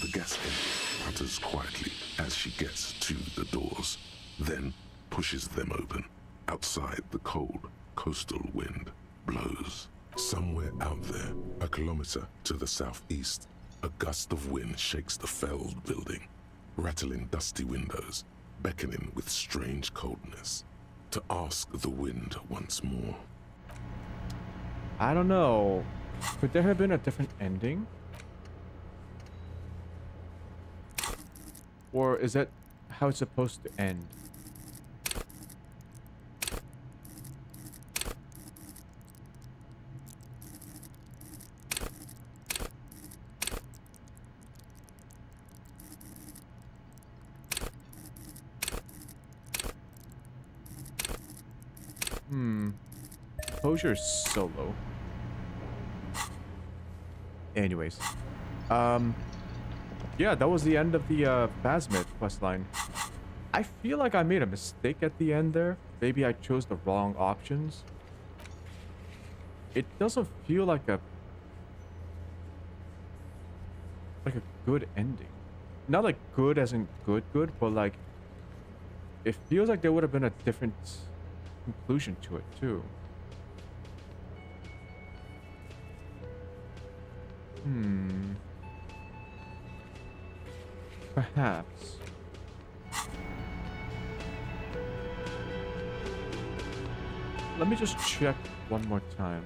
The gas engine putters quietly as she gets to the doors, then pushes them open. Outside, the cold, coastal wind blows. Somewhere out there, a kilometer to the southeast, a gust of wind shakes the felled building, rattling dusty windows, beckoning with strange coldness, to ask the wind once more. I don't know. Could there have been a different ending? Or is that how it's supposed to end? Composure is so low. Anyways. Yeah, that was the end of the Phasmid questline. I feel like I made a mistake at the end there. Maybe I chose the wrong options. It doesn't feel like a good ending. Not like good as in good, but like it feels like there would have been a different conclusion to it too. Perhaps. Let me just check one more time.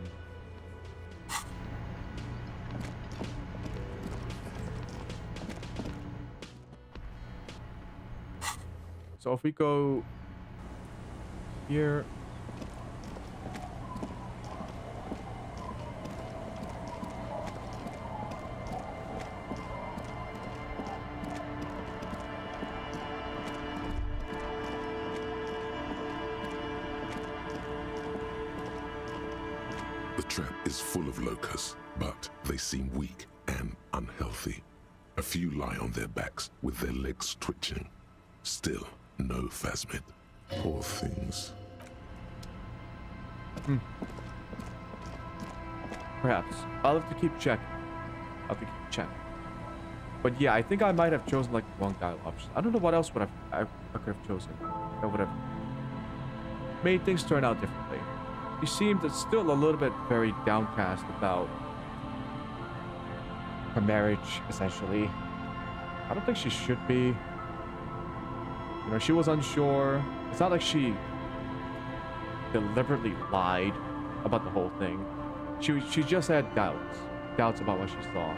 So if we go here. The trap is full of locusts, but they seem weak and unhealthy. A few lie on their backs with their legs twitching. Still, no Phasmid. Poor things. Perhaps. I'll have to keep checking. But yeah, I think I might have chosen like wrong dial option. I don't know what else would I could have chosen. That would have made things turn out differently. She seemed still a little bit very downcast about her marriage, essentially. I don't think she should be. You know, she was unsure. It's not like she deliberately lied about the whole thing. She just had doubts about what she saw.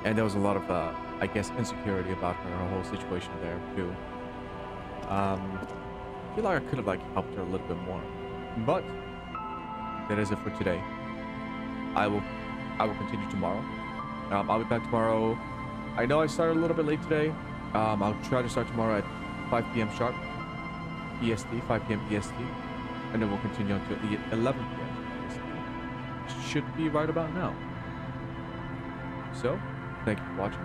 And there was a lot of, I guess, insecurity about her whole situation there, too. I feel like I could have, like, helped her a little bit more. But that is it for today. I will continue tomorrow. I'll be back tomorrow. I know I started a little bit late today. I'll try to start tomorrow at 5 p.m. sharp. EST, 5 p.m. EST. And then we'll continue until 11 p.m. EST. Should be right about now. So, thank you for watching.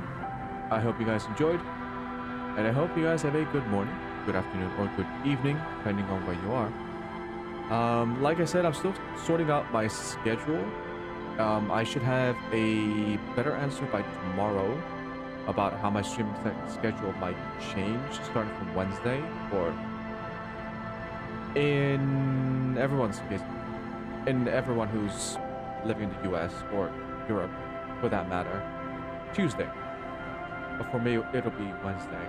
I hope you guys enjoyed. And I hope you guys have a good morning, good afternoon, or good evening, depending on where you are. Like I said, I'm still sorting out my schedule. I should have a better answer by tomorrow about how my streaming schedule might change starting from Wednesday, or in everyone's case, in everyone who's living in the US or Europe, for that matter, Tuesday. But for me, it'll be Wednesday.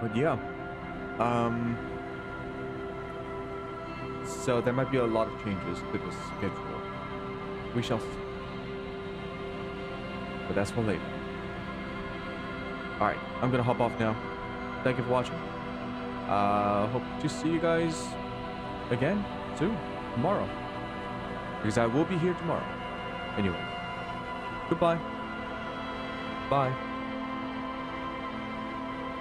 But yeah, so there might be a lot of changes to the schedule. We shall see. But that's for later. Alright, I'm gonna hop off now. Thank you for watching. Hope to see you guys again soon, tomorrow. Because I will be here tomorrow. Anyway, goodbye. Bye.